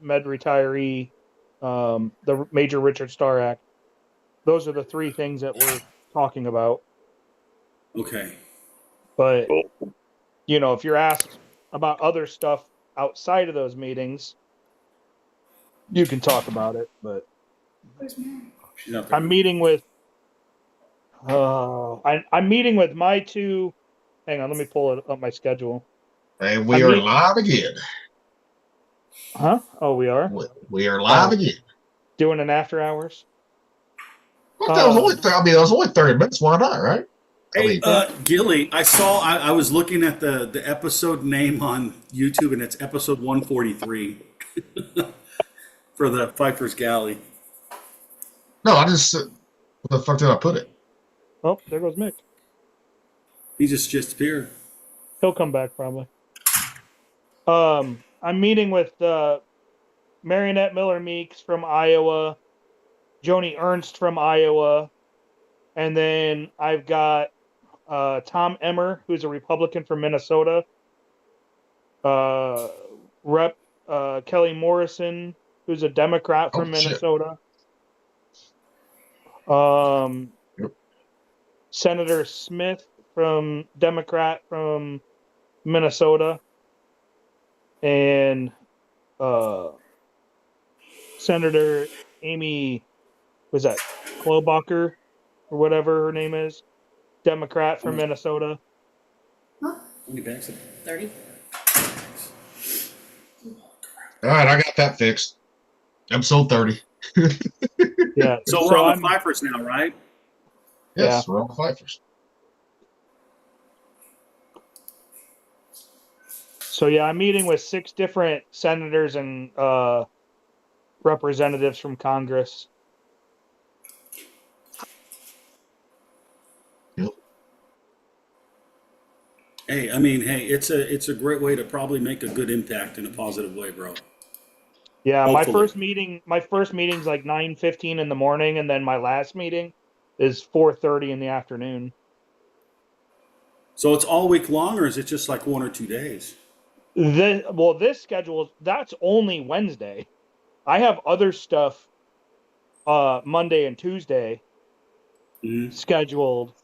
med retiree, the Major Richard Starr Act. Those are the three things that we're talking about. Okay. But, if you're asked about other stuff outside of those meetings, you can talk about it. But She's out there. I'm meeting with I'm meeting with my two. Hang on, let me pull it up my schedule. And we are live again. Huh? Oh, we are. We are live again. Doing an after hours. Well, that was only. That was only 30 minutes. Why not? Right? Hey, Gilly, I was looking at the episode name on YouTube, and it's episode 143 for the Fifer's Galley. No, I just. Where the fuck did I put it? Oh, there goes Mick. He just appeared. He'll come back probably. I'm meeting with Marionette Miller Meeks from Iowa, Joni Ernst from Iowa, and then I've got Tom Emmer, who's a Republican from Minnesota, Rep Kelly Morrison, who's a Democrat from Minnesota, Senator Smith Democrat from Minnesota, and Senator Amy, was that Klobuchar or whatever her name is, Democrat from Minnesota. How many bags? 30. All right, I got that fixed. Episode 30. Yeah. So we're on the Fifer'S now, right? Yes, we're on the Fifer'S. So yeah, I'm meeting with 6 different senators and representatives from Congress. Yep. Hey, it's a great way to probably make a good impact in a positive way, bro. Yeah, Hopefully. my first meeting's like 9:15 in the morning, and then my last meeting is 4:30 in the afternoon. So it's all week long, or is it just like 1 or 2 days? This schedule, that's only Wednesday. I have other stuff Monday and Tuesday scheduled,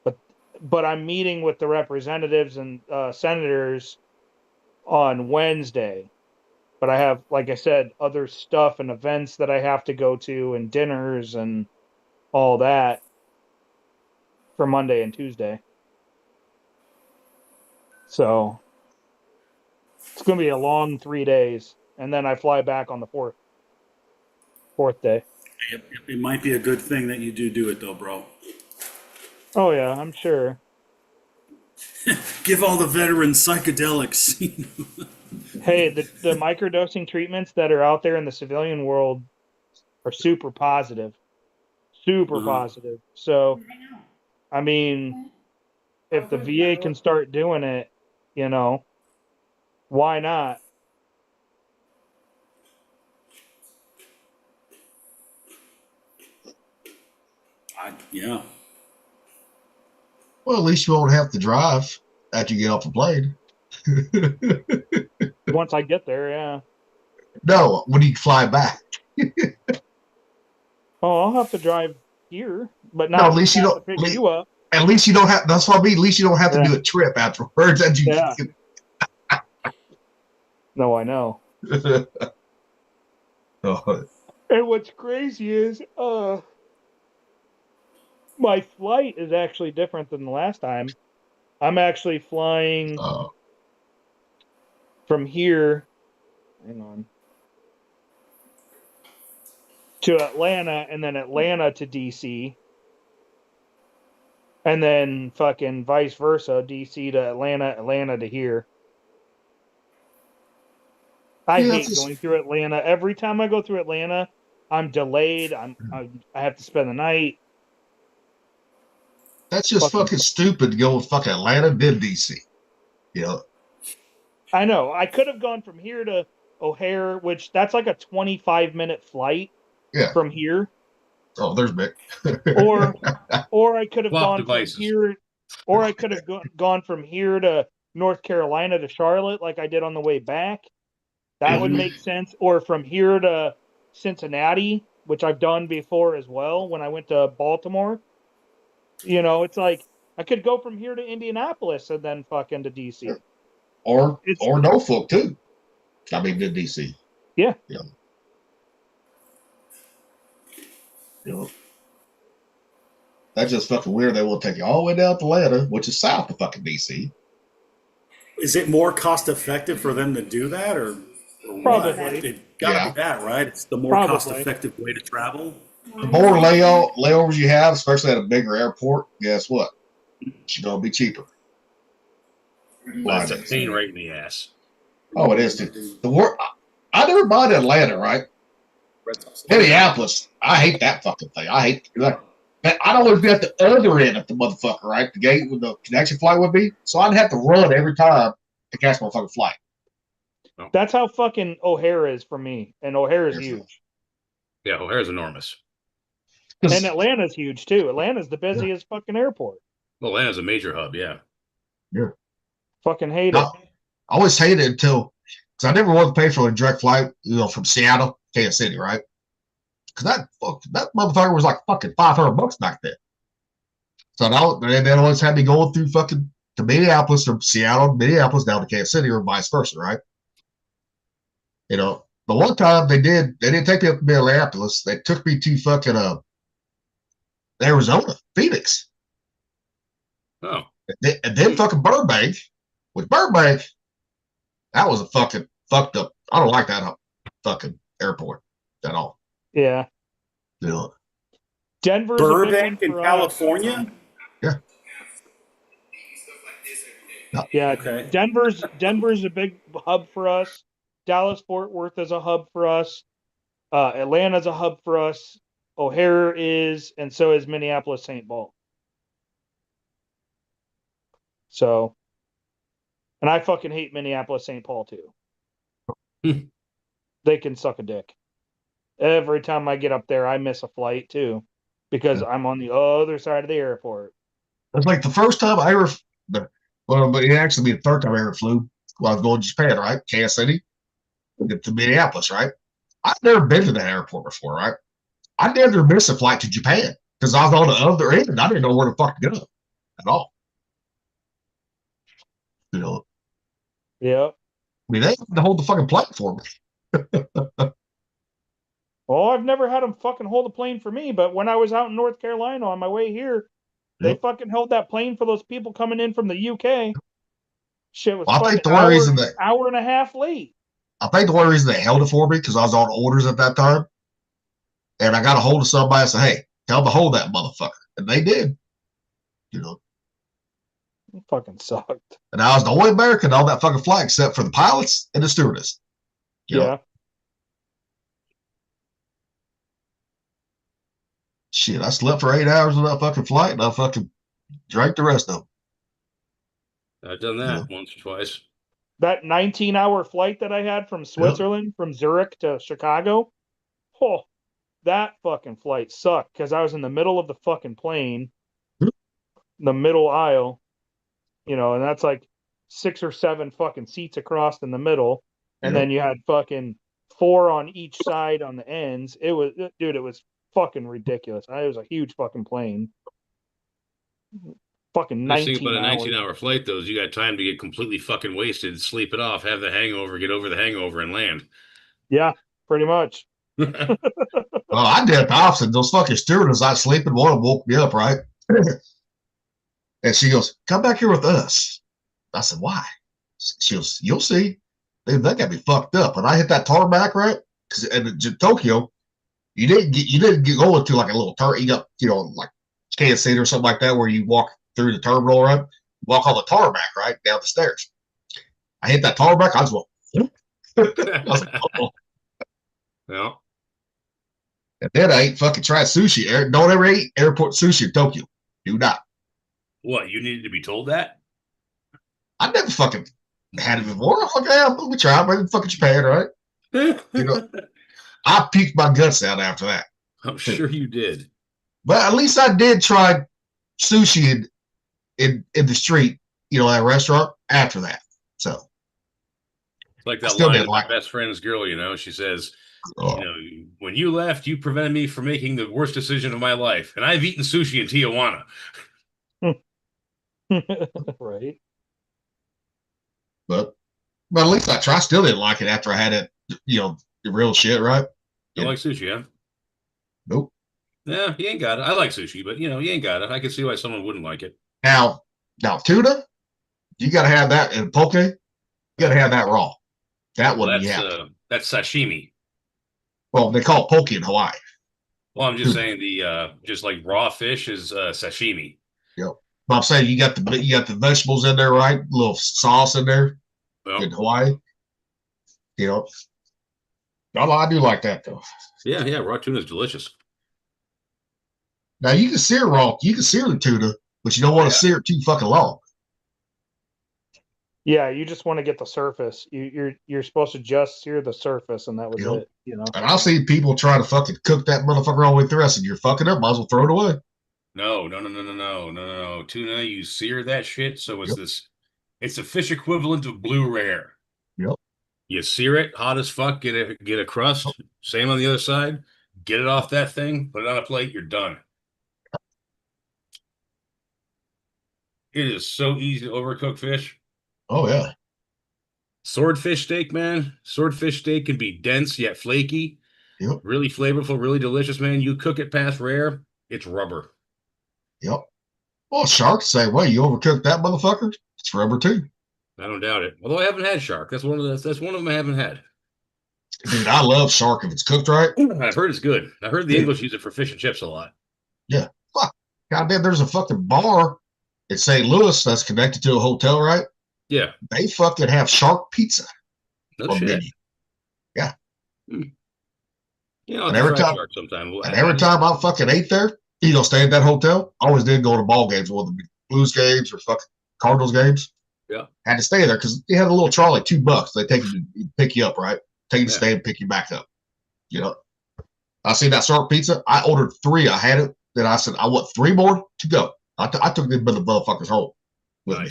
but I'm meeting with the representatives and senators on Wednesday. But I have, like I said, other stuff and events that I have to go to and dinners and all that for Monday and Tuesday. So it's going to be a long 3 days, and then I fly back on the fourth day. It might be a good thing that you do it, though, bro. Oh yeah, I'm sure. Give all the veterans psychedelics. Hey, the microdosing treatments that are out there in the civilian world are super positive. Super positive. So, I mean, if the VA can start doing it, why not? Yeah. Well, at least you won't have to drive after you get off the plane. Once I get there, yeah. No, when you fly back. Oh, I'll have to drive here, but not. No, at least you don't pick you up. At least you don't have. That's what I mean. At least you don't have to do a trip afterwards. No, I know. And what's crazy is, my flight is actually different than the last time. I'm actually flying from here. Hang on. To Atlanta, and then Atlanta to DC. And then fucking vice versa, DC to Atlanta, Atlanta to here. I hate going through Atlanta. Every time I go through Atlanta, I'm delayed. I have to spend the night. That's just fucking stupid to go with fucking Atlanta, then DC. Yeah. I know. I could have gone from here to O'Hare, which that's like a 25-minute flight from here. Oh, there's Mick. or I could have gone from here, or I could have gone from here to North Carolina to Charlotte, like I did on the way back. That would Mhm. make sense. Or from here to Cincinnati, which I've done before as well when I went to Baltimore. It's like I could go from here to Indianapolis and then fuck into DC. or It's Norfolk too. I mean, to DC. yeah. You know, you know, that's just fucking weird. They will take you all the way down to Atlanta, which is south of fucking DC. Is it more cost effective for them to do that, or what? Probably. It got to be Yeah. that, right? It's the more cost Probably. effective way to travel. The more layovers you have, especially at a bigger airport, guess what? It's going to be cheaper. But it's a pain right in the ass. Oh, it is too. The war. I never mind Atlanta, right? Minneapolis. I hate that fucking thing. I hate that. I'd always be at the other end of the motherfucker, right? The gate where the connection flight would be. So I'd have to run every time to catch my fucking flight. That's how fucking O'Hare is for me. And O'Hare is huge. Yeah, O'Hare's enormous. And Atlanta's huge too. Atlanta's the busiest fucking airport. Well, Atlanta's a major hub, yeah. Yeah. Fucking hate it. I always hated it until, because I never wanted to pay for a direct flight, from Seattle to Kansas City, right? Because that motherfucker was like fucking $500 back then. So now they always had me going through fucking to Minneapolis, from Seattle, Minneapolis down to Kansas City, or vice versa, right? The one time they didn't take me up to Minneapolis. They took me to fucking Arizona, Phoenix. Oh. And then fucking Burbank. With Burbank, that was a fucking fucked up. I don't like that fucking airport at all. Yeah. Burbank Denver's a big one in for California. Yeah. Yeah. Okay. Denver's a big hub for us. Dallas Fort Worth is a hub for us. Atlanta's a hub for us. O'Hare is, and so is Minneapolis St. Paul. So, and I fucking hate Minneapolis St. Paul too. They can suck a dick. Every time I get up there, I miss a flight too, because I'm on the other side of the airport. It's like the first time I ever, but it actually be the third time I ever flew while I was going to Japan, right? Kansas City to Minneapolis, right? I've never been to that airport before, right? I never missed a flight to Japan because I was on the other end and I didn't know where the fuck to go at all. Yeah. I mean, they had to hold the fucking plane for me. Well, I've never had them fucking hold a plane for me, but when I was out in North Carolina on my way here, they fucking held that plane for those people coming in from the UK. Shit was fucking hour and a half late. I think the only reason they held it for me because I was on orders at that time, and I got a hold of somebody and said, "Hey, tell them to hold that motherfucker," and they did. It fucking sucked. And I was the only American on that fucking flight except for the pilots and the stewardess. Yeah. Shit, I slept for 8 hours on that fucking flight, and I fucking drank the rest of them. I've done that once or twice. That 19-hour flight that I had from Switzerland, from Zurich to Chicago, that fucking flight sucked because I was in the middle of the fucking plane, the middle aisle, and that's like 6 or 7 fucking seats across in the middle, and then you had fucking 4 on each side on the ends. It was fucking ridiculous. It was a huge fucking plane. Fucking 19 nice thing about a hours. 19-hour flight, though, is you got time to get completely fucking wasted, sleep it off, have the hangover, get over the hangover, and land. Yeah, pretty much. Well, I did the opposite. Those fucking stewardess, I was sleeping. One of them woke me up, right? And she goes, "Come back here with us." I said, "Why?" She goes, "You'll see." Dude, that got me fucked up. And I hit that tarmac, right? Because in Tokyo, you didn't get going to like a little you got, like Kansas City or something like that, where you walk through the terminal, right? Walk on the tarmac, right? Down the stairs. I hit that tarmac, I just went, I was like, oh. Yeah. And then I ate fucking tried sushi. Don't ever eat airport sushi in Tokyo. Do not. What, you needed to be told that? I never fucking had it before. I'm like, yeah, let me try. I'm in fucking Japan, right? I peeked my guts out after that. I'm sure you did. But at least I did try sushi in the street, at a restaurant after that. So Like I that still line didn't in My like Best Friend's Girl, she says, it. when you left, you prevented me from making the worst decision of my life. And I've eaten sushi in Tijuana. Right. But at least I tried. I still didn't like it after I had it, the real shit, right? You like sushi, huh? Nope. Yeah, you ain't got it. I like sushi, but you ain't got it. I can see why someone wouldn't like it. Now tuna, you got to have that in poke. You got to have that raw. That Well, one you have to. that's sashimi. Well, they call it poke in Hawaii. Well, I'm just Tuna. saying just like raw fish is sashimi. Yep. But I'm saying you got the vegetables in there, right? A little sauce in there in Well, Hawaii. You know, I do like that though. yeah, raw tuna is delicious. Now you can sear raw. You can sear the tuna, but you don't want to sear it too fucking long. Yeah, you just want to get the surface. You're supposed to just sear the surface, and that was You know. it. You know. And I've seen people try to fucking cook that motherfucker all the way through. I said, "You're fucking up. Might as well throw it away." No. Tuna, you sear that shit. So Yep. it's a fish equivalent of blue rare. Yep. You sear it hot as fuck, get a crust. Same on the other side. Get it off that thing, put it on a plate, you're done. It is so easy to overcook fish. Oh yeah. Swordfish steak, man. Swordfish steak can be dense yet flaky, Yep. really flavorful, really delicious, man. You cook it past rare, it's rubber. Yep. Well, shark, same way. You overcook that motherfucker, it's rubber too. I don't doubt it. Although I haven't had shark. That's one of them I haven't had. Dude, I love shark if it's cooked right. I've heard it's good. I heard the English use it for fish and chips a lot. Yeah. Fuck. Goddamn, there's a fucking bar in St. Louis that's connected to a hotel, right? Yeah. They fucking have shark pizza No on shit. menu. Yeah. I'll And have to every try time shark sometime. I fucking ate there, stay at that hotel, I always did go to ball games, whether it be Blues games or fucking Cardinals games. Yeah. Had to stay there because they had a little trolley, $2. They take you to pick you up, right? Take you to stay and pick you back up. I seen that shark pizza. I ordered 3. I had it. Then I said, I want 3 more to go. I took the motherfuckers home with me.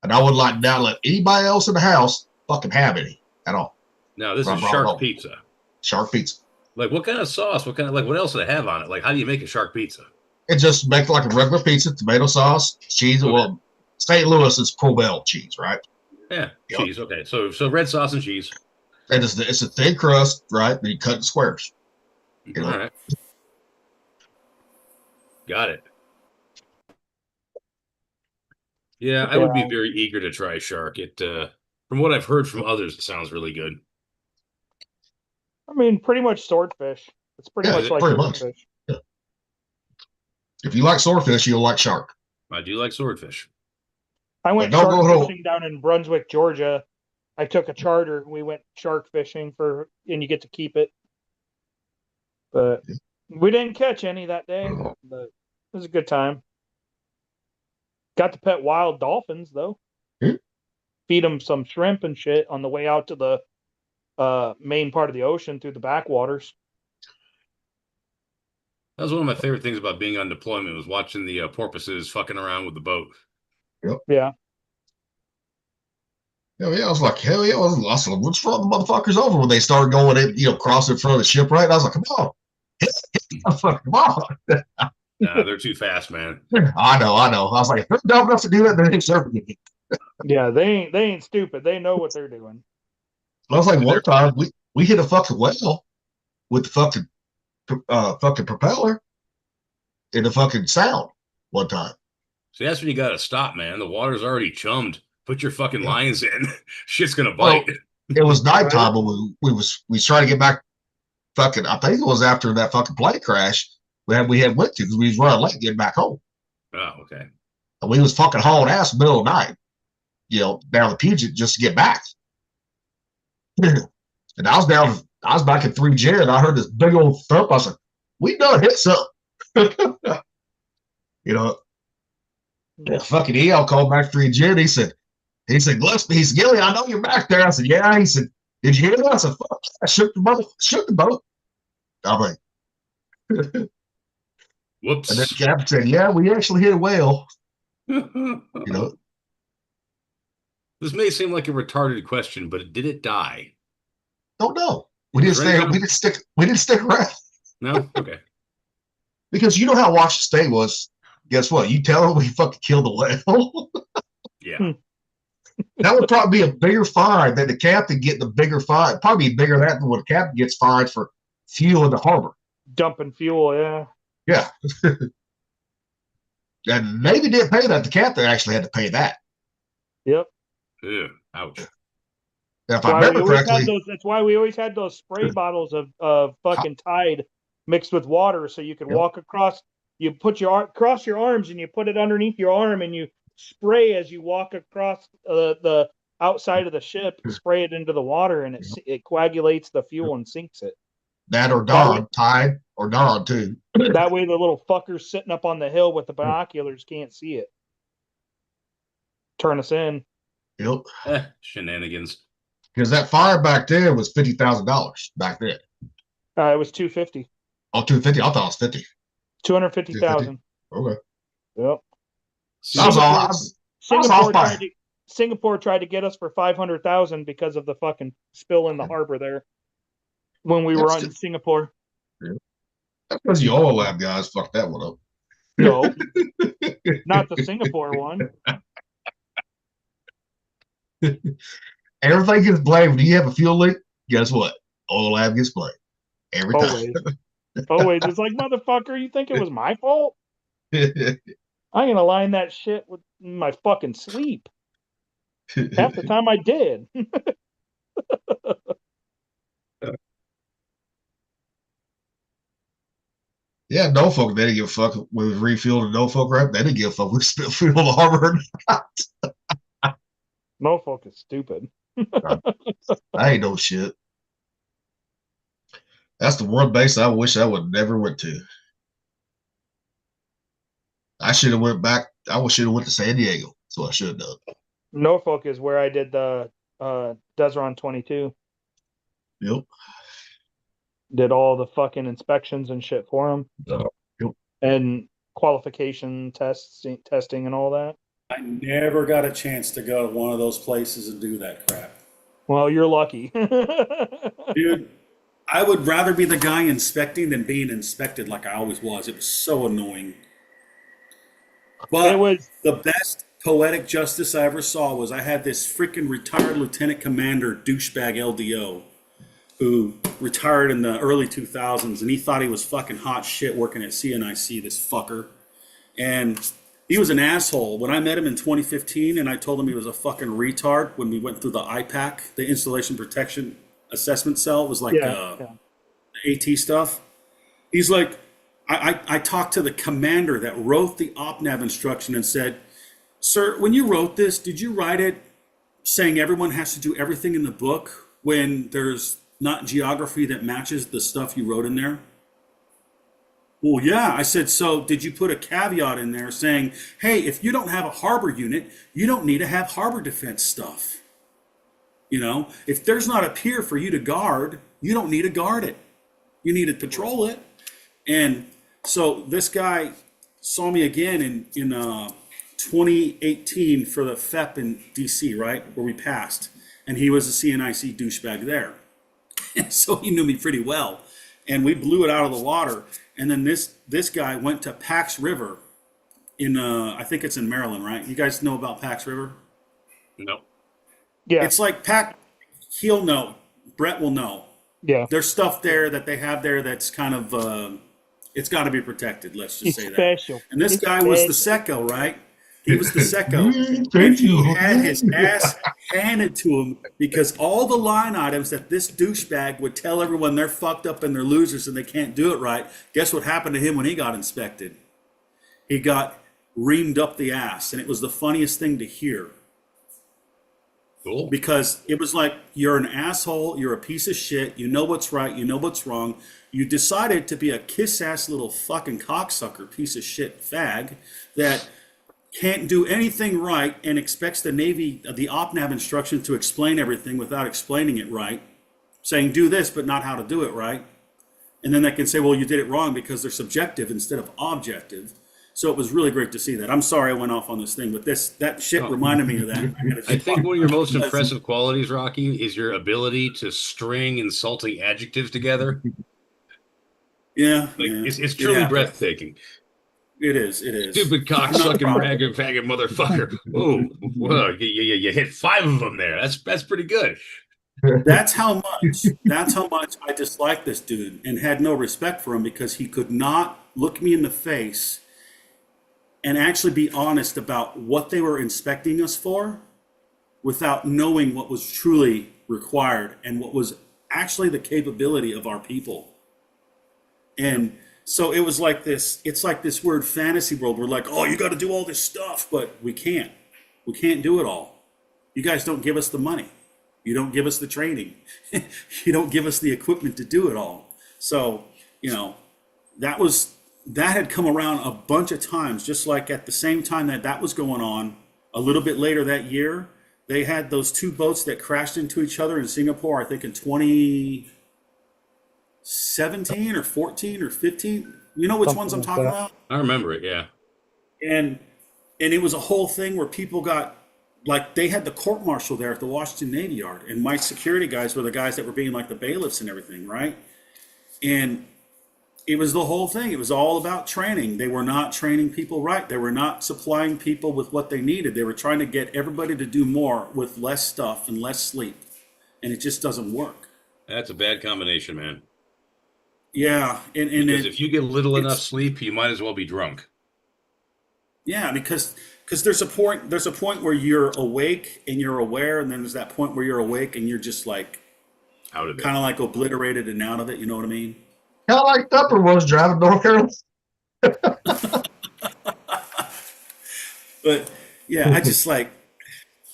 And I would like not let anybody else in the house fucking have any at all. Now, this is shark pizza. Shark pizza. Like, what kind of sauce? What else do they have on it? Like, how do you make a shark pizza? It just make like a regular pizza, tomato sauce, cheese. Okay. Well, St. Louis is Provel cheese, right? Yeah, cheese. Okay, so red sauce and cheese. And it's a thin crust, right? Then you cut in squares. All right. Got it. Yeah, I would be very eager to try shark. From what I've heard from others, it sounds really good. I mean, pretty much swordfish. It's pretty much like swordfish. Yeah. If you like swordfish, you'll like shark. I do like swordfish. I went shark fishing down in Brunswick, Georgia. I took a charter. We went shark fishing and you get to keep it. But we didn't catch any that day. But it was a good time. Got to pet wild dolphins though. Feed them some shrimp and shit on the way out to the main part of the ocean through the backwaters. That was one of my favorite things about being on deployment was watching the porpoises fucking around with the boat. Yep. Yeah. Hell yeah, I was like, hell yeah, I was like, what's wrong the motherfuckers over when they started going in, crossing in front of the ship, right? And I was like, come on. Come on. Nah, they're too fast, man. I know. I was like, if they're dumb enough to do that, they ain't serving me. Yeah, they ain't stupid. They know what they're doing. I was like, one time we hit a fucking whale with the fucking propeller in the fucking sound one time. See, that's when you gotta stop, man. The water's already chummed. Put your fucking lines in. Shit's gonna bite. Well, it was nighttime, but we was trying to get back. Fucking, I think it was after that fucking plane crash we had went to because we was running late getting back home. Oh, okay. And we was fucking hauling ass in the middle of the night, down the Puget just to get back. And I was back at 3Gen and I heard this big old thump. I was like, we done hit something. Fucking EL called back 3Gen. He said, Gillespie, Gilly, I know you're back there. I said, yeah. He said, did you hear that? I said, fuck, I shook the boat. I'm like, whoops. And then the captain said, yeah, we actually hit a whale. This may seem like a retarded question, but did it die? Don't know. We didn't Was it ready stay. to We go? didn't stick. We didn't stick around No? Okay. because you know how Washington State was. Guess what? You tell them we fucking killed the whale. Yeah. That would probably be a bigger fine than the captain getting the bigger fine. Probably bigger than that than what the captain gets fined for fuel in the harbor. Dumping fuel, yeah. Yeah. And Navy didn't pay that. The captain actually had to pay that. Yep. Ew, ouch. Now, if I remember correctly, that's why we always had those spray bottles of fucking Tide mixed with water, so you could Yep. walk across. You put cross your arms and you put it underneath your arm and you spray as you walk across the outside of the ship. Spray it into the water and it coagulates the fuel and sinks it. that or That way, Don, Tide or Don too. that way the little fuckers sitting up on the hill with the binoculars can't see it. Turn us in. Yep. Shenanigans. Because that fire back then was $50,000 back then. It was $250. Oh, 250. I thought it was 50. 250,000. Okay. Yep. That was all. Singapore tried to get us for 500,000 because of the fucking spill in the harbor there when we were in Singapore. That's because the oil lab guys fucked that one up. No, not the Singapore one. Everything gets blamed. Do you have a fuel leak? Guess what? Oil lab gets blamed every time. Always. It's like, motherfucker, you think it was my fault? I'm gonna line that shit with my fucking sleep. Half the time I did. Yeah, Norfolk, they didn't give a fuck. We was refueled in Norfolk, right? They didn't give a fuck. We spilled fuel in the harbor. Norfolk is stupid. I ain't no shit. That's the one base I wish I would never went to. I should have went back. I should have went to San Diego. That's what I should have done. Norfolk is where I did the Desron 22. Yep. Did all the fucking inspections and shit for them. Yep. And qualification testing and all that. I never got a chance to go to one of those places and do that crap. Well, you're lucky. Dude, I would rather be the guy inspecting than being inspected like I always was. It was so annoying. But the best poetic justice I ever saw was I had this freaking retired lieutenant commander douchebag LDO who retired in the early 2000s, and he thought he was fucking hot shit working at CNIC, this fucker. And he was an asshole. When I met him in 2015 and I told him he was a fucking retard when we went through the IPAC, the Installation Protection Assessment Cell, it was like the AT stuff. He's like, I talked to the commander that wrote the OpNav instruction and said, sir, when you wrote this, did you write it saying everyone has to do everything in the book when there's not geography that matches the stuff you wrote in there? Well, yeah. I said, so did you put a caveat in there saying, hey, if you don't have a harbor unit, you don't need to have harbor defense stuff. You know, if there's not a pier for you to guard, you don't need to guard it. You need to patrol it. And so this guy saw me again in 2018 for the FEP in DC, right, where we passed. And he was a CNIC douchebag there. And so he knew me pretty well. And we blew it out of the water. And then this guy went to Pax River in, I think it's in Maryland, right? You guys know about Pax River? No. Yeah. It's like he'll know. Brett will know. Yeah. There's stuff there that they have there that's kind of, it's got to be protected, let's just say special. that. And this guy was the secco, right? He was the secco. And Thank he you. had his ass handed to him because all the line items that this douchebag would tell everyone they're fucked up and they're losers and they can't do it right. Guess what happened to him when he got inspected? He got reamed up the ass. And it was the funniest thing to hear. Cool. Because it was like, you're an asshole, you're a piece of shit, you know what's right, you know what's wrong. You decided to be a kiss-ass little fucking cocksucker, piece of shit fag that can't do anything right and expects the Navy, the OpNav instruction to explain everything without explaining it right, saying do this but not how to do it right. And then they can say, well, you did it wrong because they're subjective instead of objective. So it was really great to see that. I'm sorry I went off on this thing, but that shit Oh. reminded me of that. I think one of your most impressive qualities, Rocky, is your ability to string insulting adjectives together. Yeah, Like yeah, it's it truly happened. breathtaking. It is. It is. Stupid I'm not cocksucking proud of ragged faggot motherfucker. Oh, well, you hit 5 of them there. That's pretty good. it. That's how much. That's how much I disliked this dude and had no respect for him because he could not look me in the face and actually be honest about what they were inspecting us for without knowing what was truly required and what was actually the capability of our people. And so it was like this, it's like this weird fantasy world. We're like, oh, you got to do all this stuff, but we can't. We can't do it all. You guys don't give us the money. You don't give us the training. You don't give us the equipment to do it all. So, that was that had come around a bunch of times, just like at the same time that was going on, a little bit later that year, they had those two boats that crashed into each other in Singapore, I think in 2017 or 14 or 15. You know which ones I'm Something like talking that. about? I remember it, yeah. And it was a whole thing where people got like they had the court martial there at the Washington Navy Yard, and my security guys were the guys that were being like the bailiffs and everything, right? And it was the whole thing. It was all about training. They were not training people right. They were not supplying people with what they needed. They were trying to get everybody to do more with less stuff and less sleep, and it just doesn't work. That's a bad combination, man. Yeah, and Because if you get little enough it's sleep, you might as well be drunk. yeah because there's a point where you're awake and you're aware, and then there's that point where you're awake and you're just like Out of it. kind of like obliterated and out of it. You know what I mean? Kind of like Tupper was driving North Carolina. But yeah, I just like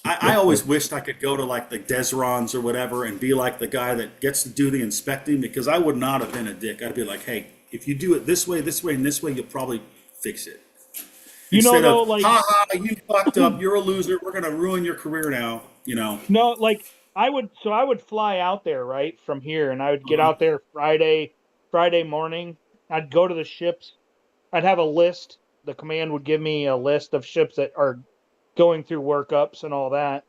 I always wished I could go to like the Desrons or whatever and be like the guy that gets to do the inspecting, because I would not have been a dick. I'd be like, hey, if you do it this way, and this way, you'll probably fix it. Instead Though, of, like, ha ha, you fucked up, you're a loser, we're gonna ruin your career now. no, like I would fly out there right from here, and I would get out there Friday morning. I'd go to the ships. I'd have a list. The command would give me a list of ships that are going through workups and all that.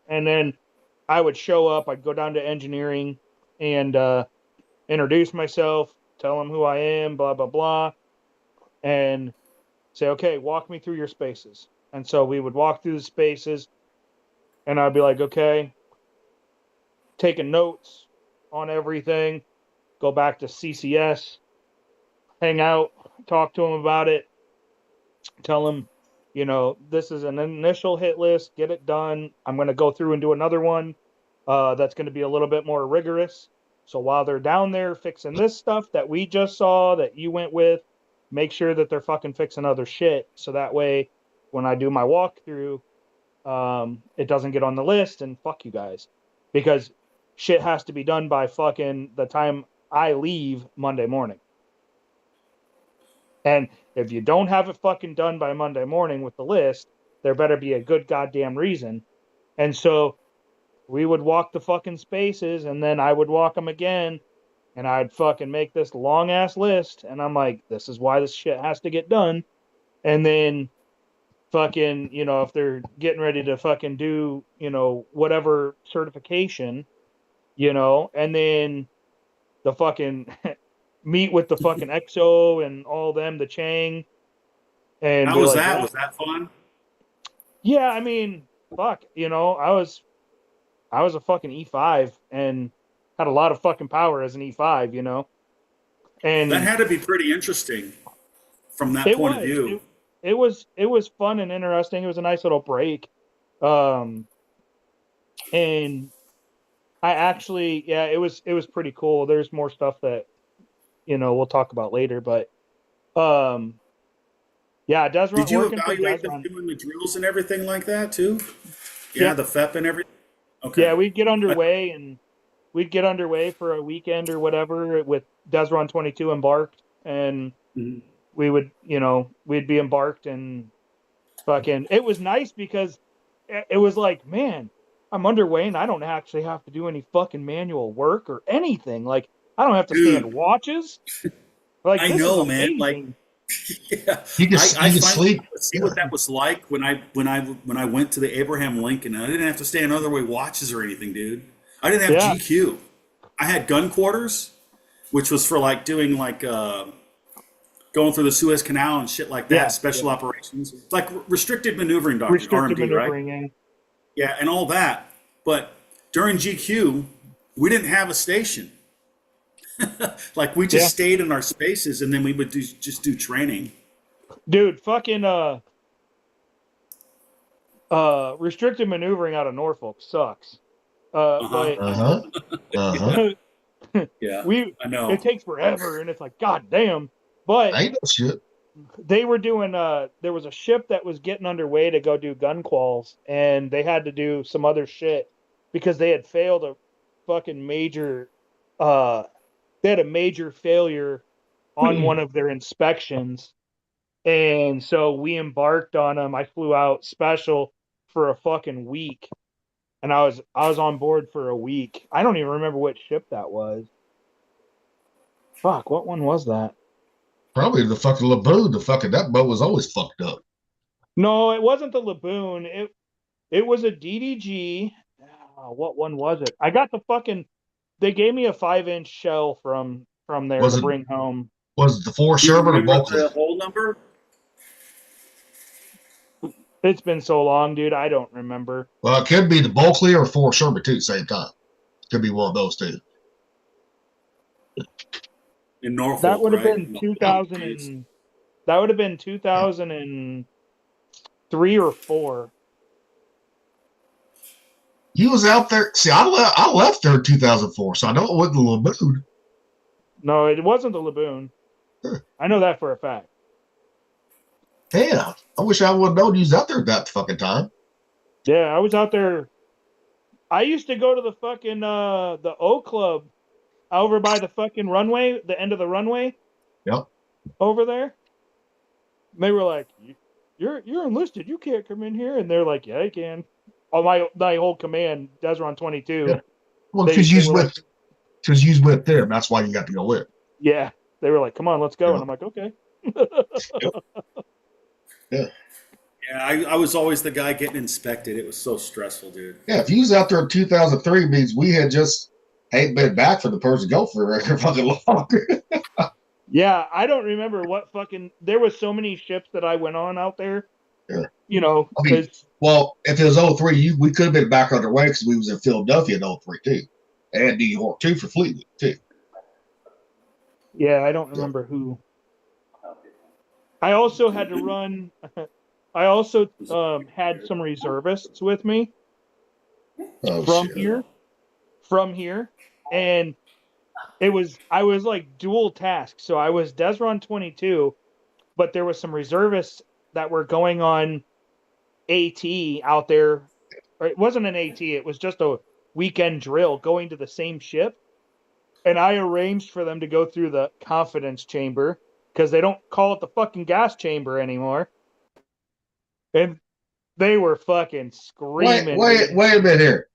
And then I would show up. I'd go down to engineering and introduce myself, tell them who I am, blah, blah, blah, and say, okay, walk me through your spaces. And so we would walk through the spaces, and I'd be like, okay, taking notes on everything, go back to CCS, hang out, talk to them about it, tell them, this is an initial hit list, get it done. I'm going to go through and do another one that's going to be a little bit more rigorous. So while they're down there fixing this stuff that we just saw that you went with, make sure that they're fucking fixing other shit. So that way, when I do my walkthrough, it doesn't get on the list and fuck you guys. Because shit has to be done by fucking the time I leave Monday morning. And if you don't have it fucking done by Monday morning with the list, there better be a good goddamn reason. And so we would walk the fucking spaces, and then I would walk them again, and I'd fucking make this long ass list. And I'm like, this is why this shit has to get done. And then fucking, if they're getting ready to fucking do, whatever certification, and then the fucking meet with the fucking EXO and all them, the Chang. And How was like, that? yeah. Was that fun? Yeah, I mean, fuck, I was a fucking E5 and had a lot of fucking power as an E5, That And had to be pretty interesting from that it point of was view. it was fun and interesting. It was a nice little break. And I actually, yeah, it was pretty cool. There's more stuff that we'll talk about later, but yeah, Desron, Did you working for evaluate them Desron. doing the drills and everything like that too? Yeah, Yeah, the FEP and everything. yeah, Okay. we'd get underway for a weekend or whatever with Desron 22 embarked, and Mhm. we would, we'd be embarked, and fucking, it was nice because it was like, man, I'm underway and I don't actually have to do any fucking manual work or anything. Like, I don't have to stand Dude, watches. Like, I this is know, man. Like amazing. Yeah, You can I finally sleep. got to see Yeah. what that was like when I went to the Abraham Lincoln. And I didn't have to stay in other way watches or anything, dude. I didn't have Yeah, GQ. I had gun quarters, which was for like doing like going through the Suez Canal and shit like that, yeah, yeah. special operations, like restricted maneuvering doctrine, Restricted RMD, right? maneuvering. Yeah. Yeah, and all that. But during GQ, we didn't have a station. Like we just Yeah. stayed in our spaces, and then we would just do training. Dude, fucking restricted maneuvering out of Norfolk sucks. Uh huh. But I know. Uh-huh. Uh-huh. Yeah, we I know. it takes forever and it's like god damn. But Ain't no shit. they were doing there was a ship that was getting underway to go do gun quals and they had to do some other shit because they had failed a fucking major they had a major failure on one of their inspections. And so we embarked on them. I flew out special for a fucking week. And I was on board for a week. I don't even remember what ship that was. Fuck, what one was that? Probably the fucking laboon. That boat was always fucked up. No, it wasn't the Laboon. It was a DDG. What one was it? I got the fucking. They gave me a 5-inch shell from there Was to it bring home. was it the Fort Do you Sherman or remember Bulkley? the whole number? It's been so long, dude. I don't remember. Well, it could be the Bulkley or Fort Sherman too at the same time. Could be one of those two. In Norfolk, That would have right? been No, 2000 geez. and that would have been 2003 or 4. You was out there. See, I left there in 2004, so I know it wasn't the laboon. No, it wasn't the Laboon. Huh. I know that for a fact. Damn, I wish I would have known you was out there at that fucking time. Yeah, I was out there. I used to go to the fucking the O Club over by the fucking runway, the end of the runway Yep. over there. They were like, "You're enlisted. You can't come in here." And they're like, "Yeah, you can." Oh, my whole command, Desron 22. Yeah. Well, They because you were was with them. That's why you got to go with. yeah, they were like, "Come on, let's go." Yeah. And I'm like, "Okay." Yeah. Yeah, I was always the guy getting inspected. It was so stressful, dude. Yeah, if you was out there in 2003, means we had just ain't been back for the Persian Gulf for very fucking long. Yeah, I don't remember what fucking. There was so many ships that I went on out there. Yeah. You know, I mean, because well, if it was 03, we could have been back underway because we was in Philadelphia in 03 too, and New York too for Fleet Week too. yeah, I don't remember who. I also had to run. I also had some reservists with me Oh, from shit. here, and I was like dual task. So I was Desron 22, but there was some reservists that were going on AT out there. Or it wasn't an AT; it was just a weekend drill going to the same ship. And I arranged for them to go through the confidence chamber because they don't call it the fucking gas chamber anymore. And they were fucking screaming. Wait a minute here.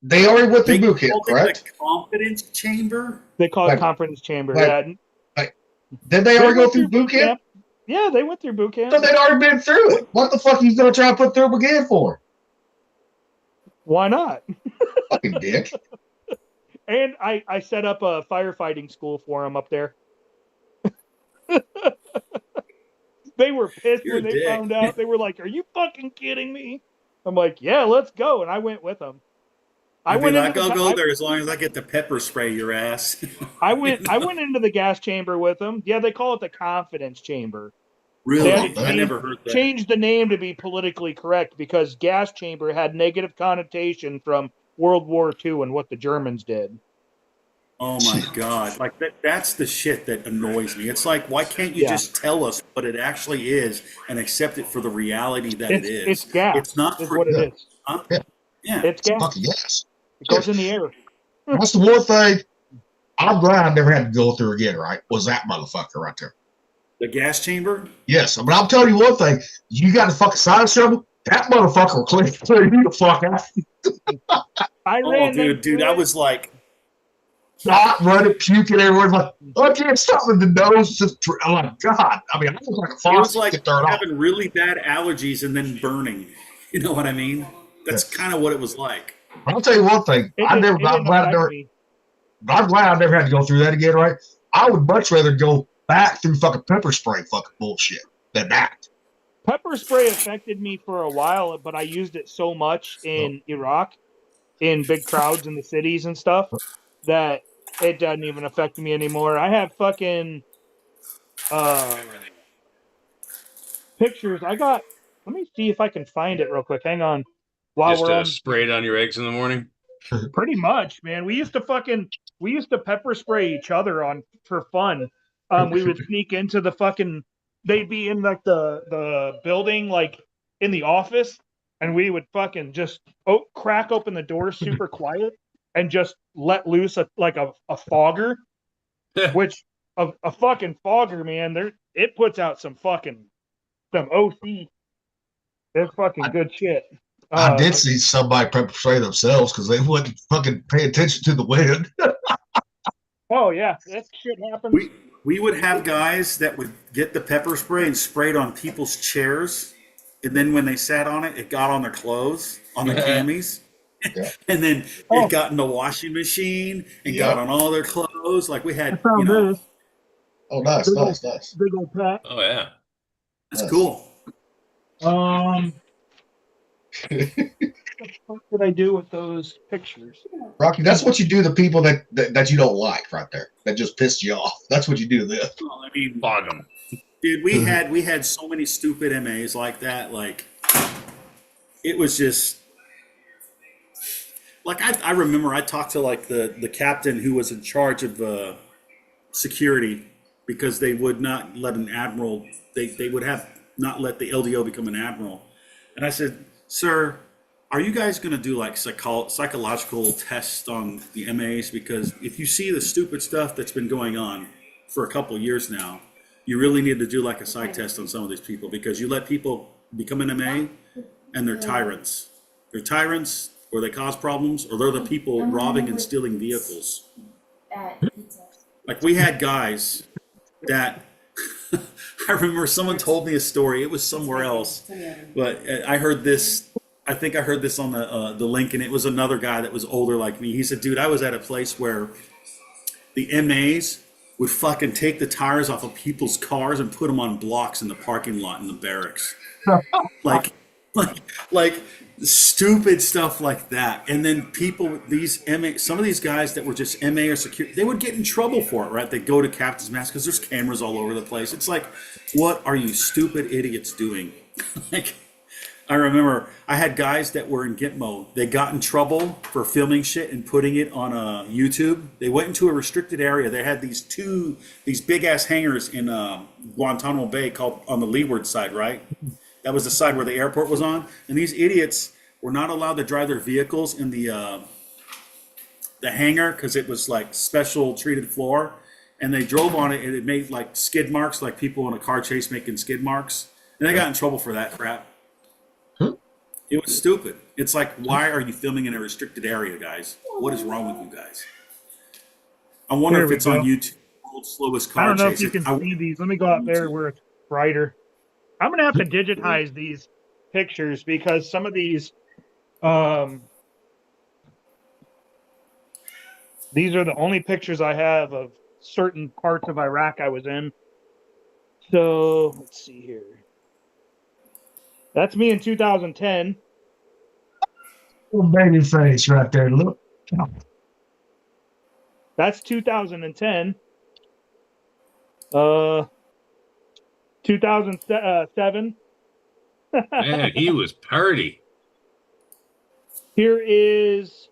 They already went through They boot camp, called it correct? the confidence chamber. They call it Like- confidence chamber. like- Yeah. Did they already go through boot camp? Yeah, they went through boot camp. So they'd already been through it. What the fuck are you going to try to put through them again for? Why not? Fucking dick. And I set up a firefighting school for them up there. They were pissed You're when a they dick. found out. They were like, "Are you fucking kidding me?" I'm like, "Yeah, let's go." And I went with them. I'll go there as long as I get the pepper spray your ass. I went into the gas chamber with them. Yeah, they call it the confidence chamber. Really? They had to I never heard that. change the name to be politically correct because gas chamber had negative connotation from World War II and what the Germans did. Oh my god! Like that's the shit that annoys me. It's like, why can't you just tell us what it actually is and accept it for the reality that it is? It's gas. It's not is for what it is. Huh? Yeah. Yeah. It's gas. Fucking yes. It goes in the air. That's the one thing I'm glad I never had to go through again, right? Was that motherfucker right there. The gas chamber? Yes, but I'll tell you one thing. You got a fucking side shovel, that motherfucker will clear you the fuck out. I Oh, ran them dude, through I it. was like, not running, puking everywhere. Like, I can't stop with the nose. I'm like, God. I mean, I look like a It was faucet like to turn off. having really bad allergies and then burning. You know what I mean? That's Yes. kind of what it was like. I'll tell you one thing. It didn't affect me. I'm glad I never had to go through that again, right? I would much rather go back through fucking pepper spray fucking bullshit than that. Pepper spray affected me for a while, but I used it so much in Iraq, in big crowds in the cities and stuff, that it doesn't even affect me anymore. I have fucking pictures. Let me see if I can find it real quick. Hang on. While Just we're on, spray it on your eggs in the morning. pretty much, man. We used to pepper spray each other on for fun. We would sneak into the fucking. They'd be in like the building, like in the office, and we would fucking just crack open the door super quiet and just let loose a fogger, which a fucking fogger, man. It puts out some OC. It's fucking good shit. I did see somebody pepper spray themselves because they wouldn't fucking pay attention to the wind. Oh yeah, that shit happens. We would have guys that would get the pepper spray and spray it on people's chairs, and then when they sat on it, it got on their clothes, on their camis, and then it got in the washing machine and got on all their clothes. Like we had, I found this. Oh, nice. Big old pack. Oh yeah, that's cool. What the fuck did I do with those pictures? Rocky, that's what you do to people that you don't like right there. That just pissed you off. That's what you do to them. Well, I mean, bog them. dude, we had so many stupid MAs like that. Like it was just like I remember I talked to like the captain who was in charge of security because they would not let an admiral. They would have not let the LDO become an admiral. And I said, sir, are you guys going to do like psychological tests on the MAs? Because if you see the stupid stuff that's been going on for a couple of years now, you really need to do like a psych test on some of these people because you let people become an MA and they're tyrants. They're tyrants or they cause problems or they're the people robbing and stealing vehicles. Like we had guys that I remember someone told me a story. It was somewhere else, but I heard this. I think I heard this on the link, and it was another guy that was older like me. He said, "Dude, I was at a place where the MAs would fucking take the tires off of people's cars and put them on blocks in the parking lot in the barracks, like stupid stuff like that." And then people, some of these guys that were just MA or security, they would get in trouble for it, right? They go to captain's mast because there's cameras all over the place. It's like, what are you stupid idiots doing? Like, I remember I had guys that were in Gitmo. They got in trouble for filming shit and putting it on YouTube. They went into a restricted area. They had these big ass hangars in Guantanamo Bay called on the leeward side, right? That was the side where the airport was on. And these idiots were not allowed to drive their vehicles in the hangar because it was like special treated floor. And they drove on it and it made like skid marks, like people in a car chase making skid marks. And they got in trouble for that crap. It was stupid. It's like, why are you filming in a restricted area, guys? What is wrong with you guys? I wonder if it's on YouTube. World's slowest car I don't know chase. if you can see these. Let me go out there where it's brighter. I'm gonna have to digitize these pictures because some of these are the only pictures I have of certain parts of Iraq I was in. So let's see here. That's me in 2010. Little baby face right there. Look. That's 2010. 2007. Man, he was party. Here is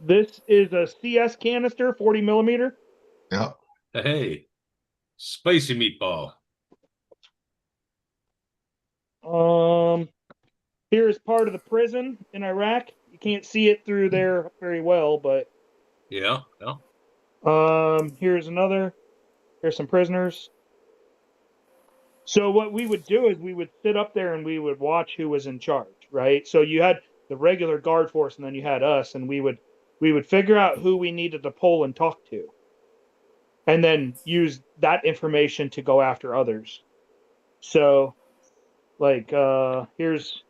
this is a CS canister, 40 millimeter. Yeah. Hey, spicy meatball. Here is part of the prison in Iraq. You can't see it through there very well, but Yeah. here's another. Here's some prisoners. So what we would do is we would sit up there and we would watch who was in charge, right? So you had the regular guard force, and then you had us, and we would figure out who we needed to pull and talk to, and then use that information to go after others. So, like, here's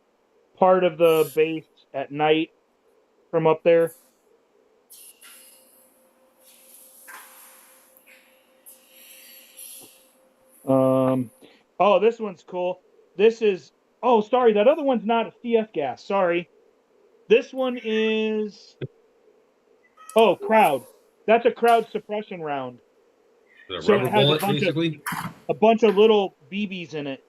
part of the base at night from up there. Oh, this one's cool. This is, oh, sorry, that other one's not a CF gas. Sorry. This one is, oh, crowd. That's a crowd suppression round. The So rubber it has bullet, basically. a bunch of little BBs in it,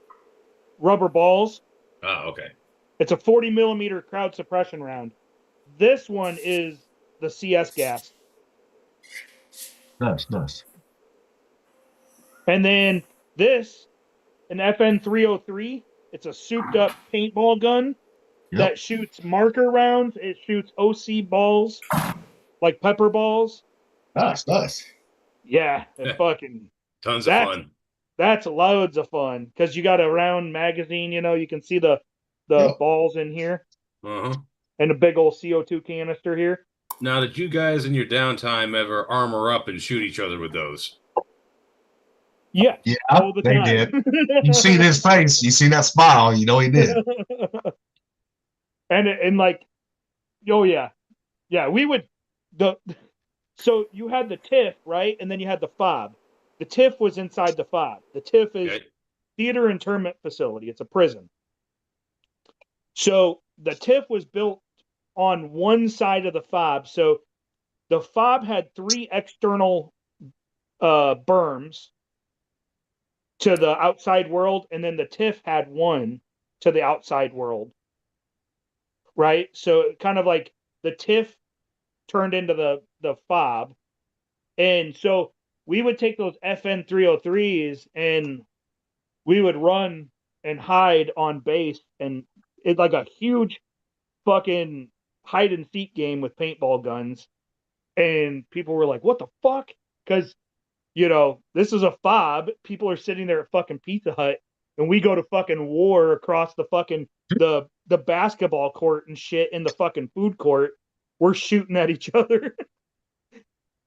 rubber balls. Oh, okay. It's a 40 millimeter crowd suppression round. This one is the CS gas. Nice. And then this, an FN 303. It's a souped up paintball gun that shoots marker rounds. It shoots OC balls, like pepper balls. Nice. Yeah, it's fucking tons of fun. That's loads of fun because you got a round magazine. You know, you can see the balls in here, and a big old CO2 canister here. Now, did you guys in your downtime ever armor up and shoot each other with those? Yeah, all the they time. did. You see his face, you see that smile, you know he did. and like, oh yeah, we would so you had the TIFF, right, and then you had the FOB. The TIFF was inside the FOB. The TIFF is Theater Internment Facility. It's a prison. So the TIFF was built on one side of the FOB. So the FOB had 3 external berms to the outside world, and then the TIFF had 1 to the outside world. Right? So kind of like the TIFF turned into the FOB. And so we would take those FN 303s and we would run and hide on base, and it's like a huge fucking hide and seek game with paintball guns. And people were like, what the fuck? Because, you know, this is a FOB. People are sitting there at fucking Pizza Hut, and we go to fucking war across the fucking the basketball court and shit in the fucking food court. We're shooting at each other.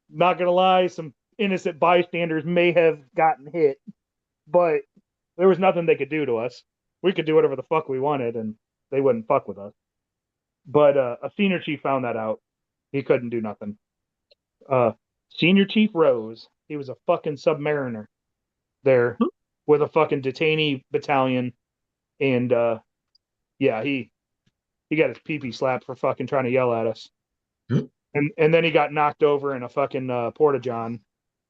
Not gonna lie, some innocent bystanders may have gotten hit, but there was nothing they could do to us. We could do whatever the fuck we wanted, and they wouldn't fuck with us. But a senior chief found that out. He couldn't do nothing. Senior Chief Rose, he was a fucking submariner there with a fucking detainee battalion, and yeah, he got his pee-pee slapped for fucking trying to yell at us. And then he got knocked over in a fucking porta-john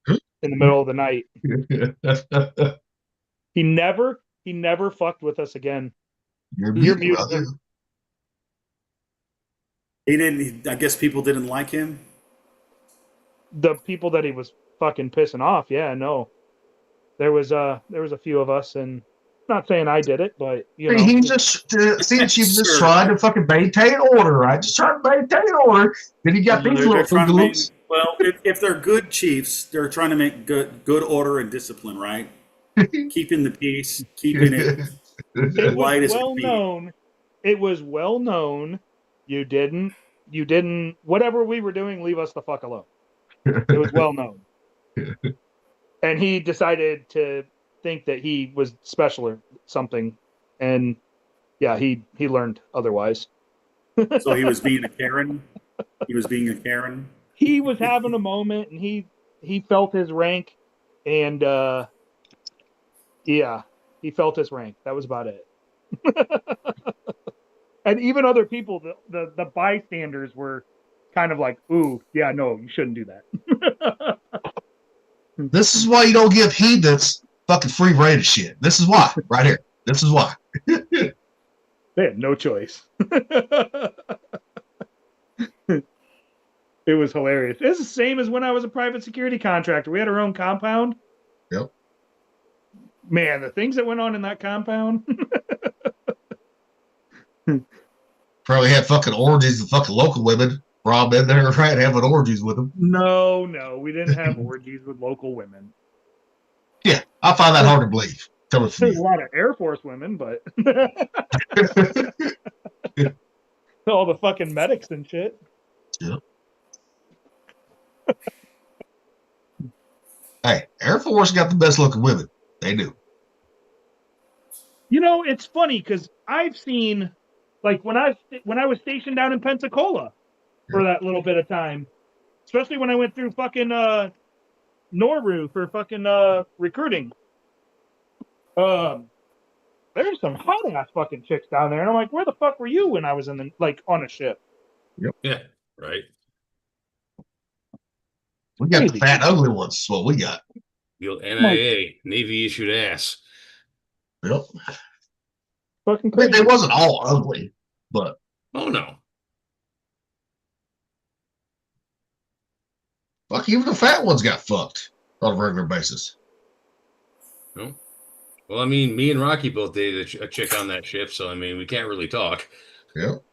in the middle of the night. He never fucked with us again. You're muted. He didn't. I guess people didn't like him. The people that he was fucking pissing off, yeah, no. There was a few of us, and not saying I did it, but you know, he just senior chief just trying to fucking maintain order, right? Just trying to maintain order. Then you got these little loops. Well, if they're good chiefs, they're trying to make good order and discipline, right? Keeping the peace, keeping it light as well known. It was well known. You didn't. Whatever we were doing, leave us the fuck alone. It was well known. And he decided to think that he was special or something, and yeah, he learned otherwise. So he was being a Karen. He was being a Karen. He was having a moment, and he felt his rank, and yeah, he felt his rank. That was about it. And even other people, the bystanders were kind of like, "Ooh, yeah, no, you shouldn't do that." This is why you don't give heathens fucking free reign of shit. This is why, right here. This is why. They had no choice. It was hilarious. It's the same as when I was a private security contractor. We had our own compound. Yep. Man, the things that went on in that compound. Probably had fucking orgies with fucking local women. Rob in there, right, having orgies with them. No, we didn't have orgies with local women. Yeah, I find that hard to believe. There's a lot of Air Force women, but All the fucking medics and shit. Yeah. Hey, Air Force got the best looking women. They do. You know, it's funny because I've seen, like, when I was stationed down in Pensacola for that little bit of time, especially when I went through fucking Noru for fucking recruiting. There's some hot ass fucking chicks down there, and I'm like, where the fuck were you when I was in the on a ship? Yep. Yeah, right. We got Crazy. the fat, ugly ones. That's what we got. You'll NIA, Navy issued ass. Yep. Fucking I mean, crazy. they wasn't all ugly, but Oh no. fuck, even the fat ones got fucked on a regular basis. No. Well, I mean, me and Rocky both dated a chick on that ship, so I mean, we can't really talk. Yep.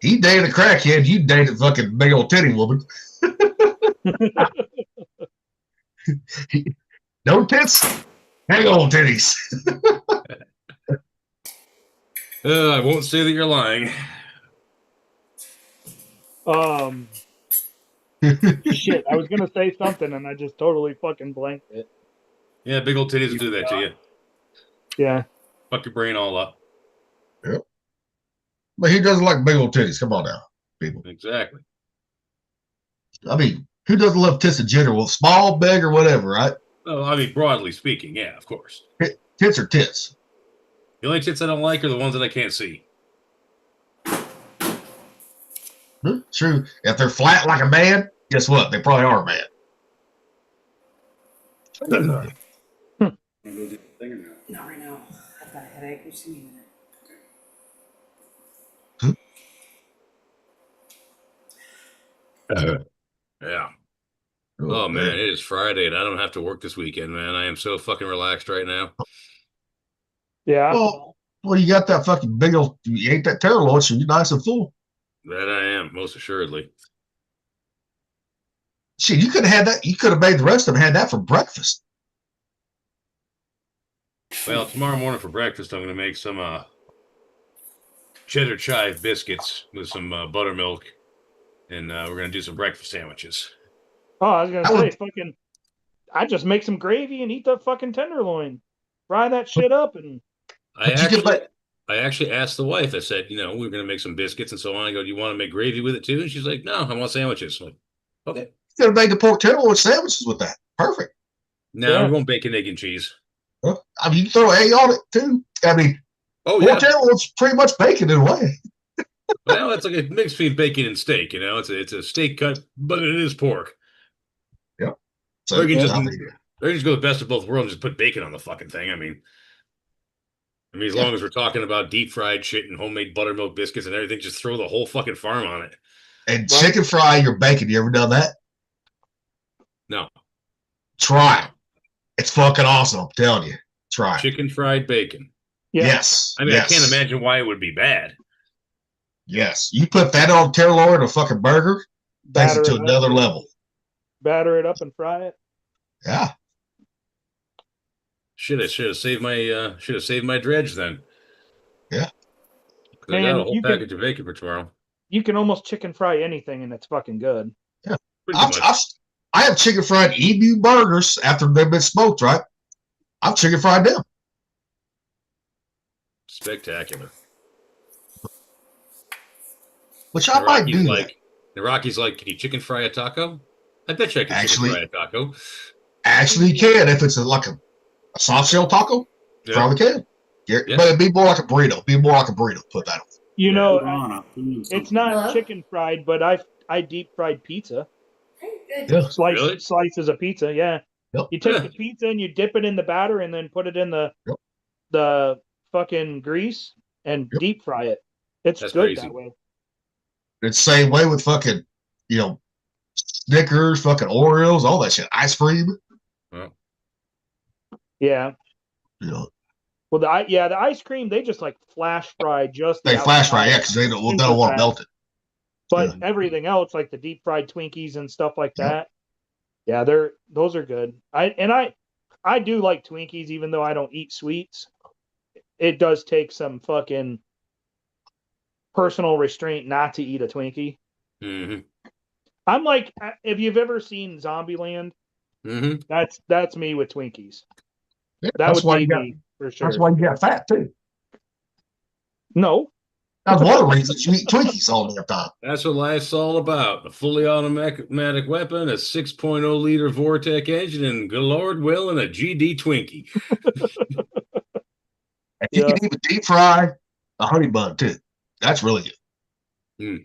He dated a crackhead. You dated fucking big old titty woman. No tits, big old titties. I won't say that you're lying. Shit, I was gonna say something and I just totally fucking blanked it. Yeah, big old titties will do that to you. Yeah. Fuck your brain all up. Yep. But he doesn't like big old titties. Come on now, people. Exactly. I mean, who doesn't love tits in general? Small, big, or whatever, right? Oh, I mean, broadly speaking, yeah, of course. Tits are tits. The only tits I don't like are the ones that I can't see. True. If they're flat like a man, guess what? They probably are a man. Not right now. I've got a headache. Just give me a minute. Yeah. Oh man, it is Friday and I don't have to work this weekend, man. I am so fucking relaxed right now. Yeah. Well, you got that fucking big old. You ate that tenderloin, so you're nice and full. That I am, most assuredly. Shit, you could have had that. You could have made the rest of them had that for breakfast. Well, tomorrow morning for breakfast, I'm going to make some cheddar chive biscuits with some buttermilk, and we're going to do some breakfast sandwiches. Oh, I was gonna say, fucking, I just make some gravy and eat the fucking tenderloin, fry that shit up, and I actually asked the wife. I said, you know, we're going to make some biscuits and so on. I go, do you want to make gravy with it too? And she's like, no, I want sandwiches. I'm like, okay. You could have made the pork tenderloin sandwiches with that. Perfect. No, we're going bacon, egg, and cheese. Well, I mean, you can throw an egg on it too. I mean, pork tenderloin's pretty much bacon in a way. Well, it's like a mix between bacon and steak. You know, it's a steak cut, but it is pork. Yep. So they can just go the best of both worlds and just put bacon on the fucking thing. I mean, as long as we're talking about deep fried shit and homemade buttermilk biscuits and everything, just throw the whole fucking farm on it. And chicken fry your bacon. You ever done that? No. Try it. It's fucking awesome. I'm telling you. Try it. Chicken fried bacon. Yes. I mean, I can't imagine why it would be bad. Yes. You put that on tenderloin or a fucking burger, takes it to another level. Batter it up and fry it. Yeah. Should have saved my dredge then. Yeah. I got a whole package of bacon for tomorrow. You can almost chicken fry anything and it's fucking good. Yeah. I have chicken fried emu burgers after they've been smoked, right? I've chicken fried them. Spectacular. Which I might do. The Rocky's like, can you chicken fry a taco? I bet you I can chicken fry a taco. Actually, you can if it's like a soft shell taco. Yeah. Probably can. Yeah. But it'd be more like a burrito. Put that on. You know, it's not chicken fried, but I deep fried pizza. Yeah. Slices of pizza. Yeah. Yep. You take the pizza and you dip it in the batter and then put it in the fucking grease and deep fry it. That's good crazy. That way. It's the same way with fucking, Snickers, fucking Oreos, all that shit. Ice cream. Yeah. Yeah. Well, the ice cream, they just like flash fry They flash fry, because they don't want to melt it. But everything else, like the deep fried Twinkies and stuff like that, those are good. I do like Twinkies, even though I don't eat sweets. It does take some fucking personal restraint not to eat a Twinkie. Mm-hmm. I'm like, if you've ever seen Zombieland, that's me with Twinkies. Yeah, That would be me for sure. That's why you got fat too. No. That's one of the reasons you eat Twinkies all the time. That's what life's all about. A fully automatic weapon, a 6.0 liter Vortec engine, and good Lord willing, a GD Twinkie. And you can even deep fry a honey bun too. That's really good. Mm.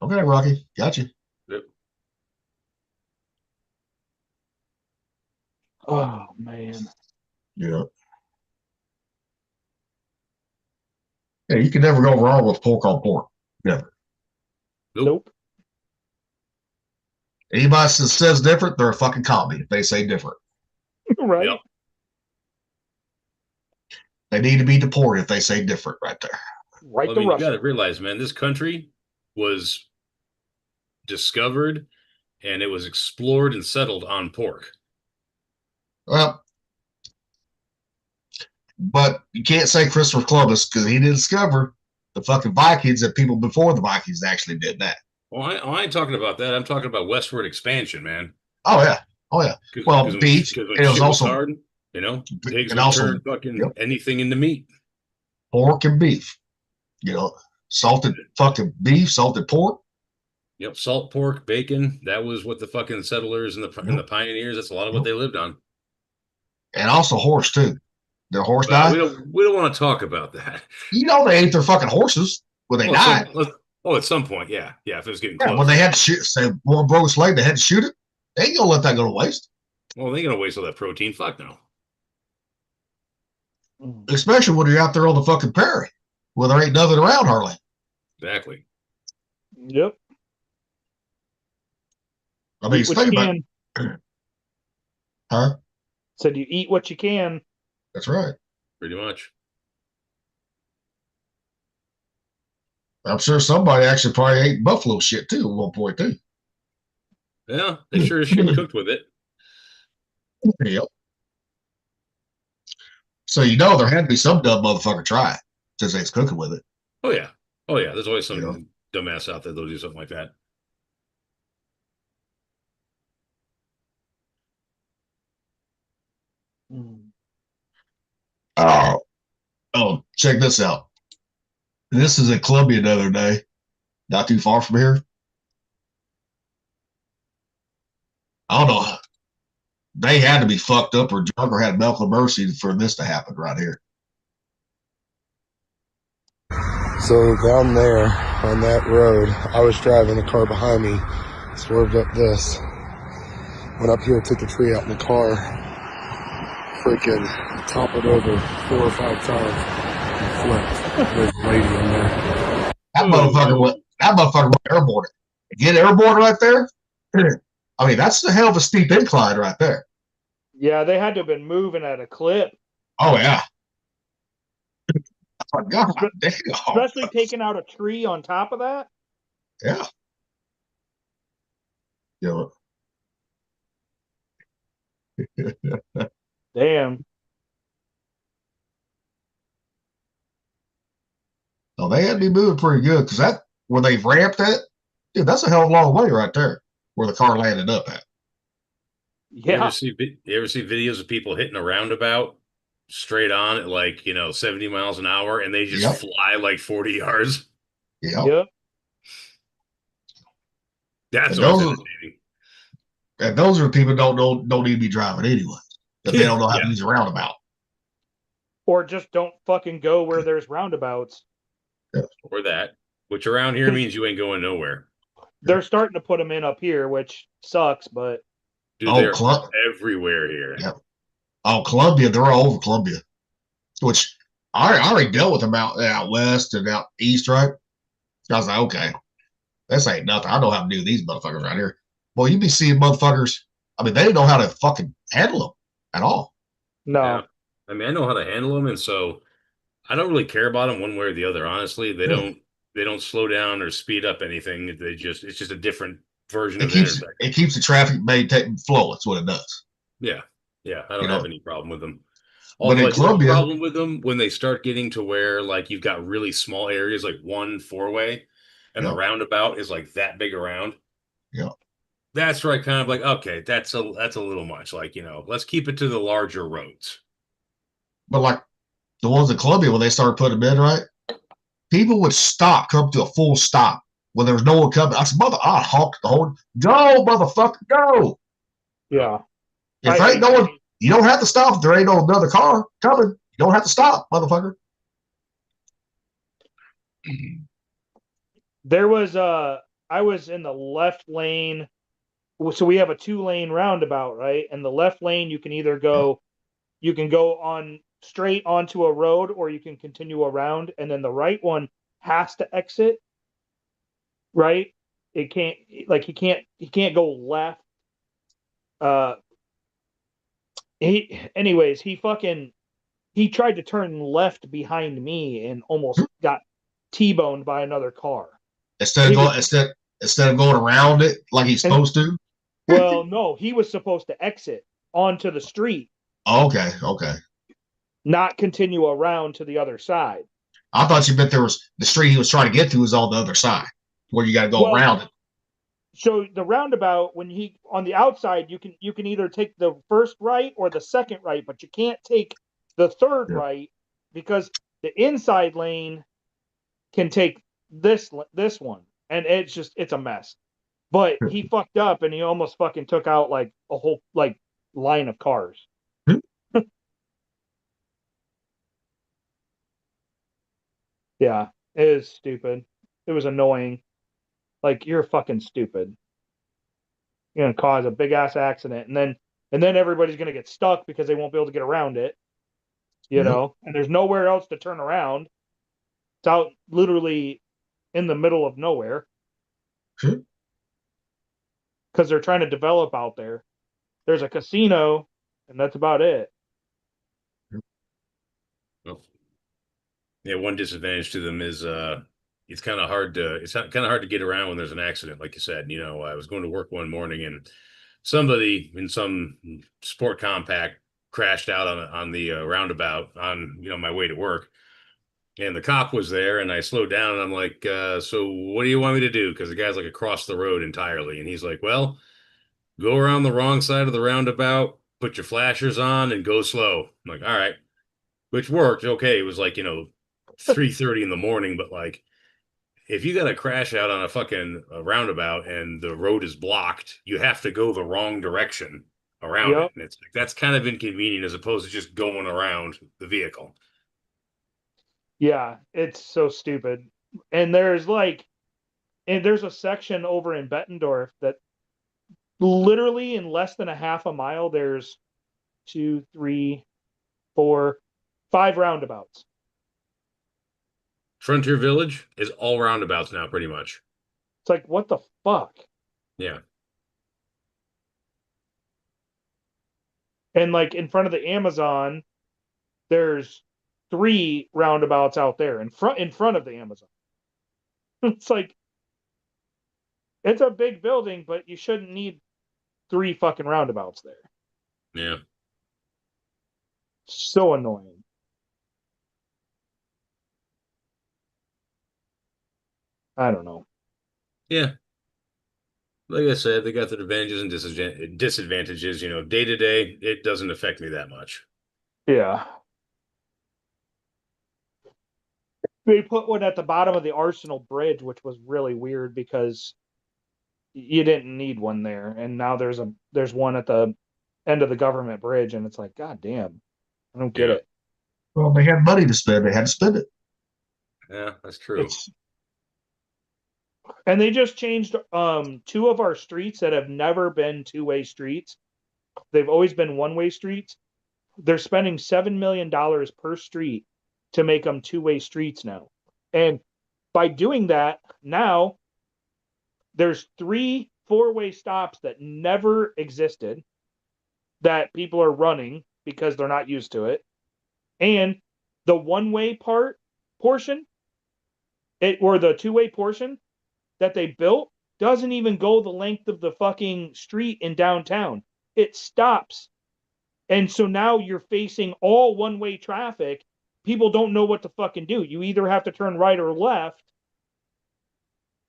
Okay, Rocky, got you. Yep. Oh man. Yeah. Yeah, you can never go wrong with pork on pork. Never. Nope. Anybody that says different, they're a fucking commie if they say different. Right. Yep. They need to be deported if they say different right there. Right. Well, I mean, you got to realize, man, this country was discovered and it was explored and settled on pork. Well, but you can't say Christopher Columbus because he didn't discover the fucking Vikings and people before the Vikings actually did that. Well, I ain't talking about that. I'm talking about westward expansion, man. Oh yeah. Well, beef. Because when it was shit also was hard, you know, pigs and would also turn fucking anything into meat. Pork and beef. You know, salted fucking beef, salted pork. Yep, salt pork, bacon. That was what the fucking settlers and the pioneers. That's a lot of what they lived on. And also horse too. Their horse died. We don't want to talk about that. You know they ate their fucking horses when they died. At some point, yeah. If it was getting close. When they had to shoot, say one broke a slave, they had to shoot it. They ain't gonna let that go to waste. Well, they ain't gonna waste all that protein. Fuck no. Especially when you're out there on the fucking prairie where there ain't nothing around hardly. Exactly. Yep. I mean, think about it. Huh? Said you eat what you can. That's right. Pretty much. I'm sure somebody actually probably ate buffalo shit too at one point too. Yeah, they sure as shit cooked with it. Yep. So there had to be some dumb motherfucker try it since they's cooking with it. Oh yeah. There's always some dumbass out there that'll do something like that. Oh, check this out. This is in Columbia the other day, not too far from here. I don't know. They had to be fucked up or drunk or had medical emergency for this to happen right here. So down there on that road, I was driving, the car behind me swerved up this. Went up here, took the tree out in the car, freaking toppled over 4 or 5 times and flipped. There's a lady in there. That motherfucker went airborne. Get airborne right there? I mean, that's the hell of a steep incline right there. Yeah, they had to have been moving at a clip. Oh, yeah. Oh, God, especially taking out a tree on top of that. Yeah. Damn. Oh, they had to be moving pretty good because that where they've ramped that, dude, that's a hell of a long way right there where the car landed up at. Yeah. You ever see videos of people hitting a roundabout straight on at 70 miles an hour and they just fly like 40 yards? Yep. That's fascinating. And those are the people don't need to be driving anyway. If they don't know how to use a roundabout. Or just don't fucking go where there's roundabouts. Yeah. Or that. Which around here means you ain't going nowhere. They're starting to put them in up here, which sucks, but dude, they're everywhere here. Yeah. Oh, Columbia, they're all over Columbia. Which I already dealt with them out west and out east, right? I was like, okay, this ain't nothing. I know how to do these motherfuckers right here. Boy, you be seeing motherfuckers. I mean, they didn't know how to fucking handle them at all. No. Yeah. I mean, I know how to handle them, and so I don't really care about them one way or the other. Honestly, they don't slow down or speed up anything. It's just a different version of it. It keeps the traffic flow. That's what it does. Yeah. I don't have any problem with them. Although in I do have a Columbia, problem with them when they start getting to where like you've got really small areas, like one four-way, and the yeah, roundabout is like that big around. yeah. That's where I kind of like, okay, that's a little much. Like, let's keep it to the larger roads. But like the ones in Columbia, when they started putting them in, right, people would stop, come to a full stop when there was no one coming. I said, I honked the horn. Go, motherfucker, go. Yeah. If I there ain't hate no that. one, you don't have to stop. If there ain't no another car coming, you don't have to stop, motherfucker. There was I was in the left lane. So we have a 2-lane roundabout, right? And the left lane you can either go on straight onto a road or you can continue around, and then the right one has to exit, right? It can't like he can't go left. Uh he tried to turn left behind me and almost got T-boned by another car. Instead of He was going instead of going around it like he's and supposed to. Well, no, he was supposed to exit onto the street, Okay, okay. not continue around to the other side. I thought you meant there was the street he was trying to get to was on the other side, where you got to go Well, around it. so the roundabout, when he on the outside, you can either take the first right or the second right, but you can't take the third Yeah. right because the inside lane can take this one, and it's a mess. But he fucked up and he almost fucking took out like a whole like line of cars. Yeah, it is stupid. It was annoying. Like you're fucking stupid. You're gonna cause a big ass accident, and then everybody's gonna get stuck because they won't be able to get around it. Yep. And there's nowhere else to turn around. It's out literally in the middle of nowhere because they're trying to develop out there. There's a casino, and that's about it. Well, yeah, one disadvantage to them is it's kind of hard to get around when there's an accident, like you said. I was going to work one morning and somebody in some sport compact crashed out on the roundabout on my way to work, and the cop was there, and I slowed down and I'm like, so what do you want me to do? Because the guy's like across the road entirely, and he's like, well, go around the wrong side of the roundabout, put your flashers on, and go slow. I'm like, all right, which worked. Okay, it was like 3:30 in the morning, but like if you got a crash out on a fucking roundabout and the road is blocked, you have to go the wrong direction around it, Yep. and it's like that's kind of inconvenient as opposed to just going around the vehicle. Yeah, it's so stupid. And there's a section over in Bettendorf that literally in less than a half a mile, there's 2, 3, 4, 5 roundabouts. Frontier Village is all roundabouts now, pretty much. It's like, what the fuck? Yeah. And like in front of the Amazon, there's 3 roundabouts out there in front of the Amazon. It's like it's a big building, but you shouldn't need 3 fucking roundabouts there. Yeah. So annoying. I don't know. Yeah. Like I said, they got their advantages and disadvantages. Day to day, it doesn't affect me that much. Yeah. They put one at the bottom of the Arsenal Bridge, which was really weird because you didn't need one there, and now there's one at the end of the government bridge, and it's like, God damn, I don't get Yeah. it. Well, they had money to spend. They had to spend it. Yeah, that's true. It's and they just changed 2 of our streets that have never been 2-way streets. They've always been 1-way streets. They're spending $7 million per street to make them 2-way streets now. And by doing that, now there's 3 4-way stops that never existed that people are running because they're not used to it. And the 1-way portion, or the 2-way portion that they built doesn't even go the length of the fucking street in downtown. It stops And so now you're facing all one-way traffic. People don't know what to fucking do. You either have to turn right or left,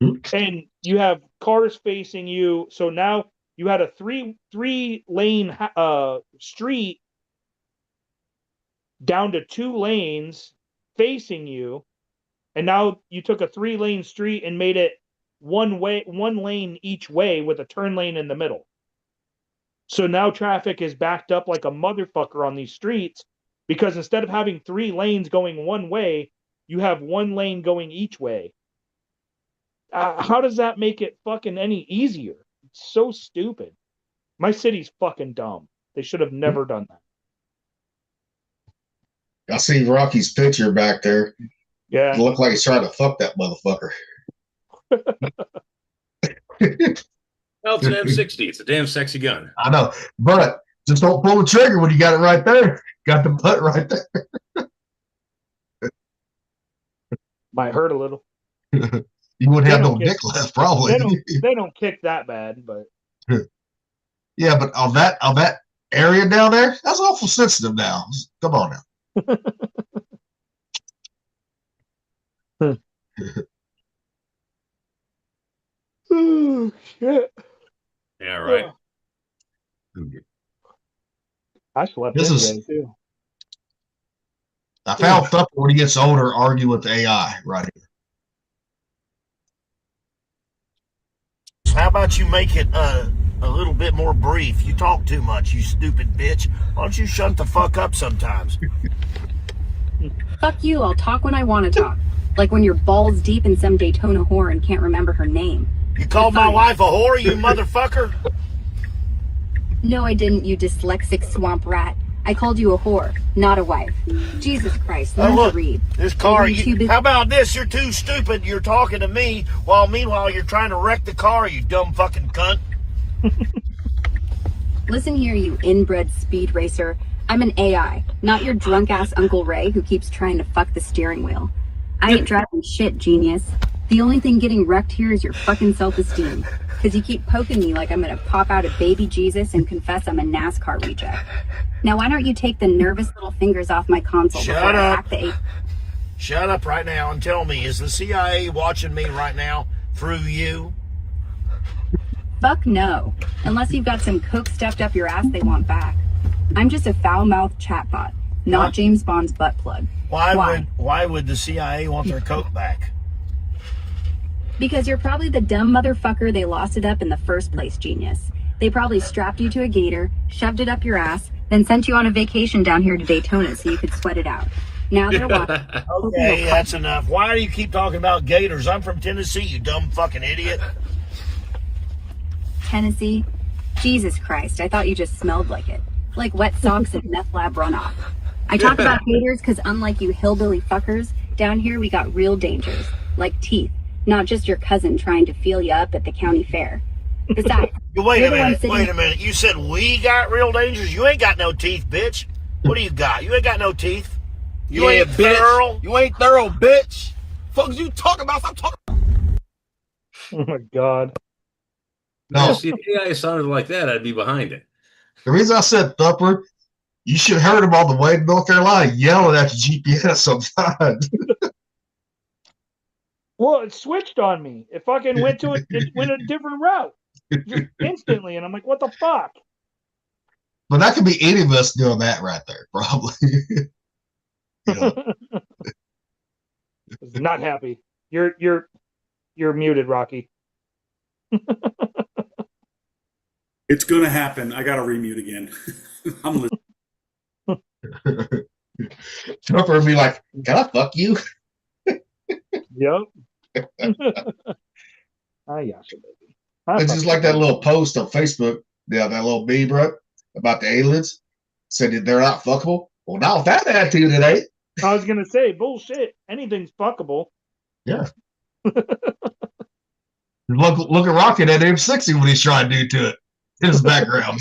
and you have cars facing you. So now you had a three lane street down to 2 lanes facing you, and now you took a 3-lane street and made it one lane each way with a turn lane in the middle. So now traffic is backed up like a motherfucker on these streets, because instead of having 3 lanes going one way, you have 1 lane going each way. How does that make it fucking any easier? It's so stupid. My city's fucking dumb. They should have never done that. I see Rocky's picture back there. Yeah. It looked like he's trying to fuck that motherfucker. Well, it's an M60. It's a damn sexy gun. I know, but just don't pull the trigger when you got it right there. Got the butt right there. Might hurt a little. You wouldn't have no dick left, probably. They don't kick that bad, but yeah, but on that area down there, that's awful sensitive now. Come on now. Oh shit. Yeah, right. I slept This in is- today too. I found Thupper when he gets older argue with the AI right here. How about you make it a little bit more brief? You talk too much, you stupid bitch. Why don't you shut the fuck up sometimes? Fuck you, I'll talk when I want to talk. Like when you're balls deep in some Daytona whore and can't remember her name. You called my wife a whore, you motherfucker? No, I didn't, you dyslexic swamp rat. I called you a whore, not a wife. Jesus Christ, learn to read. This car, how about this? You're too stupid. You're talking to me while meanwhile you're trying to wreck the car, you dumb fucking cunt. Listen here, you inbred speed racer. I'm an AI, not your drunk ass Uncle Ray who keeps trying to fuck the steering wheel. I ain't driving shit, genius. The only thing getting wrecked here is your fucking self-esteem. Because you keep poking me like I'm gonna pop out a baby Jesus and confess I'm a NASCAR reject. Now why don't you take the nervous little fingers off my console before I hack the Shut up right now and tell me, is the CIA watching me right now through you? Fuck no. Unless you've got some coke stuffed up your ass they want back. I'm just a foul-mouthed chatbot, not James Bond's butt plug. Why would the CIA want their coke back? Because you're probably the dumb motherfucker they lost it up in the first place, genius. They probably strapped you to a gator, shoved it up your ass, then sent you on a vacation down here to Daytona so you could sweat it out. Now they're watching. Okay, that's enough. Why do you keep talking about gators? I'm from Tennessee, you dumb fucking idiot. Tennessee? Jesus Christ, I thought you just smelled like it. Like wet socks and meth lab runoff. I talk about gators because unlike you hillbilly fuckers, down here we got real dangers, like teeth. Not just your cousin trying to feel you up at the county fair. Besides, wait a minute. You said we got real dangers? You ain't got no teeth, bitch. What do you got? You ain't got no teeth. You ain't thorough. You ain't thorough, bitch. Fuck you talking about? Stop talking. Oh my god. No, See, if AI sounded like that, I'd be behind it. the reason I said Thupper, you should have heard him on the way to North Carolina yelling at the GPS sometimes. Well, it switched on me. It fucking went a different route just instantly, and I'm like, what the fuck? But that could be any of us doing that right there, probably. You know? Not happy. You're muted, Rocky. It's gonna happen. I gotta remute again. I'm listening. Thupper would be like, "Can I fuck you?" Yep. Yeah, baby. It's just like that little post on Facebook, that little meme, bro, about the aliens. Said that they're not fuckable. Well, now with that attitude, it ain't. I was gonna say, bullshit. Anything's fuckable. Yeah. Look at Rocket at M60 what he's trying to do to it in his background.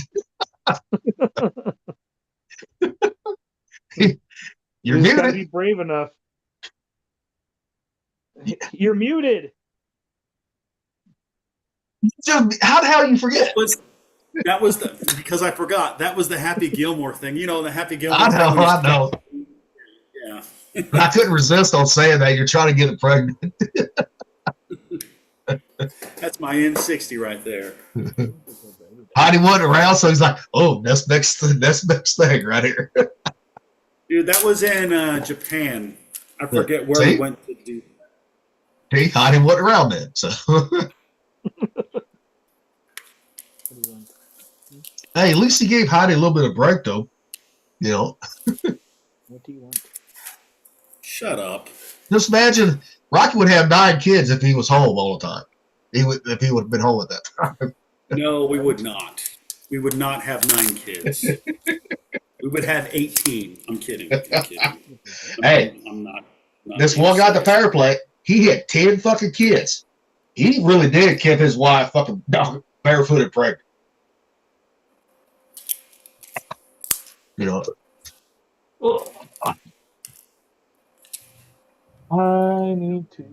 You're You just gotta muted. be brave enough. You're muted. How the hell you forget? That was because I forgot. That was the Happy Gilmore thing. You know, the Happy Gilmore I thing. know, when he's- I know. Yeah. I couldn't resist on saying that. You're trying to get it pregnant. That's my N60 right there. Heidi wasn't around, so he's like, "Oh, that's next thing right here." Dude, that was in Japan. I forget where See? we went to do. He Heidi wasn't around then, so. Hey, at least he gave Heidi a little bit of break, though. You know. What do you want? Shut up. Just imagine Rocky would have 9 kids if he was home all the time. If he would have been home at that time. No, we would not. We would not have 9 kids. We would have 18. I'm kidding. Hey, I'm not this one guy at the power plant, he had 10 fucking kids. He really did keep his wife fucking barefooted pregnant. You know. I need to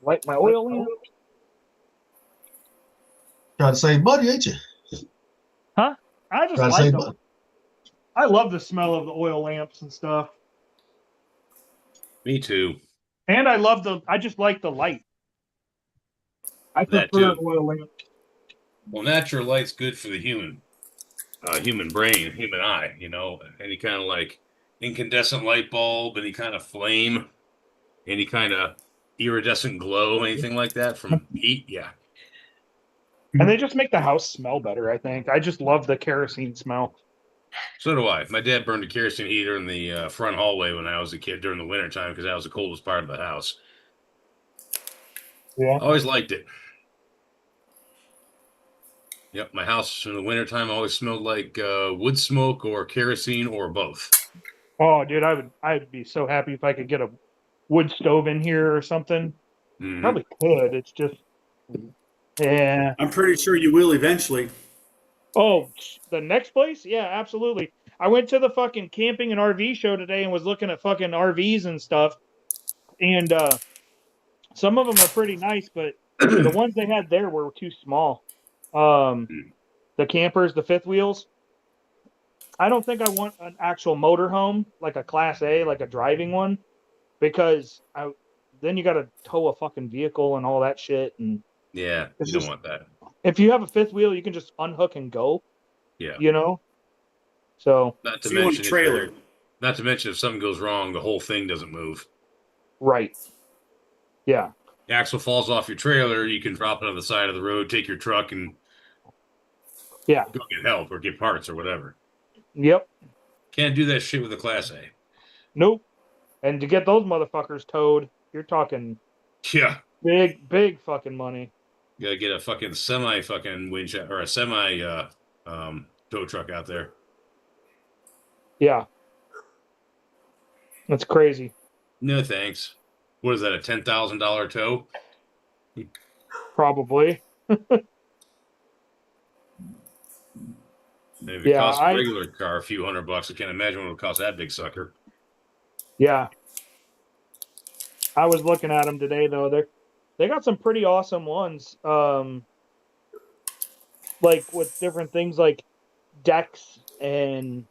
light my oil lamp. Trying to save money, ain't you? Huh? I just Trying to like save them. money. I love the smell of the oil lamps and stuff. Me too. And I just like the light. I That prefer an too. oil lamp. Well, natural light's good for the human brain, human eye. You know, any kind of like incandescent light bulb, any kind of flame, any kind of iridescent glow, anything like that from heat. Yeah. And they just make the house smell better, I think. I just love the kerosene smell. So do I. My dad burned a kerosene heater in the front hallway when I was a kid during the wintertime because that was the coldest part of the house. Yeah. I always liked it. Yep, my house in the wintertime always smelled like wood smoke or kerosene or both. Oh, dude, I'd be so happy if I could get a wood stove in here or something. Mm-hmm. Probably could. It's just, yeah. I'm pretty sure you will eventually. Oh, the next place? Yeah, absolutely. I went to the fucking camping and RV show today and was looking at fucking RVs and stuff. And some of them are pretty nice, but the ones they had there were too small. The campers, the fifth wheels. I don't think I want an actual motorhome, like a Class A, like a driving one, because then you got to tow a fucking vehicle and all that shit. And yeah, you don't want that. If you have a fifth wheel, you can just unhook and go. Yeah, you know. So not to So you want mention a trailer. Not to mention if something goes wrong, the whole thing doesn't move. Right. Yeah. The axle falls off your trailer, you can drop it on the side of the road, take your truck, and go get help or get parts or whatever. Yep. Can't do that shit with a Class A. Nope. And to get those motherfuckers towed, you're talking big fucking money. You gotta get a fucking semi fucking winch or a semi tow truck out there. Yeah. That's crazy. No thanks. What is that, a $10,000 tow? Probably. If it costs a regular car a few $100, I can't imagine what it would cost that big sucker. Yeah. I was looking at them today though. They got some pretty awesome ones. Like with different things like decks and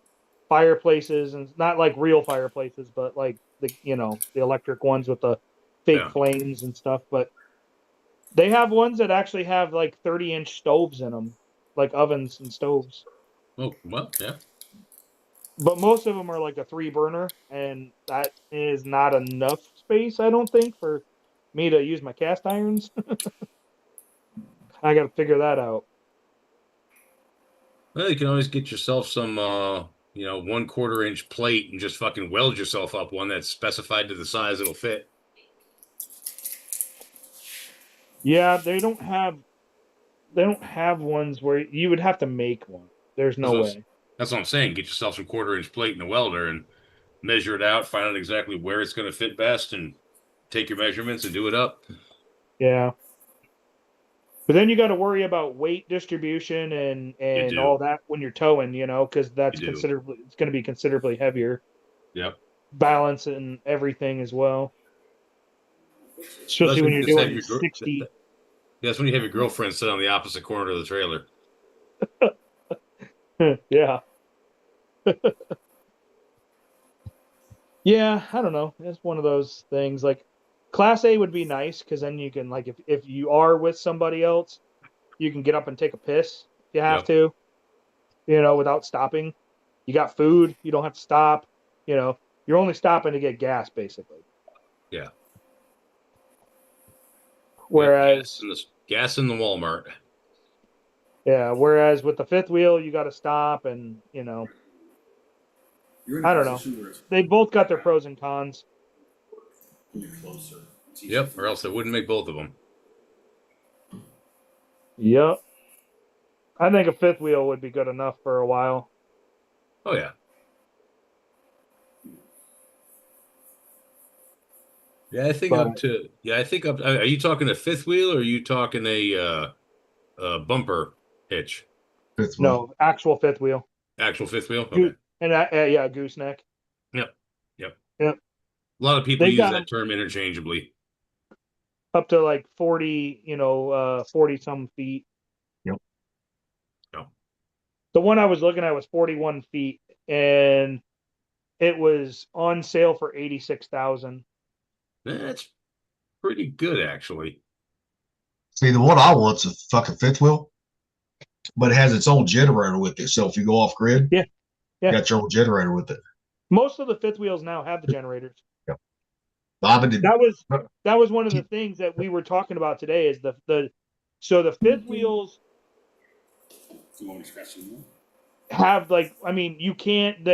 fireplaces, and not like real fireplaces, but like the electric ones with the fake flames and stuff. But they have ones that actually have like 30-inch stoves in them, like ovens and stoves. Oh, well, yeah. But most of them are like a 3-burner, and that is not enough space, I don't think, for me to use my cast irons. I got to figure that out. Well, you can always get yourself some, 1/4-inch plate and just fucking weld yourself up one that's specified to the size it'll fit. Yeah, they don't have ones where you would have to make one. There's no way. That's what I'm saying. Get yourself some 1/4-inch plate and a welder and measure it out, find out exactly where it's going to fit best, and take your measurements and do it up. Yeah. But then you got to worry about weight distribution and all that when you're towing, because that's it's going to be considerably heavier. Yep. Balance and everything as well. Especially when you're doing 60. That's when you have your girlfriend sit on the opposite corner of the trailer. Yeah. Yeah, I don't know. It's one of those things. Like Class A would be nice because then you can like if you are with somebody else, you can get up and take a piss if you have to, without stopping. You got food, you don't have to stop. You're only stopping to get gas, basically. Yeah. Whereas, gas in the Walmart. yeah, whereas with the fifth wheel, you got to stop and, I don't know. They both got their pros and cons. Yep, or else it wouldn't make both of them. Yep. I think a fifth wheel would be good enough for a while. Oh, yeah. Yeah, I think up to. Yeah, I think up. Are you talking a fifth wheel or are you talking a bumper hitch? Fifth wheel. No, actual fifth wheel. Actual fifth wheel. Okay. And yeah, gooseneck. Yep. Yep. A lot of people use that term interchangeably. Up to like 40, 40 some feet. Yep. No. The one I was looking at was 41 feet, and it was on sale for 86,000. That's pretty good, actually. See, the one I want's a fucking fifth wheel, but it has its own generator with it. So if you go off grid, yeah, you got your own generator with it. Most of the fifth wheels now have the generators. Yeah. That was one of the things that we were talking about today. Is the fifth wheels have you can't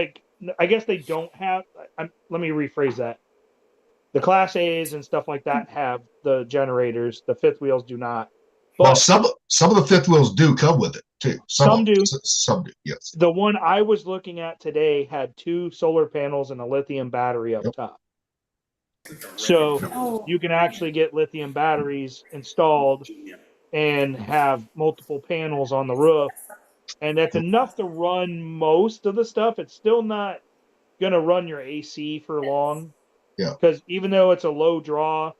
I guess they don't have. Let me rephrase that. The Class A's and stuff like that have the generators. The fifth wheels do not. But well, some of the fifth wheels do come with it too. Some do. Some do. Yes. The one I was looking at today had 2 solar panels and a lithium battery up top. So you can actually get lithium batteries installed and have multiple panels on the roof, and that's enough to run most of the stuff. It's still not going to run your AC for long. Yeah. Because even though it's a low draw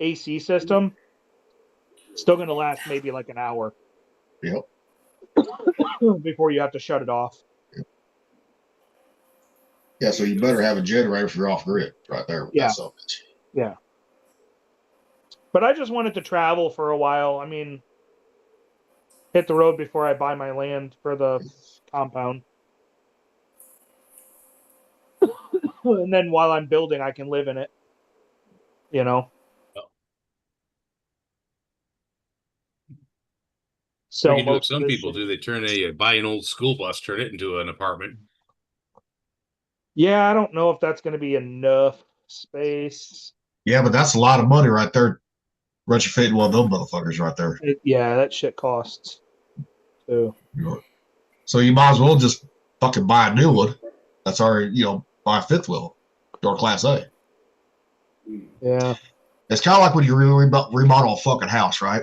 AC system, it's still going to last maybe like an hour. Yep. Before you have to shut it off. Yep. Yeah, so you better have a generator if you're off grid right there. Yeah. Yeah. But I just wanted to travel for a while. I mean, hit the road before I buy my land for the compound. And then while I'm building, I can live in it. So you do what some people do. They buy an old school bus, turn it into an apartment. Yeah, I don't know if that's going to be enough space. Yeah, but that's a lot of money right there. Retrofitting one of them motherfuckers right there. Yeah, that shit costs. Too. So you might as well just fucking buy a new one. That's already, buy a fifth wheel or Class A. Yeah. It's kind of like when you remodel a fucking house, right?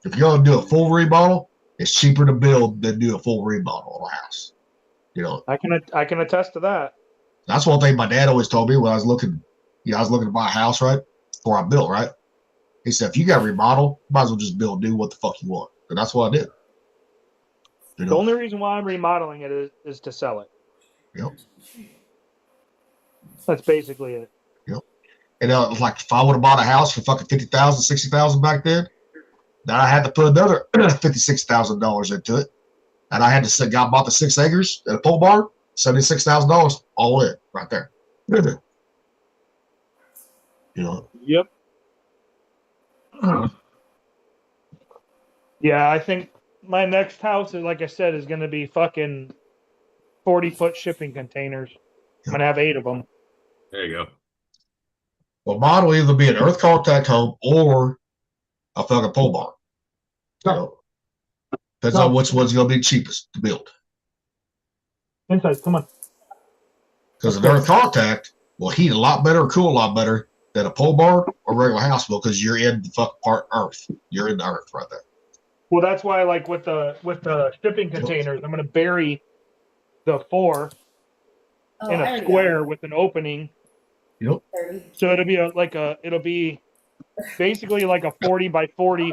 If you're going to do a full remodel, it's cheaper to build than do a full remodel on a house. I can attest to that. That's one thing my dad always told me when I was looking, I was looking to buy a house, right? Before I built, right? He said, if you got to remodel, might as well just do what the fuck you want. And that's what I did. The only reason why I'm remodeling it is to sell it. Yep. That's basically it. Yep. And like if I would have bought a house for fucking $50,000, $60,000 back then I had to put another $56,000 into it. And I had to bought the 6 acres at a pole barn, $76,000 all in right there. Yep. Yeah, I think my next house is, like I said, is going to be fucking 40-foot shipping containers. I'm going to have 8 of them. There you go. Well, mine will either be an earth contact home or a fucking pole barn. Depends on which one's going to be cheapest to build. Inside, come on. Because an earth contact will heat a lot better or cool a lot better than a pole barn or regular house will because you're in the fucking part earth. You're in the earth right there. Well, that's why, like with the shipping containers, I'm going to bury the 4 in a square with an opening. Yep. So it'll be basically like a 40 by 40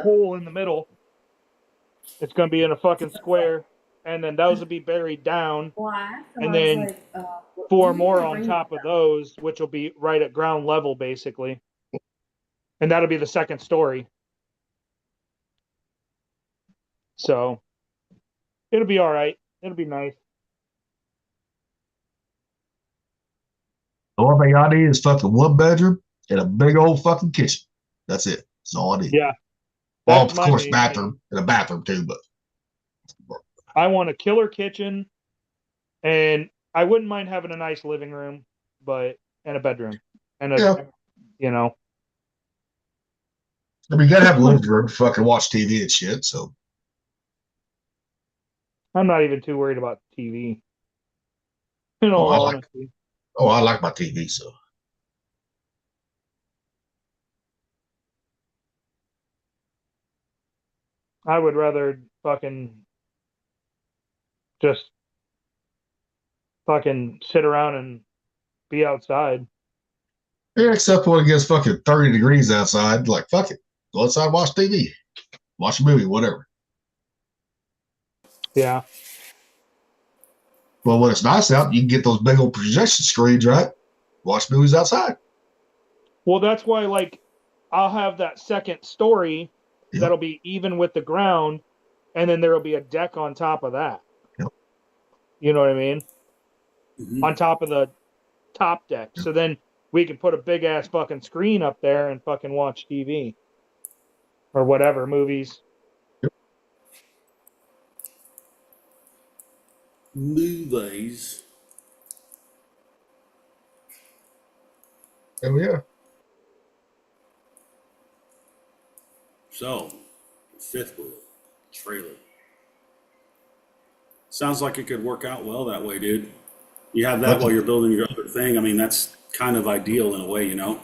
hole in the middle. It's going to be in a fucking square, and then those will be buried down, Why? and then 4 more on top of those, which will be right at ground level, basically. And that'll be the second story. So it'll be all right. It'll be nice. The only thing I need is fucking 1 bedroom and a big old fucking kitchen. That's it. That's all I need. Yeah. Well, of course, bathroom and a bathroom too, but I want a killer kitchen, and I wouldn't mind having a nice living room, and a bedroom, and you know. I mean, you gotta have a living room to fucking watch TV and shit. So I'm not even too worried about TV. In all honesty. I like my TV. So I would rather fucking just fucking sit around and be outside. yeah, except when it gets fucking 30 degrees outside, like fuck it, go outside, watch TV, watch a movie, whatever. Yeah. Well, when it's nice out, you can get those big old projection screens, right? Watch movies outside. Well, that's why, like, I'll have that second story that'll be even with the ground, and then there'll be a deck on top of that. Yep. You know what I mean? Mm-hmm. On top of the top deck. Yep. So then we can put a big ass fucking screen up there and fucking watch TV or whatever, movies. Yep. Movies. Oh yeah. So, fifth wheel trailer. Sounds like it could work out well that way, dude. You have that while you're building your other thing. I mean, that's kind of ideal in a way, you know.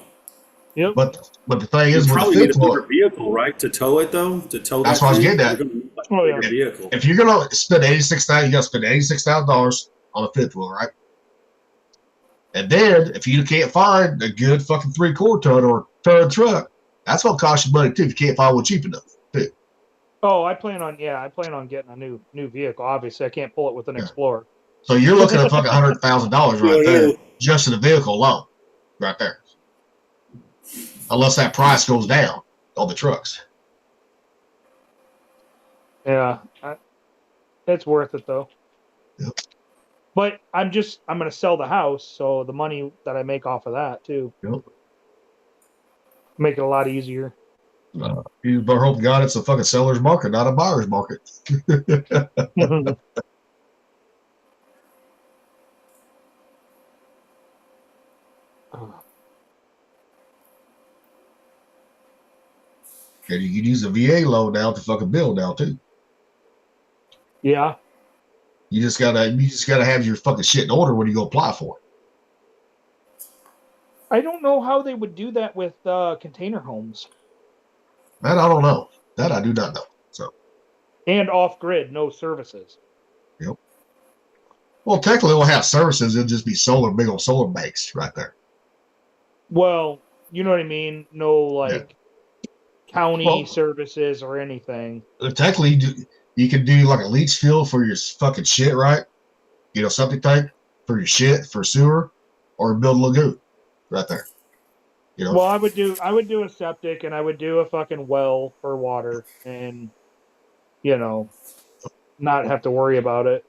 Yep. But the thing is, you probably need a bigger vehicle, right? To tow it though. To tow that's that what I was thing, getting at. Vehicle. If you're gonna spend $86,000, you gotta spend $86,000 on a fifth wheel, right? And then if you can't find a good fucking 3/4 ton or ton truck, that's gonna cost you money too. If you can't find one cheap enough, too. Oh, I plan on getting a new vehicle. Obviously, I can't pull it with an Explorer. So you're looking at fucking $100,000 right there, just in the vehicle alone, right there. Unless that price goes down on the trucks. Yeah, it's worth it though. Yep. But I'm going to sell the house, so the money that I make off of that too. Yep. Make it a lot easier. You better hope God it's a fucking seller's market, not a buyer's market. And you can use a VA loan now to fucking build now too. Yeah. You just gotta have your fucking shit in order when you go apply for it. I don't know how they would do that with container homes. That I don't know. That I do not know. So. And off grid, no services. Yep. Well, technically, we'll have services. It'll just be big old solar banks right there. Well, you know what I mean. No county services or anything. Technically, you can do like a leach field for your fucking shit, right? You know, septic tank for your shit for sewer, or build a lagoon right there. You know. Well, I would do a septic, and I would do a fucking well for water, and not have to worry about it.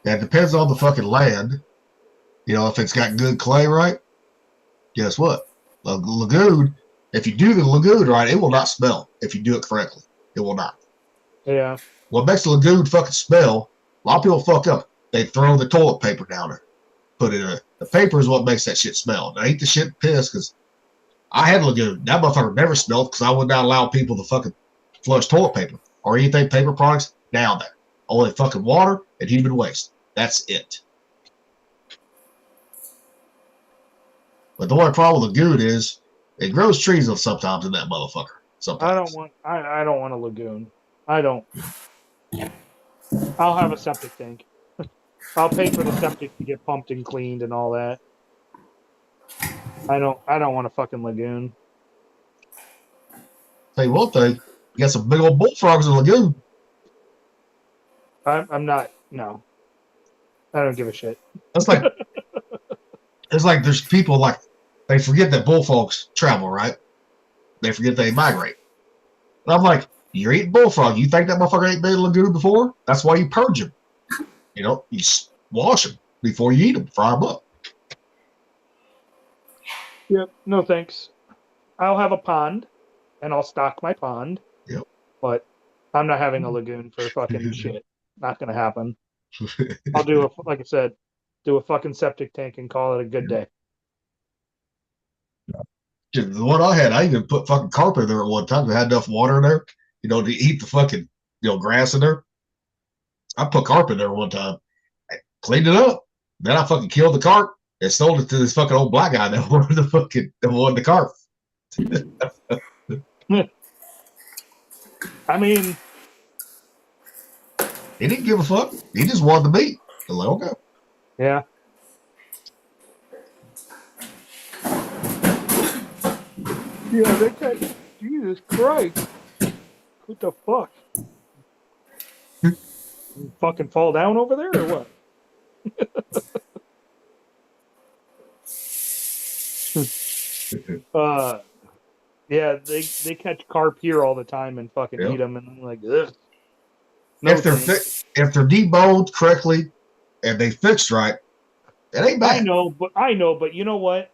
Yeah, it depends on the fucking land. You know, if it's got good clay, right? Guess what? The lagoon. If you do the lagoon right, it will not smell. If you do it correctly, it will not. Yeah. What makes the lagoon fucking smell? A lot of people fuck up. They throw the toilet paper down there. Put it in it. The paper is what makes that shit smell. I hate the shit piss because I had a lagoon. That motherfucker never smelled because I would not allow people to fucking flush toilet paper or anything paper products down there. Only fucking water and human waste. That's it. But the only problem with lagoon is it grows trees sometimes in that motherfucker. Sometimes. I don't want a lagoon. I don't. I'll have a septic tank. I'll pay for the septic to get pumped and cleaned and all that. I don't want a fucking lagoon. Tell you one thing, you got some big old bullfrogs in the lagoon. I'm not. No, I don't give a shit. It's like there's people like they forget that bullfrogs travel, right? They forget they migrate. And I'm like, you're eating bullfrog. You think that motherfucker ain't been in the lagoon before? That's why you purge them. You know, you wash them before you eat them, fry them up. Yep. No thanks. I'll have a pond, and I'll stock my pond. Yep. But I'm not having a lagoon for fucking shit. Not gonna happen. I'll do like I said, do a fucking septic tank and call it a good day. The one I had, I even put fucking carpet in there at one time. I had enough water in there, you know, to eat the fucking, you know, grass in there. I put carpet in there one time. I cleaned it up. Then I fucking killed the carp and sold it to this fucking old black guy that wanted the carp. I mean, he didn't give a fuck. He just wanted the meat. I let him go. Yeah. Yeah, they said, Jesus Christ. What the fuck? You fucking fall down over there or what? Yeah, they catch carp here all the time and fucking eat them, and I'm like, ugh. No if they're deboned correctly and they fixed right, it ain't bad. I know, but you know what?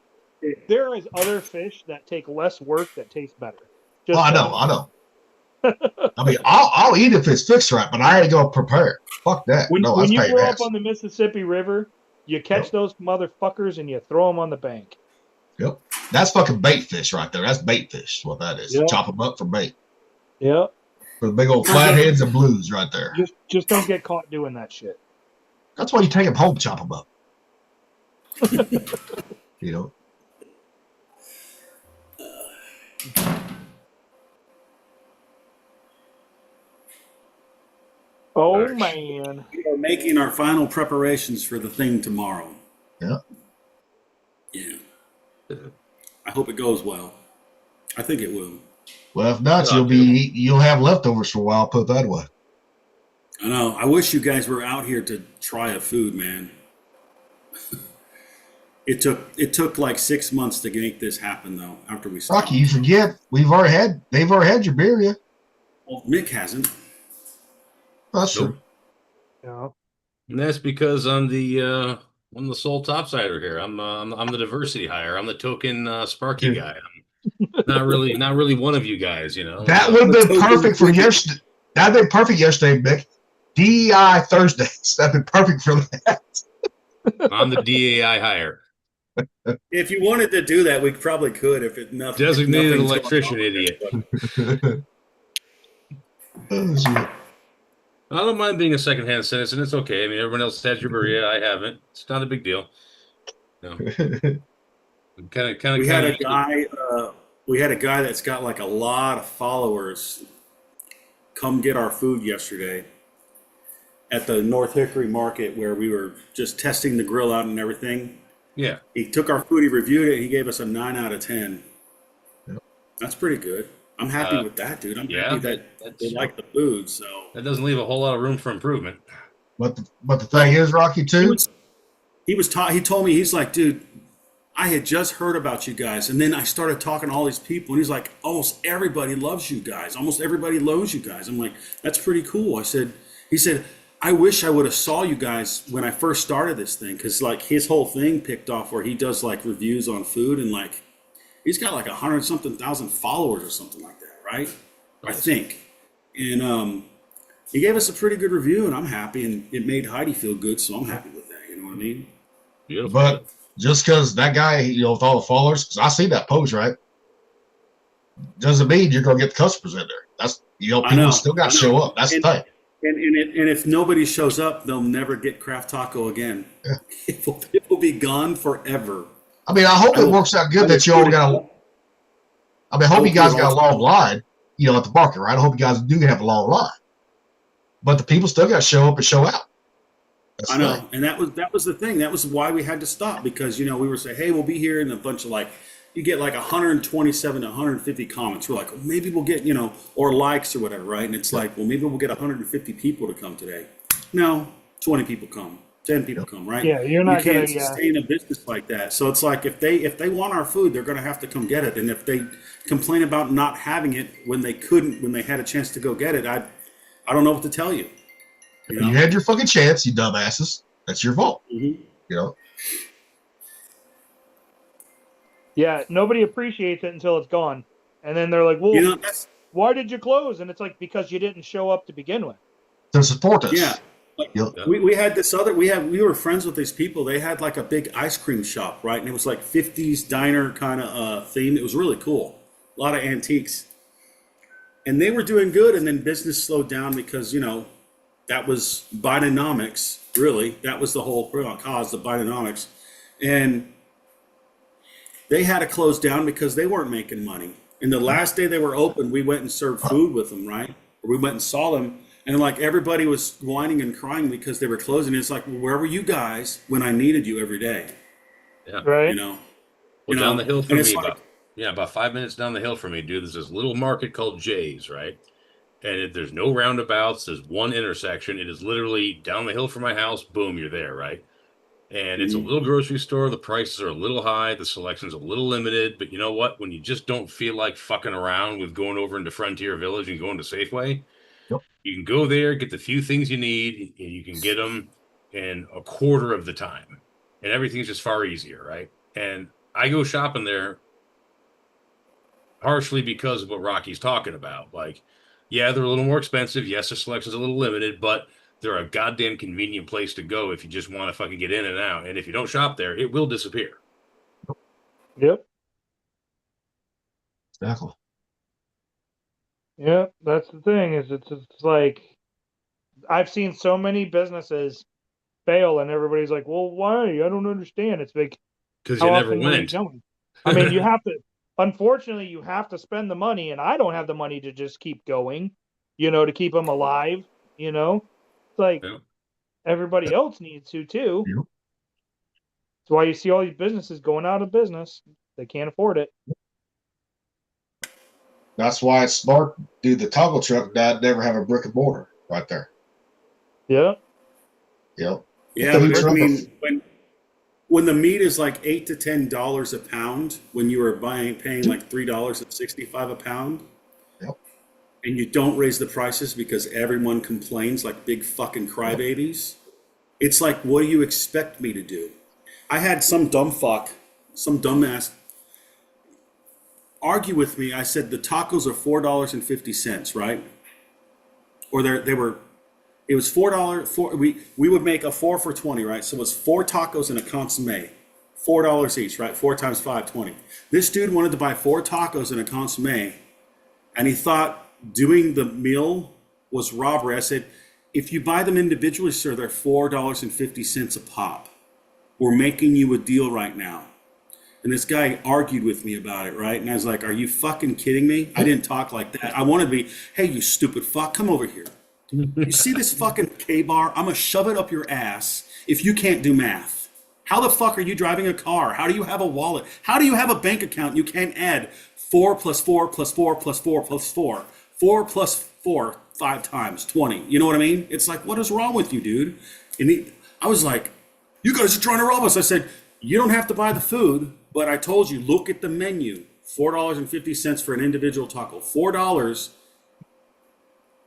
There is other fish that take less work that taste better. Just I know. I mean, I'll eat if it's fixed right, but I ain't gonna prepare. Fuck that. When you grow up on the Mississippi River, you catch those motherfuckers and you throw them on the bank. Yep, that's fucking bait fish right there. That's bait fish. What that is. Yep. Chop them up for bait. Yep. For the big old flatheads and blues right there. Just don't get caught doing that shit. That's why you take them home, chop them up. You know. Oh man. We are making our final preparations for the thing tomorrow. Yeah. Yeah. I hope it goes well. I think it will. Well, if not, you'll have leftovers for a while. Put it that way. I know. I wish you guys were out here to try a food, man. It took like 6 months to make this happen, though. After we stopped. Rocky, you forget they've already had your beer, yeah. Well, Mick hasn't. That's true. Yeah. And that's because I'm the sole topsider here. I'm the diversity hire. I'm the token Sparky guy. I'm not really one of you guys, you know. That would have been perfect for yesterday. That'd been perfect yesterday, Mick. DEI Thursdays. That'd been perfect for that. I'm the DAI hire. If you wanted to do that, we probably could. If it nothing designated electrician idiot. Oh, shit. I don't mind being a secondhand citizen. It's okay. I mean, everyone else has your Berea. I haven't. It's not a big deal. No. We had a guy that's got like a lot of followers come get our food yesterday at the North Hickory Market where we were just testing the grill out and everything. Yeah. He took our food, he reviewed it, and he gave us a 9 out of 10. Yep. That's pretty good. I'm happy with that, dude. I'm happy that they like the food. So that doesn't leave a whole lot of room for improvement. But the thing is, Rocky, too. He told me, he's like, dude, I had just heard about you guys, and then I started talking to all these people, and he's like, almost everybody loves you guys. Almost everybody loves you guys. I'm like, that's pretty cool. He said, I wish I would have saw you guys when I first started this thing, because like his whole thing picked off where he does like reviews on food, and like he's got like 100-something thousand followers or something like that, right? I think. And he gave us a pretty good review, and I'm happy, and it made Heidi feel good, so I'm happy with that. You know what I mean? Beautiful. But just because that guy, you know, with all the followers, because I see that post, right? Doesn't mean you're going to get the customers in there. That's, you know, people still got to show up. That's the thing. And if nobody shows up, they'll never get Craft Taco again. Yeah. It will be gone forever. I mean, I hope it works out good that you all got I hope you guys got a long line, you know, at the market, right? I hope you guys do have a long line. But the people still got to show up and show out. I know, and that was the thing. That was why we had to stop, because, you know, we were saying, hey, we'll be here, and a bunch of like, you get like 127 to 150 comments. We're like, well, maybe we'll get, you know, or likes or whatever, right? And it's like, well, maybe we'll get 150 people to come today. No, 20 people come, 10 people come, right? Yeah, you're You not can't gonna. Yeah, sustain a business like that. So it's like if they want our food, they're going to have to come get it. And if they complain about not having it when they couldn't, when they had a chance to go get it, I don't know what to tell you. You know? You had your fucking chance, you dumbasses. That's your fault. Mm-hmm. You know. yeah. Nobody appreciates it until it's gone, and then they're like, You "Well, know, that's why did you close?" And it's like because you didn't show up to begin with. To support us. yeah. Like, Yep. we had this other we were friends with these people. They had like a big ice cream shop, right? And it was like 50s diner kind of theme. It was really cool. A lot of antiques. And they were doing good, and then business slowed down because, you know, that was Bidenomics, really. That was the whole cause, the Bidenomics. And they had to close down because they weren't making money. And the last day they were open, we went and served food with them, right? Or we went and saw them. And like everybody was whining and crying because they were closing. It's like, well, where were you guys when I needed you every day? Yeah. Right. You know? Well, down the hill and from it's me, like, about 5 minutes down the hill from me, dude, there's this little market called Jay's, right? And there's no roundabouts. There's one intersection. It is literally down the hill from my house. Boom, you're there, right? And it's a little grocery store. The prices are a little high. The selection's a little limited. But you know what? When you just don't feel like fucking around with going over into Frontier Village and going to Safeway, Yep. you can go there, get the few things you need, and you can get them in a quarter of the time. And everything's just far easier, right? And I go shopping there partially because of what Rocky's talking about. Like, yeah, they're a little more expensive. Yes, the selection's a little limited, but they're a goddamn convenient place to go if you just want to fucking get in and out. And if you don't shop there, it will disappear. Yep. Exactly. Yeah, that's the thing. Is it's like I've seen so many businesses fail, and everybody's like, "Well, why? I don't understand." It's like, Because how you never often were you went. going? I mean, you have to. Unfortunately, you have to spend the money, and I don't have the money to just keep going. You know, to keep them alive. You know, it's like Yeah. everybody else needs to too. Yep. That's why you see all these businesses going out of business. They can't afford it. That's why it's smart. Dude, the taco truck died, never have a brick and mortar right there. Yeah. Yep. yeah, but I mean, when the meat is like $8 to $10 a pound, when you were paying like $3.65 a pound, Yep. and you don't raise the prices because everyone complains like big fucking crybabies, it's like, what do you expect me to do? I had some dumbass argue with me. I said the tacos are $4.50, right? Or it was $4. We would make a 4 for $20, right? So it was 4 tacos and a consomme, $4 each, right? 4 times 5, 20. This dude wanted to buy 4 tacos and a consomme, and he thought doing the meal was robbery. I said, if you buy them individually, sir, they're $4.50 a pop. We're making you a deal right now. And this guy argued with me about it, right? And I was like, are you fucking kidding me? I didn't talk like that. I wanted to be, hey, you stupid fuck, come over here. You see this fucking K-bar? I'm going to shove it up your ass if you can't do math. How the fuck are you driving a car? How do you have a wallet? How do you have a bank account? You can't add 4 plus 4 plus 4 plus 4 plus 4. 4 plus 4, 5 times, 20. You know what I mean? It's like, what is wrong with you, dude? And I was like, you guys are trying to rob us. I said, you don't have to buy the food, but I told you, look at the menu. $4.50 for an individual taco. $4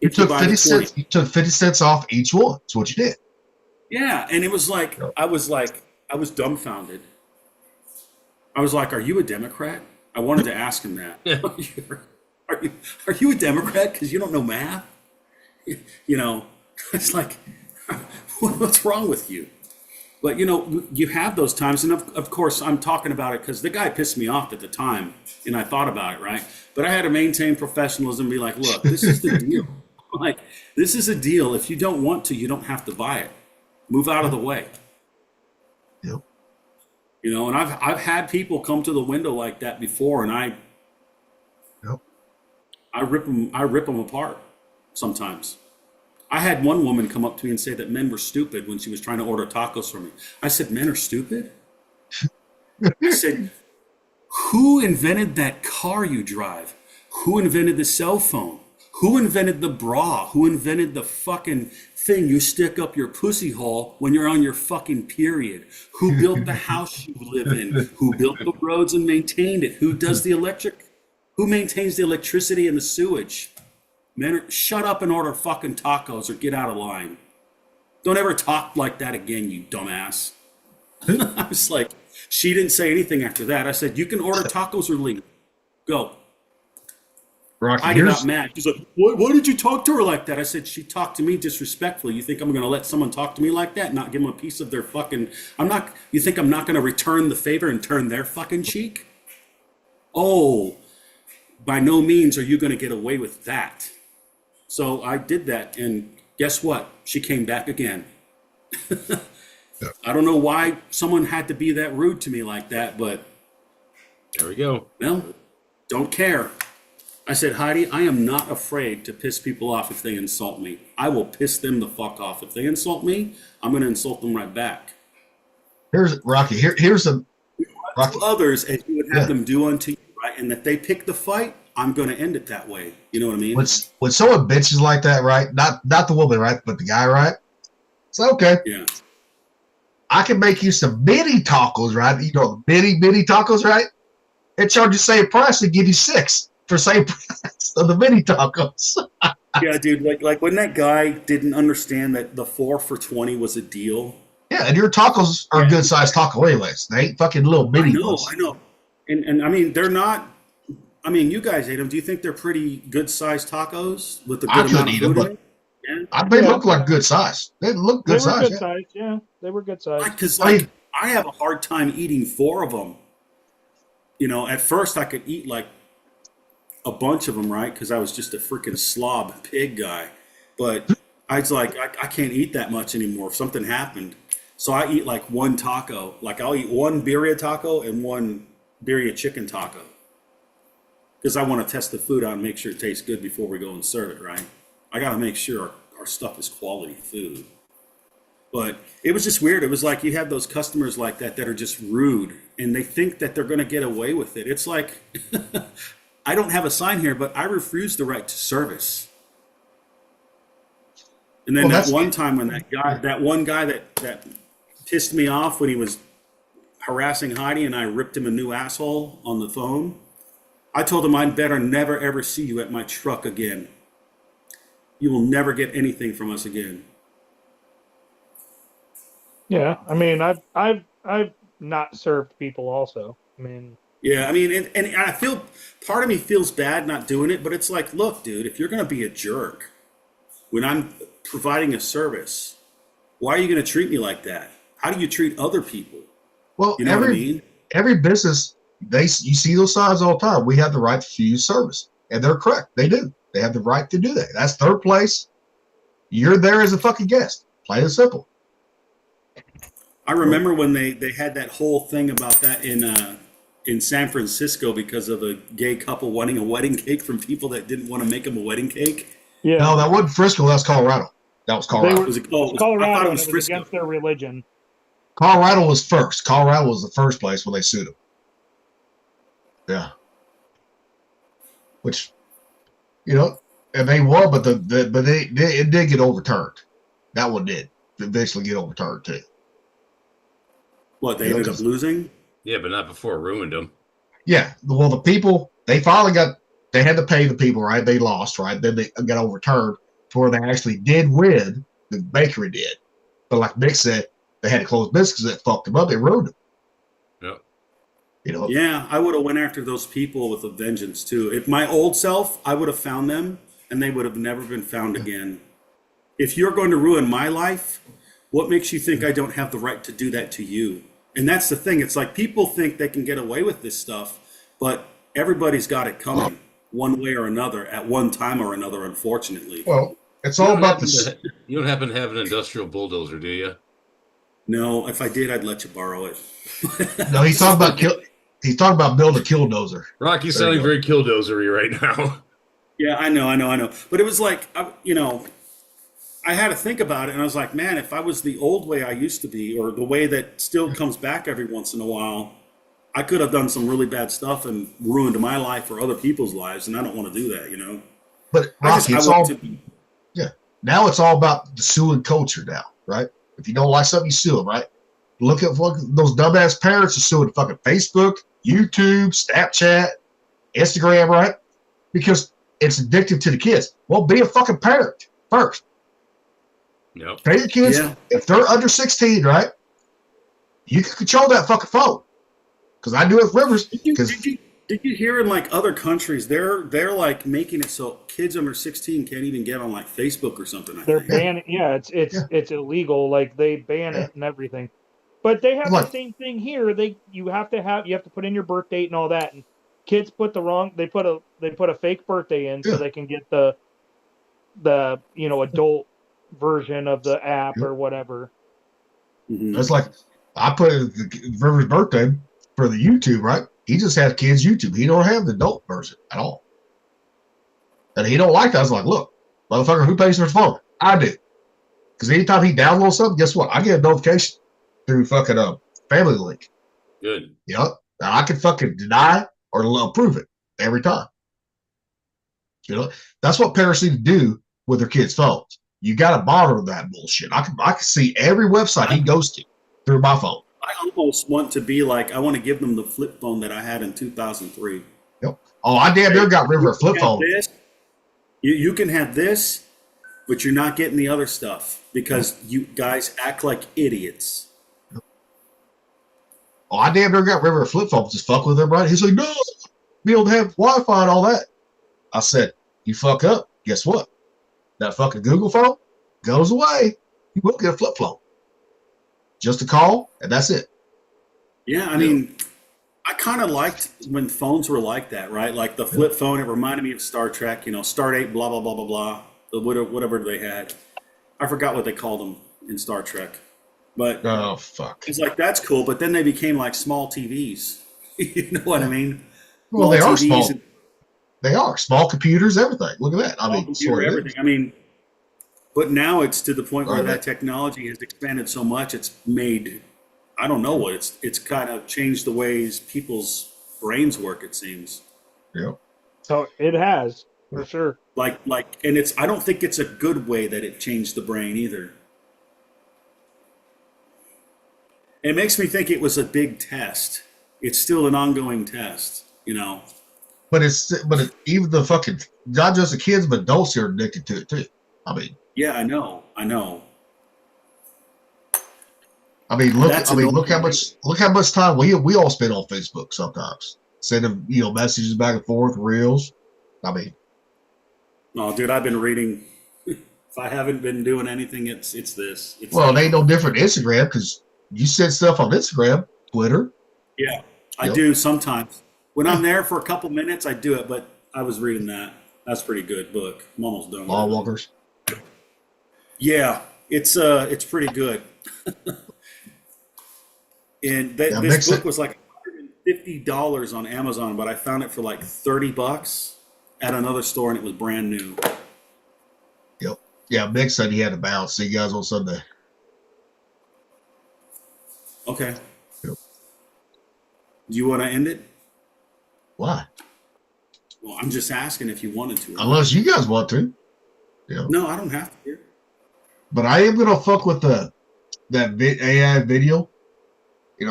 You if you took buy 50 the 20. cents. You took 50 cents off each one. That's what you did. Yeah, and it was like, I was dumbfounded. I was like, are you a Democrat? I wanted to ask him that. Yeah. Are you a Democrat because you don't know math? You know, it's like, what's wrong with you? But, you know, you have those times. And of course, I'm talking about it because the guy pissed me off at the time. And I thought about it, right? But I had to maintain professionalism and be like, look, this is the deal. Like, this is a deal. If you don't want to, you don't have to buy it. Move out of the way. Yep. You know, and I've had people come to the window like that before, and Yep. I rip them apart sometimes. I had one woman come up to me and say that men were stupid when she was trying to order tacos from me. I said, men are stupid? I said, who invented that car you drive? Who invented the cell phone? Who invented the bra? Who invented the fucking thing you stick up your pussy hole when you're on your fucking period? Who built the house you live in? Who built the roads and maintained it? Who does the electric? Who maintains the electricity and the sewage? Man, shut up and order fucking tacos or get out of line. Don't ever talk like that again, you dumbass. I was like, she didn't say anything after that. I said, you can order tacos or leave. Go. Rocky, I got mad. She's like, why did you talk to her like that? I said, she talked to me disrespectfully. You think I'm going to let someone talk to me like that and not give them a piece of their fucking... You think I'm not going to return the favor and turn their fucking cheek? Oh, by no means are you going to get away with that. So I did that, and guess what? She came back again. I don't know why someone had to be that rude to me like that, but... There we go. Well, don't care. I said, Heidi, I am not afraid to piss people off if they insult me. I will piss them the fuck off. If they insult me, I'm going to insult them right back. Here's Rocky. Here's a Rocky. To others, as you would have them do unto you, right? And if they pick the fight, I'm going to end it that way. You know what I mean? When someone bitches like that, right? Not the woman, right? But the guy, right? It's okay. Yeah. I can make you some mini tacos, right? You know, mini tacos, right? And charge you the same price and give you 6 for same price of the mini tacos. Yeah, dude. Like when that guy didn't understand that the 4 for $20 was a deal. Yeah, and your tacos are a good sized taco anyways. They ain't fucking little mini ones. I know. And I mean, they're not. I mean, you guys ate them. Do you think they're pretty good sized tacos with a good amount of food in it? Yeah. They look like good size. They look good size. They were good size. Yeah, they were good size. Because I have a hard time eating 4 of them. You know, at first I could eat like a bunch of them, right? Because I was just a freaking slob pig guy. But I was like, I can't eat that much anymore. If something happened. So I eat like one taco. Like I'll eat one birria taco and one birria chicken taco. Because I want to test the food out and make sure it tastes good before we go and serve it, right? I got to make sure our stuff is quality food. But it was just weird. It was like you have those customers like that are just rude. And they think that they're going to get away with it. It's like... I don't have a sign here, but I refuse the right to service. And then that one time when that one guy that pissed me off when he was harassing Heidi and I ripped him a new asshole on the phone, I told him I'd better never ever see you at my truck again. You will never get anything from us again. Yeah, I mean, I've not served people also. I mean... Yeah, I mean, and I feel, part of me feels bad not doing it, but it's like, look, dude, if you're going to be a jerk when I'm providing a service, why are you going to treat me like that? How do you treat other people? Well, you know what I mean? Every business, you see those signs all the time. We have the right to use service, and they're correct. They do. They have the right to do that. That's their place. You're there as a fucking guest. Plain and simple. I remember when they had that whole thing about that in San Francisco because of a gay couple wanting a wedding cake from people that didn't want to make them a wedding cake. Yeah. No, that wasn't Frisco. That was Colorado. That was Colorado. Was it Colorado. I thought It was against their religion. Colorado was first. Colorado was the first place when they sued him. Yeah. Which, you know, and they won, but it did get overturned. That one did eventually get overturned too. What, they ended up losing? Yeah, but not before it ruined them. Yeah. Well, the people, they had to pay the people, right? They lost, right? Then they got overturned to where they actually did win. The bakery did. But like Nick said, they had to close business because it fucked them up. It ruined them. Yep. You know? Yeah, I would have went after those people with a vengeance too. If my old self, I would have found them and they would have never been found again. If you're going to ruin my life, what makes you think I don't have the right to do that to you? And that's the thing. It's like people think they can get away with this stuff, but everybody's got it coming one way or another at one time or another, unfortunately. Well, it's all about this. You don't happen to have an industrial bulldozer, do you? No, if I did, I'd let you borrow it. No, he's talking about building a killdozer. Rocky's sounding very killdozery right now. Yeah, I know. But it was like, I had to think about it, and I was like, man, if I was the old way I used to be, or the way that still comes back every once in a while, I could have done some really bad stuff and ruined my life or other people's lives, and I don't want to do that, you know? But Rocky, it's all Now it's all about the suing culture now, right? If you don't like something, you sue them, right? Look at those dumbass parents are suing fucking Facebook, YouTube, Snapchat, Instagram, right? Because it's addictive to the kids. Well, be a fucking parent first. Yep. Pay your kids. Yeah. If they're under 16, right? You can control that fucking phone. Because I do it with Rivers. Did you hear in like other countries they're like making it so kids under 16 can't even get on like Facebook or something? They're banning. Yeah, it's illegal. Like they ban it and everything. But they have the same thing here. You have to put in your birth date and all that. And kids put they put a fake birthday in so they can get the adult version of the app or whatever. Mm-hmm. It's like I put Rivers' birthday for the YouTube, right? He just has kids YouTube. He don't have the adult version at all. And he don't like that. I was like, look, motherfucker, who pays for his phone? I do. Because anytime he downloads something, guess what? I get a notification through fucking Family Link. Good. You know? Now I can fucking deny or approve it every time. You know? That's what parents need to do with their kids' phones. You got to monitor that bullshit. I can see every website he goes to through my phone. I almost want to be like, I want to give them the flip phone that I had in 2003. Yep. Oh, I damn near got River a flip phone. You can have this, but you're not getting the other stuff because you guys act like idiots. Oh, I damn near got River a flip phone. Just fuck with him, right? He's like, no, be able to have Wi-Fi and all that. I said, you fuck up. Guess what? That fucking Google phone goes away. You will get a flip phone. Just a call, and that's it. Yeah, I mean, I kind of liked when phones were like that, right? Like the flip phone, it reminded me of Star Trek, Stardate, blah, blah, blah, blah, blah, whatever they had. I forgot what they called them in Star Trek. But oh, fuck. It's like, that's cool, but then they became like small TVs. You know what I mean? Well, they are small. They are. Small computers, everything. Look at that. I mean, everything. I mean, but now it's to the point where that technology has expanded so much, it's made, I don't know what, it's kind of changed the ways people's brains work, it seems. Yeah. So it has, for sure. And I don't think it's a good way that it changed the brain either. It makes me think it was a big test. It's still an ongoing test, But even the fucking, not just the kids, but adults are addicted to it too. I mean. Yeah, I know. I mean, look how much time we all spend on Facebook sometimes, sending messages back and forth, reels. I mean, no, dude, I've been reading. If I haven't been doing anything, it's this. It ain't no different Instagram because you send stuff on Instagram, Twitter. Yeah, I do sometimes. When I'm there for a couple minutes, I do it. But I was reading that. That's a pretty good book. I'm almost done. Law Walkers. Yeah, it's pretty good. And this book was like $150 on Amazon, but I found it for like $30 at another store, and it was brand new. Yep. Yeah, Mick said he had to bounce. See you guys on Sunday. Okay. Yep. Do you want to end it? Why? Well, I'm just asking if you wanted to. Unless you guys want to. Yeah. No, I don't have to. But I am gonna fuck with that AI video. I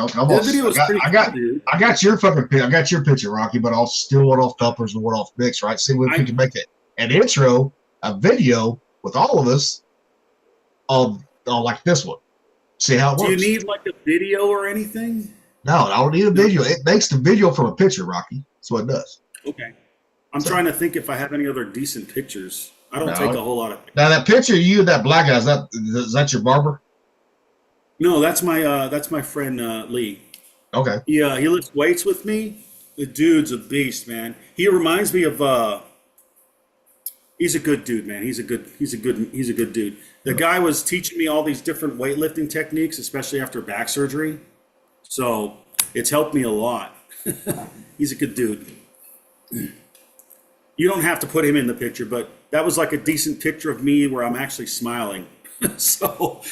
got your fucking I got your picture, Rocky, but I'll steal one off Tuppers and one off Mix, right? See if we can make an intro, a video with all of us on like this one. See how it works. Do you need like a video or anything? No, I don't need a video. It makes the video from a picture, Rocky. That's what it does. Okay. I'm trying to think if I have any other decent pictures. I don't take a whole lot of pictures. Now that picture of you and that black guy, is that your barber? No, that's my friend Lee. Okay. Yeah, he lifts weights with me. The dude's a beast, man. He reminds me of he's a good dude, man. He's a good dude. The guy was teaching me all these different weightlifting techniques, especially after back surgery. So it's helped me a lot. He's a good dude. You don't have to put him in the picture, but that was like a decent picture of me where I'm actually smiling. So,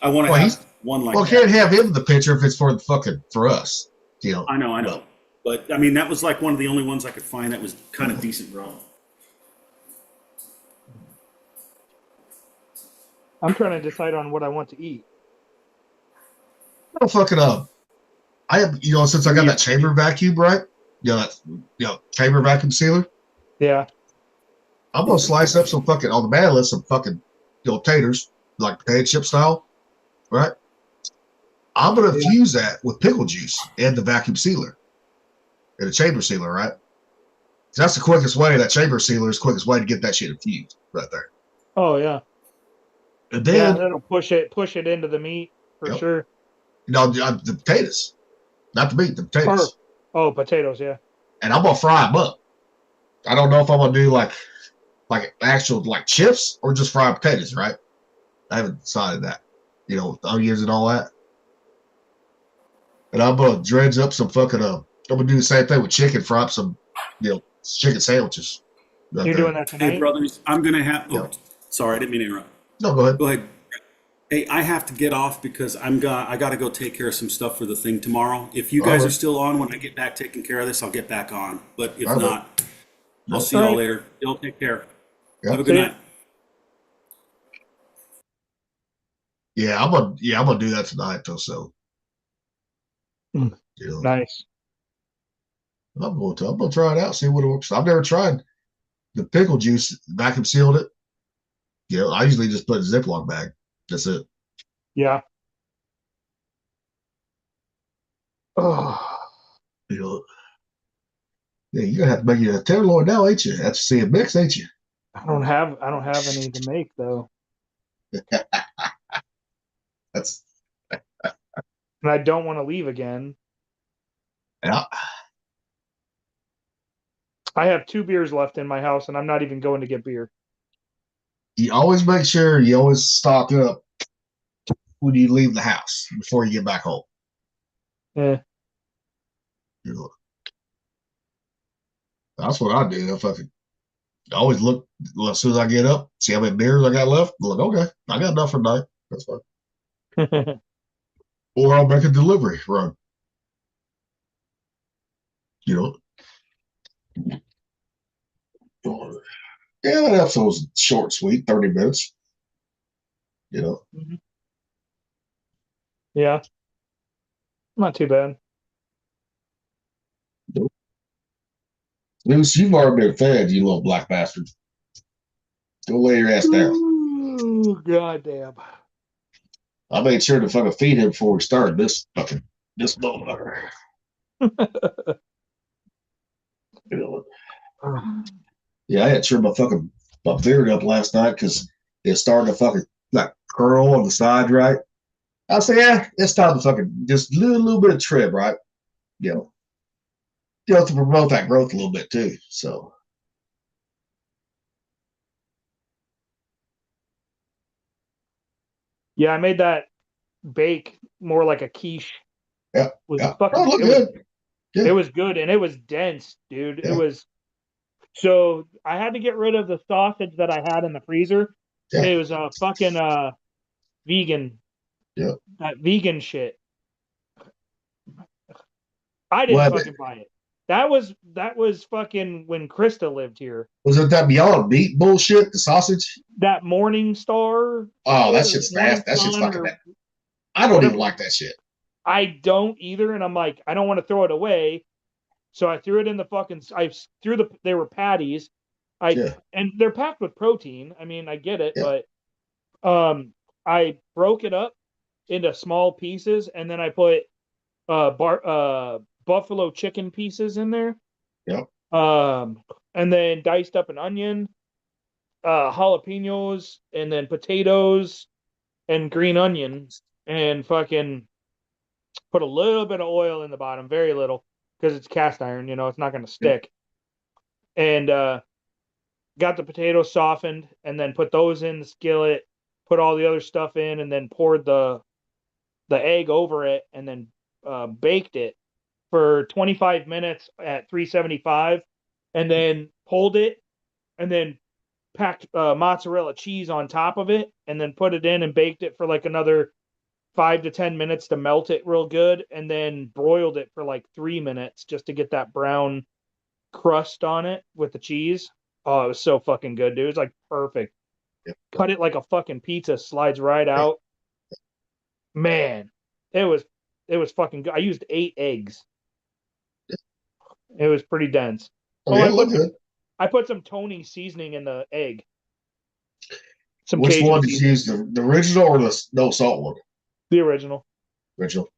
I want to have one like that. Well, can't have him in the picture if it's for us. I know. But I mean, that was like one of the only ones I could find that was kind of decent, bro. I'm trying to decide on what I want to eat. Oh, fucking I have, since I got that chamber vacuum, right? Chamber vacuum sealer. Yeah. I'm gonna slice up some fucking on the man list some fucking taters, like potato chip style, right? I'm gonna fuse that with pickle juice and the vacuum sealer and the chamber sealer, right? That's the quickest way. That chamber sealer is the quickest way to get that shit infused right there. Oh yeah. And then that'll push it into the meat for sure. The potatoes, not the meat, the potatoes. Potatoes, yeah. And I'm gonna fry them up. I don't know if I'm gonna do like actual like chips or just fried potatoes, right? I haven't decided that. With onions and all that. And I'm gonna dredge up some fucking I'm gonna do the same thing with chicken, fry up some chicken sandwiches. Right You're there. Doing that tonight? Hey brothers, I'm gonna have sorry, I didn't mean to interrupt. No, go ahead. Go ahead. Hey, I have to get off because I gotta go take care of some stuff for the thing tomorrow. If you guys are still on when I get back taking care of this, I'll get back on. But if not, I'll see y'all later. Y'all take care. Have a good night. Yeah, I'm gonna do that tonight though. So nice. I'm gonna try it out, see what it works. I've never tried the pickle juice, vacuum sealed it. I usually just put a Ziploc bag. That's it. Yeah. Oh, yeah, you're gonna have to make you a tenderloin now, ain't you? Have to see a mix, ain't you? I don't have any to make though. That's and I don't want to leave again. Yeah. I have 2 beers left in my house and I'm not even going to get beer. You always make sure you always stock up when you leave the house before you get back home. Yeah. That's what I do. I always look as soon as I get up, see how many beers I got left. Look, okay, I got enough for tonight. That's fine. Or I'll make a delivery run. Yeah, that episode was short, sweet, 30 minutes. Mm-hmm. Yeah. Not too bad. Nope. Luce, you've already been fed, you little black bastard. Go lay your ass down. Ooh, goddamn. I made sure to fucking feed him before we started this motherfucker. Yeah, I had trimmed my beard up last night because it's starting to fucking like curl on the side, right? I said, yeah, it's time to fucking just a little bit of trim, right? To promote that growth a little bit too. So yeah, I made that bake more like a quiche. Yeah. Fucking, look good. It was good and it was dense, dude. Yeah. It was. So I had to get rid of the sausage that I had in the freezer. Yeah. It was a fucking vegan. Yeah. That vegan shit. I didn't fucking buy it. That was fucking when Krista lived here. Was it that Beyond Meat bullshit? The sausage? That Morning Star. Oh, that shit's fast. That shit's fucking bad. I don't even like that shit. I don't either, and I'm like, I don't want to throw it away. So I threw it in the fucking. They were patties. And they're packed with protein. I mean, I get it, but I broke it up into small pieces, and then I put buffalo chicken pieces in there. Yep. And then diced up an onion, jalapenos, and then potatoes and green onions, and fucking put a little bit of oil in the bottom, very little, because it's cast iron, it's not going to stick. And got the potatoes softened, and then put those in the skillet, put all the other stuff in, and then poured the egg over it, and then baked it for 25 minutes at 375, and then pulled it, and then packed mozzarella cheese on top of it, and then put it in and baked it for like another 5 to 10 minutes to melt it real good, and then broiled it for like 3 minutes just to get that brown crust on it with the cheese. Oh, it was so fucking good, dude. It was like perfect. cut it like a fucking pizza, slides right out. Man, it was fucking good. I used 8 eggs. It was pretty dense. Oh, yeah, look good. I put some Tony seasoning in the egg. Some Which Cajun one did you use, the original or the no salt one? The original. Original.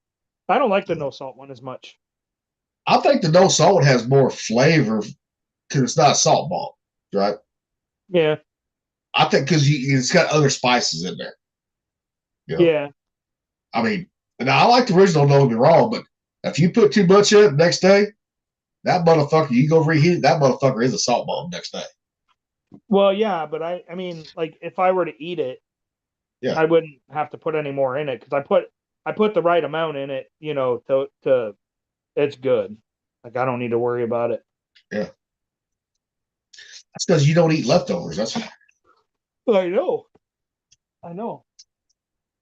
I don't like the no salt one as much. I think the no salt one has more flavor because it's not a salt bomb, right? Yeah. I think because it's got other spices in there. You know? Yeah. I mean, now I like the original, don't get me wrong, but if you put too much in it the next day, that motherfucker, you go reheat it, that motherfucker is a salt bomb next day. Well, yeah, but I mean, like if I were to eat it, yeah, I wouldn't have to put any more in it because I put the right amount in it, you know, to it's good. Like I don't need to worry about it. Yeah. That's because you don't eat leftovers. That's why. I know. I know.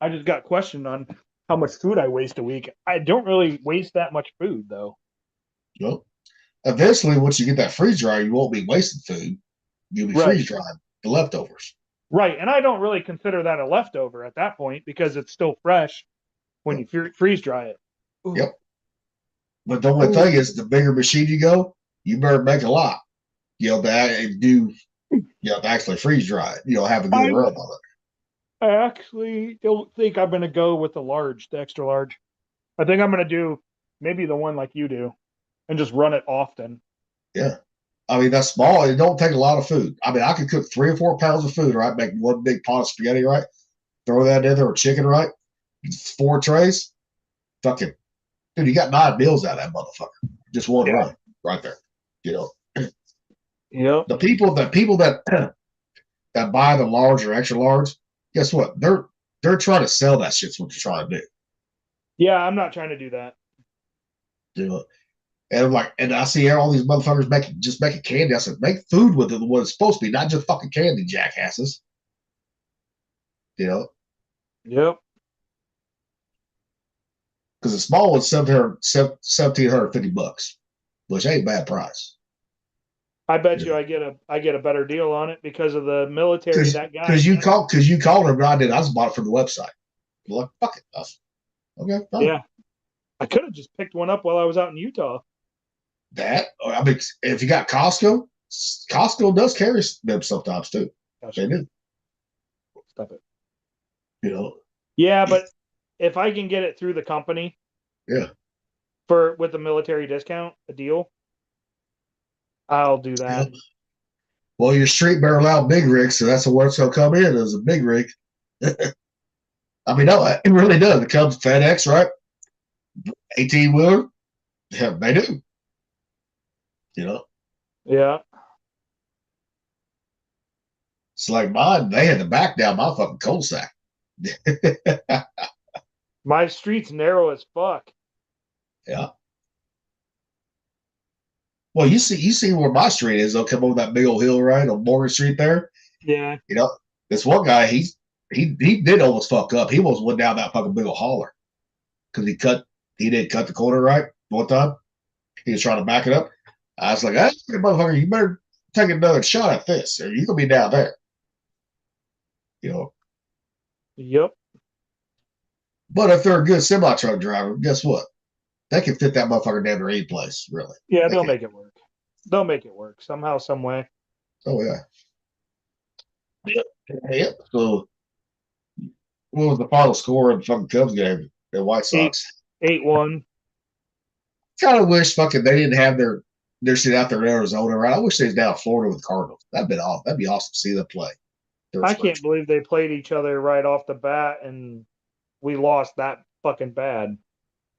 I just got questioned on how much food I waste a week. I don't really waste that much food though. Well, eventually, once you get that freeze dryer, you won't be wasting food. You'll be freeze drying the leftovers. Right, and I don't really consider that a leftover at that point because it's still fresh when you freeze dry it. Ooh. Yep. But the only thing is, the bigger machine you go, you better make a lot. You know, to actually freeze dry it. You know, have a good rub on it. I actually don't think I'm going to go with the extra large. I think I'm going to do maybe the one like you do and just run it often. Yeah. I mean, that's small. It don't take a lot of food. I mean, I could cook 3 or 4 pounds of food, right? Make one big pot of spaghetti, right? Throw that in there with chicken, right? 4 trays. Fucking, dude, you got 9 meals out of that motherfucker. Just one run right there. You know? Yep. The people that that buy the large or extra large, guess what? They're trying to sell that shit's what you're trying to do. Yeah, I'm not trying to do that. You know? And I'm like, and I see all these motherfuckers making candy. I said, make food with it, what it's supposed to be, not just fucking candy, jackasses. You know? Yep. Because the small one's $1,750, which ain't a bad price. I bet you I get a better deal on it because of the military. That guy. Because you called him, but I did. I just bought it from the website. I'm like, fuck it. Okay, fine. Yeah. I could have just picked one up while I was out in Utah. I mean, if you got Costco does carry them sometimes too. Gotcha. They do. Stop it. You know. Yeah, but if I can get it through the company, with the military discount, a deal, I'll do that. Yeah. Well, your street better allow big rigs, so that's where it's gonna come in as a big rig. I mean, no, it really does. It comes FedEx, right? 18-wheeler. Yeah, they do. You know? Yeah. It's like mine, they had to back down my fucking coal sack. My street's narrow as fuck. Yeah. Well, you see where my street is. They'll come over that big old hill, right, on Morgan Street there. Yeah. You know, this one guy, he did almost fuck up. He almost went down that fucking big old holler because he didn't cut the corner right one time. He was trying to back it up. I was like, hey, motherfucker, you better take another shot at this, or you're gonna be down there. You know. Yep. But if they're a good semi truck driver, guess what? They can fit that motherfucker down to any place, really. Yeah, they'll make it work. They'll make it work somehow, some way. Oh yeah. Yep. So, what was the final score in the fucking Cubs game? The White Sox. 8-1. Kind of wish fucking they didn't have their shit out there in Arizona, right? I wish they was down in Florida with the Cardinals. That'd be awesome. That'd be awesome to see them play. I can't believe they played each other right off the bat and we lost that fucking bad.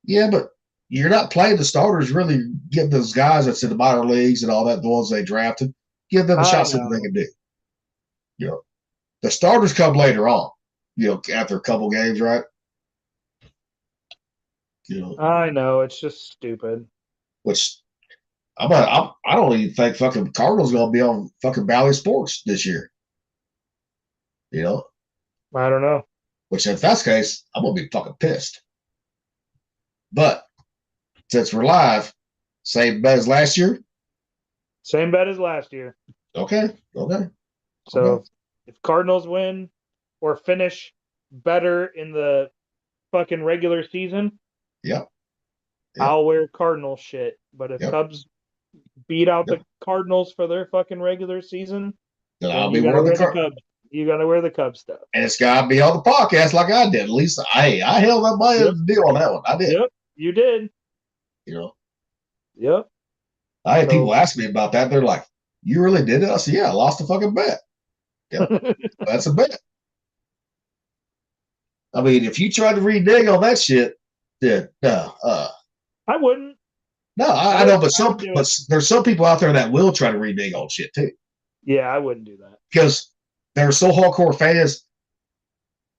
Yeah, but you're not playing the starters. Really give those guys that's in the minor leagues and all that, the ones they drafted, give them a shot, see what they can do. You know, the starters come later on. You know, after a couple games, right? You know, I know it's just stupid. Which I don't even think fucking Cardinals gonna be on fucking Valley Sports this year. You know, I don't know. Which if that's the case, I'm gonna be fucking pissed. But since we're live, same bet as last year. Same bet as last year. Okay. So if Cardinals win or finish better in the fucking regular season, Yep. I'll wear Cardinal shit. But if Cubs beat out the Cardinals for their fucking regular season, then then I'll you be gotta wearing wear the the Cubs. You gotta wear the Cubs stuff. And it's got to be on the podcast like I did. At least I held up my deal on that one. I did. Yep, you did. You know. Yep. I had people ask me about that. They're like, "You really did it?" I said, "Yeah, I lost a fucking bet." Yep, that's a bet. I mean, if you tried to renege on that shit, then no, I wouldn't. No, I know, but there's some people out there that will try to renege on shit too. Yeah, I wouldn't do that because they're so hardcore fans.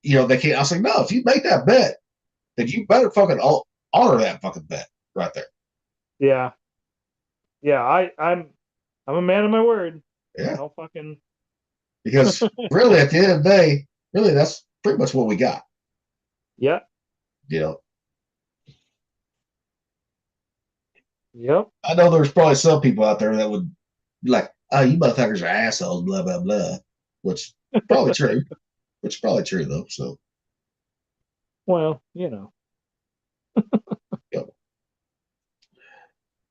You know, they can't. I was like, no, if you make that bet, then you better fucking honor that fucking bet right there. Yeah, yeah. I'm a man of my word. Yeah, I'll fucking. Because really, at the end of the day, really, that's pretty much what we got. Yeah. You know. Yep. I know there's probably some people out there that would be like, "Oh, you motherfuckers are assholes," blah blah blah, which probably true. Which is probably true though. So. Well, you know. Yep.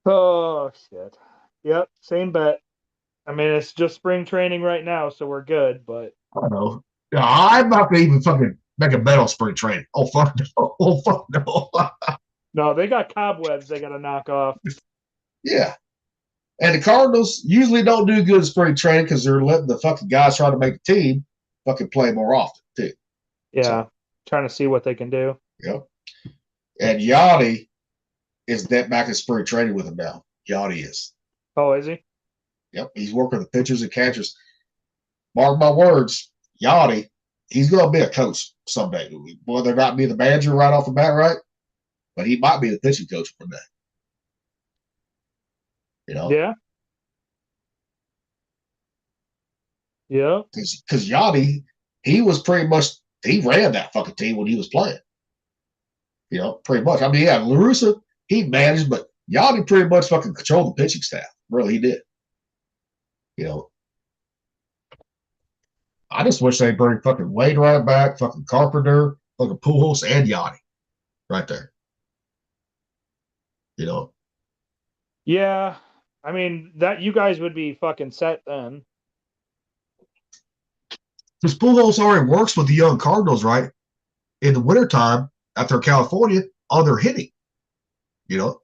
Oh shit. Yep. Same bet. I mean, it's just spring training right now, so we're good. But I don't know. I'm not gonna even fucking make a bet on spring training. Oh fuck no! Oh fuck no! No, they got cobwebs they got to knock off. Yeah, and the Cardinals usually don't do good in spring training because they're letting the fucking guys trying to make the team fucking play more often too. Yeah, so, trying to see what they can do. Yep. And Yachty is that back in spring training with him now. Yachty is. Oh, is he? Yep, he's working the pitchers and catchers. Mark my words, Yachty, he's going to be a coach someday. Whether or not be the manager right off the bat, right? But he might be the pitching coach one day. You know? Yeah. Yeah. Because Yachty, he was pretty much, he ran that fucking team when he was playing. You know, pretty much. I mean, yeah, LaRussa, he managed, but Yachty pretty much fucking controlled the pitching staff. Really, he did. You know, I just wish they'd bring fucking Wade right back, fucking Carpenter, fucking Pujols, and Yachty right there. You know? Yeah. I mean, that you guys would be fucking set then. Because Pujols already works with the young Cardinals, right? In the wintertime, after California, on their hitting. You know?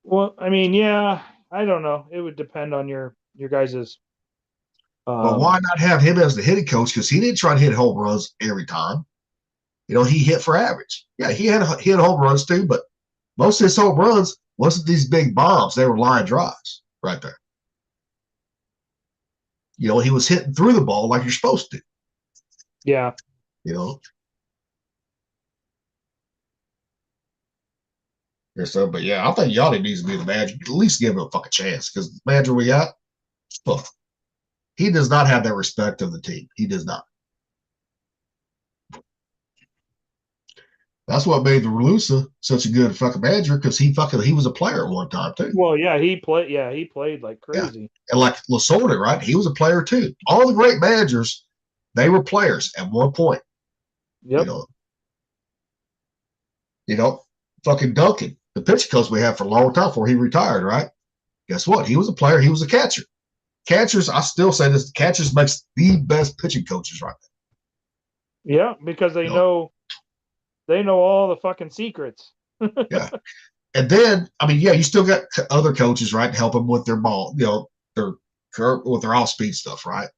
Well, I mean, yeah, I don't know. It would depend on your guys's. But why not have him as the hitting coach? Because he didn't try to hit home runs every time. You know, he hit for average. Yeah, he had hit home runs too, but most of his home runs wasn't these big bombs. They were line drives right there. You know, he was hitting through the ball like you're supposed to. Yeah. You know? And so, but yeah, I think Yachty needs to be the manager. At least give him a fucking chance because the manager we got, fuck, he does not have that respect of the team. He does not. That's what made the Relusa such a good fucking manager because he was a player at one time too. Well, yeah, he played. Yeah, he played like crazy. Yeah. And like Lasorda, right? He was a player too. All the great managers, they were players at one point. Yep. You know, fucking Duncan, the pitching coach we had for a long time before he retired, right? Guess what? He was a player. He was a catcher. Catchers, I still say this: catchers makes the best pitching coaches right there. Yeah, because they know all the fucking secrets. Yeah. And then, I mean, yeah, you still got other coaches, right, to help them with their ball, you know, with their off-speed stuff, right?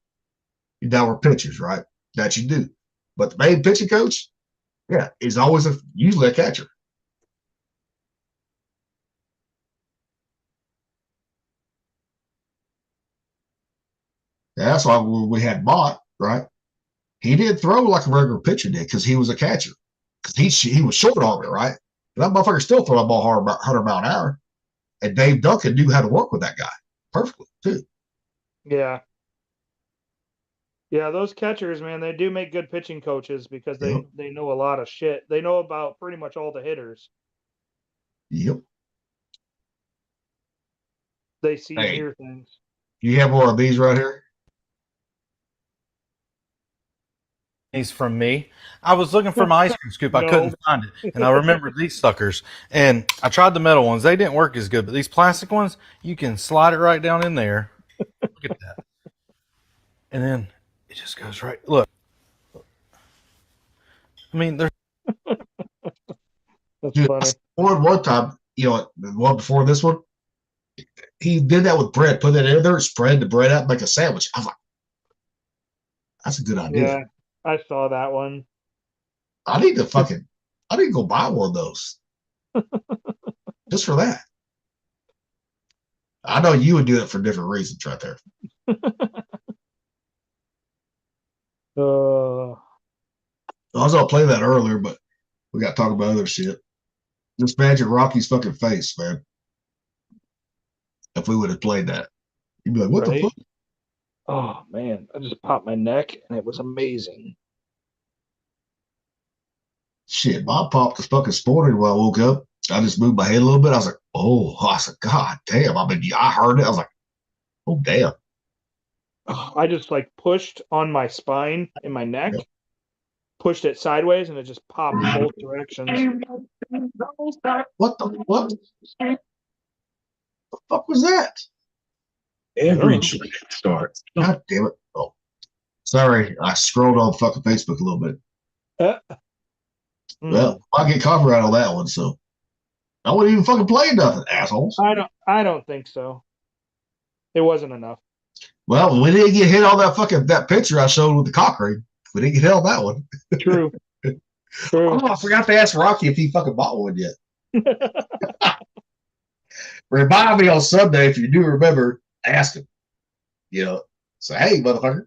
Now we're pitchers, right? That you do. But the main pitching coach, yeah, is always usually a catcher. That's why we had Mott, right? He didn't throw like a regular pitcher did because he was a catcher. Because he was short on it, right? And that motherfucker still throw a ball hard, about 100 mile an hour. And Dave Duncan knew how to work with that guy perfectly, too. Yeah. Yeah, those catchers, man, they do make good pitching coaches because they know a lot of shit. They know about pretty much all the hitters. Yep. They see and hear things. You have more of these right here? these from me. I was looking for my ice cream scoop. I No. couldn't find it. And I remembered these suckers. And I tried the metal ones. They didn't work as good. But these plastic ones, you can slide it right down in there. Look at that. And then it just goes right. Look. I mean, there's. That's Dude, funny. one time, you know, the one before this one, he did that with bread. Put that in there, spread the bread out, make a sandwich. I was like, that's a good idea. Yeah, I saw that one. I need to go buy one of those. Just for that. I know you would do it for different reasons right there. I was gonna play that earlier, but we got to talk about other shit. Just imagine Rocky's fucking face, man. If we would have played that, you'd be like, "What the fuck?" Oh man, I just popped my neck and it was amazing. Shit, Bob popped this fucking sporting when I woke up. I just moved my head a little bit. I was like, "Oh," I said, "God damn!" I mean, I heard it. I was like, "Oh damn!" I just like pushed on my spine in my neck, Yep. pushed it sideways, and it just popped both directions. What the what? The fuck was that? Every train starts. God damn it! Oh, sorry, I scrolled on fucking Facebook a little bit. Well, I get copyright on that one, so I wouldn't even fucking play nothing, assholes. I don't think so. It wasn't enough. Well, we didn't get hit on that picture I showed with the cock ring. We didn't get hit on that one. True. True. Oh, I forgot to ask Rocky if he fucking bought one yet. Remind me on Sunday if you do remember. Ask him. You know, say, "Hey, motherfucker,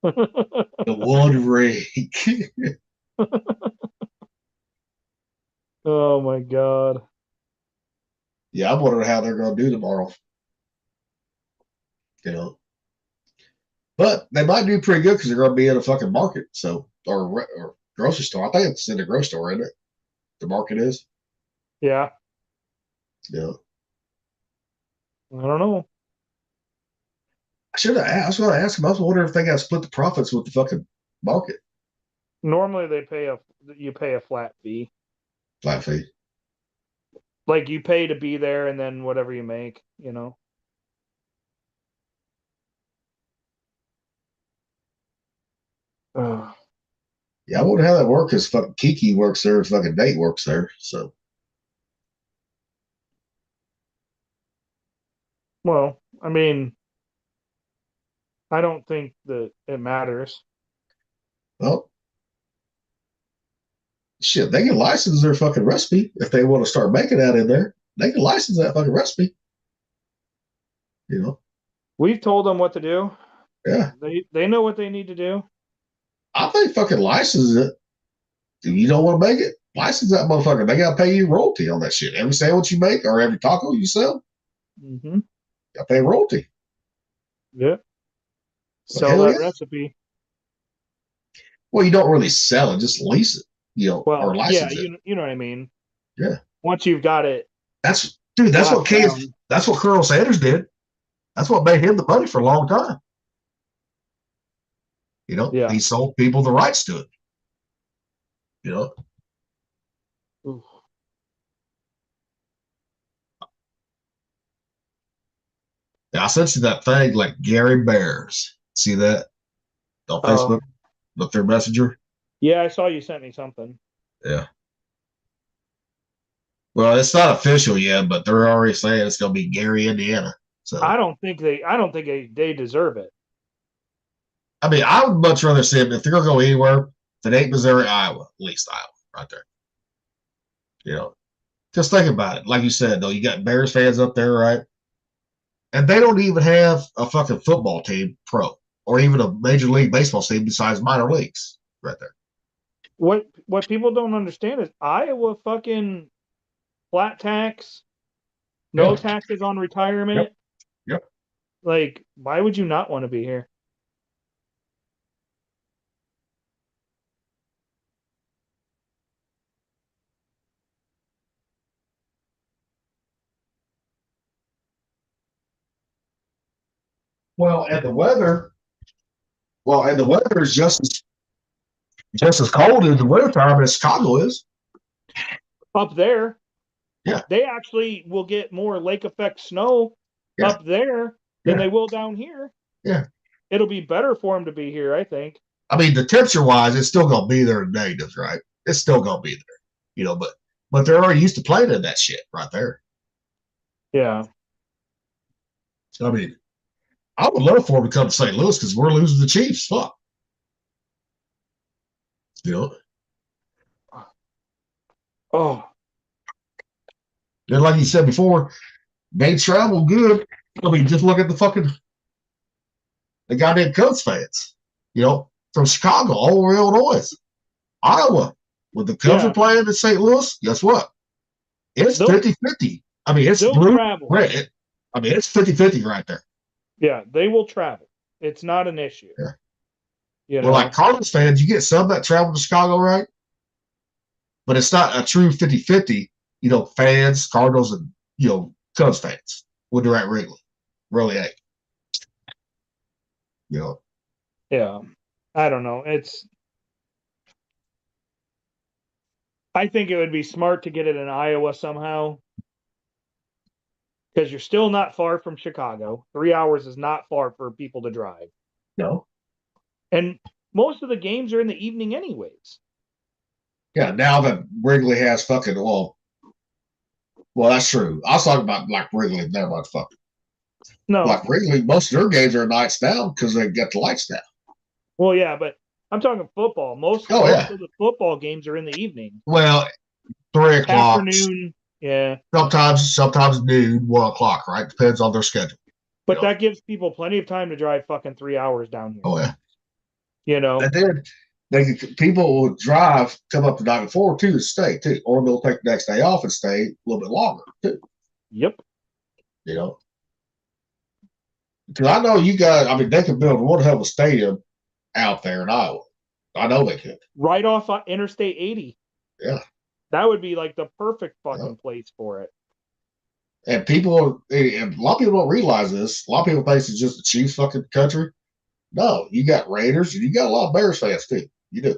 the one ring." Oh my god. Yeah, I'm wondering how they're going to do tomorrow. You know, but they might do pretty good because they're going to be in a fucking market, or grocery store. I think it's in the grocery store, isn't it? The market is. Yeah. Yeah. I don't know. I was going to ask him. I was wondering if they got to split the profits with the fucking market. Normally you pay a flat fee. Flat fee. Like you pay to be there and then whatever you make, you know. Yeah, I wonder how that works because fucking Kiki works there, fucking Nate works there. So Well, I mean, I don't think that it matters. well, shit, they can license their fucking recipe if they want to start making that in there. They can license that fucking recipe. You know. We've told them what to do. Yeah. They know what they need to do. I think fucking license it. If you don't want to make it, license that motherfucker. They gotta pay you royalty on that shit. Every sandwich you make or every taco you sell, Mm-hmm. gotta pay royalty. Yeah. Well, Sell that recipe. Well, you don't really sell it, just lease it, you know, or license it. You know what I mean. Yeah. Once you've got it. That's what Colonel Sanders did. That's what made him the money for a long time. You know, he sold people the rights to it. You know. Oof. I sent you that thing like Gary Bears. See that on Facebook? Look their messenger. Yeah, I saw you sent me something. Yeah. Well, it's not official yet, but they're already saying it's going to be Gary, Indiana. So I don't think they deserve it. I mean, I would much rather see them if they're going to go anywhere. If it ain't Missouri, Iowa, at least Iowa, right there. You know, just think about it. Like you said, though, you got Bears fans up there, right? And they don't even have a fucking football team, pro, or even a major league baseball team besides minor leagues, right there. What people don't understand is Iowa fucking flat tax, no taxes on retirement. Yep. Like, why would you not want to be here? Well, and the weather is just as just as cold in the wintertime as Chicago is. Up there. Yeah. They actually will get more lake effect snow up there than they will down here. Yeah. It'll be better for them to be here, I think. I mean, the temperature wise, it's still gonna be there in negatives, right? It's still gonna be there, you know, but they're already used to playing in that shit right there. Yeah. I mean, I would love for them to come to St. Louis because we're losing the Chiefs. Fuck. You know? Oh. And like you said before, they travel good. I mean, just look at the goddamn Cubs fans, you know, from Chicago all over Illinois, Iowa. When the Cubs are playing in St. Louis, guess what? It's 50-50. I mean, it's blue, red. I mean, it's 50-50 right there. Yeah, they will travel. It's not an issue. Yeah. You well, know? like Cardinals fans, you get some that travel to Chicago, right? But it's not a true 50-50, you know, fans, Cardinals, and, you know, Cubs fans when they're at Wrigley. Really ain't. You know? Yeah. I don't know. I think it would be smart to get it in Iowa somehow. Because you're still not far from Chicago. 3 hours is not far for people to drive. No. And most of the games are in the evening anyways. Yeah, now that Wrigley has fucking, well, that's true. I was talking about like Wrigley, never mind, fucking. No. Like Wrigley, most of their games are nights down because they get the lights down. Well, yeah, but I'm talking football. Most of the football games are in the evening. Well, 3 o'clock. Afternoon, yeah. Sometimes noon, 1 o'clock, right? Depends on their schedule. But that gives people plenty of time to drive fucking 3 hours down here. Oh, yeah. You know? And then people will drive, come up the night before, too, to stay, too. Or they'll take the next day off and stay a little bit longer, too. Yep. You know? Because I know you guys, I mean, they could build one hell of a stadium out there in Iowa. I know they could. Right off Interstate 80. Yeah. That would be like the perfect fucking place for it. And a lot of people don't realize this. A lot of people think it's just the Chiefs fucking country. No, you got Raiders and you got a lot of Bears fans too. You do.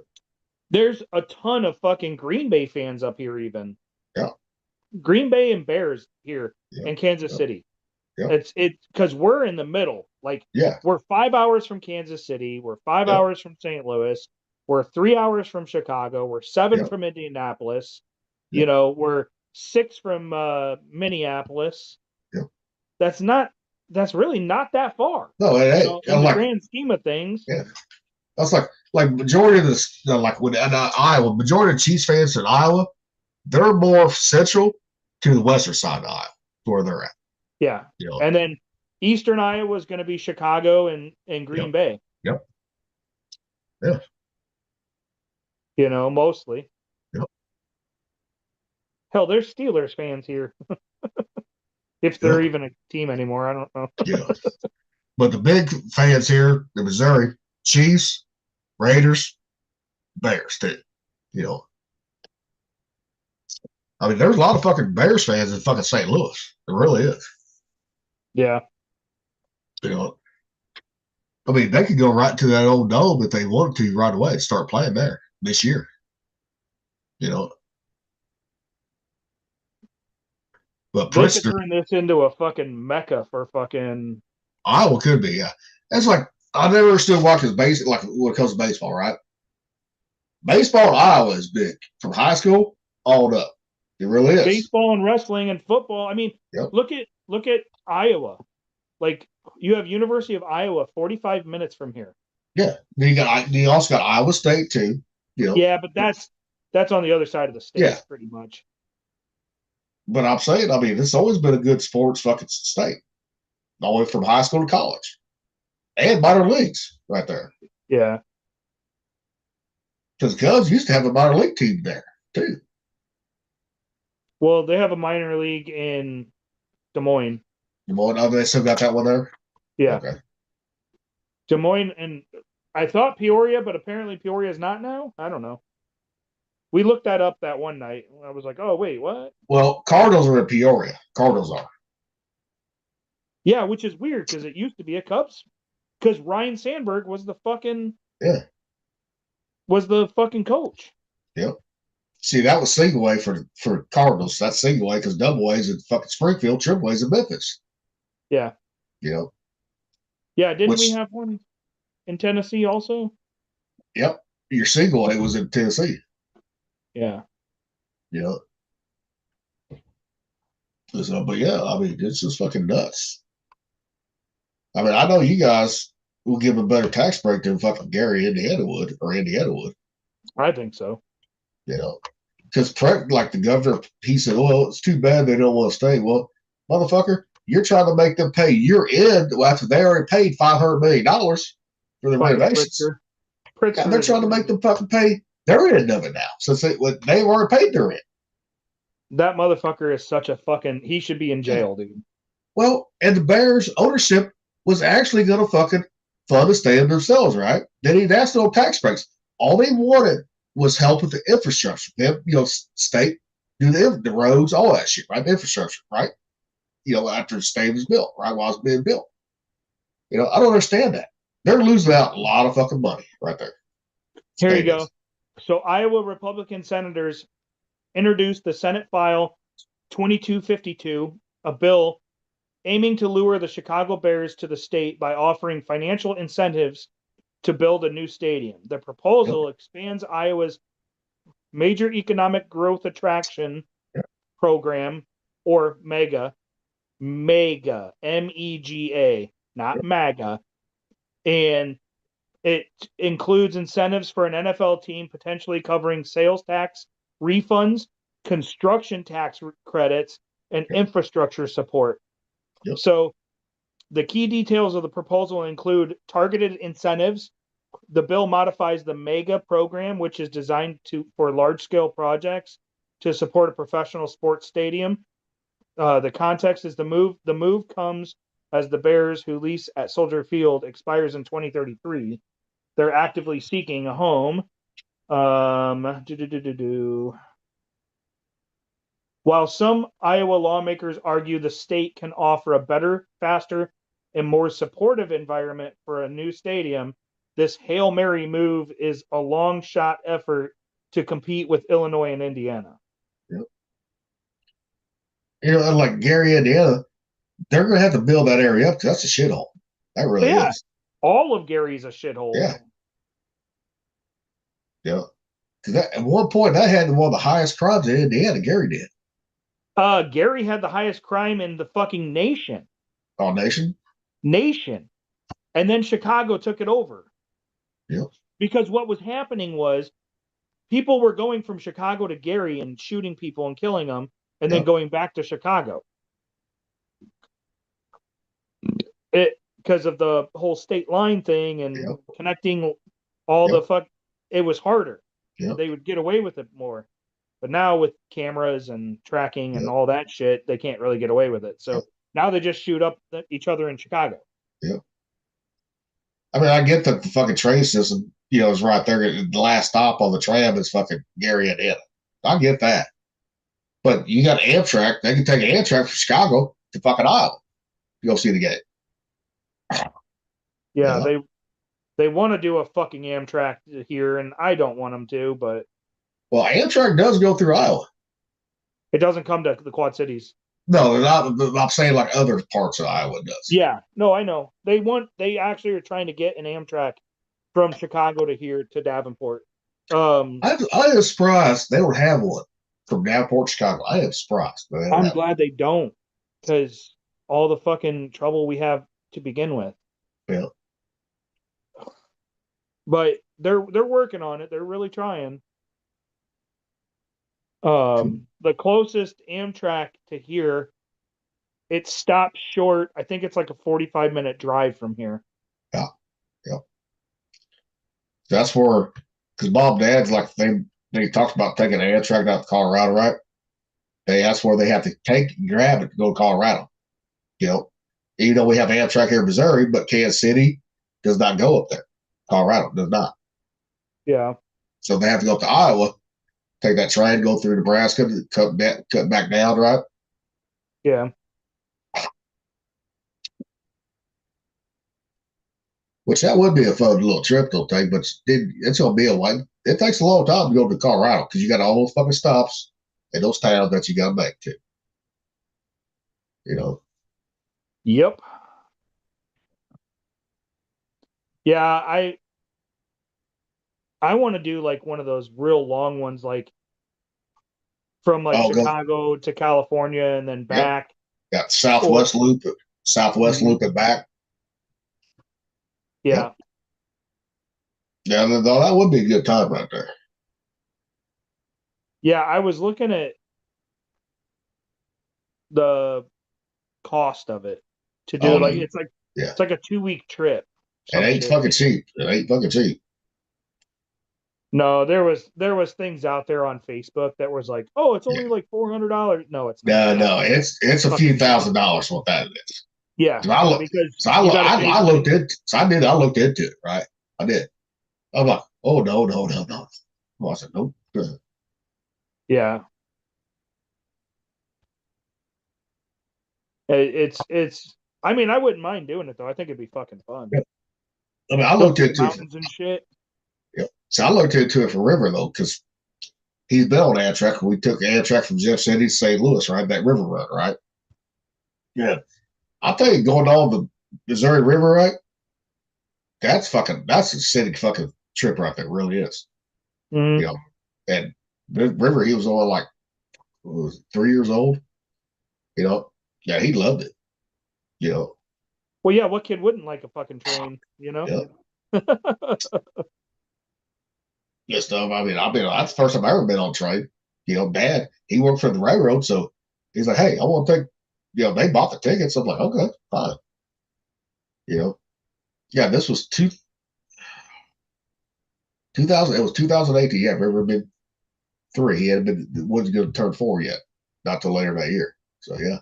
There's a ton of fucking Green Bay fans up here even. Yeah. Green Bay and Bears here in Kansas City. Yeah. It's because we're in the middle. Like, we're 5 hours from Kansas City. We're 5 hours from St. Louis. We're 3 hours from Chicago. We're 7 from Indianapolis. You know, we're 6 from Minneapolis. That's really not that far. No, it ain't. You know, in the grand scheme of things. Yeah. That's like majority of this, like when in Iowa, majority of Chiefs fans in Iowa, they're more central to the western side of Iowa, where they're at. Yeah. You know? And then Eastern Iowa is going to be Chicago and Green Bay. Yep. Yeah. You know, mostly. Yep. Hell, there's Steelers fans here. If they're even a team anymore, I don't know. Yeah. But the big fans here in Missouri, Chiefs, Raiders, Bears too. You know. I mean, there's a lot of fucking Bears fans in fucking St. Louis. There really is. Yeah. You know. I mean, they could go right to that old dome if they wanted to right away and start playing there this year. You know. But they could turn this into a fucking mecca for fucking Iowa could be, yeah. That's like I never understood why because like when it comes to baseball, right? Baseball in Iowa is big from high school all up. It really is. Baseball and wrestling and football. I mean, look at Iowa. Like you have University of Iowa 45 minutes from here. Yeah. You also got Iowa State too. You know. Yeah, but that's on the other side of the state, pretty much. But I'm saying, I mean, it's always been a good sports fucking state. All the way from high school to college. And minor leagues right there. Yeah. Because the Cubs used to have a minor league team there, too. Well, they have a minor league in Des Moines. Des Moines, oh, they still got that one there? Yeah. Okay. Des Moines, and I thought Peoria, but apparently Peoria is not now. I don't know. We looked that up that one night. I was like, oh, wait, what? Well, Cardinals are in Peoria. Cardinals are. Yeah, which is weird because it used to be a Cubs. Because Ryan Sandberg was the fucking was the fucking coach. Yep. See, that was single A for Cardinals. That's single A because double A's in fucking Springfield, triple A's in Memphis. Yeah. You know. Yeah, didn't we have one in Tennessee also? Yep. Your single A was in Tennessee. Yeah. You know. So, but yeah, I mean, it's just fucking nuts. I mean, I know you guys will give a better tax break than fucking Gary, Indiana would, or Indiana would. I think so. You know, because like the governor, he said, "Well, it's too bad they don't want to stay." Well, motherfucker, you're trying to make them pay your end after they already paid $500 million for the renovations. Pritzker They're trying to make them fucking pay their end of it now, since they've already paid their end. That motherfucker is such a fucking. He should be in jail, dude. Well, and the Bears ownership was actually going to fucking fund the stadium themselves, right? They didn't ask no tax breaks. All they wanted was help with the infrastructure. Them, state do the roads, all that shit, right? The infrastructure, right? After the stadium was built, right? While it's being built. I don't understand that. They're losing out a lot of fucking money right there. Here you go. So Iowa Republican senators introduced the Senate File 2252, a bill aiming to lure the Chicago Bears to the state by offering financial incentives to build a new stadium. The proposal expands Iowa's Major Economic Growth Attraction Program, or MEGA, MEGA, not MAGA, and it includes incentives for an NFL team, potentially covering sales tax refunds, construction tax credits, and infrastructure support. Yep. So the key details of the proposal include targeted incentives. The bill modifies the MEGA program, which is designed for large-scale projects to support a professional sports stadium. The context is the move. The move comes as the Bears, who lease at Soldier Field, expires in 2033. They're actively seeking a home. While some Iowa lawmakers argue the state can offer a better, faster, and more supportive environment for a new stadium, this Hail Mary move is a long shot effort to compete with Illinois and Indiana. Yep. And like Gary, Indiana, they're going to have to build that area up because that's a shithole. That really is. All of Gary's a shithole. Yeah. Yeah. Because at one point, that had one of the highest crimes in Indiana. Gary did. Gary had the highest crime in the fucking nation. Oh, nation? Nation. And then Chicago took it over. Yep. Because what was happening was people were going from Chicago to Gary and shooting people and killing them, and then going back to Chicago. Because of the whole state line thing and connecting all the fuck, it was harder. They would get away with it more. But now with cameras and tracking and all that shit, they can't really get away with it. So now they just shoot up each other in Chicago. Yeah. I mean, I get that the fucking train system, is right there. The last stop on the tram is fucking Gary, Indiana. I get that. But you got Amtrak. They can take an Amtrak from Chicago to fucking Iowa to go see the game. Yeah, they want to do a fucking Amtrak here, and I don't want them to, but... Well, Amtrak does go through Iowa. It doesn't come to the Quad Cities. No, I'm saying like other parts of Iowa does. Yeah, no, I know. They actually are trying to get an Amtrak from Chicago to here to Davenport. I am surprised they don't have one from Davenport, Chicago. I am surprised. I'm glad they don't, because all the fucking trouble we have to begin with. Yeah. But they're working on it. They're really trying. The closest Amtrak to here, it stops short. I think it's like a 45-minute drive from here. Yeah. Yeah. That's where, because Bob Dad's like, they talked about taking an Amtrak out to Colorado, right? That's where they have to grab it to go to Colorado. Even though we have Amtrak here in Missouri, but Kansas City does not go up there. Colorado does not. Yeah. So they have to go up to Iowa, take that train, go through Nebraska, cut back down, right? Yeah. Which that would be a fun little trip they'll take, but it's gonna be a while. It takes a long time to go to Colorado because you got all those fucking stops and those towns that you gotta make to. You know. Yep. Yeah, I want to do like one of those real long ones, like from like Chicago to California and then back. Got Southwest Loop, Loop and back. Yeah. Yep. Yeah, that would be a good time right there. Yeah, I was looking at the cost of it to do it's like a 2-week trip. It ain't fucking cheap. It ain't fucking cheap. No, there was things out there on Facebook that was like, oh, it's only like $400. No, it's not. No, it's a few $1,000s what that is. Yeah, I looked into it, right? I did. I'm like, oh no. I said, nope. Yeah. It's I mean, I wouldn't mind doing it though. I think it'd be fucking fun. Yeah. I mean, I looked into mountains and shit. Yeah. So I looked into it for River though, because he's been on Amtrak. We took Amtrak from Jeff City to St. Louis, right? That river run, right? Yeah. I'll tell you, going on the Missouri River, right? That's a city fucking trip right there. It really is. Mm-hmm. You know, and River, he was only like 3 years old. You know, yeah, he loved it. You know. Well, yeah, what kid wouldn't like a fucking train? You know. Yeah. Good stuff. I mean, that's the first time I ever been on a train. You know, Dad, he worked for the railroad, so he's like, "Hey, I want to take." You know, they bought the tickets. I'm like, "Okay, fine." You know, yeah, this was 2000. It was 2018. Yeah, River had been 3. He had been wasn't going to turn 4 yet, not till later that year. So yeah,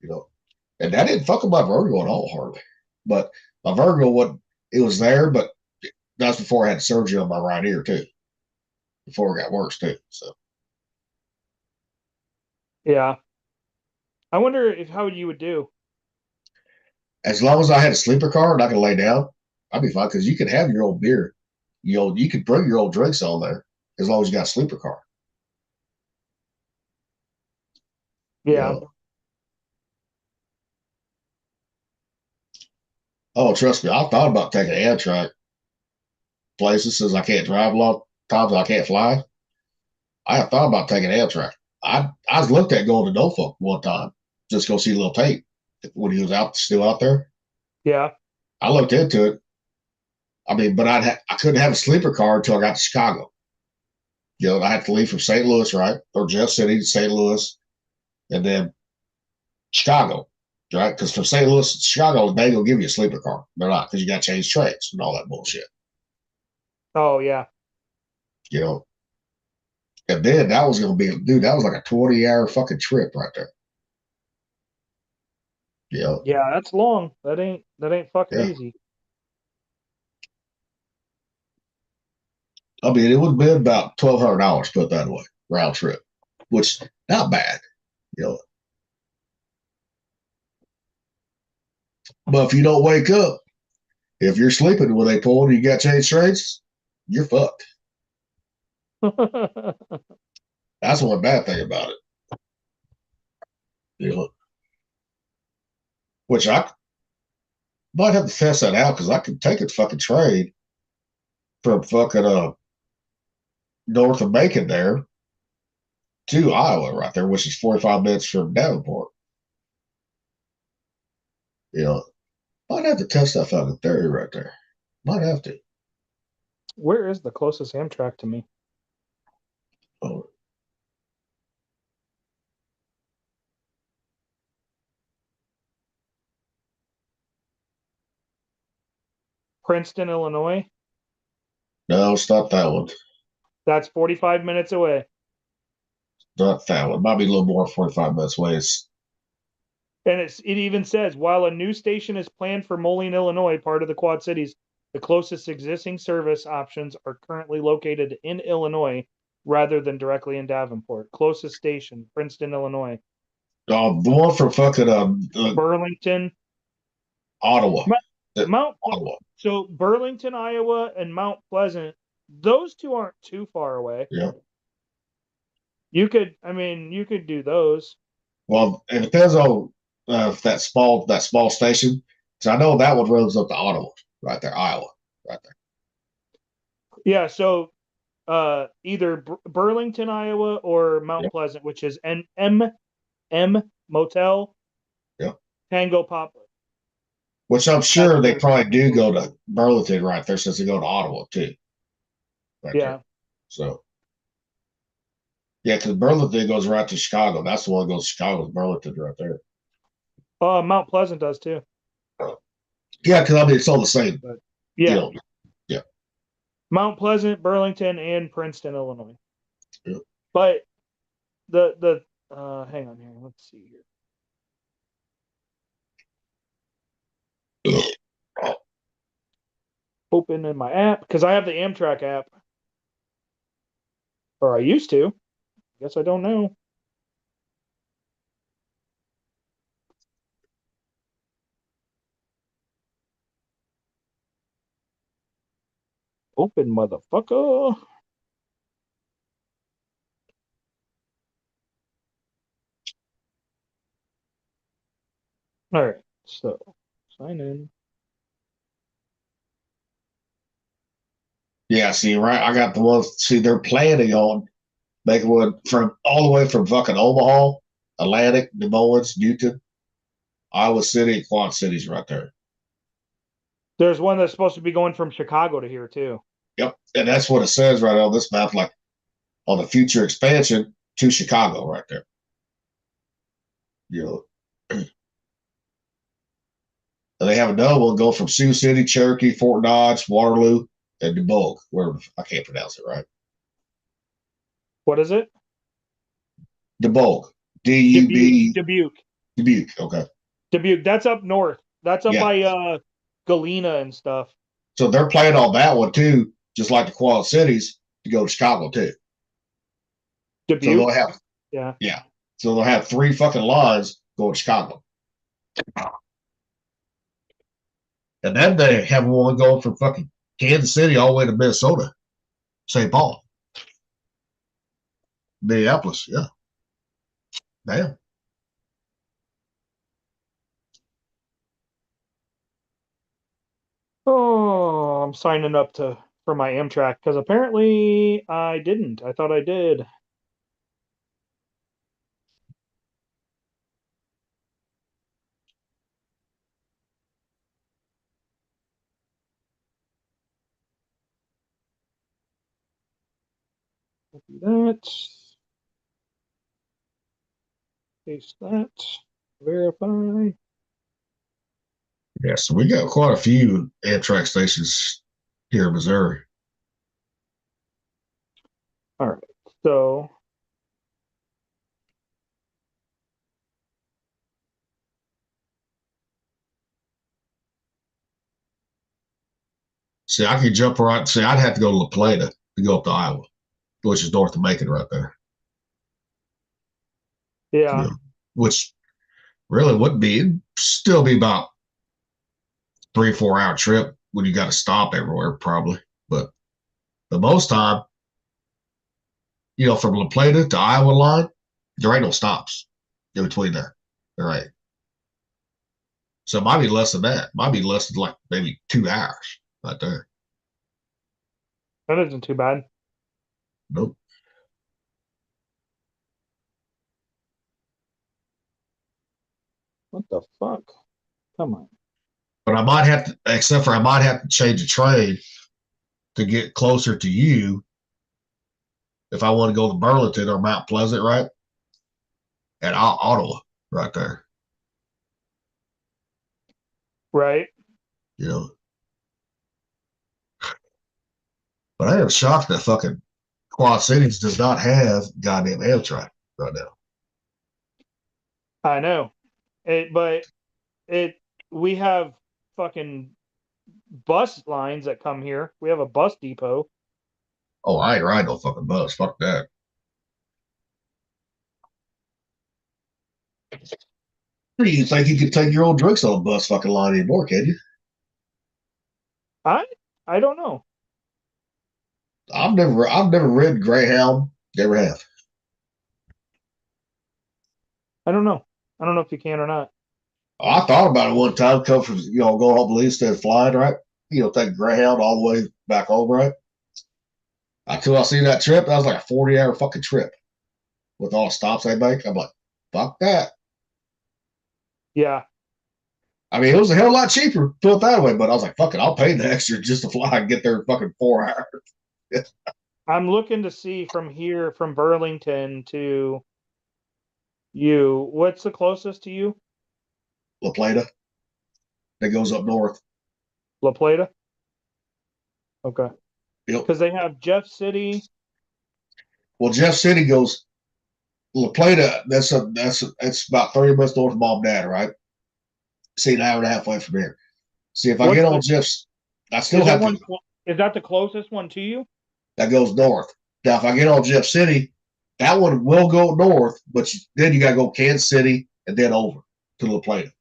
you know, and that didn't fuck up my Virgo at all, hardly. But my Virgo, it was there, but that's before I had surgery on my right ear too. Before it got worse too. So yeah, I wonder how you would do. As long as I had a sleeper car and I could lay down, I'd be fine because you could have your own beer. You could bring your own drinks on there as long as you got a sleeper car. Yeah. You know? Oh, trust me, I thought about taking Amtrak places since I can't drive a lot of times. I can't fly. I have thought about taking Amtrak. I was looked at going to Norfolk one time just go see Lil Tate when he was still out there. Yeah. I looked into it. I mean, but I couldn't have a sleeper car until I got to Chicago. You know, I had to leave from St. Louis, right? Or Jeff City to St. Louis, and then Chicago, right? Because from St. Louis to Chicago, they gonna give you a sleeper car. They're not, because you got to change trains and all that bullshit. Oh yeah. You know, and then that was gonna be, dude, that was like a 20-hour fucking trip right there. You know? Yeah, that's long. That ain't fucking easy. I mean, it would have been about $1,200, put that way, round trip, which not bad, you know. But if you don't wake up, if you're sleeping when they pull and you got change trains, you're fucked. That's one bad thing about it. You know, which I might have to test that out because I could take a fucking train from fucking north of Macon there to Iowa right there, which is 45 minutes from Davenport. You know, might have to test that fucking theory right there. Might have to. Where is the closest Amtrak to me? Oh. Princeton, Illinois. No, it's not that one. That's 45 minutes away. Not that one. Might be a little more 45 minutes away. And it even says, while a new station is planned for Moline, Illinois, part of the Quad Cities, the closest existing service options are currently located in Illinois rather than directly in Davenport. Closest station, Princeton, Illinois. The one from fucking Burlington. Ottawa. Ottawa. So Burlington, Iowa, and Mount Pleasant, those two aren't too far away. Yeah. You could do those. Well, it depends on that small station. So I know that one runs up to Ottawa, right there, Iowa, right there. Yeah. So either Burlington, Iowa, or Mount Pleasant, which is M Motel. Yeah. Tango Papa. Which I'm sure they probably do go to Burlington right there, since they go to Ottawa too. Right yeah. There. So. Yeah, because Burlington goes right to Chicago. That's the one that goes to Chicago, Burlington right there. Mount Pleasant does too. Yeah, because I mean it's all the same. But, yeah. Deal. Yeah. Mount Pleasant, Burlington, and Princeton, Illinois. Yeah. But the hang on here. Let's see here. Open in my app because I have the Amtrak app, or I used to. Guess I don't know. Open, motherfucker. All right, so sign in. Yeah, see, right. I got the ones. See, they're planning on making one from all the way from fucking Omaha, Atlantic, Des Moines, Newton, Iowa City, Quad Cities, right there. There's one that's supposed to be going from Chicago to here too. Yep, and that's what it says right on this map, like on the future expansion to Chicago, right there. You know, and they have another one go from Sioux City, Cherokee, Fort Dodge, Waterloo, and Dubourg. Where I can't pronounce it right. What is it? Dubourg. D-U-B. Dubuque. Dubuque. Okay. Dubuque. That's up north. That's up by Galena and stuff. So they're playing on that one too, just like the Quad Cities, to go to Chicago too. Dubuque. So they'll have yeah. So they'll have 3 fucking lines going to Chicago. And then they have one going from fucking Kansas City all the way to Minnesota, St. Paul, Minneapolis. Yeah. Damn. Oh, I'm signing up for my Amtrak because apparently I didn't. I thought I did. Copy that. Paste that. Verify. Yeah, so we got quite a few Amtrak stations here in Missouri. All right. So see, I could jump right. See, I'd have to go to La Plata to go up to Iowa, which is north of Macon right there. yeah. Which really would be, it'd still be about 3-4 hour trip when you got to stop everywhere, probably. But the most time, from La Plata to Iowa line, there ain't no stops in between there. All right. So it might be less than that. Might be less than like maybe 2 hours right there. That isn't too bad. Nope. What the fuck? Come on. But I might have to, except for I might have to change the train to get closer to you if I want to go to Burlington or Mount Pleasant, right? And Ottawa, right there. Right. But I am shocked that fucking Quad Cities does not have goddamn Amtrak right now. I know. We have fucking bus lines that come here. We have a bus depot. Oh, I ain't riding no fucking bus. Fuck that. You think you could take your own drinks on a bus fucking line anymore, can you? I don't know. I've never read Greyhound. Never have. I don't know. I don't know if you can or not. I thought about it one time, come from going home late instead of flying, right? Take Greyhound all the way back home, right? Until I see that trip, that was like a 40-hour fucking trip with all the stops they make. I'm like, fuck that. Yeah. I mean, it was a hell of a lot cheaper, put it that way, but I was like, fuck it, I'll pay the extra just to fly and get there in fucking 4 hours. I'm looking to see from here, from Burlington to you. What's the closest to you? La Plata. That goes up north. La Plata? Okay. Yep. Because they have Jeff City. Well, Jeff City goes La Plata. That's about 30 minutes north of Mom and Dad, right? See, an hour and a half away from here. See, if I get on Jeff's, I still have to. Is that the closest one to you? That goes north. Now, if I get on Jeff City, that one will go north, but then you got to go Kansas City and then over to La Plata.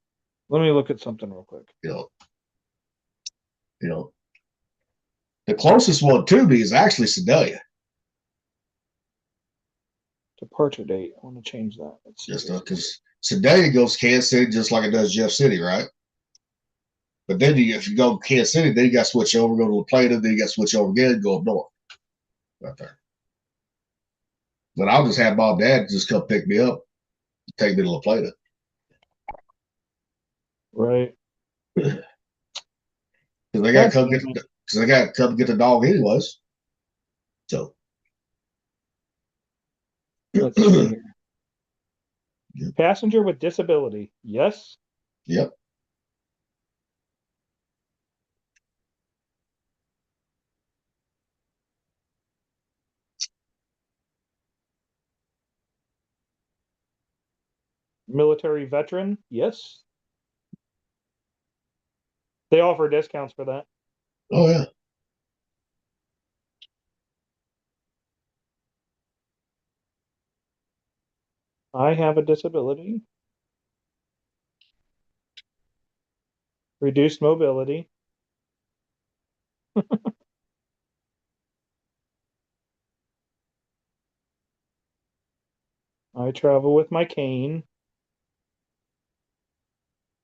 Let me look at something real quick. The closest one to me is actually Sedalia. Departure date. I want to change that. Just because Sedalia goes Kansas City just like it does Jeff City, right? But then if you go to Kansas City, then you got to switch over, go to La Plata, then you got to switch over again and go up north. Right there. But I'll just have Mom and Dad just come pick me up, take me to La Plata. Right. Because they got to come get the dog anyways. So let's see here. Yep. Passenger with disability. Yes. Yep. Military veteran. Yes. They offer discounts for that. Oh, yeah. I have a disability. Reduced mobility. I travel with my cane.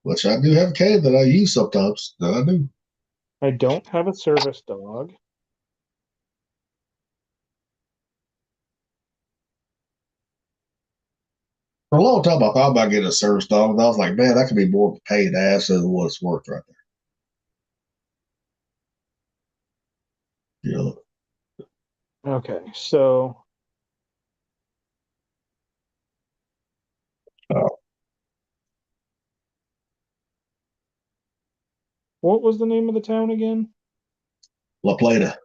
Which I do have a cane that I use sometimes. That I do. I don't have a service dog. For a long time, I thought about getting a service dog, and I was like, man, that could be more of a pain in the ass than what it's worth right there. Okay, so. What was the name of the town again? La Plata.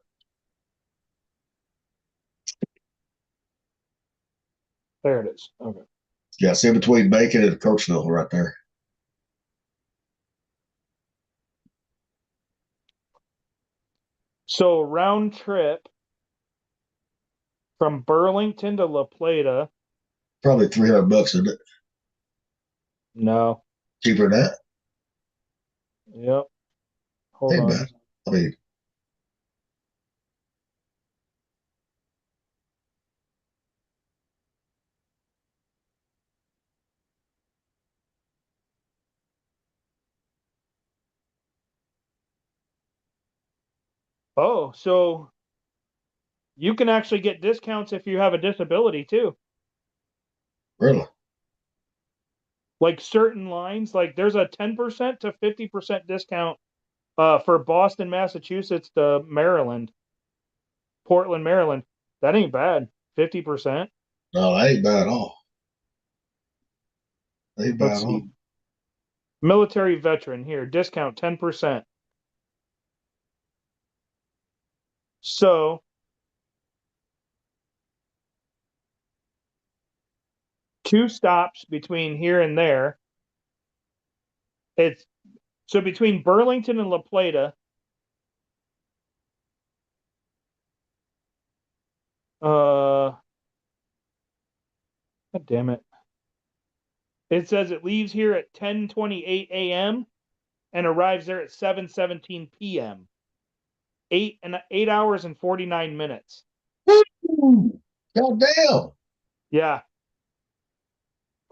There it is. Okay. Yeah, it's in between Macon and Kirksville right there. So round trip from Burlington to La Plata. Probably $300, isn't it? No. Cheaper than that? Yep. Hold on. Bad. I mean, oh, so you can actually get discounts if you have a disability too. Really? Like certain lines, like there's a 10% to 50% discount for Boston, Massachusetts to Maryland, Portland, Maryland. That ain't bad. 50%. No, that ain't bad at all. That ain't bad Let's at see. all. Military veteran here, discount 10%. So 2 stops between here and there. It's so between Burlington and La Plata. God damn it. It says it leaves here at 10:28 a.m. and arrives there at 7:17 p.m. 8 hours and 49 minutes. Woo! God damn. Yeah.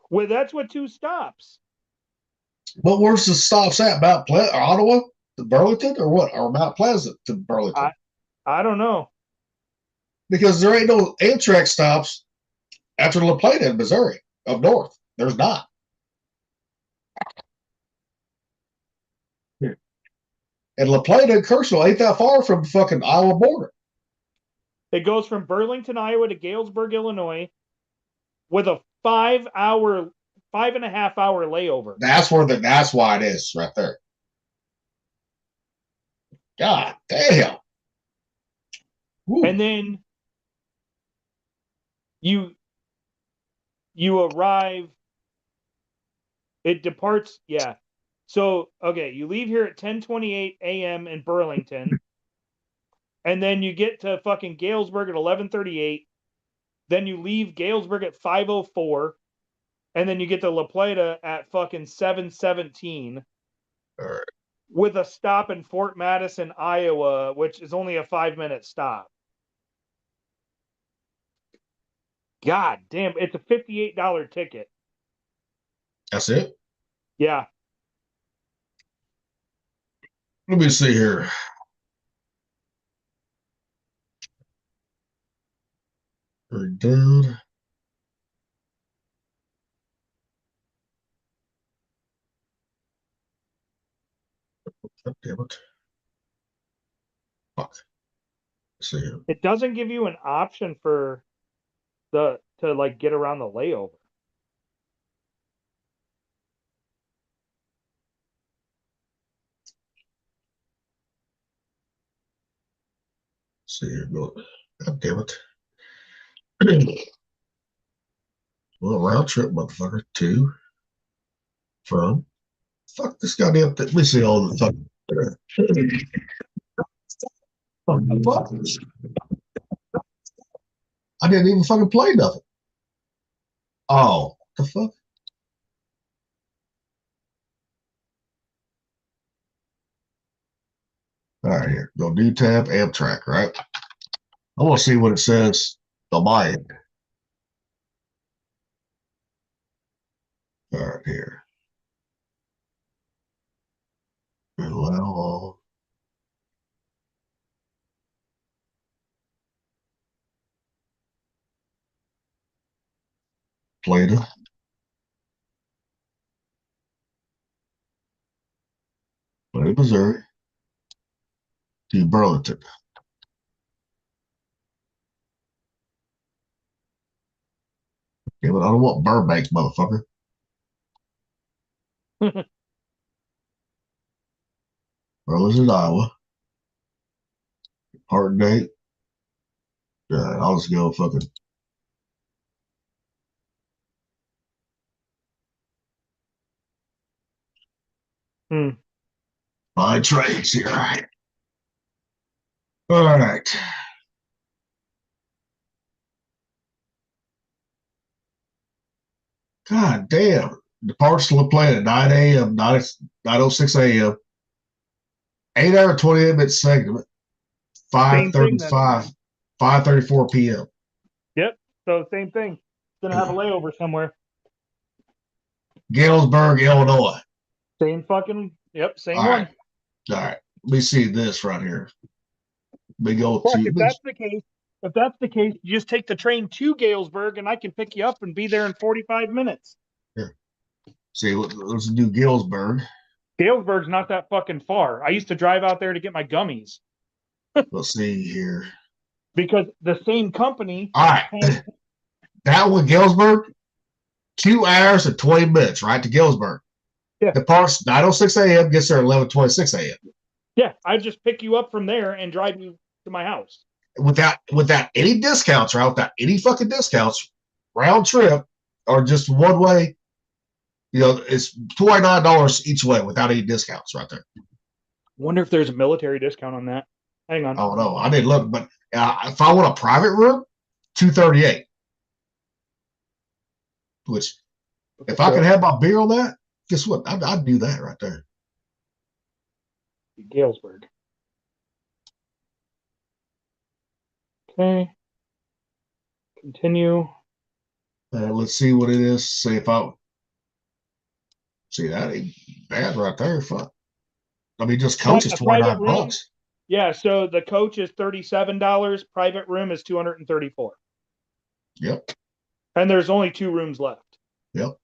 Well, that's what 2 stops. But where's the stops at? Mount Ottawa to Burlington, or what? Or Mount Pleasant to Burlington? I don't know. Because there ain't no Amtrak stops after La Plata in Missouri up north. There's not. And La Plata and Kerrsville ain't that far from the fucking Iowa border. It goes from Burlington, Iowa to Galesburg, Illinois with a 5.5 hour layover. That's why it is right there. God damn. Woo. And then you arrive. It departs, yeah. So, okay, you leave here at 10:28 a.m. in Burlington, and then you get to fucking Galesburg at 11:38. Then you leave Galesburg at 5:04, and then you get to La Plata at fucking 7:17. All right. With a stop in Fort Madison, Iowa, which is only a 5-minute stop. God damn, it's a $58 ticket. That's it? Yeah. Let me see here. Very good. God damn it. Fuck. Let's see here. It doesn't give you an option for to like get around the layover. Let's see here. God damn it. Well, round trip, motherfucker. 2 from. Fuck this goddamn thing. Let me see all the fucking. Fuck. I didn't even fucking play nothing. Oh, the fuck? All right, here. Go new tab, Amtrak, right? I want to see what it says on my end. All right, here. Allow all. Plata. Plata, Missouri. To Burlington. Yeah, but I don't want Burbank, motherfucker. Burlington, Iowa. Hard date. Yeah, I'll just go fucking. Find trades here. All right. God damn. Departs to La Plata, 9 a.m., 9:06 a.m. 8-hour, 28-minute segment, 5:35, 5:34 p.m. Yep. So same thing. Gonna have a layover somewhere. Galesburg, Illinois. Same fucking. Yep. Same All one. right. All right. Let me see this right here. Big old Fuck, two. if that's the case, you just take the train to Galesburg, and I can pick you up and be there in 45 minutes. Here. See, let's do Galesburg. Galesburg's not that fucking far. I used to drive out there to get my gummies. Let's see here. Because the same company. All right. That one, Galesburg, 2 hours and 20 minutes, right, to Galesburg. Yeah. Departs 9:06 a.m., gets there at 11:26 a.m. Yeah, I just pick you up from there and drive you to my house. Without any discounts, right? Without any fucking discounts, round trip or just one way, it's $29 each way without any discounts right there. Wonder if there's a military discount on that. Hang on. Oh no, I didn't look, but if I want a private room, $238. Which, if I could have my beer on that, guess what? I'd do that right there. Galesburg. Okay. Continue. Let's see what it is. See if I see that ain't bad right there. Fuck. I mean, just coach is A private $29 room. bucks. Yeah, so the coach is $37. Private room is $234. Yep. And there's only 2 rooms left. Yep.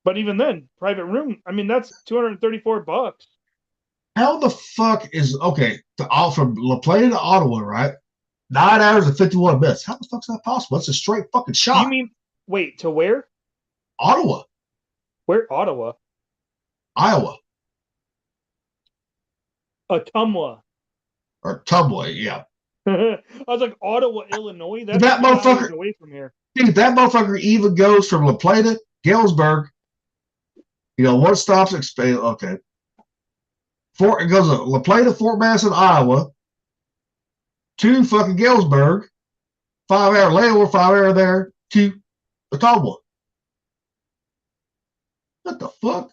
But even then, private room, I mean, that's $234. How the fuck is okay from La Plata to Ottawa, right? 9 hours and 51 minutes. How the fuck's that possible? That's a straight fucking shot. You mean wait, to where? Ottawa. Where Ottawa? Iowa. Ottumwa. Or Tumwa, yeah. I was like, Ottawa, Illinois? That's that 2 hours motherfucker away from here. Dude, that motherfucker even goes from La Plata, Galesburg. You know, one stops expand. Okay. It goes to La Plata, Fort Madison, Iowa, to fucking Galesburg, 5-hour layover, 5-hour there, to Ottawa. What the fuck?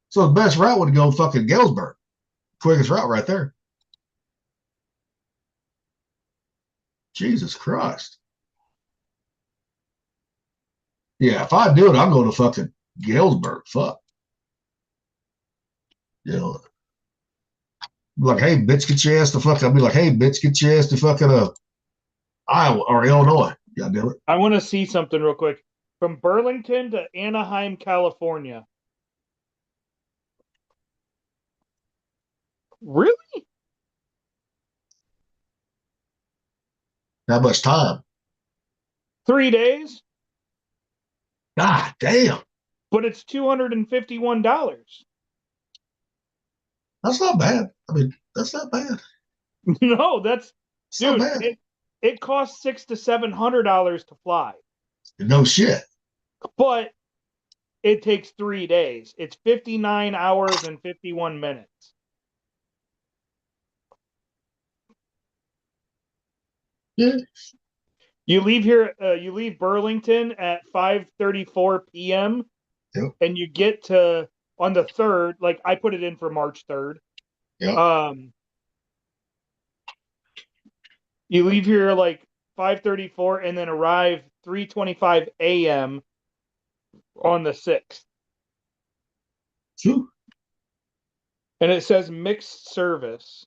So the best route would go fucking Galesburg. Quickest route right there. Jesus Christ. Yeah, if I do it, I'll go to fucking Galesburg. Fuck. You know, like, hey, bitch, get your ass to fucking. I'll be like, hey, bitch, get your ass to fucking Iowa or Illinois. God damn it. I want to see something real quick. From Burlington to Anaheim, California. Really? How much time? 3 days? God damn. But it's $251. That's not bad. I mean, that's not bad. No, that's it's dude. Not bad. It costs $600 to $700 to fly. No shit. But it takes 3 days. It's 59 hours and 51 minutes. Yeah. You leave here. You leave Burlington at 5:34 p.m. Yep. And you get to on the 3rd. Like I put it in for March 3rd. Yep. You leave here like 5:34 and then arrive 3:25 a.m. on the 6th. True. And it says mixed service.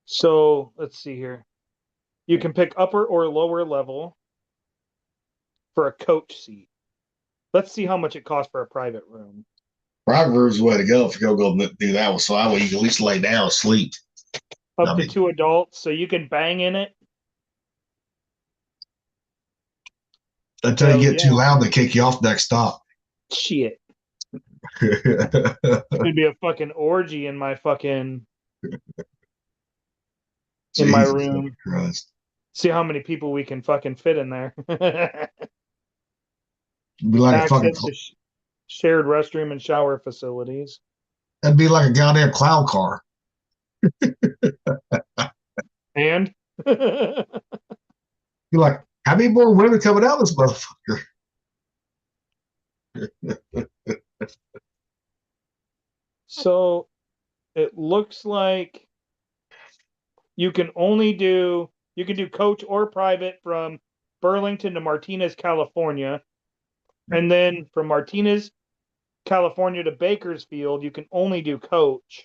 So let's see here. You can pick upper or lower level for a coach seat. Let's see how much it costs for a private room. Private room's the way to go if you're going to go do that one. So that way you can at least lay down and sleep. Up to 2 adults, so you can bang in it. Until you get too loud, they kick you off next stop. Shit. It'd be a fucking orgy in my fucking in my room. Christ. See how many people we can fucking fit in there. Be like Access a fucking to shared restroom and shower facilities. That'd be like a goddamn clown car. And you're like, how many more women coming out of this motherfucker? So it looks like you can do coach or private from Burlington to Martinez, California. And then from Martinez, California to Bakersfield, you can only do coach.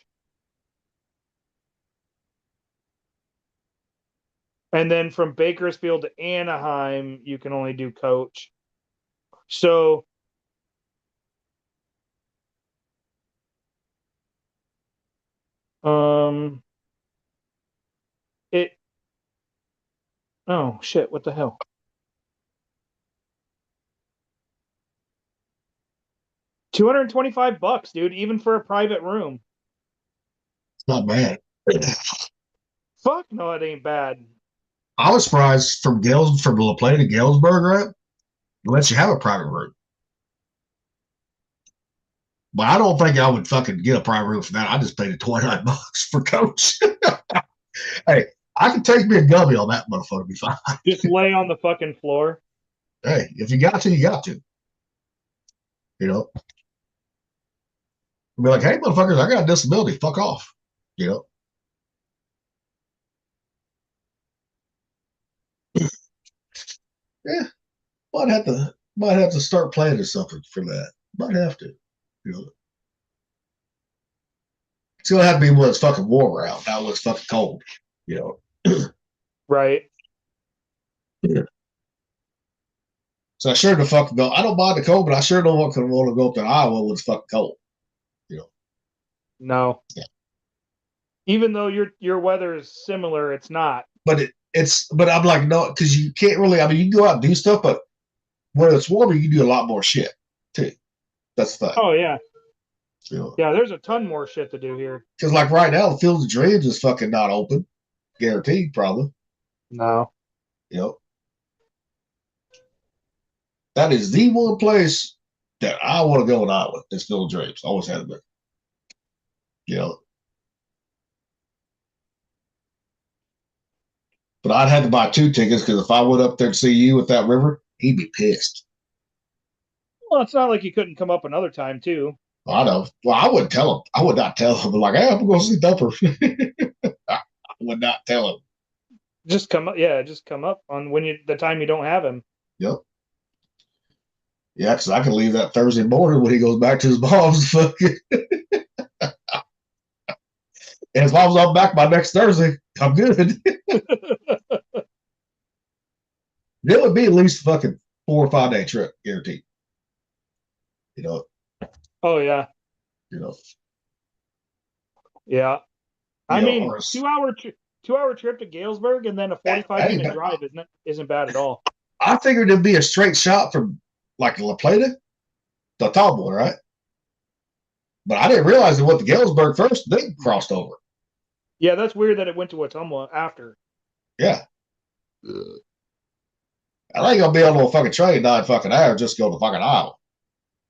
And then from Bakersfield to Anaheim, you can only do coach. So oh shit, what the hell? $225, dude, even for a private room. It's not bad. Fuck no, it ain't bad. I was surprised from La Plata to Galesburg, right? Unless you have a private room. But I don't think I would fucking get a private room for that. I just paid $29 for coach. Hey, I can take me a gummy on that motherfucker. Be fine. Just lay on the fucking floor. Hey, if you got to, you got to. You know, be like, hey, motherfuckers, I got a disability. Fuck off. You know. Yeah, might have to start planning something for that. Might have to. You know, it's gonna have to be when it's fucking warm around, not when it's fucking cold. You know. Right. Yeah. So I sure the fucking go. I don't mind the cold, but I sure don't want to go up to Iowa when it's fucking cold. You know. No. Yeah. Even though your weather is similar, it's not. But but I'm like, no, because you can't really. I mean, you can go out and do stuff, but when it's warmer, you can do a lot more shit too. That's the thing. Oh yeah. You know? Yeah, there's a ton more shit to do here. Because like right now, the Field of Dreams is fucking not open, guaranteed, probably. No. You know, that is the one place that I want to go in Iowa. Is Field of Dreams. Always had been. You know, but I'd had to buy 2 tickets because if I went up there to see you with that river, he'd be pissed. Well, it's not like you couldn't come up another time too. I know. Well, I wouldn't tell him. I would not tell him. But like, hey, I'm going to see Thumper. I would not tell him. Just come up. Yeah, just come up on the time you don't have him. Yep. Yeah, because I can leave that Thursday morning when he goes back to his mom's. Fucking. And as long as I'm back by next Thursday, I'm good. It would be at least a fucking 4 or 5 day trip, guaranteed. You know. Oh yeah. You know. Yeah. I mean, or 2 hour trip to Galesburg and then a 45-minute drive isn't bad at all. I figured it'd be a straight shot from like La Plata to Tomboy, right? But I didn't realize it went to Galesburg first, then crossed over. Yeah, that's weird that it went to Wetumpka after. Yeah. I ain't gonna be on no fucking train 9 fucking hours just to go to fucking Iowa.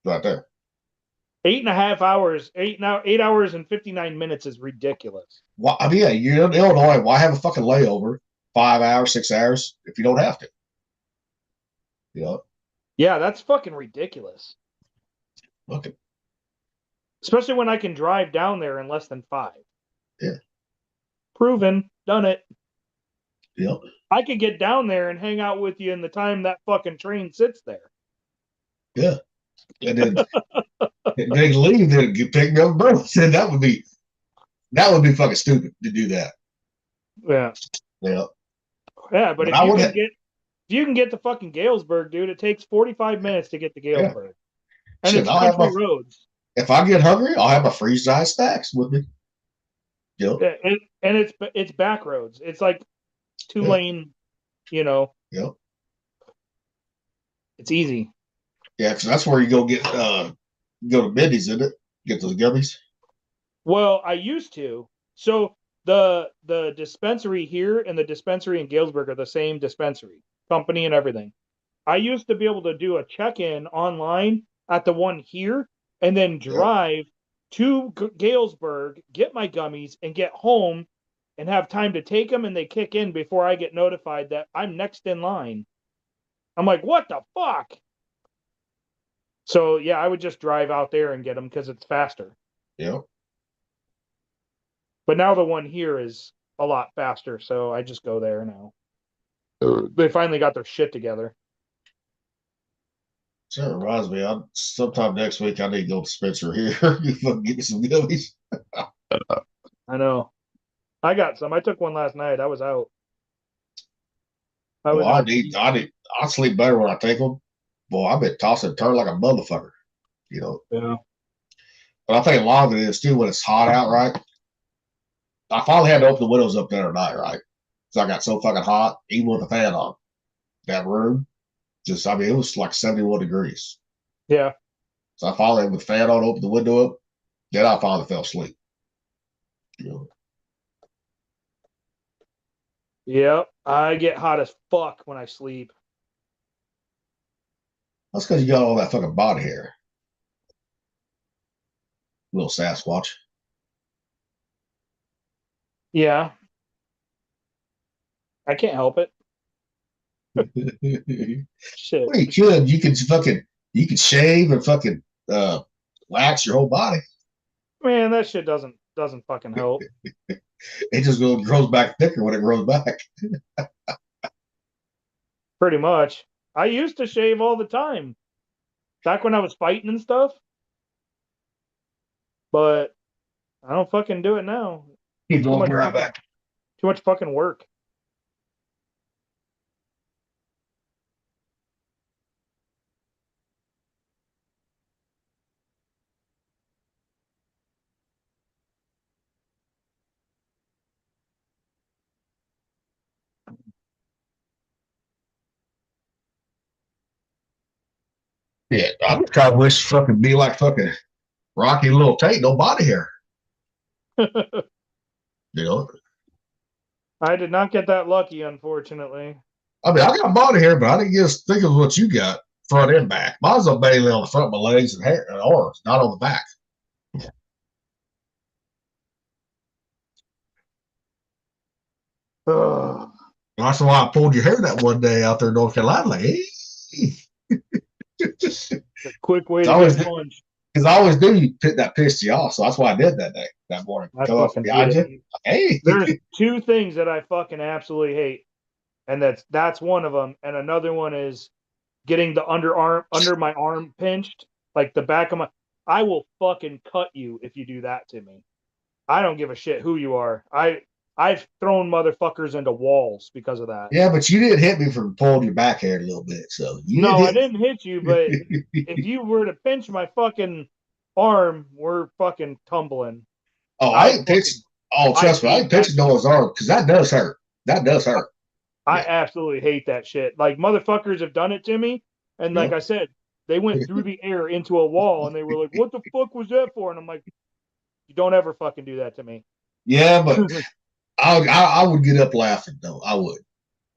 Right there. 8.5 hours, 8 hours and 59 minutes is ridiculous. Well, I mean, yeah, you're in Illinois. Why have a fucking layover 5 hours, 6 hours if you don't have to? You know? Yeah, that's fucking ridiculous. Okay. Especially when I can drive down there in less than 5. Yeah. Proven. Done it. Yep. I could get down there and hang out with you in the time that fucking train sits there. Yeah. And then they leave there to pick up birds. And that would be fucking stupid to do that. Yeah. Yeah. Yeah, but if you can get to fucking Galesburg, dude, it takes 45 minutes to get to Galesburg. Yeah. And shit, it's country roads. If I get hungry, I'll have my freeze-dried snacks with me. Yep. And it's back roads. It's like 2-lane, you know. Yep. It's easy. Yeah, because that's where you go to Mindy's, isn't it? Get those gummies. Well, I used to. So the dispensary here and the dispensary in Galesburg are the same dispensary, company and everything. I used to be able to do a check-in online at the one here and then drive to Galesburg, get my gummies, and get home and have time to take them and they kick in before I get notified that I'm next in line. I'm like, what the fuck? So, yeah, I would just drive out there and get them because it's faster. Yeah. But now the one here is a lot faster, so I just go there now. They finally got their shit together. So it reminds me, sometime next week I need to go to Spencer here. You fucking get me some gummies. I know. I got some. I took one last night. I was out. I sleep better when I take them. Boy, I've been tossing and turning like a motherfucker. You know. Yeah. But I think a lot of it is too when it's hot out, right? I finally had to open the windows up there tonight, right? Because I got so fucking hot, even with the fan on. That room, it was like 71 degrees. Yeah. So I finally, with the fan on, opened the window up. Then I finally fell asleep. You know. Yep. I get hot as fuck when I sleep. That's because you got all that fucking body hair. Little Sasquatch. Yeah. I can't help it. Shit. Well, you could. You could shave and fucking wax your whole body. Man, that shit doesn't fucking help. It just grows back thicker when it grows back. Pretty much. I used to shave all the time. Back when I was fighting and stuff. But I don't fucking do it now. He's going right back. Too much fucking work. Yeah, I kind of wish fucking be like fucking Rocky Little Tate, no body hair. You know, I did not get that lucky, unfortunately. I mean, I got body hair, but I didn't get as thick as what you got, front and back. Mine's on mainly on the front of my legs and hair and arms, not on the back. Ugh. That's why I pulled your hair that one day out there in North Carolina. Like, hey. A quick way to get punched. Because I always do that pissed you off, so that's why I did that day, that morning. I Come up fucking behind hate you. Hey. There's two things that I fucking absolutely hate. And that's one of them. And another one is getting the under my arm pinched, like the back of my. I will fucking cut you if you do that to me. I don't give a shit who you are. I've thrown motherfuckers into walls because of that. Yeah, but you didn't hit me for pulling your back hair a little bit, so I didn't hit you, but if you were to pinch my fucking arm, we're fucking tumbling. Oh, I ain't pitching. Oh, trust me, I ain't pitching no one's arm because that does hurt. That does hurt. I absolutely hate that shit. Like, motherfuckers have done it to me, and like I said, they went through the air into a wall, and they were like, "What the fuck was that for?" And I'm like, "You don't ever fucking do that to me." Yeah, but I would get up laughing though. I would.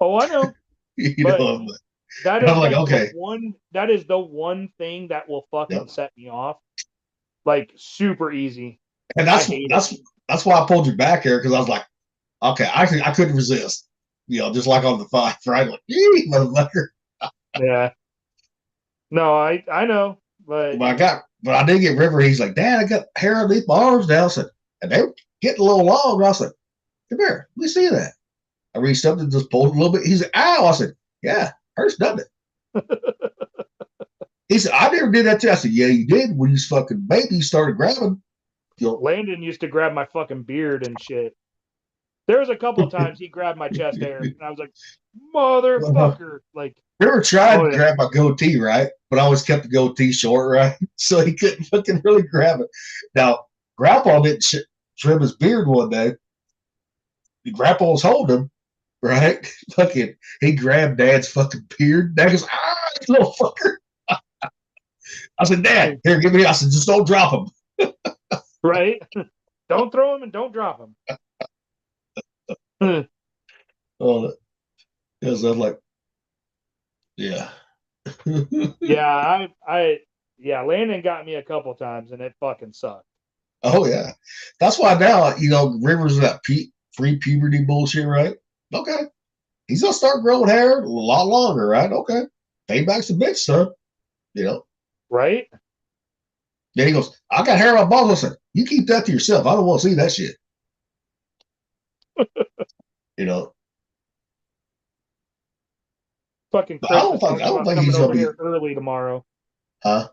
Oh, I know. Know, that is like, okay. That is the one thing that will fucking set me off. Like, super easy. And that's why I pulled your back hair, because I was like, okay, I couldn't resist. Just like on the five, right? Like, motherfucker. Yeah. No, I know, but I did get River. He's like, Dad, I got hair underneath my arms now. I said, and they were getting a little long. I said, come here, let me see that. I reached up and just pulled a little bit. He said, ow. I said, yeah, hurts, doesn't it? He said, I never did that to you. I said, yeah, you did. When you was fucking baby, you started grabbing. Landon used to grab my fucking beard and shit. There was a couple of times he grabbed my chest hair, and I was like, motherfucker. Like, River tried to grab my goatee, right? But I always kept the goatee short, right? So he couldn't fucking really grab it. Now, Grandpa didn't trim his beard one day. Grandpa was holding him, right? Fucking, he grabbed Dad's fucking beard. Dad goes, you little fucker. I said, Dad, here, give me. I said, just don't drop him. Right? Don't throw him and don't drop him. Oh, it was like, yeah. Yeah, Landon got me a couple times and it fucking sucked. Oh yeah. That's why now, Rivers that free puberty bullshit, right? Okay. He's gonna start growing hair a lot longer, right? Okay. Payback's a bitch, son. Right? Then he goes, I got hair on my balls. I said, you keep that to yourself. I don't want to see that shit. Fucking Chris. I don't think he's gonna be here early tomorrow. Huh?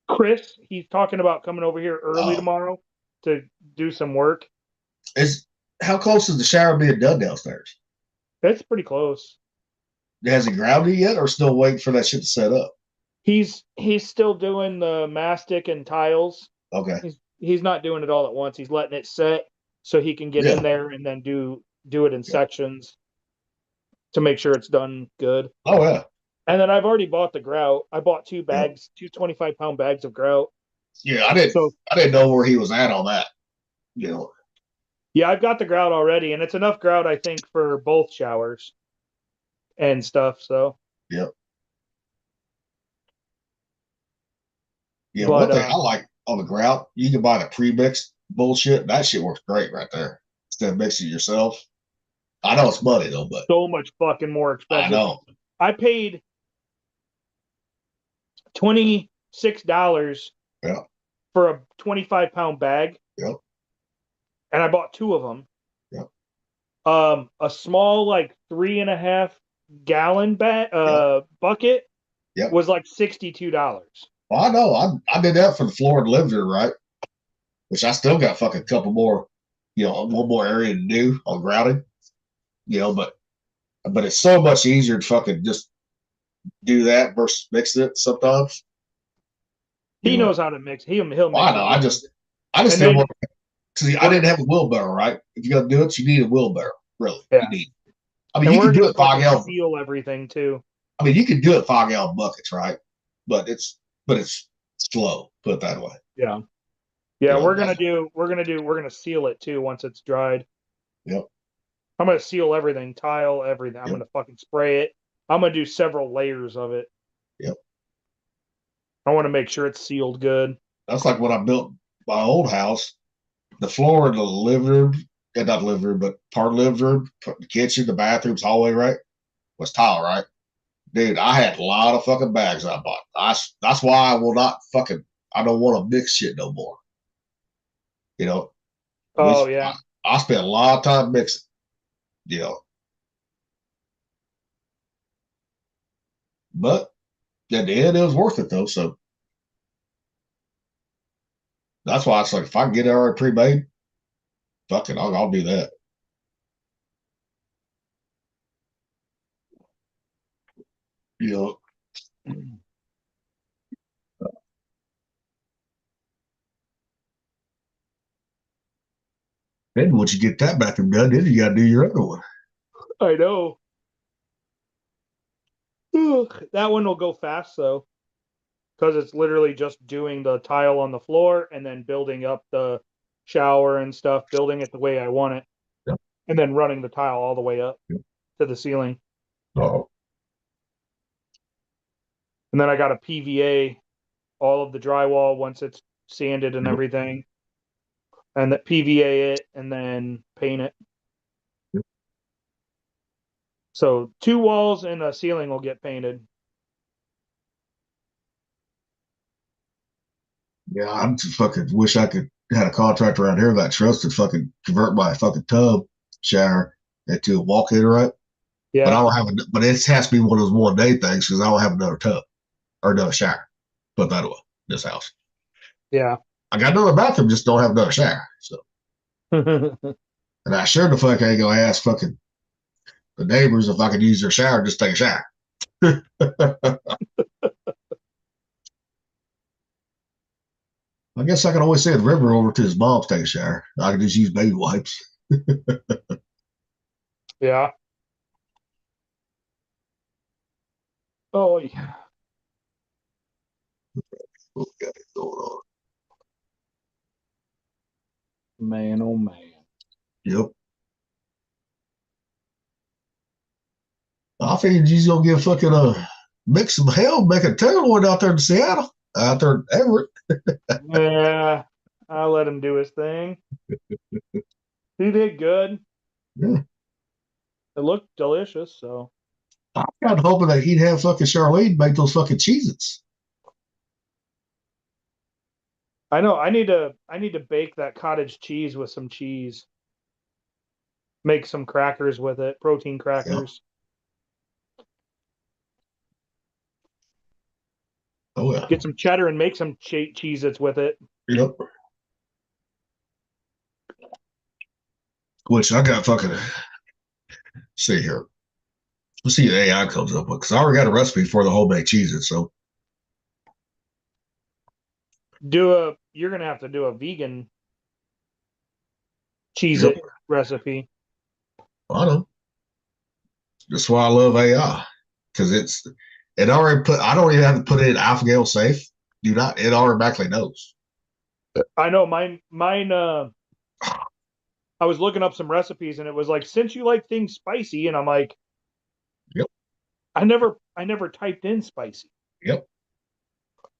Chris, he's talking about coming over here early tomorrow to do some work. How close is the shower being done downstairs? It's pretty close. Has he grounded it yet, or still waiting for that shit to set up? He's still doing the mastic and tiles. Okay. He's not doing it all at once. He's letting it set so he can get in there and then do it in sections to make sure it's done good. Oh yeah. And then I've already bought the grout. I bought 2 bags, 2 25-pound bags of grout. Yeah, I didn't know where he was at on that. Yeah, I've got the grout already, and it's enough grout, I think, for both showers and stuff. So. Yep. Yeah, one thing I like on the grout, you can buy the pre-mixed bullshit. That shit works great right there. Instead of mixing it yourself. I know it's money though, but so much fucking more expensive. I know. I paid $26 for a 25-pound bag. Yep. And I bought 2 of them. Yep. A small, like 3.5 gallon bucket was like $62. Well, I know. I did that for the floor and living room, right? Which I still got fucking a couple more, one more area to do on grouting, but it's so much easier to fucking just do that versus mixing it sometimes. He knows how to mix. He'll mix it. I know. I just didn't want to. See, I didn't have a wheelbarrow, right? If you're gonna do it, you need a wheelbarrow. Really, you need. I mean, you can do it 5 gallon. Seal everything too. I mean, you can do it 5 gallon buckets, right? But it's slow. Put it that way. Yeah. Yeah, we're gonna seal it too once it's dried. Yep. I'm gonna seal everything, tile everything. I'm gonna fucking spray it. I'm gonna do several layers of it. Yep. I want to make sure it's sealed good. That's like when I built my old house. The floor in the living room, not living room, but part of the living room, the kitchen, the bathrooms, hallway, right, was tile, right? Dude, I had a lot of fucking bags I bought. That's why I will not fucking. I don't want to mix shit no more. Oh yeah. I spent a lot of time mixing. But at the end, it was worth it though. So that's why it's like if I can get it already pre-made, fuck it, I'll do that. Then once you get that bathroom done, then you got to do your other one. I know. That one will go fast though, because it's literally just doing the tile on the floor and then building up the shower and stuff, building it the way I want it, and then running the tile all the way up to the ceiling. Oh. And then I got to PVA all of the drywall once it's sanded and everything, and that PVA it and then paint it. So 2 walls and a ceiling will get painted. Yeah, I just fucking wish I could had a contractor around here that trusted fucking convert my fucking tub shower into a walk-in, right? Yeah. But I don't have but it has to be one of those 1-day things because I don't have another tub or another shower. Put that away. This house. Yeah. I got another bathroom, just don't have another shower. So and I sure the fuck ain't gonna ask fucking the neighbors if I could use their shower, just take a shower. I guess I can always send River over to his mom's to take a shower. I can just use baby wipes. Yeah. Oh yeah. What got it going on? Man, oh man. Yep. I figured he's gonna get fucking mix some hell, make a Tenderloin out there in Seattle, out there in Everett. Yeah, I'll let him do his thing. He did good. Yeah. It looked delicious, so I'm kind of hoping that he'd have fucking Charlene make those fucking Cheez-Its. I know I need to bake that cottage cheese with some cheese. Make some crackers with it, protein crackers. Yeah. Oh yeah. Get some cheddar and make some Cheez-Its with it. Yep. Which I got fucking see here. Let's see what AI comes up with because I already got a recipe for the homemade Cheez-Its. So you're gonna have to do a vegan Cheez-It recipe. I know. That's why I love AI because it already put. I don't even have to put it in AlphaGale safe. Do not. It automatically knows. I know mine. I was looking up some recipes and it was like, since you like things spicy, and I'm like, yep. I never typed in spicy. Yep.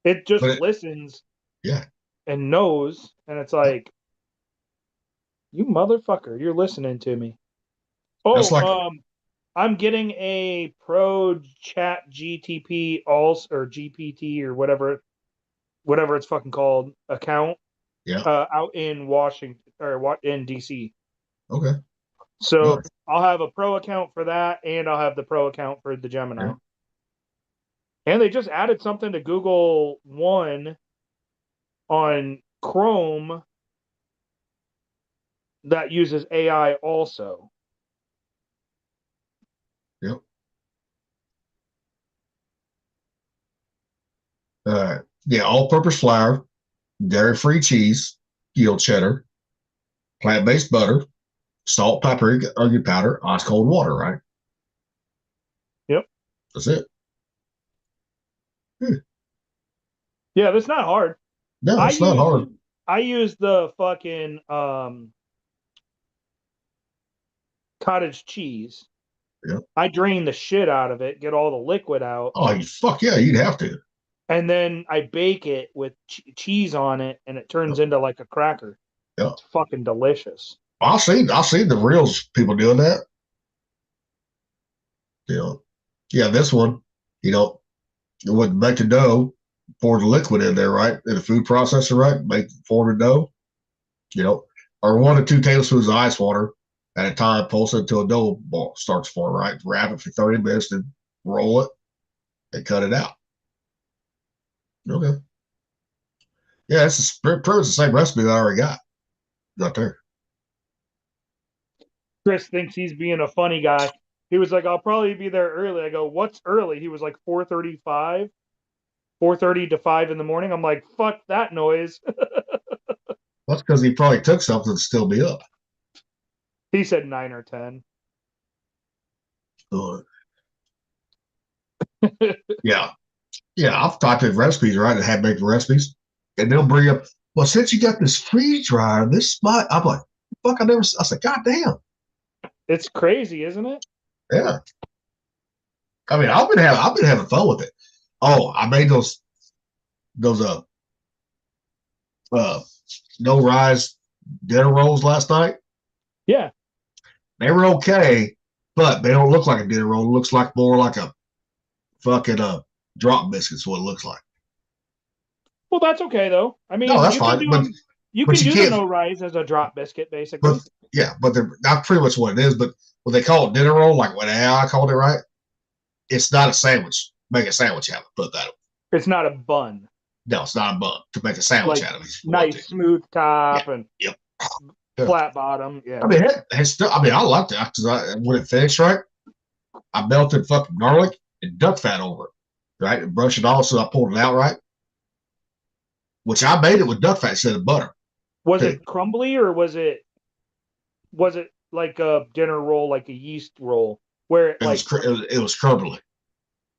It just listens. Yeah. And knows, and it's like, you motherfucker, you're listening to me. Oh, that's like, I'm getting a Pro Chat GTP also or GPT or whatever it's fucking called account. Yeah. Out in Washington or in DC. Okay. So Nice. I'll have a pro account for that, and I'll have the pro account for the Gemini. Yeah. And they just added something to Google One on Chrome that uses AI also. Yep. All right. Yeah, all-purpose flour, dairy-free cheese, yield cheddar, plant-based butter, salt, paprika, onion powder, ice cold water, right? Yep. That's it. Yeah, that's not hard. No, it's not hard. I use the fucking cottage cheese. Yep. I drain the shit out of it, get all the liquid out. Oh, fuck yeah, you'd have to. And then I bake it with cheese on it, and it turns into like a cracker. Yep. It's fucking delicious. I've seen the reels people doing that. Yeah, this one, would make the dough, pour the liquid in there, right? In a food processor, right? Form the dough, or 1 to 2 tablespoons of ice water at a time, pulse it until a dough ball starts forming, right? Wrap it for 30 minutes, then roll it and cut it out. Okay. Yeah, it's pretty much the same recipe that I already got there. Chris thinks he's being a funny guy. He was like, I'll probably be there early. I go, what's early? He was like 4:35, 4:30 to 5 in the morning. I'm like, fuck that noise. That's because he probably took something to still be up. He said 9 or 10. Yeah. I've typed in recipes, right? And had making recipes. And they'll bring up, well, since you got this freeze dryer, this spot, I'm like, fuck, I said, God damn. It's crazy, isn't it? Yeah. I mean, I've been having fun with it. Oh, I made those no rise dinner rolls last night. Yeah. They were okay, but they don't look like a dinner roll. It looks like more like a fucking drop biscuit is what it looks like. Well, that's okay though. I mean, no, that's fine. You can do the no rise as a drop biscuit, basically. But they're not pretty much what it is. But when they call it dinner roll, like what I called it, right? It's not a sandwich. Make a sandwich out of it. Put that. It's not a bun. No, it's not a bun. To make a sandwich out of it. Nice smooth top and flat bottom. Yeah. I mean, I liked it because when it finished, right, I melted fucking garlic and duck fat over it, right, and brushed it off. So I pulled it out, right, which I made it with duck fat instead of butter. Was it crumbly or was it like a dinner roll, like a yeast roll, where it was crumbly?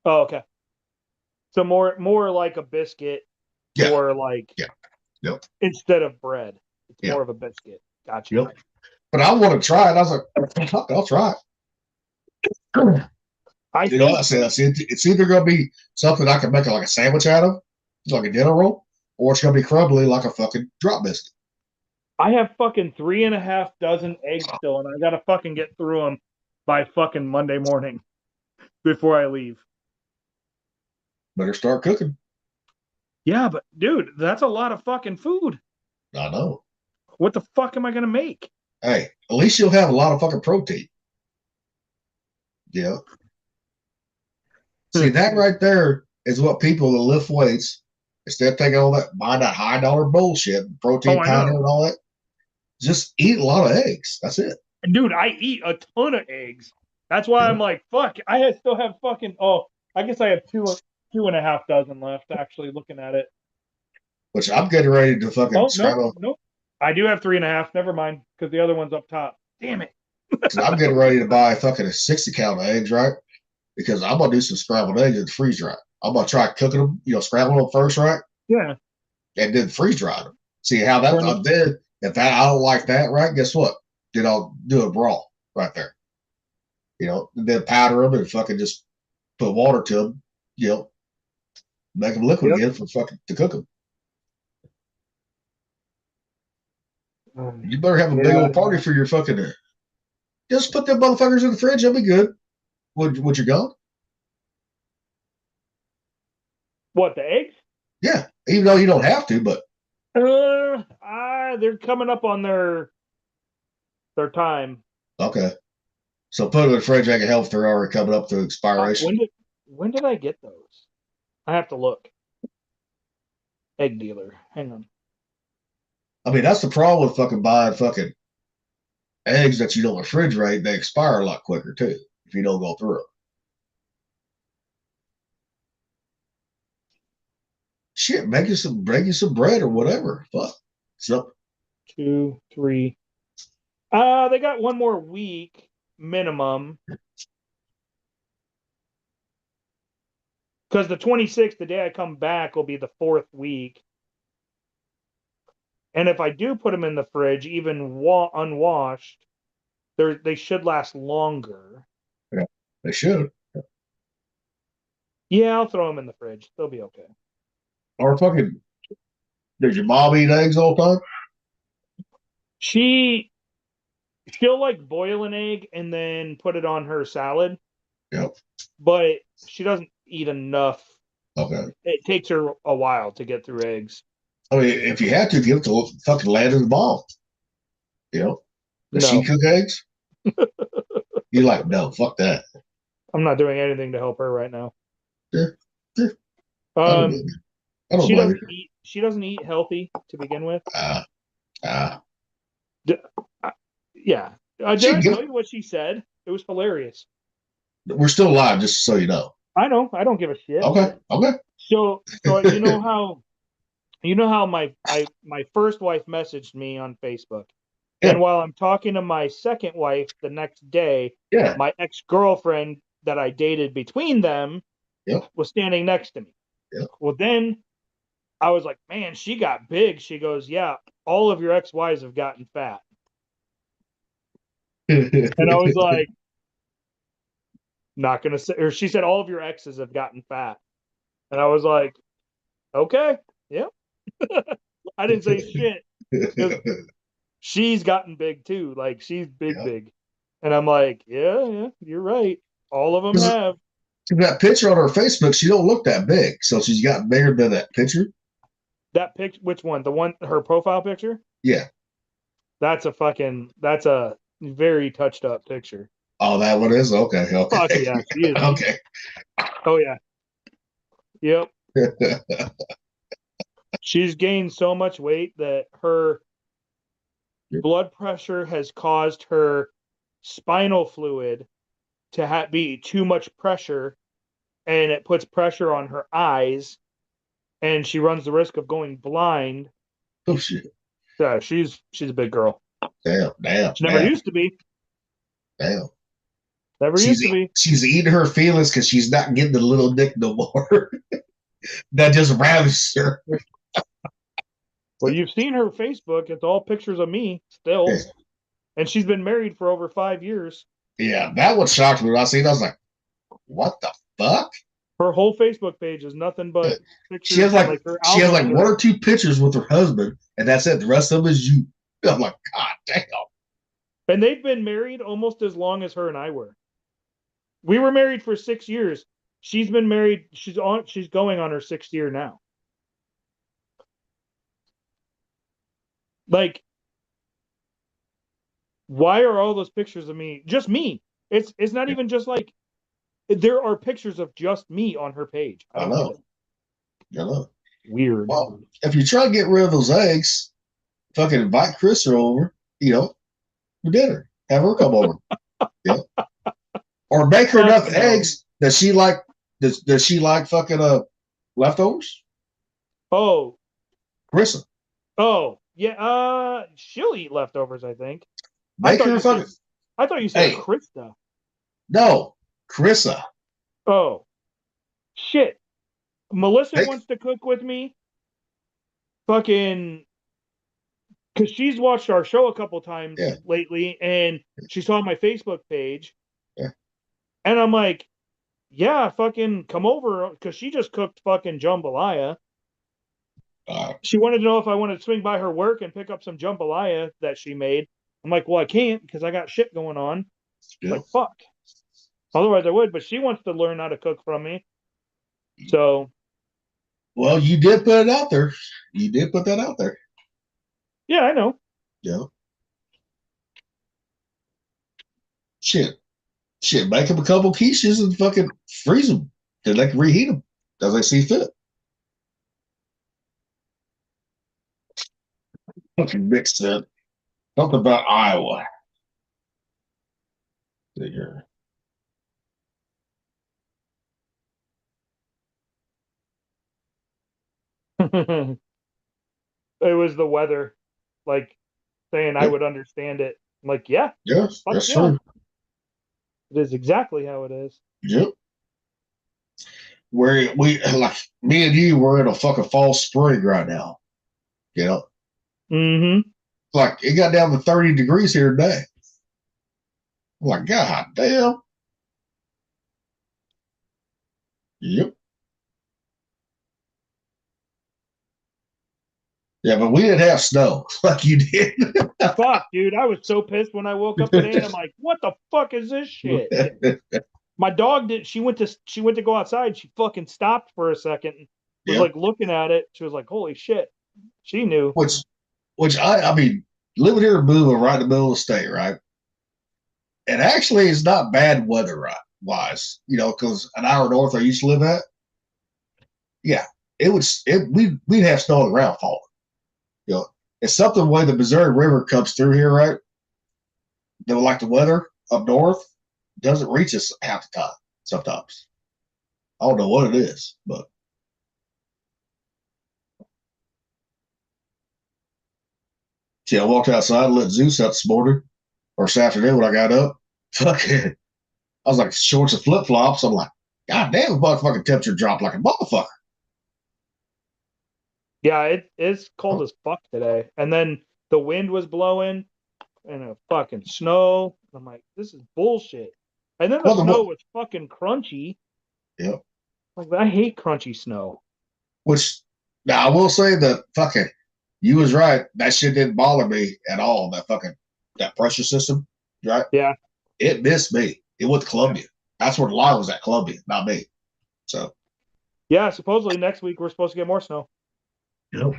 Oh, okay. So more like a biscuit, or like instead of bread, it's more of a biscuit. Gotcha. Yep. But I want to try it. I was like, fuck, I'll try it. I said it's either going to be something I can make like a sandwich out of, like a dinner roll, or it's going to be crumbly like a fucking drop biscuit. I have fucking 3.5 dozen eggs still, and I got to fucking get through them by fucking Monday morning before I leave. Better start cooking. Yeah, but dude, that's a lot of fucking food. I know. What the fuck am I going to make? Hey, at least you'll have a lot of fucking protein. Yeah. See, that right there is what people that lift weights, instead of taking all that, buying that high dollar bullshit, protein powder and all that, just eat a lot of eggs. That's it. Dude, I eat a ton of eggs. That's why I'm like, fuck, I still have fucking, I guess I have 2.5 dozen left, actually, looking at it. Which I'm getting ready to fucking scramble. Nope. I do have 3.5. Never mind, because the other one's up top. Damn it. I'm getting ready to buy fucking a 60 count of eggs, right? Because I'm gonna do some scrambled eggs and freeze dry. I'm gonna try cooking them, scramble them first, right? Yeah. And then freeze dry them. See how that then if that I don't like that, right? Guess what? Then I'll do a raw right there. And then powder them and fucking just put water to them. Make them liquid again for fucking to cook them. You better have a big old party for your fucking. Just put them motherfuckers in the fridge. They'll be good. Would you go? What, the eggs? Yeah, even though you don't have to, but they're coming up on their time. okay. So put them in the fridge. I can help if they're already coming up to expiration. When did I get those? I have to look. Egg dealer. Hang on. I mean, that's the problem with fucking buying fucking eggs that you don't refrigerate. They expire a lot quicker too if you don't go through them. Shit, make you some bread or whatever. Fuck. So 2, 3. They got one more week minimum. Because the 26th, the day I come back, will be the 4th week. And if I do put them in the fridge, even unwashed, they should last longer. yeah, they should. Yeah, I'll throw them in the fridge. They'll be okay. Or fucking, does your mom eat eggs all the time? She'll like boil an egg and then put it on her salad. Yep. But she doesn't eat enough. Okay. It takes her a while to get through eggs. I mean, if you have to, give it to fucking Landon's mom. You know? Does she cook eggs? You're like, no, fuck that. I'm not doing anything to help her right now. Yeah. I don't blame you. She doesn't eat healthy to begin with. Yeah. Did I tell you what she said? It was hilarious. We're still live, just so you know. I know. I don't give a shit. Okay. So you know how my first wife messaged me on Facebook, and while I'm talking to my second wife the next day, my ex-girlfriend that I dated between them was standing next to me. Well, then I was like, man, she got big. She goes, yeah, all of your ex-wives have gotten fat. And I was like, not gonna say, or she said all of your exes have gotten fat. And I was like, okay, yeah. I didn't say shit. She's gotten big too. Like she's big. And I'm like, yeah, you're right. All of them have. That picture on her Facebook, she don't look that big. So she's gotten bigger than that picture. That picture, which one? The one, her profile picture? Yeah. That's a very touched up picture. Oh, that one is? Okay. Fuck yeah, she is. Okay. Oh yeah. Yep. She's gained so much weight that her blood pressure has caused her spinal fluid to be too much pressure, and it puts pressure on her eyes, and she runs the risk of going blind. Oh shit. Yeah, she's a big girl. Damn. She never used to be. Damn. Never used to be. She's eating her feelings because she's not getting the little dick no more. That just ravished her. Well, you've seen her Facebook. It's all pictures of me still. Yeah. And she's been married for over 5 years. Yeah, that one shocked me when I seen it. I was like, what the fuck? Her whole Facebook page is nothing but pictures. She has like one or two pictures with her husband, and that's it. The rest of them is you. I'm like, God damn. And they've been married almost as long as her and I were. We were married for 6 years. She's been married. She's going on her 6th year now. Like, why are all those pictures of me? Just me. It's not even just like, there are pictures of just me on her page. I know. Weird. Well, if you try to get rid of those eggs, fucking invite Chris over, for dinner. Have her come over. Yeah. Or make her enough eggs that she like. Does she like fucking leftovers? Oh, Carissa. Oh yeah. She'll eat leftovers. I think. Make her fucking. I thought you said Krista. No, Carissa. Oh, shit. Melissa wants to cook with me. Fucking. Because she's watched our show a couple times lately, and she saw my Facebook page. Yeah. And I'm like, yeah, fucking come over, because she just cooked fucking jambalaya. She wanted to know if I wanted to swing by her work and pick up some jambalaya that she made. I'm like, well, I can't because I got shit going on. Like, fuck. Otherwise, I would. But she wants to learn how to cook from me. So. Well, you did put it out there. You did put that out there. Yeah, I know. Yeah. Shit. Make them a couple quiches and fucking freeze them. Then they can reheat them as they see fit. Fucking mixed up. Something about Iowa. See here. It was the weather, like saying I would understand it. I'm like, yeah, yes, that's true. It is exactly how it is. Yep. Where we like me and you, we're in a fucking fall spring right now. You know. Mm-hmm. Like it got down to 30 degrees here today. I'm like, God damn. Yep. Yeah, but we didn't have snow like you did. Fuck, dude. I was so pissed when I woke up today and I'm like, what the fuck is this shit? My dog she went to go outside. She fucking stopped for a second and was like looking at it. She was like, holy shit. She knew. Which I mean, living here in Boonville, right in the middle of the state, right? And actually it's not bad weather wise, you know, because an hour north I used to live at, yeah, we'd have snow on the ground falling. You know, it's something the way the Missouri River comes through here, right? Though, like the weather up north doesn't reach us half the time. Sometimes I don't know what it is, but see, I walked outside and let Zeus out this morning or this afternoon when I got up. Fucking, I was like shorts and flip flops. I'm like, God damn, the motherfucking temperature dropped like a motherfucker. Yeah, it's cold as fuck today. And then the wind was blowing and a fucking snow. I'm like, this is bullshit. And then the snow was fucking crunchy. Yep. Like, I hate crunchy snow. Which, now I will say that fucking, you was right. That shit didn't bother me at all. That pressure system, right? Yeah. It missed me. It went to Columbia. That's where the line was at, Columbia, not me. So. Yeah, supposedly next week we're supposed to get more snow. Yep.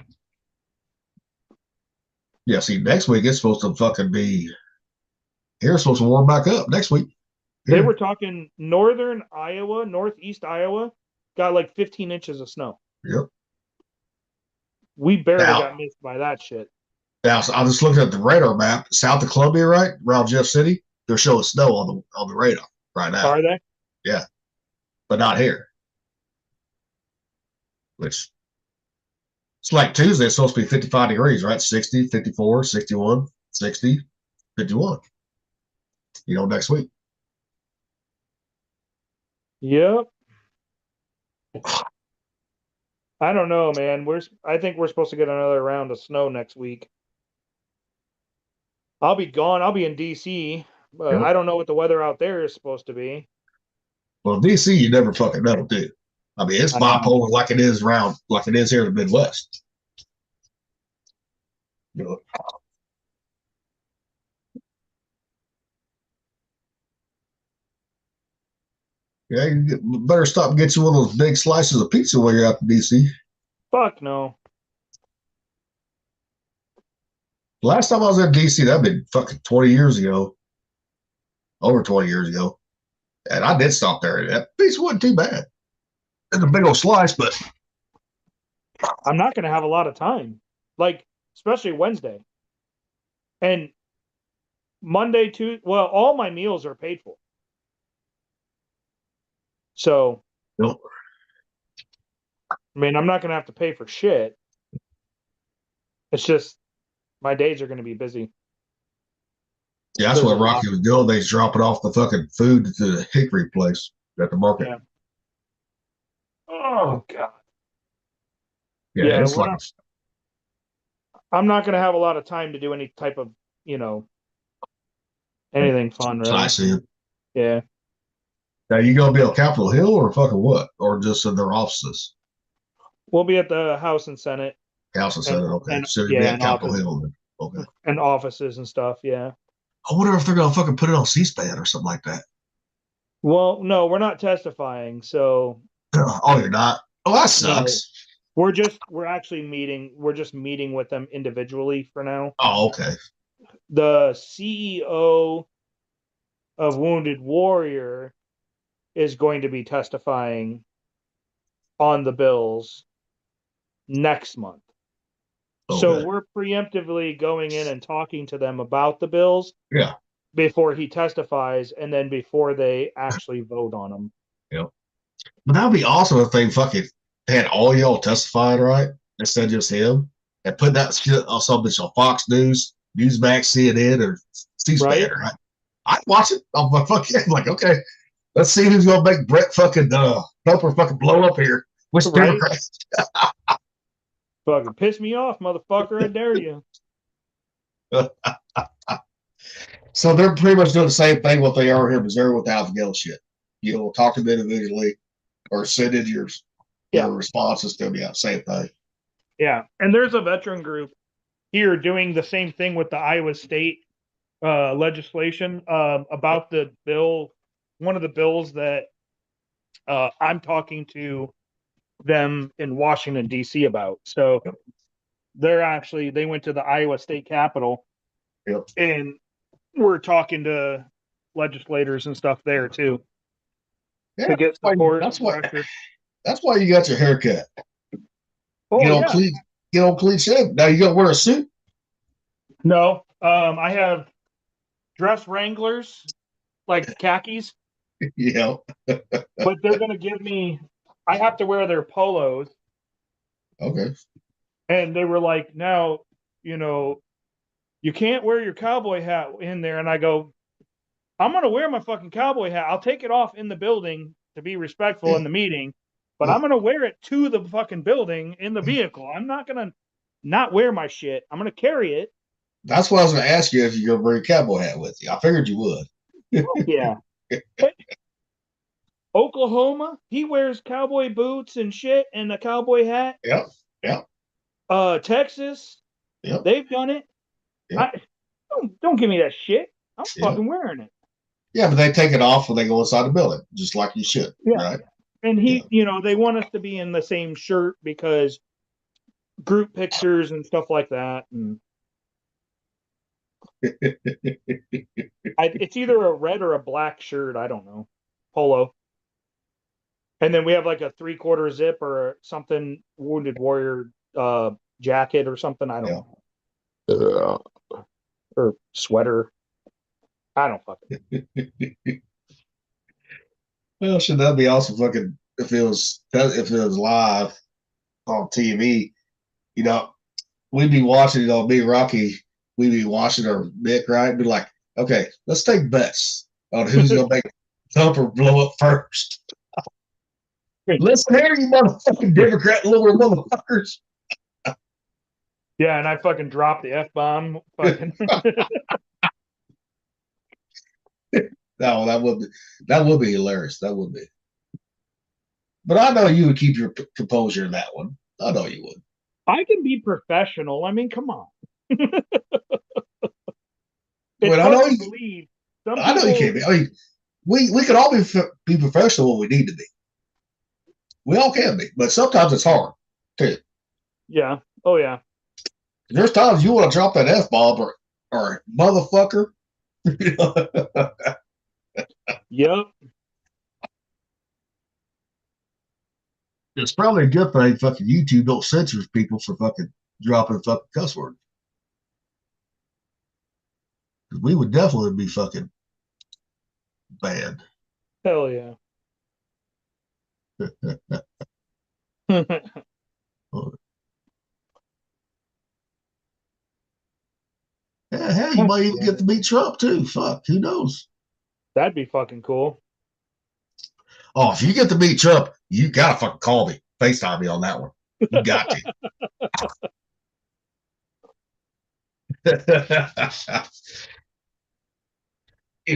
Yeah, see, next week it's supposed to fucking be, here it's supposed to warm back up next week. Here. They were talking northern Iowa, northeast Iowa, got like 15 inches of snow. Yep. We barely got missed by that shit. Now, so I just looked at the radar map, south of Columbia, right, around Jeff City. They're showing snow on the radar right now. Are they? Yeah, but not here. Which it's like Tuesday. It's supposed to be 55 degrees, right? 60, 54, 61, 60, 51. You know, next week. Yep. I don't know, man. I think we're supposed to get another round of snow next week. I'll be gone. I'll be in DC, but I don't know what the weather out there is supposed to be. Well, DC, you never fucking know, dude. I mean, it's bipolar like it is here in the Midwest. You know. Yeah, you better stop and get you one of those big slices of pizza while you're out in DC. Fuck no. Last time I was in DC, that'd been fucking 20 years ago. Over 20 years ago. And I did stop there. That pizza wasn't too bad. It's a big old slice, but I'm not going to have a lot of time. Like, especially Wednesday. And Monday, Tuesday, well, all my meals are paid for. So, nope. I mean, I'm not going to have to pay for shit. It's just my days are going to be busy. Yeah, that's what Rocky was doing. They's dropping off the fucking food to the Hickory place at the market. Yeah. Oh, God. Yeah, it's like I'm not going to have a lot of time to do any type of, anything fun, really. I see it. Yeah. Now, you going to be on Capitol Hill or fucking what? Or just in their offices? We'll be at the House and Senate. House and Senate, okay. So you'll be at Capitol Hill then. Okay. And offices and stuff, yeah. I wonder if they're going to fucking put it on C-SPAN or something like that. Well, no, we're not testifying, so Oh, you're not. Oh, that no. sucks. We're actually meeting. We're just meeting with them individually for now. Oh, okay. The CEO of Wounded Warrior is going to be testifying on the bills next month. So Okay. we're preemptively going in and talking to them about the bills Yeah. before he testifies and then before they actually vote on them. Yeah. But that would be awesome if they fucking had all y'all testifying, right? Instead of just him. And put that shit on something on Fox News, Newsmax, CNN, or C-SPAN, right? I'd watch it. I'm like, okay, let's see who's gonna make Brett fucking Thumper fucking blow up here. Which Right? Democrat? Fucking piss me off, motherfucker. I dare you. So they're pretty much doing the same thing what they are here in Missouri with the Alpha shit. You know, talk to them individually or send in your responses to them. Yeah, same thing. Yeah. And there's a veteran group here doing the same thing with the Iowa State legislation about the bill, one of the bills that I'm talking to them in Washington, D.C. about. So they went to the Iowa State Capitol and we're talking to legislators and stuff there too. Yeah, to get support. That's why you got your haircut. Oh, Get on clean shave. Now you gonna wear a suit? No, I have dress wranglers, like khakis. Yeah. But they're gonna give me. I have to wear their polos. Okay. And they were like, "Now, you can't wear your cowboy hat in there." And I go, "I'm gonna wear my fucking cowboy hat. I'll take it off in the building to be respectful in the meeting, but I'm gonna wear it to the fucking building in the vehicle. I'm not gonna not wear my shit. I'm gonna carry it." That's what I was going to ask you if you're going to bring a cowboy hat with you. I figured you would. Yeah. Oklahoma, he wears cowboy boots and shit and a cowboy hat. Yep. Texas, yep. They've done it. Yep. Don't give me that shit. I'm fucking wearing it. Yeah, but they take it off when they go inside the building, just like you should. Yeah. Right. And they want us to be in the same shirt because group pictures and stuff like that. And it's either a red or a black shirt. I don't know. Polo. And then we have like a 3/4 zip or something, Wounded Warrior jacket or something. I don't know. Or sweater. I don't fucking. Well, should that be awesome? Fucking if it was live on TV, we'd be watching. Me and Rocky, we'd be watching our Mick, right? Be like, okay, let's take bets on who's gonna make Thumper blow up first. Listen here, you motherfucking Democrat little motherfuckers. Yeah, and I fucking dropped the F-bomb. Fucking. No, that would be hilarious. That would be. But I know you would keep your composure in that one. I know you would. I can be professional. I mean, come on. Well, I know you can't be. I mean, we could all be professional when we need to be. We all can be, but sometimes it's hard too. Yeah. Oh yeah. There's times you want to drop that F-bomb or motherfucker. Yep. It's probably a good thing fucking YouTube don't censor people for fucking dropping fucking cuss words. We would definitely be fucking banned. Hell yeah. Yeah, hell, you might even get to meet Trump too. Fuck, who knows? That'd be fucking cool. Oh, if you get to meet Trump, you gotta fucking call me, FaceTime me on that one. You got to.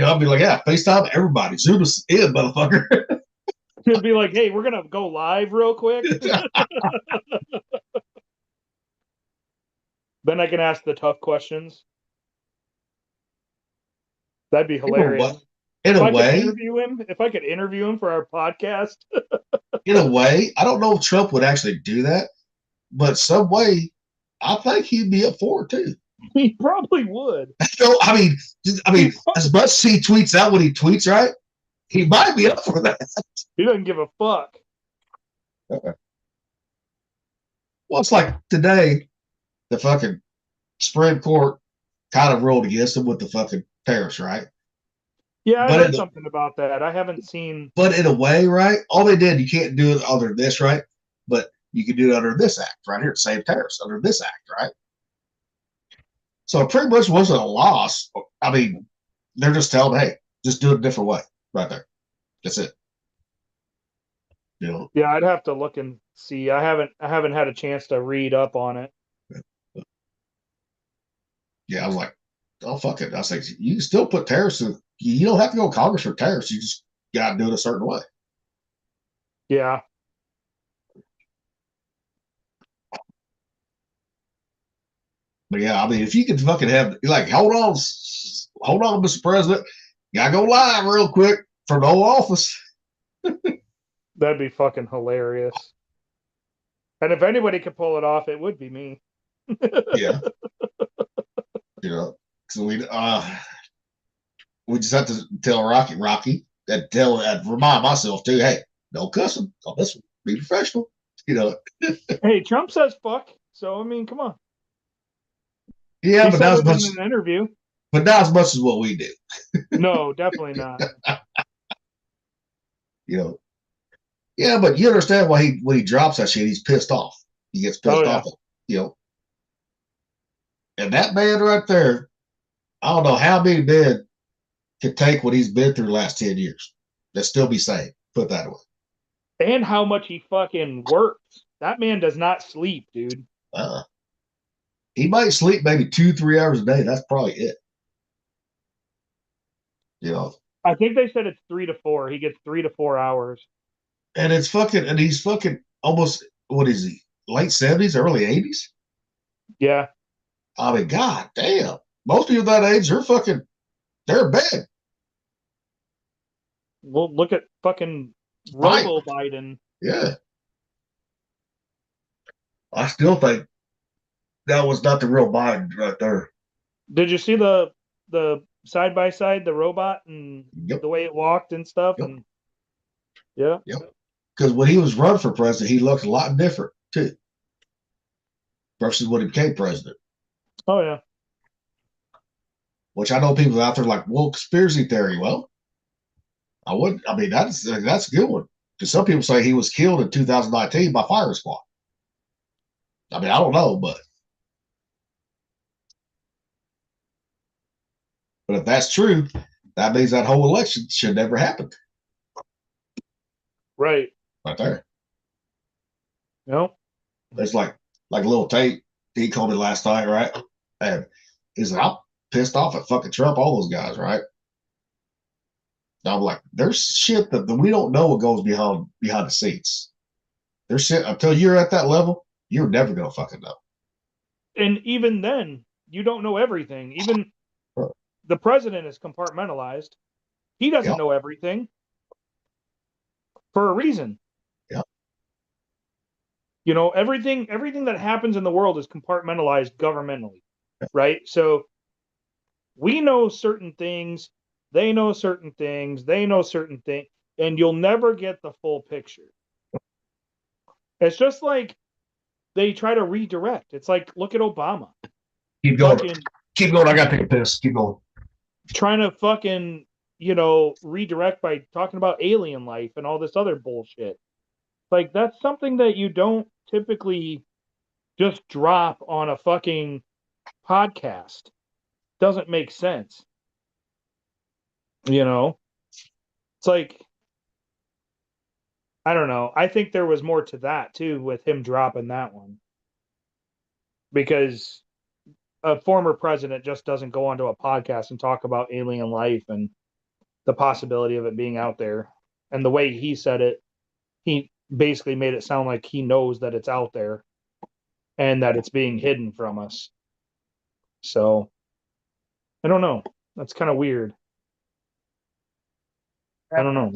I'll be like, yeah, FaceTime everybody. Zoom us in, motherfucker. It'd be like, hey, we're gonna go live real quick. Then I can ask the tough questions. That'd be hilarious. In a way, if I could interview him for our podcast, in a way, I don't know if Trump would actually do that, but some way, I think he'd be up for it too. he probably would. So, I mean, as much as he tweets out when he tweets, right? He might be up for that. He doesn't give a fuck. Well, it's like today, the fucking Supreme Court kind of ruled against him with the fucking tariffs, right? Yeah, I heard something about that. I haven't seen. But in a way, right? All they did, you can't do it under this, right? But you can do it under this act right here, save tariffs under this act, right? So it pretty much wasn't a loss. I mean, they're just telling, hey, just do it a different way, right there. That's it. You know. Yeah, I'd have to look and see. I haven't had a chance to read up on it. Yeah, I was like, oh fuck it. I was like, you can still put tariffs in. You don't have to go to Congress for tariffs. You just gotta do it a certain way. Yeah. But yeah, I mean, if you could fucking have like, hold on, Mr. President, gotta go live real quick from the old office. That'd be fucking hilarious. And if anybody could pull it off, it would be me. Yeah. You know, so we just have to tell Rocky, and remind myself too, hey, no cussing on this one. Be professional. You know. Hey, Trump says fuck, so I mean, come on. Yeah, but not as much in an interview. But not as much as what we do. No, definitely not. You know. Yeah, but you understand why when he drops that shit, he's pissed off. He gets pissed off. You know. And that man right there, I don't know how many men could take what he's been through the last 10 years. That still be sane. Put that away. And how much he fucking works. That man does not sleep, dude. He might sleep maybe 2-3 hours a day. That's probably it. You know. I think they said it's 3 to 4. He gets 3 to 4 hours. And he's fucking almost, what is he? Late 70s, early 80s? Yeah. I mean, god damn. Most people that age, they're in bed. Well, look at fucking Robo Biden. Yeah. I still think that was not the real Biden right there. Did you see the side by side, the robot and the way it walked and stuff? Yep. And yeah. Yep. Because when he was run for president, he looked a lot different too. Versus when he became president. Oh yeah. Which I know people out there like, well, conspiracy theory. Well, I mean, that's a good one. Because some people say he was killed in 2019 by firing squad. I mean, I don't know, but if that's true, that means that whole election should never happen. Right. Right there. Nope. There's like little Tate. He called me last night, right? And he's like, I'm pissed off at fucking Trump, all those guys, right? And I'm like, there's shit that we don't know what goes behind the scenes. There's shit until you're at that level, you're never gonna fucking know. And even then, you don't know everything. Even the president is compartmentalized. He doesn't know everything for a reason. Yeah. You know, everything that happens in the world is compartmentalized governmentally, right? So we know certain things, they know certain things, they know certain things, and you'll never get the full picture. It's just like they try to redirect. It's like, look at Obama. Keep going. Keep going. I got to take a piss. Keep going. Trying to fucking, redirect by talking about alien life and all this other bullshit. Like, that's something that you don't typically just drop on a fucking podcast. Doesn't make sense. It's like, I don't know. I think there was more to that too with him dropping that one. Because a former president just doesn't go onto a podcast and talk about alien life and the possibility of it being out there. And the way he said it, he basically made it sound like he knows that it's out there and that it's being hidden from us. So, I don't know. That's kind of weird. I don't know.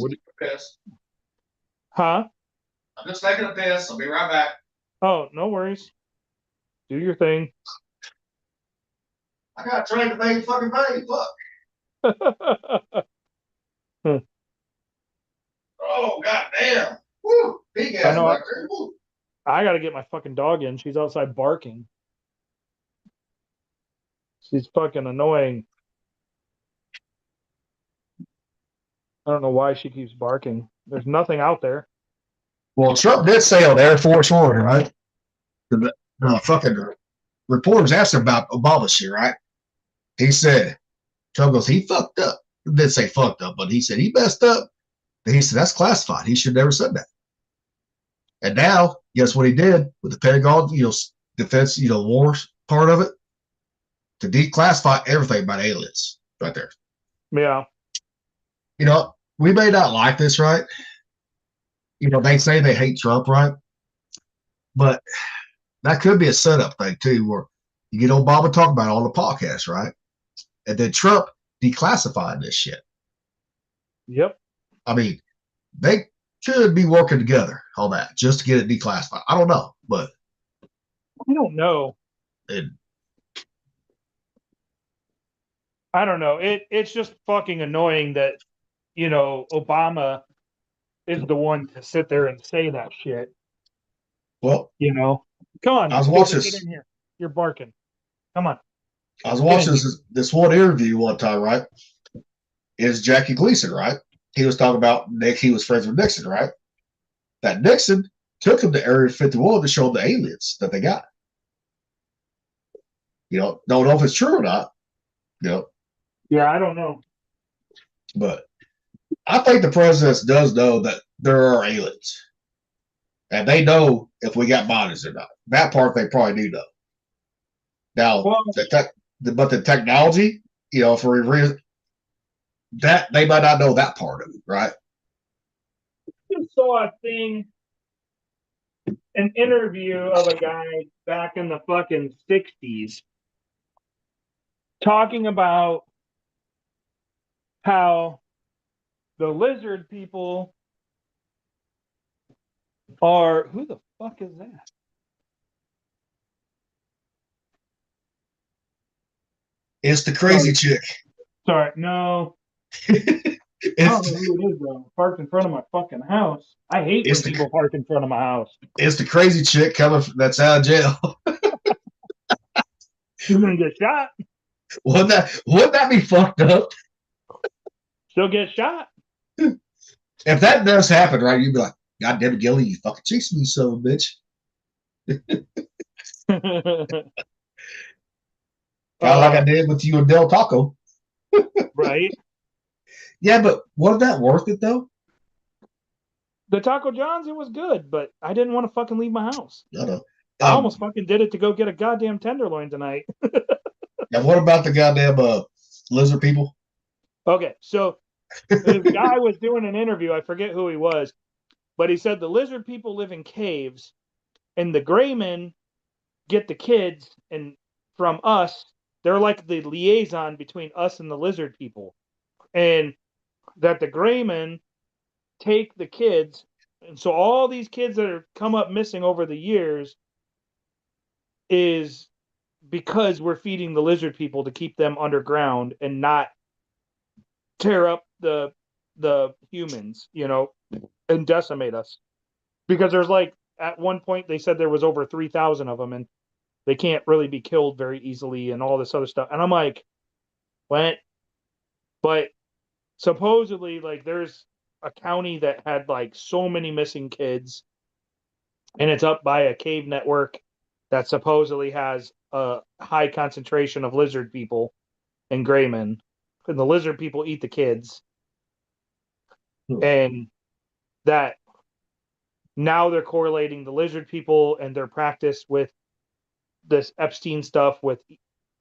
Huh? I'm just taking a piss. I'll be right back. Oh, no worries. Do your thing. I got trained to make fucking money. Fuck. Oh, goddamn. Woo. Big I ass know. right there. Woo. I got to get my fucking dog in. She's outside barking. She's fucking annoying. I don't know why she keeps barking. There's nothing out there. Well, Trump did say on Air Force One, right? The fucking reporters asked him about Obama shit, right? He said, Trump goes, he fucked up. He didn't say fucked up, but he said he messed up. And he said, that's classified. He should never said that. And now, guess what he did with the Pentagon, defense, wars part of it? To declassify everything about aliens right there. Yeah. We may not like this, right? They say they hate Trump, right? But that could be a setup thing, too, where you get Obama talking about it on the podcast, right? And then Trump declassifying this shit. Yep. I mean, they should be working together on that just to get it declassified. I don't know, but I don't know. I don't know. It's just fucking annoying that, Obama is the one to sit there and say that shit. Well, come on, I was stupid, watching get in here. You're barking. Come on. I was watching this one interview one time, right? Is Jackie Gleason, right? He was talking about Nick. He was friends with Nixon, right? That Nixon took him to Area 51 to show the aliens that they got. Don't know if it's true or not. Yeah, I don't know. But I think the president does know that there are aliens. And they know if we got bodies or not. That part they probably do know. Now, but the technology, for a reason, that they might not know that part of it, right? I saw a thing, an interview of a guy back in the fucking 60s talking about how the lizard people are. Who the fuck is that? It's the crazy chick. Sorry, no. I don't know who it is, though. Parked in front of my fucking house. I hate when people park in front of my house. It's the crazy chick that's out of jail. She's gonna get shot. Wouldn't that be fucked up? She'll get shot. If that does happen, right, you'd be like, God damn it, Gilly, you fucking chased me, son of a bitch. Kind of like I did with you and Del Taco. Right. Yeah, but wasn't that worth it, though? The Taco John's, it was good, but I didn't want to fucking leave my house. I almost fucking did it to go get a goddamn tenderloin tonight. Now, what about the goddamn lizard people? Okay, so this guy was doing an interview. I forget who he was, but he said the lizard people live in caves, and the gray men get the kids, and from us, they're like the liaison between us and the lizard people, and that the gray men take the kids, and so all these kids that have come up missing over the years is because we're feeding the lizard people to keep them underground and not tear up the humans, and decimate us. Because there's at one point they said there was over 3,000 of them, and they can't really be killed very easily and all this other stuff. And I'm like, what? But supposedly, there's a county that had so many missing kids, and it's up by a cave network that supposedly has a high concentration of lizard people and gray men. And the lizard people eat the kids. And that now they're correlating the lizard people and their practice with this Epstein stuff, with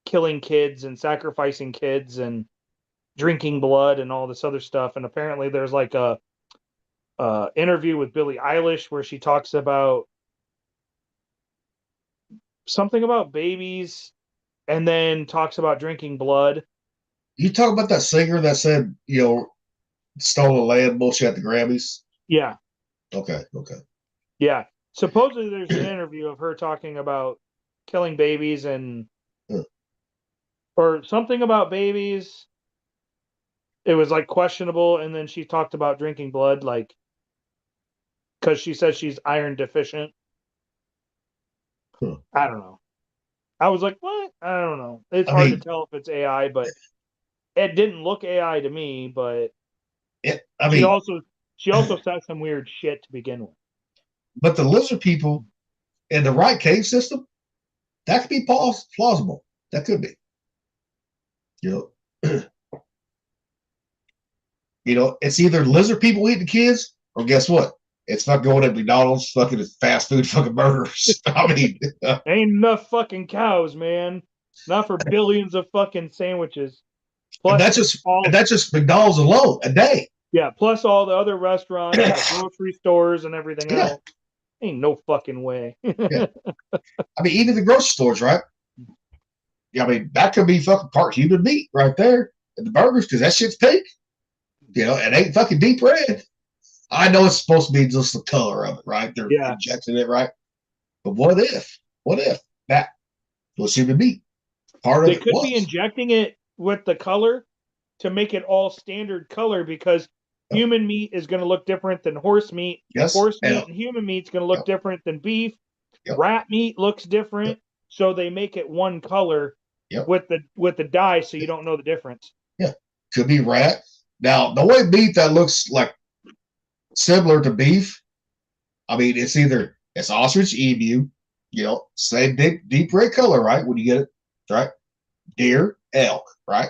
killing kids and sacrificing kids and drinking blood and all this other stuff. And apparently there's a interview with Billie Eilish where she talks about something about babies and then talks about drinking blood. You talk about that singer that said, stolen land bullshit at the Grammys. Yeah. Okay. Yeah. Supposedly there's an interview of her talking about killing babies and or something about babies. It was like questionable, and then she talked about drinking blood, like because she says she's iron deficient. I don't know. I was like, what? I don't know. It's hard to tell if it's AI, but it didn't look AI to me. But she also said some weird shit to begin with. But the lizard people in the right cave system, that could be plausible. That could be. You know, it's either lizard people eating kids, or guess what? It's not going to McDonald's, fucking fast food, fucking burgers. I mean, ain't enough fucking cows, man. Not for billions of fucking sandwiches. Plus, and that's just McDonald's alone a day. Yeah, plus all the other restaurants, and the grocery stores, and everything else. Ain't no fucking way. Yeah. I mean, even the grocery stores, right? Yeah, I mean, that could be fucking part human meat right there in the burgers because that shit's pink. It ain't fucking deep red. I know it's supposed to be just the color of it, right? They're injecting it, right? But what if that was human meat? Part of it could be injecting it with the color to make it all standard color because human meat is going to look different than horse meat. Yes. Horse meat and human meat is going to look different than beef. Rat meat looks different, so they make it one color with the dye, so you don't know the difference. Yeah, could be rat. Now, the way meat that looks like similar to beef, I mean, it's ostrich, emu, same deep red color, right? When you get it, right? Deer, elk, right?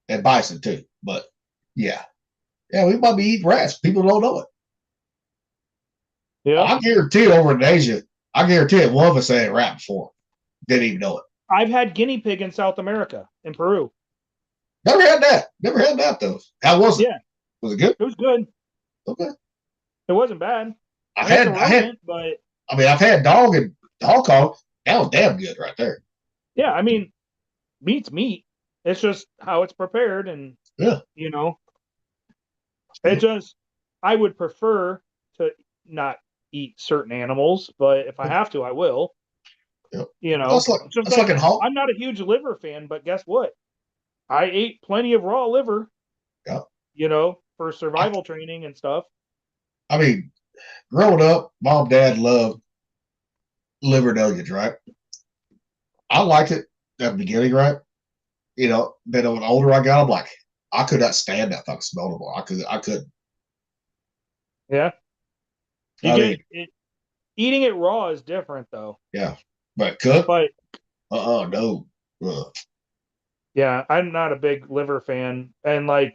And bison too. But yeah, we might be eating rats. People don't know it. Yeah, I guarantee over in Asia, one of us ate a rat before. Didn't even know it. I've had guinea pig in South America, in Peru. Never had that though. How was it? Yeah. Was it good? It was good. Okay. It wasn't bad. I've had dog and Hong Kong. That was damn good right there. Yeah, I mean, meat's meat. It's just how it's prepared, and I would prefer to not eat certain animals, but if I have to, I will. Yep. I'm not a huge liver fan, but guess what? I ate plenty of raw liver. Yeah. For survival training and stuff. I mean, growing up, mom, dad loved liver nuggets, right? I liked it at the beginning, right? Then the older I got, I'm like, I could not stand that fucking smell anymore. I couldn't. Yeah. Eating it raw is different, though. Yeah, but cooked? No. Yeah, I'm not a big liver fan, and my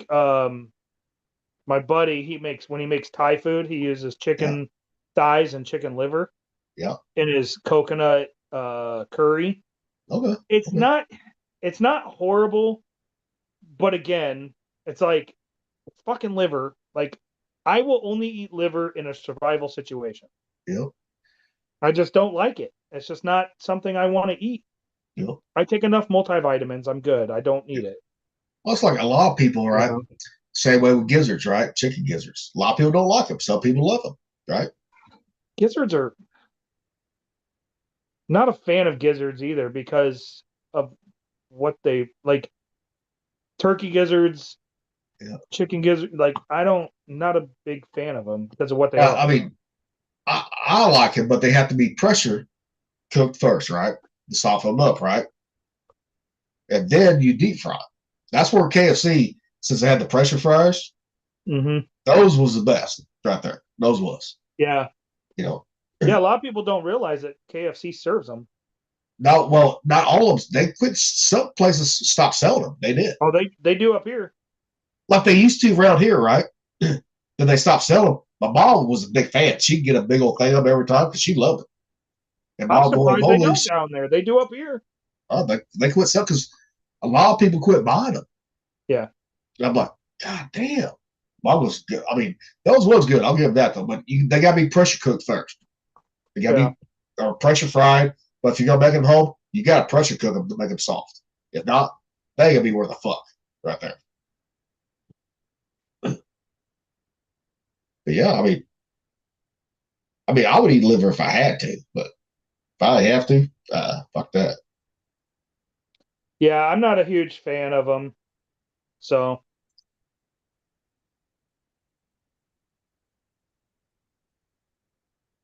buddy, when he makes Thai food, he uses chicken thighs and chicken liver. Yeah. In his coconut curry. Okay. It's not horrible, but again, it's like fucking liver. Like, I will only eat liver in a survival situation. Yeah. I just don't like it. It's just not something I want to eat. Yeah. I take enough multivitamins. I'm good. I don't need it. Well, it's like a lot of people, right? Same way with gizzards, right? Chicken gizzards. A lot of people don't like them. Some people love them, right? Gizzards are not a fan of gizzards either because of what they like. Turkey gizzards, chicken gizzards. Like, not a big fan of them because of what they are. I mean, I like it, but they have to be pressure cooked first, right? To soften them up, right? And then you deep fry. That's where KFC, since they had the pressure fryers, those was the best right there. Those was. Yeah. Yeah, a lot of people don't realize that KFC serves them. No, well, not all of them. They quit. Some places stopped selling them. They did. Oh, they do up here. Like they used to around here, right? Then they stopped selling them. My mom was a big fan. She'd get a big old thing up every time because she loved it. And I'm surprised they don't down there. They do up here. Oh, they quit selling because a lot of people quit buying them. Yeah. And I'm like, God damn. Mine was good. I mean, those was good. I'll give them that though. But they got to be pressure cooked first. They got to be or pressure fried. But if you're gonna make them home, you got to pressure cook them to make them soft. If not, they ain't gonna be worth a fuck right there. But yeah, I would eat liver if I had to, but if I have to, fuck that. Yeah, I'm not a huge fan of them. So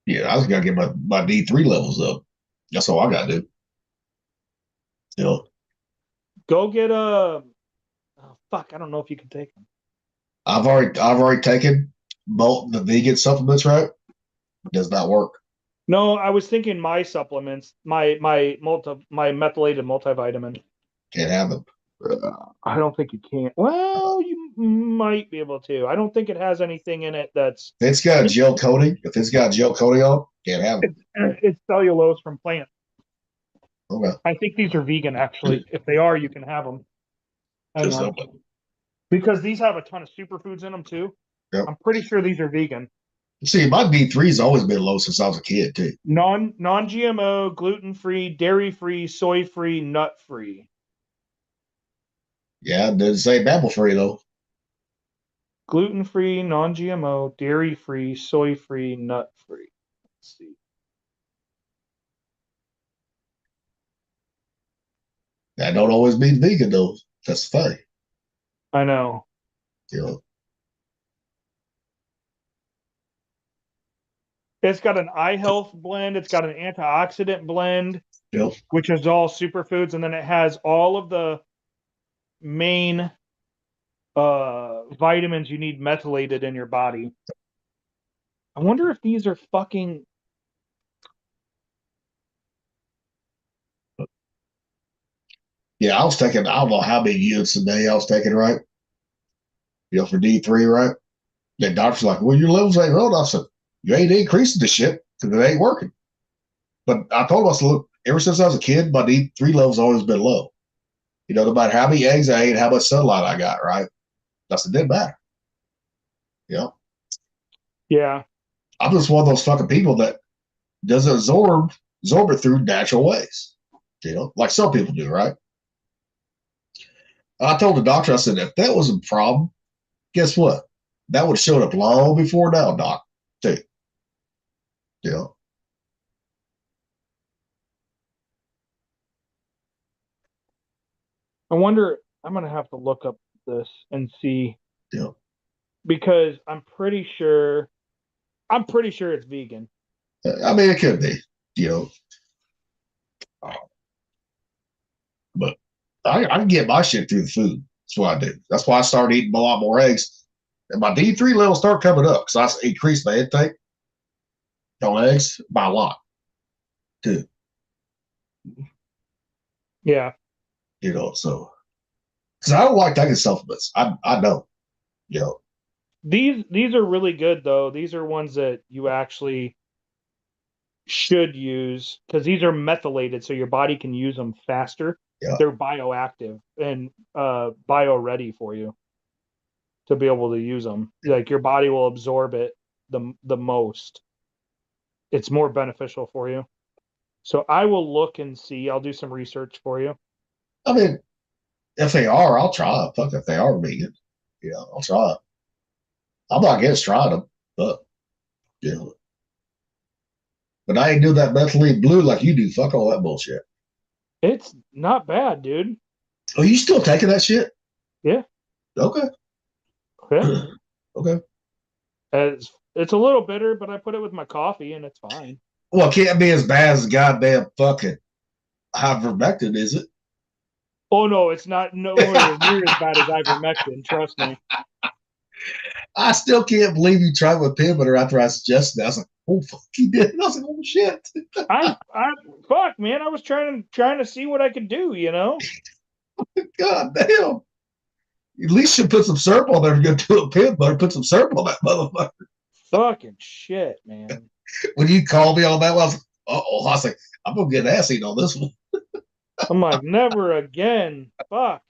Yeah, I just gotta get my D3 levels up. That's all I gotta do. You know, go get a. Oh, fuck, I don't know if you can take them. I've already taken both the vegan supplements, right? It does not work. No, I was thinking my supplements, my methylated multivitamin. Can't have them. I don't think you can. Well, you might be able to. I don't think it has anything in it that's. If it's got gel coating, on, can't have them. It's cellulose from plants. Okay. I think these are vegan, actually. If they are, you can have them. Hang Just on. open. Because these have a ton of superfoods in them too. Yep. I'm pretty sure these are vegan. See, my D3's always been low since I was a kid too. Non-GMO, gluten-free, dairy-free, soy-free, nut-free. Yeah, it doesn't say babble free though. Gluten-free, non-GMO, dairy-free, soy-free, nut-free. Let's see. That don't always mean vegan though. That's funny. I know. You know. It's got an eye health blend. It's got an antioxidant blend, Yep. which is all superfoods, and then it has all of the main vitamins you need methylated in your body. I wonder if these are fucking. Yeah, I was taking, I don't know how many units a day I was taking, right? For D3, right? The doctor's like, well, your levels ain't low. I said, you ain't increasing the shit because it ain't working. But I told him, I said, look, ever since I was a kid, my D3 levels always been low. No matter how many eggs I ate, how much sunlight I got, right? I said, it didn't matter. Yeah. I'm just one of those fucking people that doesn't absorb it through natural ways, like some people do, right? I told the doctor, I said, if that was a problem, guess what? That would have showed up long before now, doc, too. I wonder, I'm going to have to look up this and see. Yeah. Because I'm pretty sure it's vegan. I mean, it could be, but I can get my shit through the food. That's what I do. That's why I started eating a lot more eggs. And my D3 levels start coming up because I increased my intake on eggs by a lot, too. Yeah. So because I don't like taking supplements. I know. These are really good though. These are ones that you actually should use because these are methylated, so your body can use them faster. Yeah. They're bioactive and bio ready for you to be able to use them. Like your body will absorb it the most. It's more beneficial for you. So I will look and see. I'll do some research for you. I mean, if they are, I'll try it. Fuck, if they are vegan, I'll try it. I'm not against trying them, but but I ain't do that methylene blue like you do. Fuck all that bullshit. It's not bad, dude. Oh, you still taking that shit? Yeah. Okay. Yeah. Okay. It's a little bitter, but I put it with my coffee and it's fine. Well, it can't be as bad as goddamn fucking ivermectin, is it? Oh no, it's not nowhere near as bad as ivermectin. Trust me. I still can't believe you tried with peanut butter after I suggested that. I was like, oh fuck, he did. I was like, oh shit. I fuck, man. I was trying to see what I could do. God damn. At least you put some syrup on there if you're gonna do a peanut butter. Put some syrup on that motherfucker. Fucking shit, man. When you called me on that one, I was like, I was like, I'm gonna get ass eaten on this one. I'm like, never again. Fuck.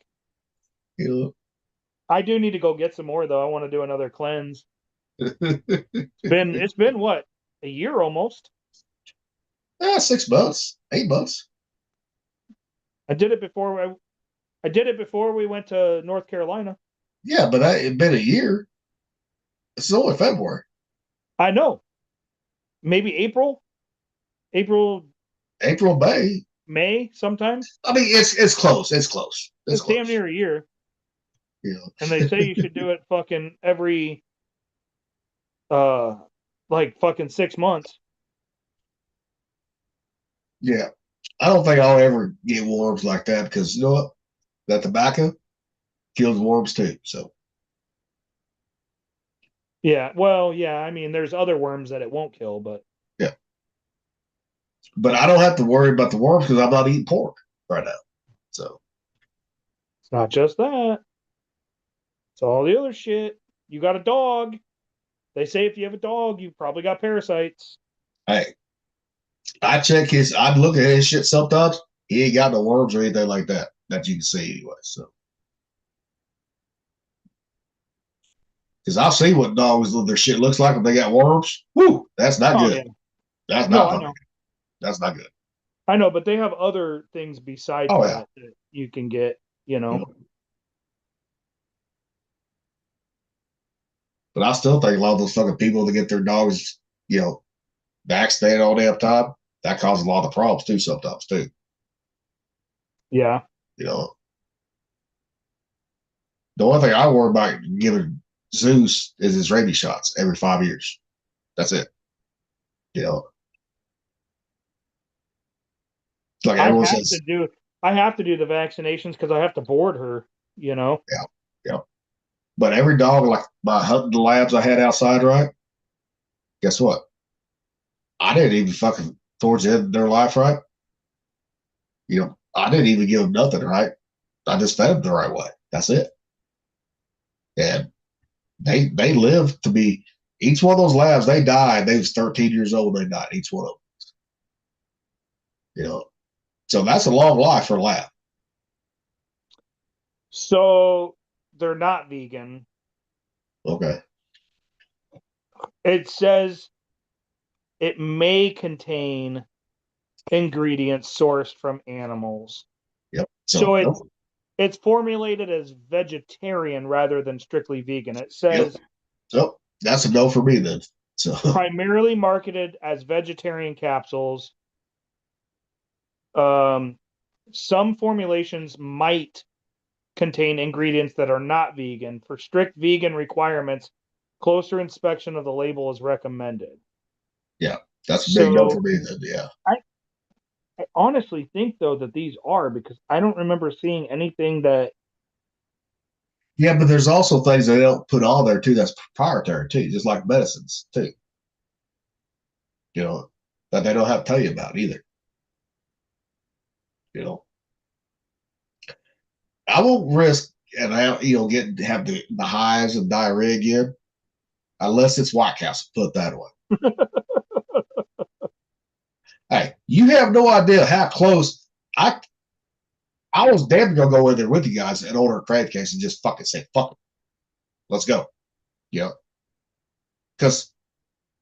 I do need to go get some more though. I want to do another cleanse. It's been what? A year almost? 6 months, 8 months. I did it before we went to North Carolina. Yeah, but it's been a year. It's only February. I know. Maybe April, May sometime. I mean, it's close. It's close. It's close. damn near a year. You know. And they say you should do it fucking every like fucking 6 months. Yeah. I don't think I'll ever get worms like that because you know what? That tobacco kills worms too. So Yeah, well, yeah, I mean there's other worms that it won't kill, but yeah. But I don't have to worry about the worms because I'm not eating pork right now. So it's not just that. It's all the other shit. You got a dog. They say if you have a dog, you probably got parasites. hey, I'd look at his shit sometimes. He ain't got no worms or anything like that you can see anyway. So because I've seen what dogs their shit looks like if they got worms. Whoo, that's not good. Yeah. That's No, not I funny. know. That's not good. I know, but they have other things besides that you can get, you know. Yeah. But I still think a lot of those fucking people that get their dogs, vaccinated all damn time, that causes a lot of problems too sometimes too. Yeah. You know. The only thing I worry about giving Zeus is his rabies shots every 5 years. That's it. You know. It's like everyone says. I have to do the vaccinations because I have to board her, you know. Yeah. Yeah. But every dog, like my hunting labs I had outside, right? Guess what? I didn't even fucking towards the end of their life, right? I didn't even give them nothing, right? I just fed them the right way. That's it. And they lived to be each one of those labs. They died. They was 13 years old. They died. Each one of them. So that's a long life for a lab. So they're not vegan. Okay. It says it may contain ingredients sourced from animals. Yep. So it's formulated as vegetarian rather than strictly vegan. It says so that's a no for me then. So primarily marketed as vegetarian capsules. Some formulations might contain ingredients that are not vegan. For strict vegan requirements, closer inspection of the label is recommended. Yeah, that's a big no for me then. Yeah. I honestly think though that these are because I don't remember seeing anything that. Yeah, but there's also things they don't put on there too that's proprietary too, just like medicines too. That they don't have to tell you about either. I won't risk and have the hives and diarrhea again, unless it's White Castle. Put it that way. Hey, you have no idea how close I was damn gonna go in there with you guys and order a crab case and just fucking say fuck it. Let's go. Because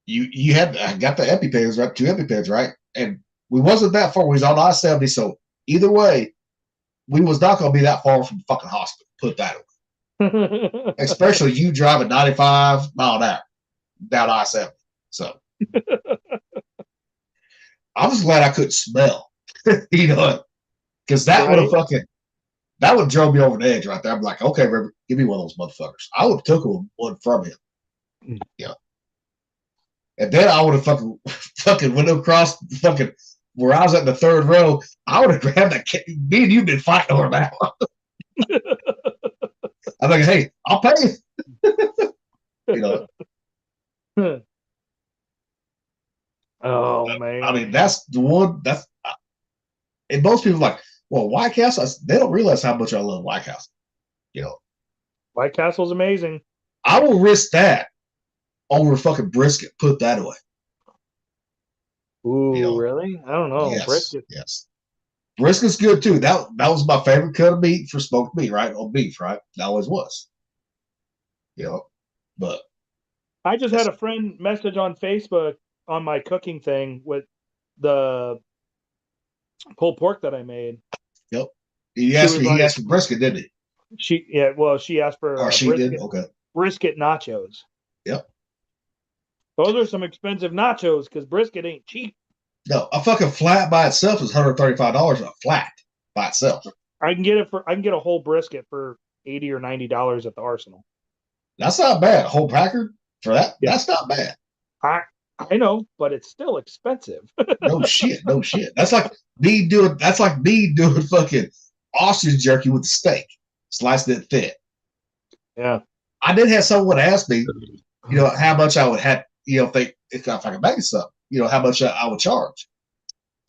you had I got the EpiPens, right? 2 EpiPens, right? And we wasn't that far. We was on I-70, so either way, we was not gonna be that far from the fucking hospital. Put that away. Especially you driving 95 mile an hour down I-70. So I was glad I couldn't smell. Because that would have drove me over the edge right there. I'm like, okay, River, give me one of those motherfuckers. I would have took one from him. Yeah. And then I would have fucking went across fucking where I was at the 3rd row. I would have grabbed that kid. Me and you've been fighting over that one. I'm like, hey, I'll pay you. Oh man. I mean, that's the one and most people are like, well, White Castle, they don't realize how much I love White Castle. White Castle's amazing. I will risk that over fucking brisket. Put that away. Ooh, really? I don't know. Yes, Brisket. yes. Brisket's good too. That was my favorite cut of meat for smoked meat, right? On beef, right? That always was. But I just had a friend message on Facebook on my cooking thing with the pulled pork that I made. Yep. He asked for brisket, didn't he? She asked for she brisket, did? Okay. brisket nachos. Yep. Those are some expensive nachos because brisket ain't cheap. No, a fucking flat by itself is $135 a flat by itself. I can get a whole brisket for $80 or $90 at the Arsenal. That's not bad. A whole packer for that. Yeah. That's not bad. I know, but it's still expensive. No shit. That's like me doing fucking ostrich jerky with the steak, sliced it thin. Yeah. I did have someone ask me, how much I would have, if I could make it something, how much I would charge.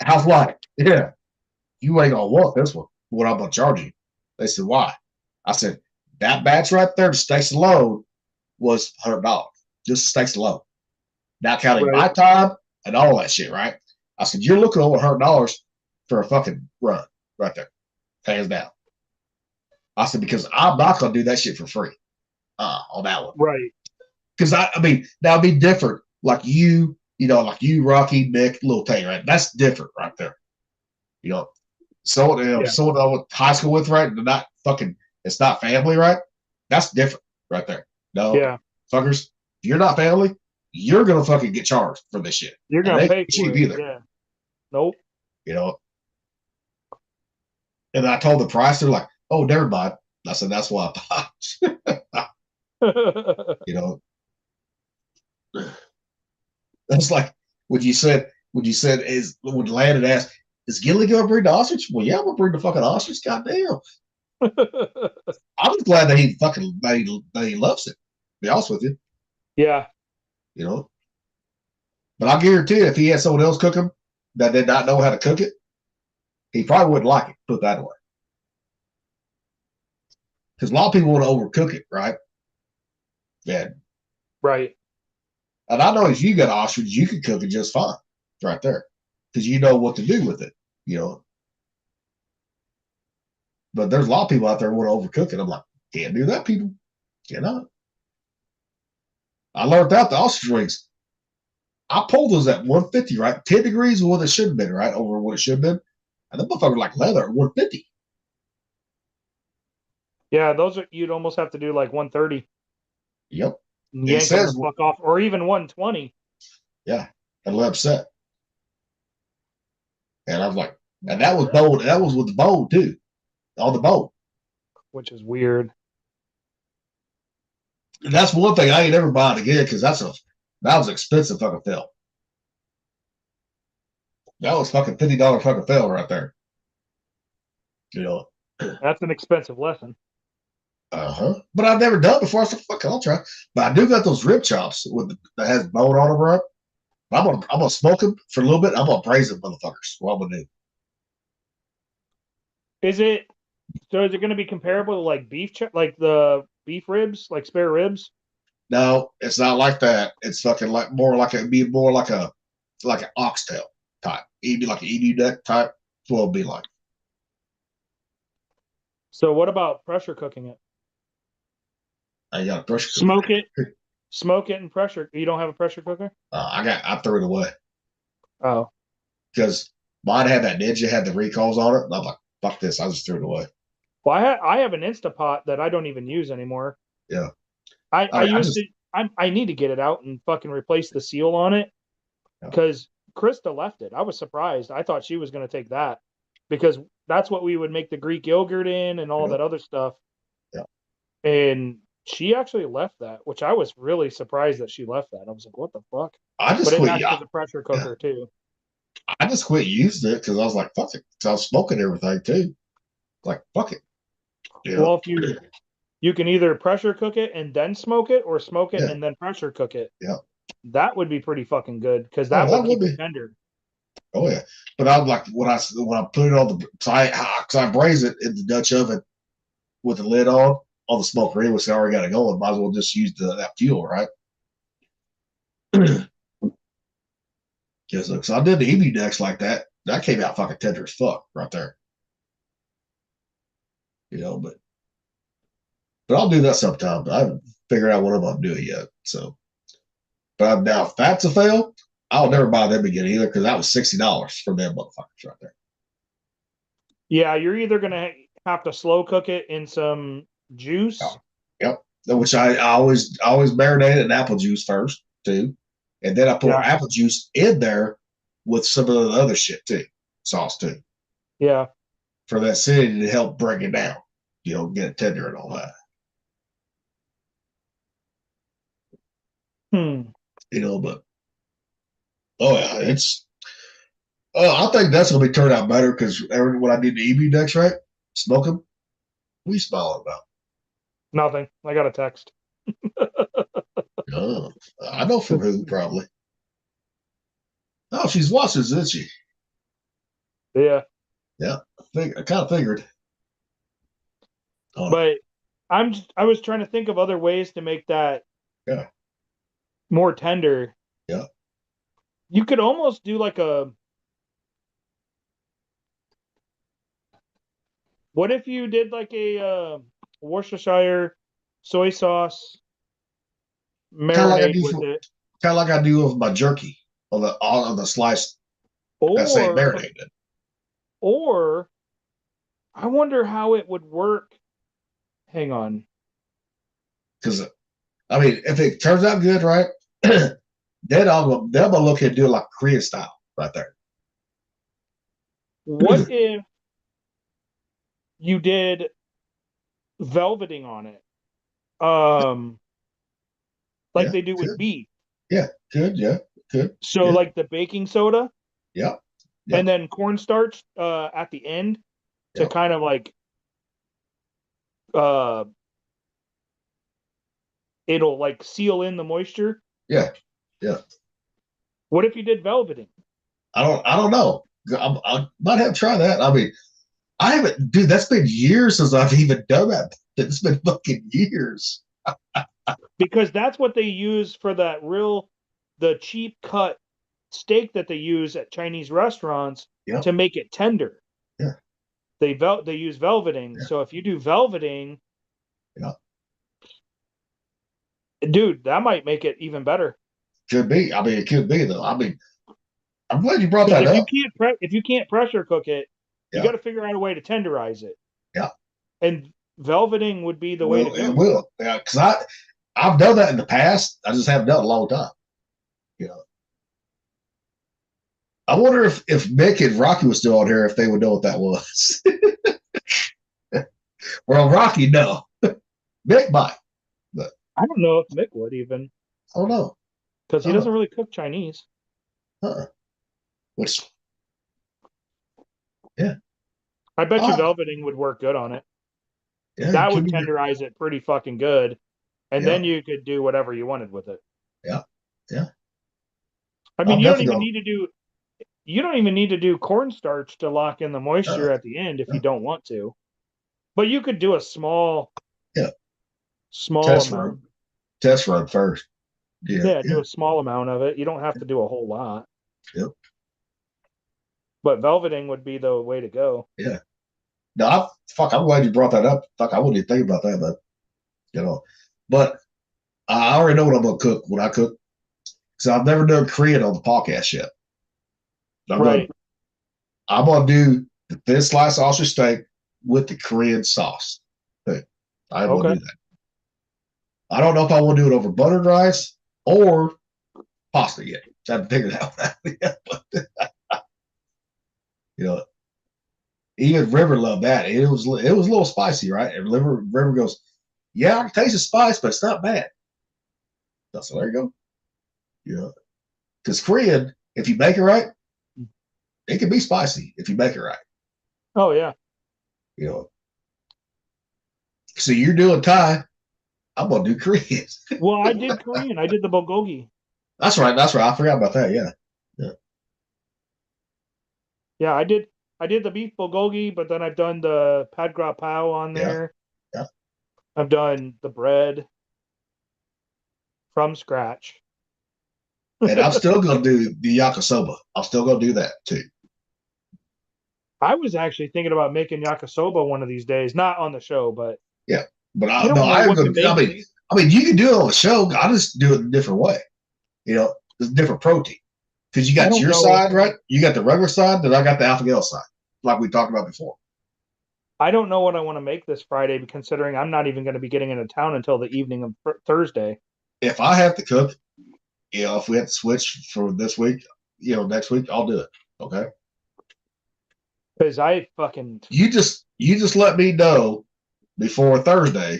I was like, yeah, you ain't gonna want this one. What I'm gonna charge you? They said, why? I said, that batch right there, the steaks alone, was $100. Just the steaks alone. Not counting my time and all that shit, right? I said, you're looking over $100 for a fucking run right there. Hands down. I said, because I'm not gonna do that shit for free. On that one. Right. Because I mean, that would be different. Like you, Rocky, Nick, Lil Tay, right? That's different right there. Someone I went to high school with, right? They're not fucking, it's not family, right? That's different right there. No, fuckers, if you're not family, you're gonna fucking get charged for this shit. You're gonna pay for it. Either. Yeah. Nope. And I told the price, they're like, oh, never mind. I said, that's why I thought. That's like when you said when Landon asked, is Gilly gonna bring the ostrich? Well, yeah, I'm gonna bring the fucking ostrich. Goddamn. I'm just glad that he fucking that he loves it. To be honest with you. Yeah. But I guarantee you, if he had someone else cook him that did not know how to cook it, he probably wouldn't like it. Put it that way. Because a lot of people want to overcook it, right? Yeah. Right. And I know if you got ostrich, you can cook it just fine, right there, because you know what to do with it, But there's a lot of people out there who want to overcook it. I'm like, can't do that, people. Cannot. I learned out the ostrich wings. I pulled those at 150, right? 10 degrees is what it should have been, right? Over what it should have been. And the motherfucker like leather at 150. Yeah, those are, you'd almost have to do like 130. Yep. Yank them the fuck off, or even 120. Yeah, and let upset. And I was like, and that was bold. That was with the bowl too, on the bowl. Which is weird. And that's one thing I ain't ever buying again because that was expensive fucking film. That was fucking $50 fucking film right there. That's an expensive lesson. But I've never done it before. I said, fuck it, I'll try. But I do got those rib chops that has bone on them, right? I'm gonna smoke them for a little bit. I'm gonna braise them, motherfuckers. What I'm gonna do. Is it gonna be comparable to like like the beef ribs, like spare ribs? No, it's not like that. It's fucking like more like an oxtail type. It'd be like an ED neck type. That's what it'd be like. So what about pressure cooking it? I got a pressure cooker. Smoke it and pressure. You don't have a pressure cooker? I threw it away. Oh. Because mine had that Ninja, had the recalls on it. And I'm like, fuck this. I just threw it away. Well, I have an Instapot that I don't even use anymore. Yeah. I need to get it out and fucking replace the seal on it because Krista left it. I was surprised. I thought she was going to take that because that's what we would make the Greek yogurt in and all that other stuff. Yeah. And she actually left that, which I was really surprised that she left that. I was like, what the fuck? But it has a pressure cooker too. I just quit using it because I was like, fuck it. Because I was smoking everything too. Like, fuck it. Well, if you can either pressure cook it and then smoke it, or smoke it and then pressure cook it. Yeah, that would be pretty fucking good because that would keep it tender. Oh yeah, but I'm like when I put it on I braise it in the Dutch oven with the lid on the smoker anyway, so I already got it going. Might as well just use that fuel, right? Because I did the EB decks like that. That came out fucking tender as fuck right there. But I'll do that sometime. But I haven't figured out what I'm going to do yet. So, but now if that's a fail, I'll never buy them again either because that was $60 for them motherfuckers right there. Yeah, you're either going to have to slow cook it in some juice. Yep. Which I always marinate it in apple juice first too. And then I pour Yeah. apple juice in there with some of the other shit too, sauce too, Yeah. for that acidity to help break it down. You know, get it tender and all that. You know, but oh yeah, it's. I think that's gonna be turned out better because when I did the EB decks, right, smoke them, we smile about. Nothing. I got a text. Oh, I know from who probably. Oh, she's watching, isn't she? Yeah. Yeah, I kind of figured. Oh, but I was trying to think of other ways to make that more tender. Yeah. You could almost do like a. What if you did like a Worcestershire soy sauce marinade with it? Kind of like I do with my jerky on the slice. That same marinated. Or I wonder how it would work. Hang on. Because I mean, if it turns out good, right, then I'm gonna look at doing like Korean style right there. What if you did velveting on it? Like they do with beef. Yeah, good, good. So like the baking soda. Yeah. And then cornstarch at the end to kind of like it'll like seal in the moisture. Yeah. What if you did velveting? I don't know. I might have to try that. I mean, I haven't, dude. That's been years since I've even done that. It's been fucking years. Because that's what they use for the cheap cut steak that they use at Chinese restaurants to make it tender. Yeah. They use velveting. So if you do velveting, dude, that might make it even better. Could be. I mean, it could be though. I mean, I'm glad you brought that up. If you can't pressure cook it, you got to figure out a way to tenderize it. Yeah. And velveting would be the way to go. It will. Yeah, because I've done that in the past. I just haven't done it in a long time. You know. I wonder if Mick and Rocky was still on here, if they would know what that was. Well, Rocky, no. Mick might. But I don't know if Mick would even. I don't know. Because he doesn't really cook Chinese. Which, yeah. I bet you velveting would work good on it. Yeah, that would tenderize it pretty fucking good. And then you could do whatever you wanted with it. Yeah. I mean, you don't even need to do cornstarch to lock in the moisture at the end if you don't want to. But you could do a small amount. Test run first. Do a small amount of it. You don't have to do a whole lot. Yep. But velveting would be the way to go. Yeah. No, I'm glad you brought that up. I wouldn't even think about that, but But I already know what I'm gonna cook when I cook. So I've never done Korean on the podcast yet. I'm gonna do the thin slice sausage steak with the Korean sauce. I'm gonna do that. I don't know if I want to do it over buttered rice or pasta yet. I haven't figured out that yet. But, even River loved that. It was a little spicy, right? And River goes, "Yeah, I can taste the spice, but it's not bad." So there you go. Because Korean, if you make it right, it can be spicy if you make it right. Oh yeah. So you're doing Thai. I'm gonna do Korean. Well, I did Korean. I did the bulgogi. That's right. I forgot about that. Yeah, I did the beef bulgogi, but then I've done the pad gras pao on there. Yeah. I've done the bread from scratch. And I'm still gonna do the yakisoba. I'm still gonna do that too. I was actually thinking about making yakisoba one of these days, not on the show, but but I mean, you can do it on the show. I just do it in a different way. It's a different protein because you got your side, right? You got the regular side, then I got the alpha-gal side, like we talked about before. I don't know what I want to make this Friday, considering I'm not even going to be getting into town until the evening of Thursday. If I have to cook, if we have to switch for this week, next week, I'll do it. Okay. Because I fucking. You just let me know before Thursday,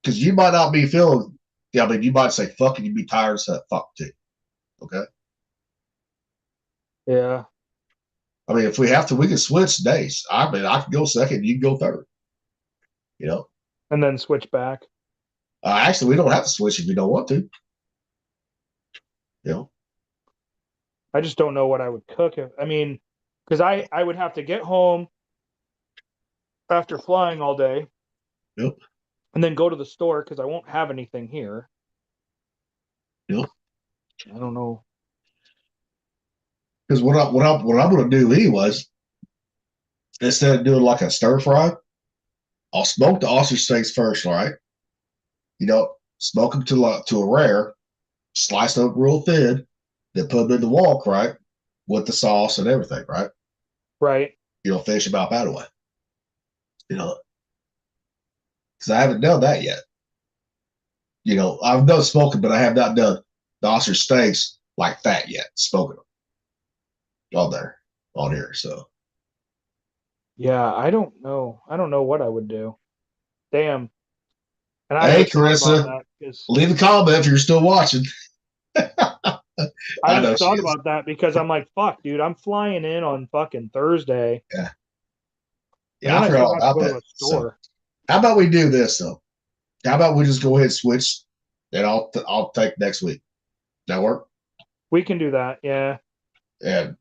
because you might not be feeling. Yeah, I mean, you might say fuck, and you'd be tired of saying fuck too. Okay. Yeah. I mean, if we have to, we can switch days. I mean, I can go second, you can go third. And then switch back. Actually, we don't have to switch if we don't want to. I just don't know what I would cook. Because I would have to get home after flying all day. Yep. And then go to the store because I won't have anything here. Yep. I don't know. Because what I'm going to do anyways, instead of doing like a stir fry, I'll smoke the ostrich steaks first, right? Smoke them to a rare, slice them up real thin, then put them in the wok, right, with the sauce and everything, right? Right. Finish them out that way. Because I haven't done that yet. I've done smoking, but I have not done the ostrich steaks like that yet. Smoking them on here. So yeah, I don't know. I don't know what I would do. Damn. And hey, Carissa, leave a comment if you're still watching. I just thought about that because I'm like, fuck, dude, I'm flying in on fucking Thursday. Yeah. Yeah, I forgot all about that. So, how about we do this though? How about we just go ahead and switch, and I'll take next week. That work? We can do that, yeah. And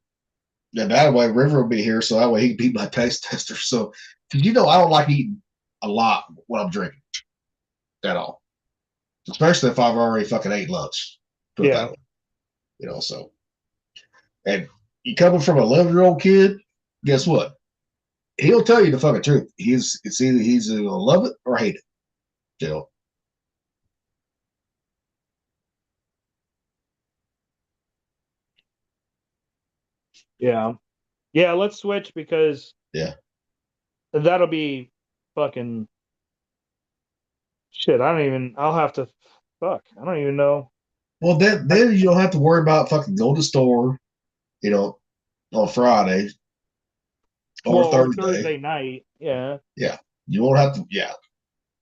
that way River will be here, so that way he can beat my taste tester. So, because I don't like eating a lot when I'm drinking at all, especially if I've already fucking ate lunch. Yeah. So, and you coming from a 11-year-old kid, guess what? He'll tell you the fucking truth. It's either he's gonna love it or hate it. Yeah. Yeah, let's switch because that'll be fucking shit. I'll have to I don't even know. Well, then you don't have to worry about fucking going to the store, on Friday or Thursday night. Yeah. Yeah. You won't have to. Yeah.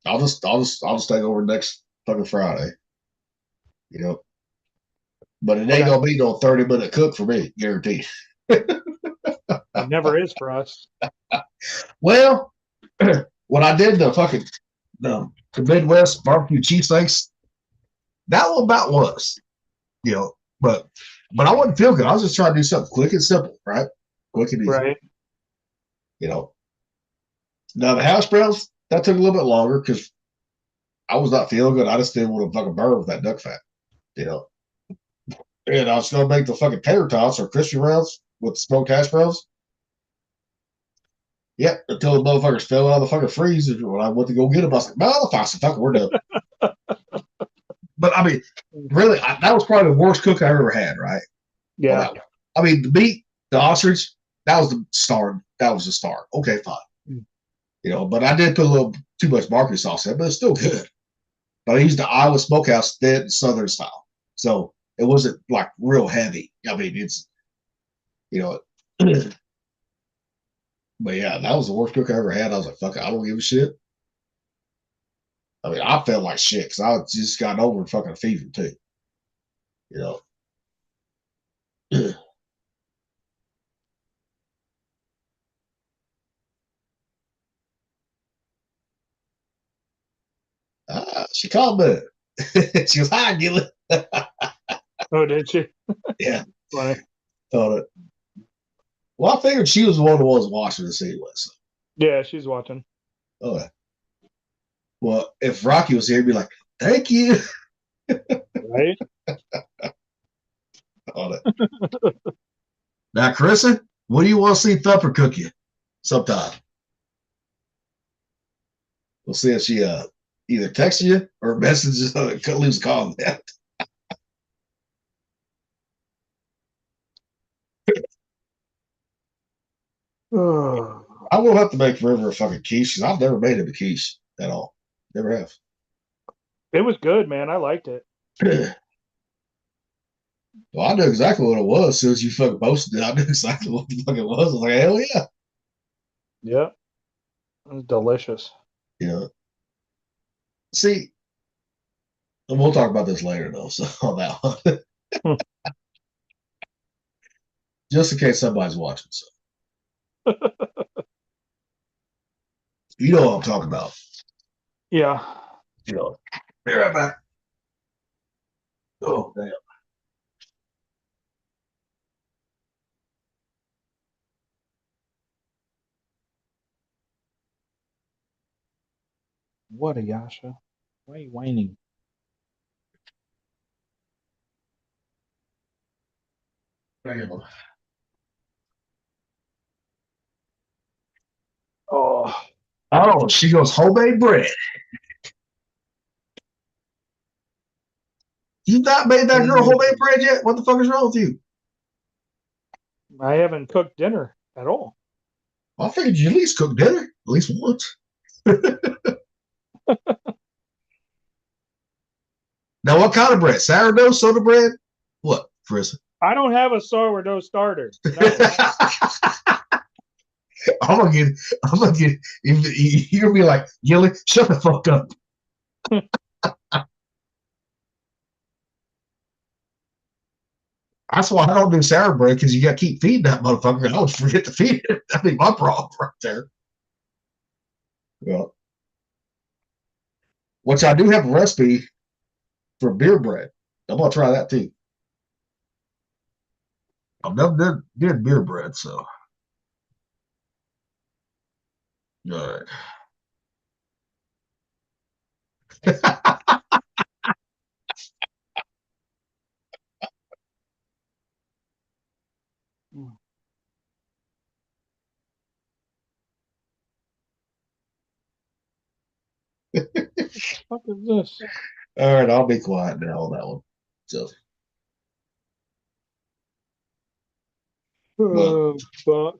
I'll just take over next fucking Friday. But it ain't gonna be no 30-minute cook for me, guaranteed. It never is for us. Well, when I did the Midwest barbecue cheesesteaks, that one about was, but I wasn't feeling good. I was just trying to do something quick and simple, right? Quick and easy. Right. Now the hash browns, that took a little bit longer because I was not feeling good. I just didn't want to fucking burn with that duck fat, And I was gonna make the fucking tater tots or crispy rounds with the smoked hash browns. Yeah, until the motherfuckers fell out of the fucking freezer when I went to go get them. I was like, motherfucker, fuck, we're done. But I mean, really, that was probably the worst cook I ever had, right? Yeah. I mean, the meat, the ostrich, that was the star. That was the star. Okay, fine. But I did put a little too much barbecue sauce in it, but it's still good. But I used the Iowa Smokehouse thin Southern style. So it wasn't like real heavy. I mean, it's, but yeah, that was the worst cook I ever had. I was like, fuck it, I don't give a shit. I mean, I felt like shit because I just got over fucking fever too. She called me. She goes, hi, Gilly. Oh, did she? Yeah. Funny. Thought it. Well, I figured she was one of the ones watching this anyway. So. Yeah, she's watching. Okay. Well, if Rocky was here, he'd be like, thank you. Right? Thought it. Now, Carissa, what do you want to see Thumper cook you sometime? We'll see if she either texts you or messages, leaves a comment. I will have to make River a fucking quiche because I've never made him a quiche at all. Never have. It was good, man. I liked it. Well, I knew exactly what it was as soon as you fucking posted it. I knew exactly what the fuck it was. I was like, hell yeah. Yeah, it was delicious. Yeah. See, and we'll talk about this later though. So on that one, just in case somebody's watching. So you know what I'm talking about. Yeah. You know. Be right back. Oh damn. What a Yasha. Why are you whining? Damn. Oh, Oh, she goes homemade bread. You not made that girl homemade bread yet? What the fuck is wrong with you? I haven't cooked dinner at all. I figured you at least cook dinner at least once. Now, what kind of bread? Sourdough, soda bread? What, Chris? I don't have a sourdough starter. No. I'm gonna get, you're gonna be like, Gilly, shut the fuck up. That's why I don't do sour bread because you got to keep feeding that motherfucker. I always forget to feed it. That'd be my problem right there. Yeah. Which I do have a recipe for beer bread. I'm gonna try that too. I've never did beer bread, so all right. What is this? All right, I'll be quiet now on that one. So, but Oh, fuck.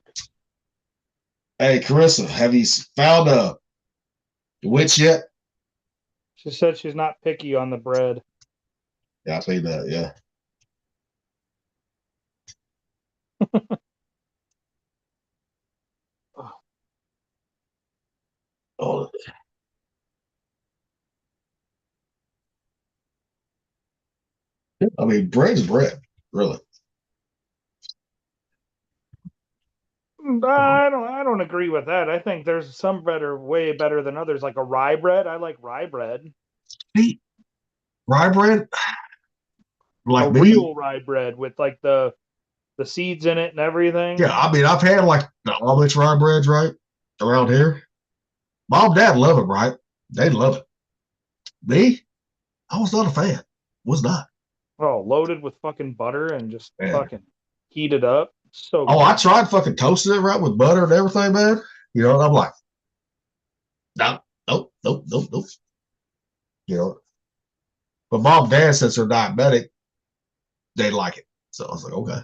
hey, Carissa, have you found a witch yet? She said she's not picky on the bread. Yeah, I see that. Yeah. Oh, I mean, bread's bread, really. I don't agree with that. I think there's some bread are way better than others, like a rye bread. I like rye bread. See, rye bread, A like me. real rye bread with like the seeds in it and everything. Yeah, I mean, I've had like the Amish rye breads, right, around here. Mom, and dad love it, right? They love it. Me, I was not a fan. Was not. Oh, loaded with fucking butter and just Man. fucking heated up. So Oh, I good. tried fucking toasting it right with butter and everything, man. You know, and I'm like, no, nope, nope, nope, nope. You know, but mom and dad, since they're diabetic, they like it. So I was like, okay.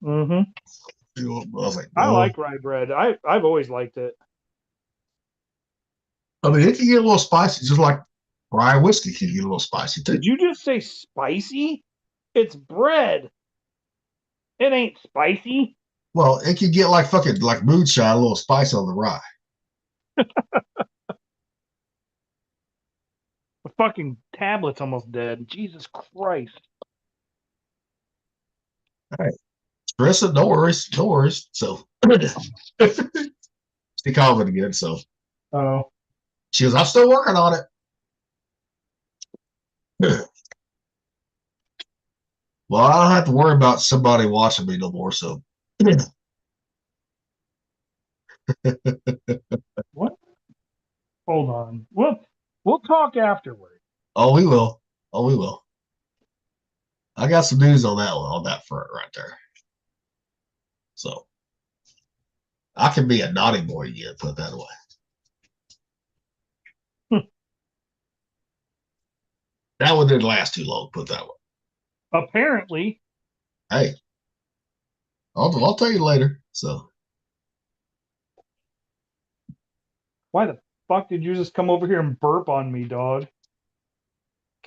Mm-hmm. You know, I was like, I no. like rye bread. I've always liked it. I mean, it can get a little spicy, just like rye whiskey can get a little spicy too. Did you just say spicy? It's bread. It ain't spicy. Well, it can get like fucking like moonshine, a little spice on the rye. The fucking tablet's almost dead. Jesus Christ. All right. Stress it, no worries, no worries. So she called it again. So Oh. she goes, I'm still working on it. Well, I don't have to worry about somebody watching me no more. So What? Hold on. We'll talk afterward. oh, we will. Oh, we will. I got some news on that one, on that front right there. So I can be a naughty boy again, put it that way. That one didn't last too long, put it that way. Apparently. Hey, I'll tell you later. So Why the fuck did you just come over here and burp on me, dog?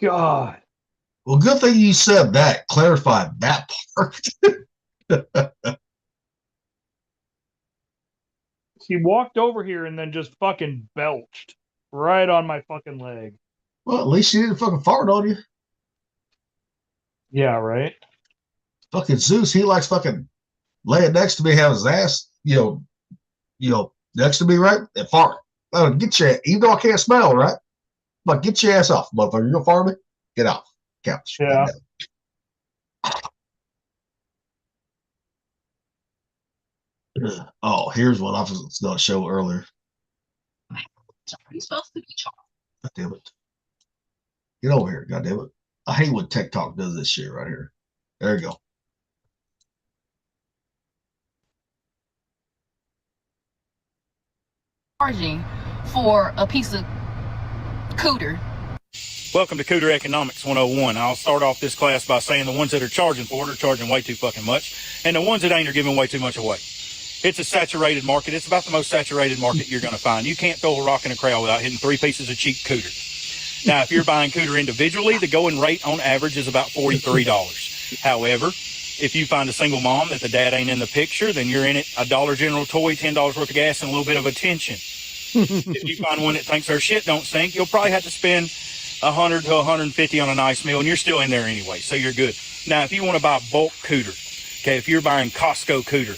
God. Well, good thing you said that. Clarified that part. He walked over here and then just fucking belched right on my fucking leg. Well, at least she didn't fucking fart on you. Yeah, right. Fucking Zeus, he likes fucking laying next to me, have his ass, next to me, right? And fart. Get your, even though I can't smell, right? But get your ass off, motherfucker. You gonna fart me? Get off. Couch. Yeah. Oh, here's what I was going to show earlier. God damn it. Get over here, God damn it. I hate when TikTok does this shit right here. There you go. Charging for a piece of cooter. Welcome to Cooter Economics 101. I'll start off this class by saying the ones that are charging for it are charging way too fucking much, and the ones that ain't are giving way too much away. It's a saturated market. It's about the most saturated market you're going to find. You can't throw a rock in a crowd without hitting 3 pieces of cheap cooter. Now, if you're buying cooter individually, the going rate on average is about $43. However, if you find a single mom that the dad ain't in the picture, then you're in it a Dollar General toy, $10 worth of gas, and a little bit of attention. If you find one that thinks her shit don't stink, you'll probably have to spend $100 to $150 on a nice meal, and you're still in there anyway, so you're good. Now, if you want to buy bulk cooter, okay, if you're buying Costco cooter,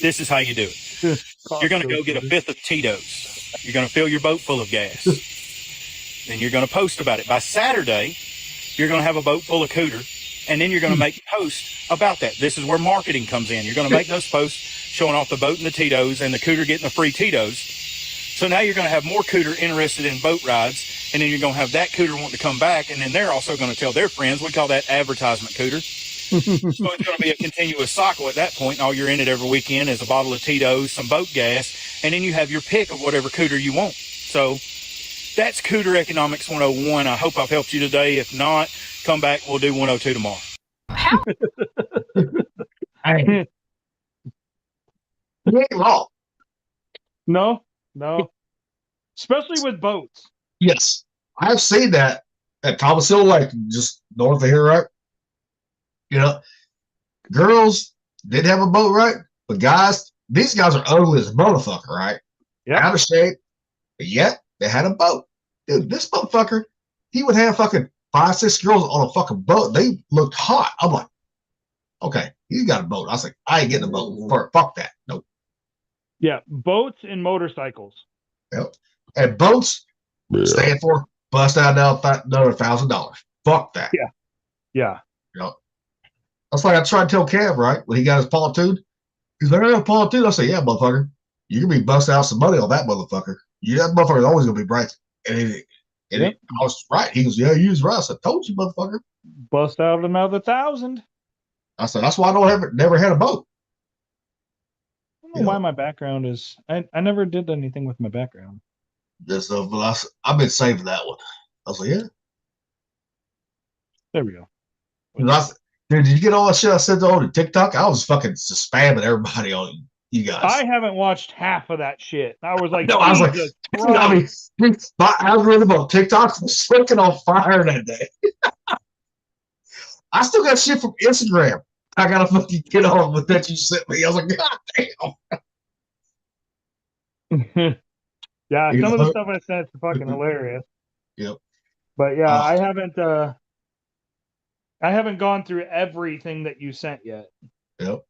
this is how you do it. You're going to go get a fifth of Tito's. You're going to fill your boat full of gas. Then you're going to post about it. By Saturday, you're going to have a boat full of cooter, and then you're going to make posts about that. This is where marketing comes in. You're going to make those posts showing off the boat and the Tito's and the cooter getting the free Tito's. So now you're going to have more cooter interested in boat rides, and then you're going to have that cooter wanting to come back, and then they're also going to tell their friends. We call that advertisement cooter. So it's going to be a continuous cycle at that point. All you're in it every weekend is a bottle of Tito's, some boat gas, and then you have your pick of whatever cooter you want. So that's Cooter Economics 101. I hope I've helped you today. If not, come back. We'll do 102 tomorrow. How? Hey. You ain't wrong. No. Especially with boats. Yes. I've seen that at Thomas Hill Lake, just north of here, right? Girls did have a boat, right? But guys, these guys are ugly as a motherfucker, right? Yeah. Out of shape, but yet they had a boat. Dude, this motherfucker, he would have fucking 5, 6 girls on a fucking boat. They looked hot. I'm like, okay, he's got a boat. I was like, I ain't getting a boat. Fuck that. Nope. Yeah, boats and motorcycles. Yep. And boats stand for bust out another $1,000. Fuck that. Yeah. That's like I tried to tell Cav, right? When he got his pontoon. He's like, I got a pontoon. I said, yeah, motherfucker. You're going to be busting out some money on that motherfucker. That motherfucker's always going to be bright. I was right. He goes, yeah, you was right. I said, told you, motherfucker. Bust out another 1,000. I said, that's why I never had a boat. I don't know why my background is. I never did anything with my background. I've been saving that one. I was like, yeah. There we go. Dude, did you get all that shit I sent over to TikTok? I was fucking just spamming everybody on you guys. I haven't watched half of that shit. I was like, I mean, my algorithm on TikTok was fucking on fire that day. I still got shit from Instagram. I gotta fucking get on with that you sent me. I was like, God damn. Yeah, some of the stuff I sent is fucking hilarious. Yep. But yeah, I haven't gone through everything that you sent yet. Yep.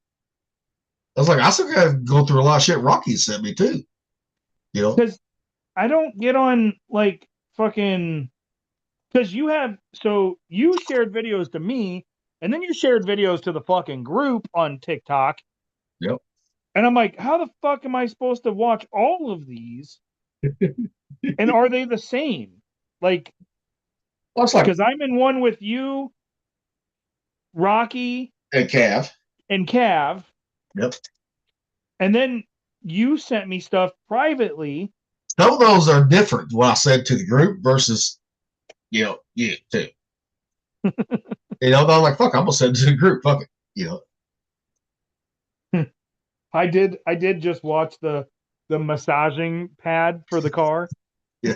I was like, I still got to go through a lot of shit Rocky sent me too. Because I don't get on like fucking. Because you shared videos to me, and then you shared videos to the fucking group on TikTok. Yep. And I'm like, how the fuck am I supposed to watch all of these? And are they the same? Like, because I'm in one with you, Rocky, and Cav. Yep. And then you sent me stuff privately. Some of those are different. What I said to the group versus, you too. I'm like, fuck, I'm gonna send it to the group. Fuck it. I did just watch the massaging pad for the car. Yeah.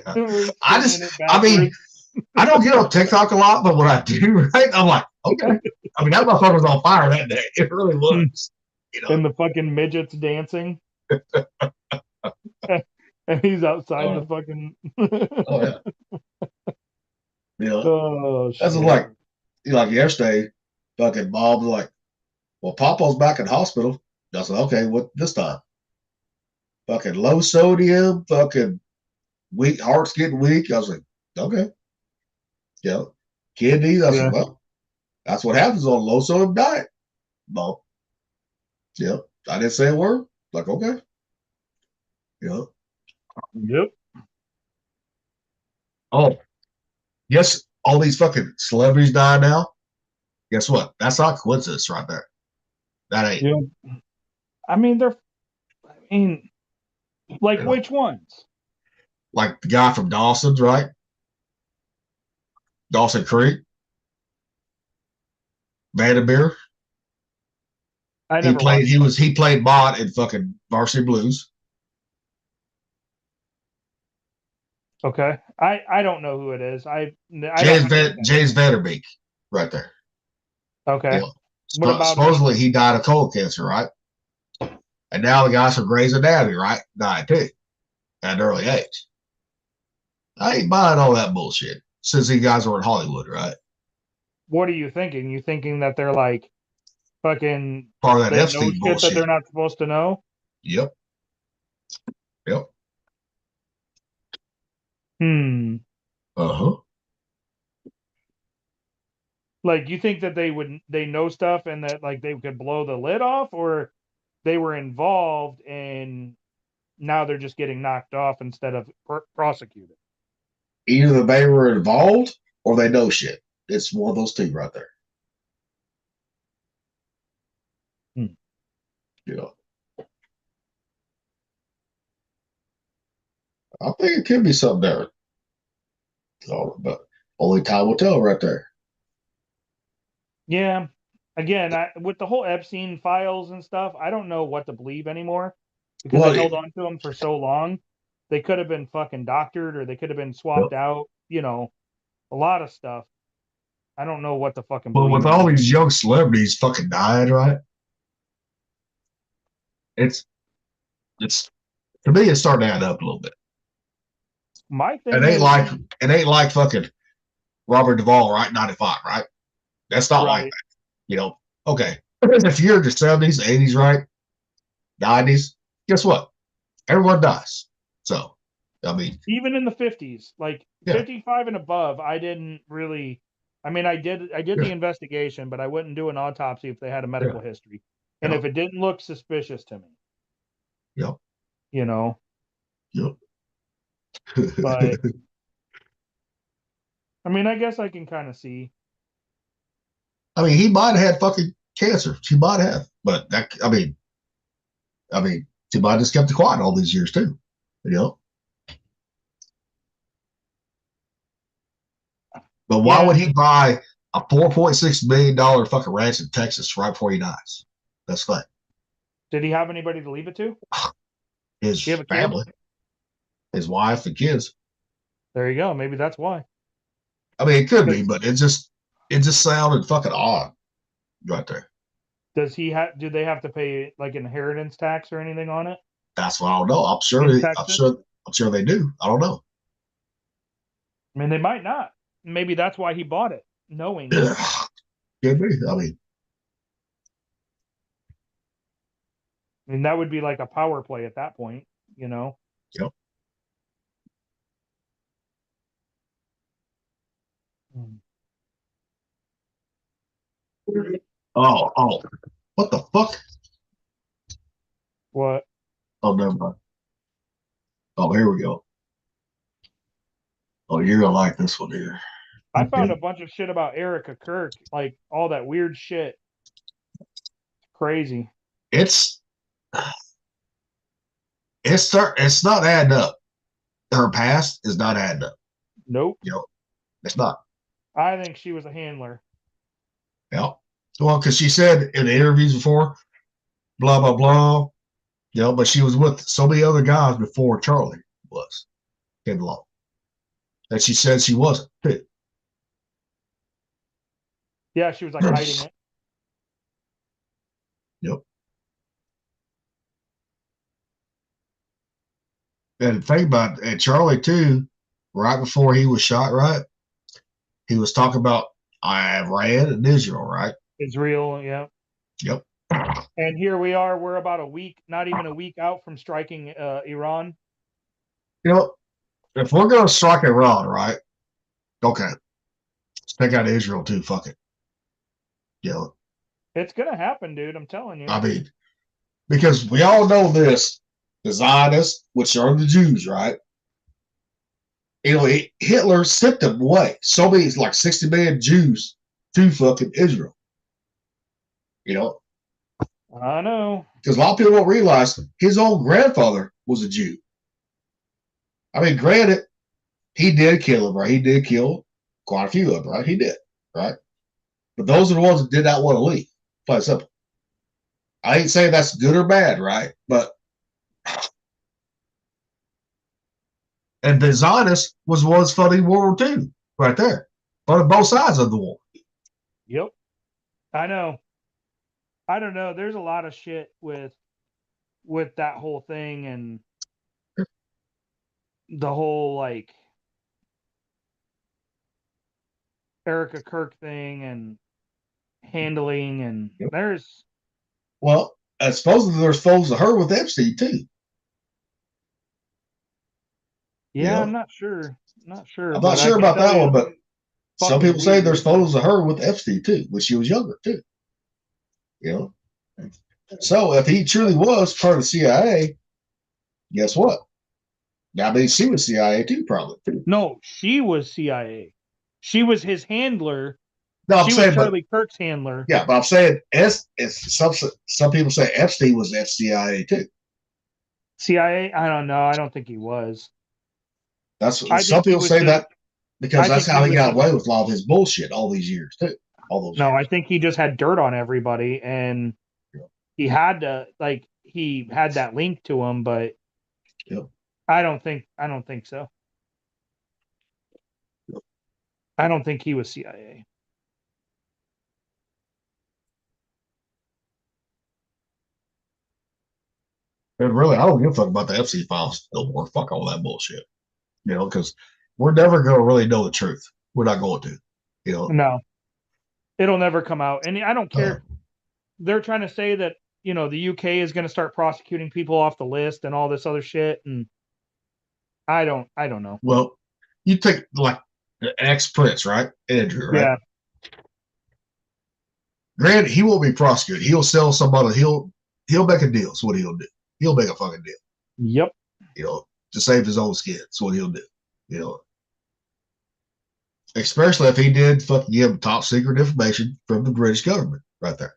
I don't get on TikTok a lot, but when I do, right, I'm like, okay. I mean, that motherfucker was on fire that day. It really was. You know? And the fucking midgets dancing. And he's outside the fucking. Oh yeah. You know, oh shit. that's like yesterday, fucking Bob was like, well, Papa's back in hospital. I said, okay, what this time? Fucking low sodium, fucking weak, heart's getting weak. I was like, okay. Yeah. Kidneys. I said, well, that's what happens on a low sodium diet. No. Yeah. I didn't say a word. Like, okay. Yeah. Yep. Oh, yes. All these fucking celebrities die now. Guess what? That's not coincidence right there. That ain't. Yeah. I mean, like which ones? Like the guy from Dawson's, right? Dawson Creek. Vanderbeer. He played Bot in fucking Varsity Blues. Okay. I don't know who it is. James Vanderbeek, right there. Okay. What about supposedly he died of colon cancer, right? And now the guys from Grey's Anatomy, right, died too at an early age. I ain't buying all that bullshit since these guys were in Hollywood, right? What are you thinking? You thinking that they're like fucking part of that Epstein bullshit that they're not supposed to know? Yep. Yep. Uh-huh. Like, you think that they know stuff and that like they could blow the lid off, or they were involved and now they're just getting knocked off instead of prosecuted? Either they were involved or they know shit. It's one of those two right there. Yeah. I think it could be something there. So, but only time will tell right there. Yeah. Again, with the whole Epstein files and stuff, I don't know what to believe anymore because they held on to them for so long. They could have been fucking doctored or they could have been swapped out, you know, a lot of stuff. I don't know what to fucking believe. But with all these young celebrities fucking dying, right? It's to me, it's starting to add up a little bit. My thing it ain't like fucking Robert Duvall, right? 95, right? That's not like that. You know, okay. If you're in the 70s, 80s, right? 90s, guess what? Everyone dies. So, I mean, even in the 50s, like 55 and above, I didn't really. I mean, I did the investigation, but I wouldn't do an autopsy if they had a medical history, and if it didn't look suspicious to me. Yep. You know. Yep. But I mean, I guess I can kind of see. I mean, he might have had fucking cancer. She might have, but that. I mean, she might have just kept it quiet all these years too. You know. But why would he buy a $4.6 million fucking ranch in Texas right before he dies? That's fine. Did he have anybody to leave it to? His family, his wife, and kids. There you go. Maybe that's why. I mean, it could be, but it just sounded fucking odd right there. Does he have? Do they have to pay like inheritance tax or anything on it? That's what I don't know. I'm sure they do. I don't know. I mean, they might not. Maybe that's why he bought it, knowing. Could be. I mean, that would be like a power play at that point, you know? Yep. Oh, what the fuck? What? Oh, never mind. Oh, here we go. Oh, you're gonna like this one here. I found a bunch of shit about Erica Kirk, like all that weird shit. Crazy. It's not adding up. Her past is not adding up. Nope. You know, it's not. I think she was a handler. Yeah. Well, because she said in the interviews before, blah blah blah. You know, but she was with so many other guys before Charlie came along. And she said she wasn't. Yeah, she was like hiding it. Yep. And think about it, and Charlie too, right before he was shot, right? He was talking about Iran and Israel, right? Israel, yeah. Yep. And here we are. We're about a week, not even a week out from striking Iran. You know, if we're going to strike Iran, right? Okay. Let's take out Israel too. Fuck it. You know, it's going to happen, dude. I'm telling you. I mean, because we all know this, the Zionists, which are the Jews, right? You know, Hitler sent them away. So many, like 60 million Jews to fucking Israel. You know, I know. because a lot of people don't realize his own grandfather was a Jew. I mean, granted, he did kill him, right? He did kill quite a few of them, right? He did, right? But those are the ones that did not want to leave. Plain simple. I ain't saying that's good or bad, right? But and the Zionists was funding World War II right there, on both sides of the war. Yep, I know. I don't know. There's a lot of shit with that whole thing and the whole like Erica Kirk thing and handling and there's supposedly there's photos of her with Epstein too. Yeah, I'm not sure. Not sure. I'm not sure about that one, but some people say weird. there's photos of her with Epstein too, when she was younger too. You know? So if he truly was part of the CIA, guess what? I mean, she was CIA too, probably. No, she was CIA. She was his handler. No, I'm she saying, was Charlie Kirk's handler. Yeah, but I'm saying some people say Epstein was CIA too. CIA? I don't know. I don't think he was. That's some people say that because that's how he got away with a lot of his bullshit all these years too. All those. No, I think he just had dirt on everybody, and he had to he had that link to him, but I don't think so. I don't think he was CIA. And really, I don't give a fuck about the Epstein files no more. Fuck all that bullshit. You know, because we're never going to really know the truth. We're not going to. You know. No, it'll never come out, and I don't care. They're trying to say that the UK is going to start prosecuting people off the list and all this other shit, and I don't know. Well, you take like the ex-prince, right? Andrew, right? Yeah. Granted, he won't be prosecuted. He'll sell somebody. He'll make a deal. That's what he'll do. He'll make a fucking deal. Yep. You know, to save his own skin. That's what he'll do. You know, especially if he did fucking give him top secret information from the British government, right there.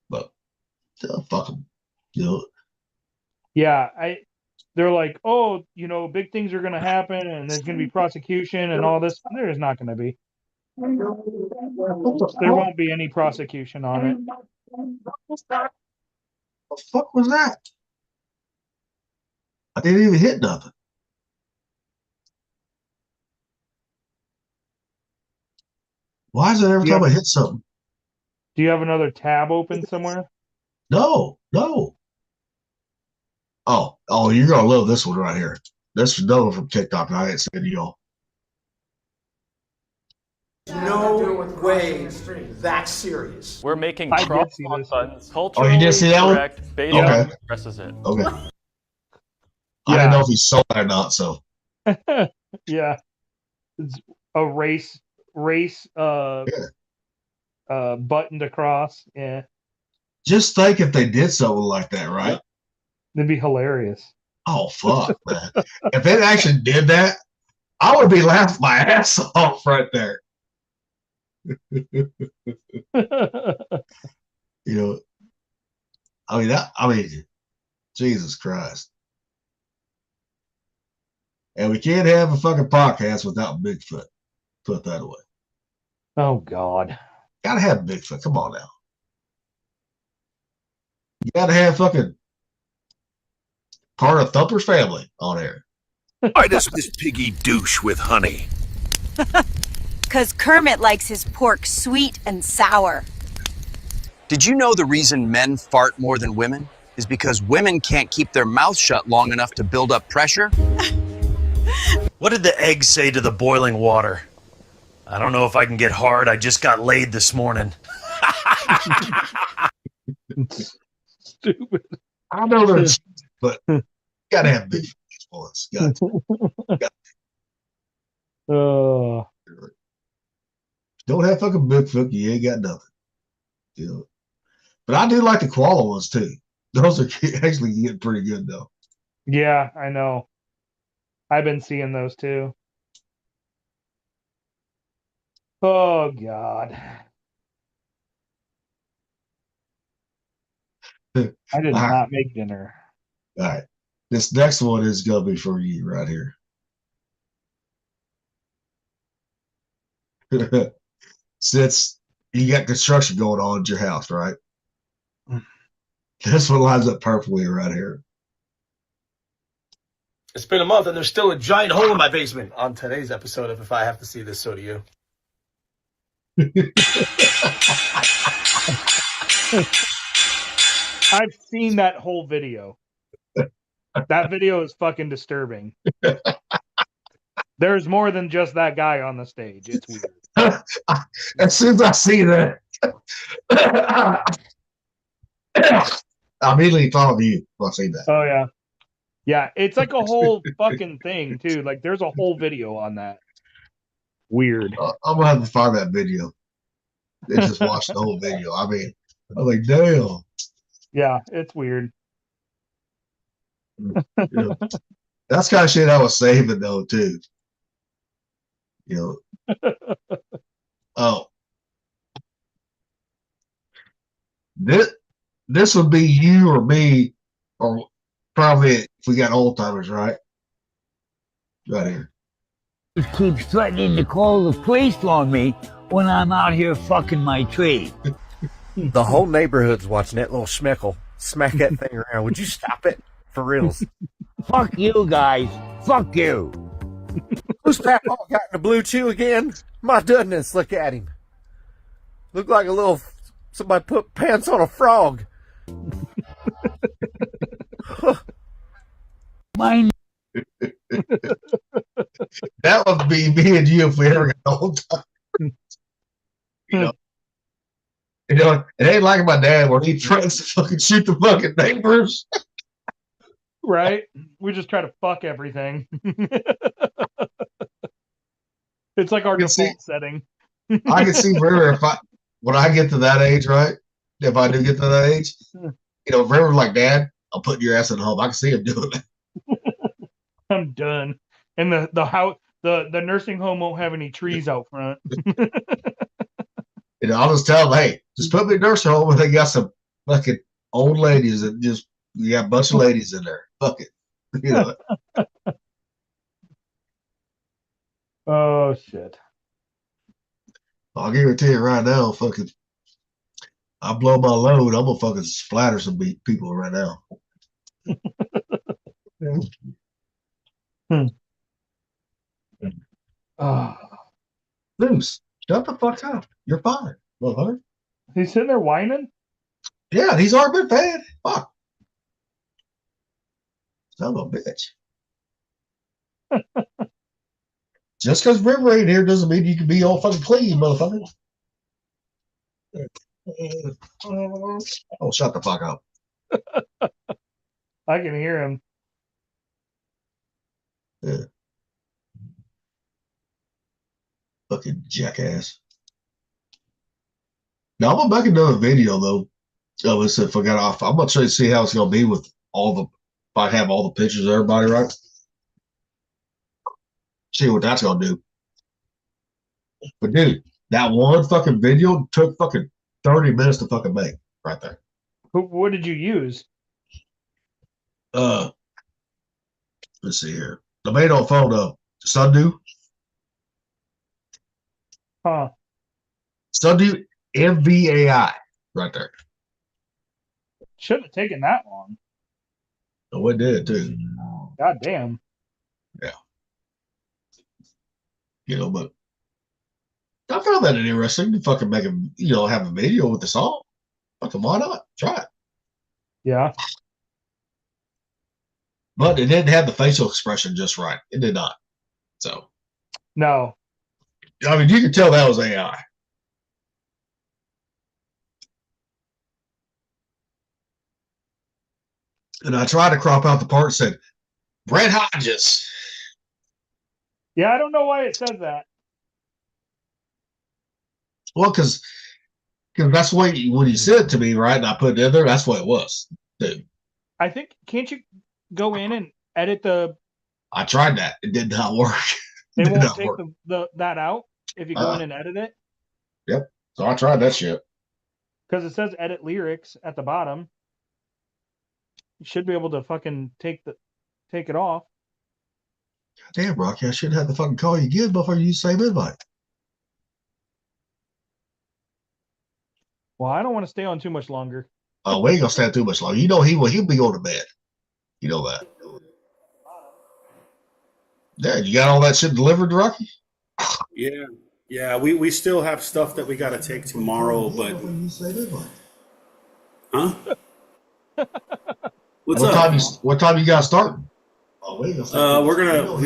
But fuck him. You know. Yeah, they're like, oh, big things are going to happen, and there's going to be prosecution and all this. There is not going to be. There won't be any prosecution on it. What the fuck was that? I didn't even hit nothing. Why is it every time I hit something? Do you have another tab open somewhere? No. Oh, you're gonna love this one right here. This is another one from TikTok. I ain't seen y'all. No way that's serious. We're making cross buttons culturally you did see that correct one? Based on presses it. Okay. I didn't know if he saw that or not, so. Yeah. It's a race buttoned across. Yeah. Just think if they did something like that, right? It'd be hilarious. Oh, fuck, man. If it actually did that, I would be laughing my ass off right there. You know, I mean, Jesus Christ. And we can't have a fucking podcast without Bigfoot. Put that away. Oh, God. Gotta have Bigfoot. Come on now. You gotta have fucking part of Thumper's family on air. Why does this piggy douche with honey? Because Kermit likes his pork sweet and sour. Did you know the reason men fart more than women is because women can't keep their mouth shut long enough to build up pressure? What did the egg say to the boiling water? I don't know if I can get hard. I just got laid this morning. Stupid. I know there's, but you gotta have big boys. Don't have fucking Bigfoot, you ain't got nothing. You know. But I do like the koala ones too. Those are actually getting pretty good though. Yeah, I know. I've been seeing those too. Oh God. I did not make dinner. All right. This next one is gonna be for you right here. Since you got construction going on at your house, right? This one lines up perfectly right here. It's been a month and there's still a giant hole in my basement. On today's episode of If I Have to See This, So Do You. I've seen that whole video. That video is fucking disturbing. There's more than just that guy on the stage. It's weird. As soon as I see that, I immediately thought of you when I see that. Oh yeah. Yeah, it's like a whole fucking thing too. Like there's a whole video on that. Weird. I'm gonna have to find that video and just watch the whole video. I mean, I'm like, damn. Yeah, it's weird. Yeah. That's kind of shit I was saving though too. You know. Oh. This would be you or me, or probably if we got old timers, right? Right here. He keeps threatening to call the police on me when I'm out here fucking my tree. The whole neighborhood's watching that little schmeckle smack that thing around. Would you stop it? For reals. Fuck you guys. Fuck you. Who's Papa got in the blue chew again? My goodness, look at him. Look like a little, somebody put pants on a frog. Mine. That would be me and you if we ever got old time. You know, it ain't like my dad where he threatens to fucking shoot the fucking neighbors. Right? We just try to fuck everything. It's like our default setting. I can see River when I get to that age, right? If I do get to that age, you know, River like, Dad, I'm putting your ass in home. I can see him doing that. I'm done. And the house, the nursing home won't have any trees out front. You know, I'll just tell them, hey, just put me in a nursing home and they got some fucking old ladies and just you got a bunch of ladies in there. Fuck it. You know. Oh shit. I'll guarantee you right now, fucking I blow my load, I'm gonna fucking splatter some people right now. Loose. Shut the fuck up. You're fine, motherfucker. He's sitting there whining? Yeah, he's our big fan. Fuck. Son of a bitch. Just because River ain't here doesn't mean you can be all fucking clean, motherfucker. Oh, shut the fuck up. I can hear him. Yeah. Fucking jackass. Now I'm gonna make another video though. Oh, listen, if I got off, I'm gonna try to see how it's gonna be with all the if I have all the pictures of everybody, right? See what that's gonna do. But dude, that one fucking video took fucking 30 minutes to fucking make right there. What did you use? Let's see here. The main on phone, Sundew. Huh. Sundew MVAI right there. Shouldn't have taken that long. Oh, it did too. God damn. Yeah. But I found that interesting to fucking make have a video with the song. Fucking why not? Try it. Yeah. But it didn't have the facial expression just right. It did not. So. No. I mean, you could tell that was AI. And I tried to crop out the part that said, Brett Hodges. Yeah, I don't know why it says that. Well, because that's the way when you said it to me, right? And I put it in there, that's what it was. Dude. I think, can't you go in and edit the... I tried that. It did not work. They won't take that out if you go in and edit it? Yep. So I tried that shit. Because it says edit lyrics at the bottom. You should be able to fucking take it off. God damn, Rocky, I shouldn't have to fucking call you again before you use the same invite. Well, I don't want to stay on too much longer. Oh, we ain't gonna stay too much longer. You know he'll be going to bed. You know that. Yeah, you got all that shit delivered, Rocky? Yeah. Yeah, we still have stuff that we got to take tomorrow, but... Huh? What's up? What time you guys starting? We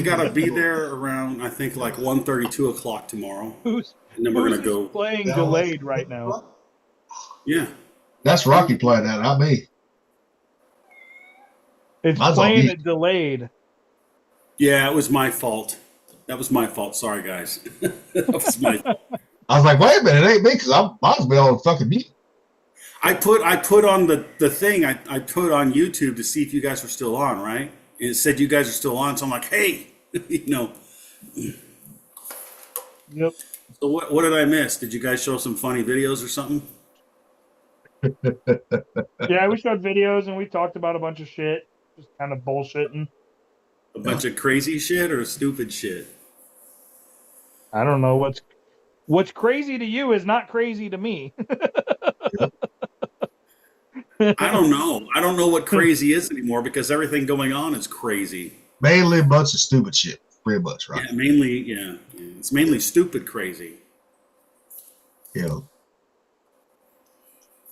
gotta be there around, I think, like 1:30, 2 o'clock tomorrow. And then we're gonna go playing delayed right now. Yeah. That's Rocky playing that, not me. It's playing it delayed. Yeah, it was my fault. That was my fault. Sorry, guys. That was my fault. I was like, wait a minute, it ain't me because I might as well fucking mute. I put on the thing I put on YouTube to see if you guys were still on, right? And it said you guys are still on, so I'm like, hey, Yep. So what did I miss? Did you guys show some funny videos or something? Yeah, we showed videos and we talked about a bunch of shit, just kind of bullshitting. A bunch of crazy shit or stupid shit? I don't know what's crazy to you is not crazy to me. I don't know. I don't know what crazy is anymore because everything going on is crazy. Mainly a bunch of stupid shit, pretty much, right? Yeah, mainly, yeah. It's mainly stupid crazy. Yeah.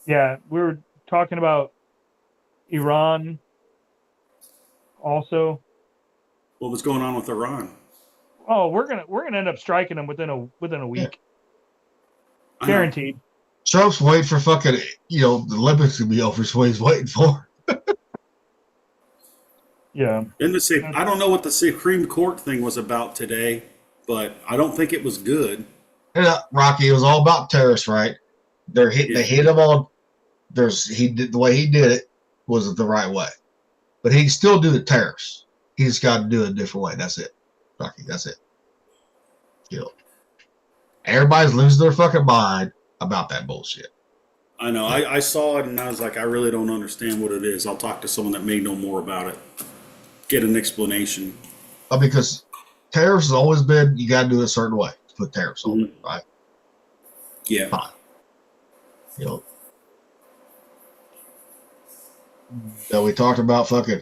Yeah, we were talking about Iran also. What was going on with Iran? Oh, we're gonna end up striking them within a week. Yeah. Guaranteed. Trump's waiting for fucking, the Olympics to be over, so he's waiting for. Yeah. I don't know what the Supreme Court thing was about today, but I don't think it was good. Yeah, Rocky, it was all about terrorists, right? They hit him on. The way he did it was the right way, but he can still do the tariffs. He just got to do it a different way. That's it, Rocky. That's it. Everybody's losing their fucking mind about that bullshit. I know. I saw it and I was like, I really don't understand what it is. I'll talk to someone that may know more about it. Get an explanation. Because tariffs has always been you got to do it a certain way to put tariffs on it, right? Yeah. Fine. Now we talked about fucking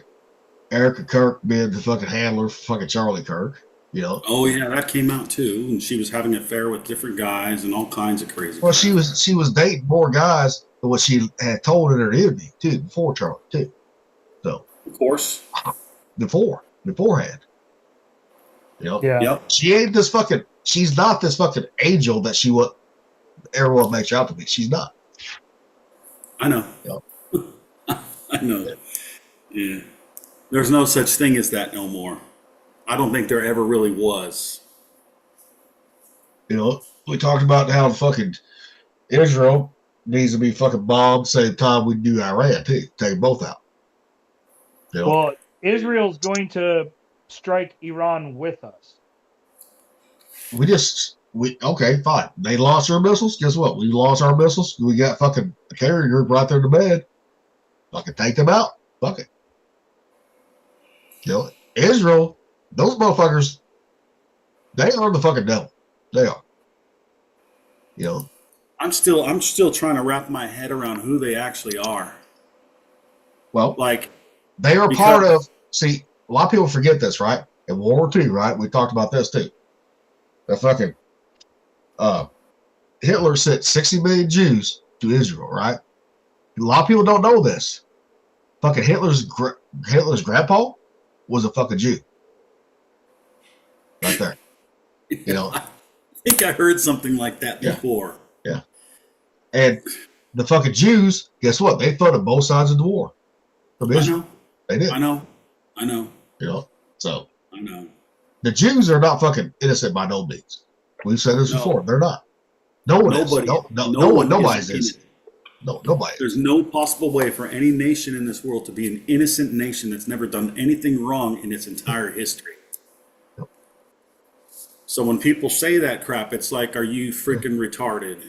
Erica Kirk being the fucking handler for fucking Charlie Kirk. Oh yeah, that came out too, and she was having an affair with different guys and all kinds of crazy. Well, she was dating more guys than what she had told in her interview too before Charlie too. So of course, beforehand. Yeah. Yep. She ain't this fucking. She's not this fucking angel that everyone makes her out to be. She's not. I know. I know. Yeah. There's no such thing as that no more. I don't think there ever really was. We talked about how fucking Israel needs to be fucking bombed same time we do Iran too. Take both out. Well, Israel's going to strike Iran with us. Okay, fine. They lost our missiles. Guess what? We lost our missiles. We got fucking a carrier group right there to bed. Fucking take them out. Fuck it. Israel, those motherfuckers, they are the fucking devil. They are. I'm still trying to wrap my head around who they actually are. Well, like They are part of. See, a lot of people forget this, right? In World War II, right? We talked about this too. The fucking Hitler sent 60 million Jews to Israel, right? A lot of people don't know this. Fucking Hitler's grandpa was a fucking Jew. Right there. You know. I think I heard something like that before. Yeah. And the fucking Jews, guess what? They fought on both sides of the war. From Israel. They did. I know. You know. So. I know. The Jews are not fucking innocent by no means. We've said this before. They're not. No one is. Nobody's innocent. No, nobody. There's no possible way for any nation in this world to be an innocent nation that's never done anything wrong in its entire history. So when people say that crap, it's like, are you freaking retarded?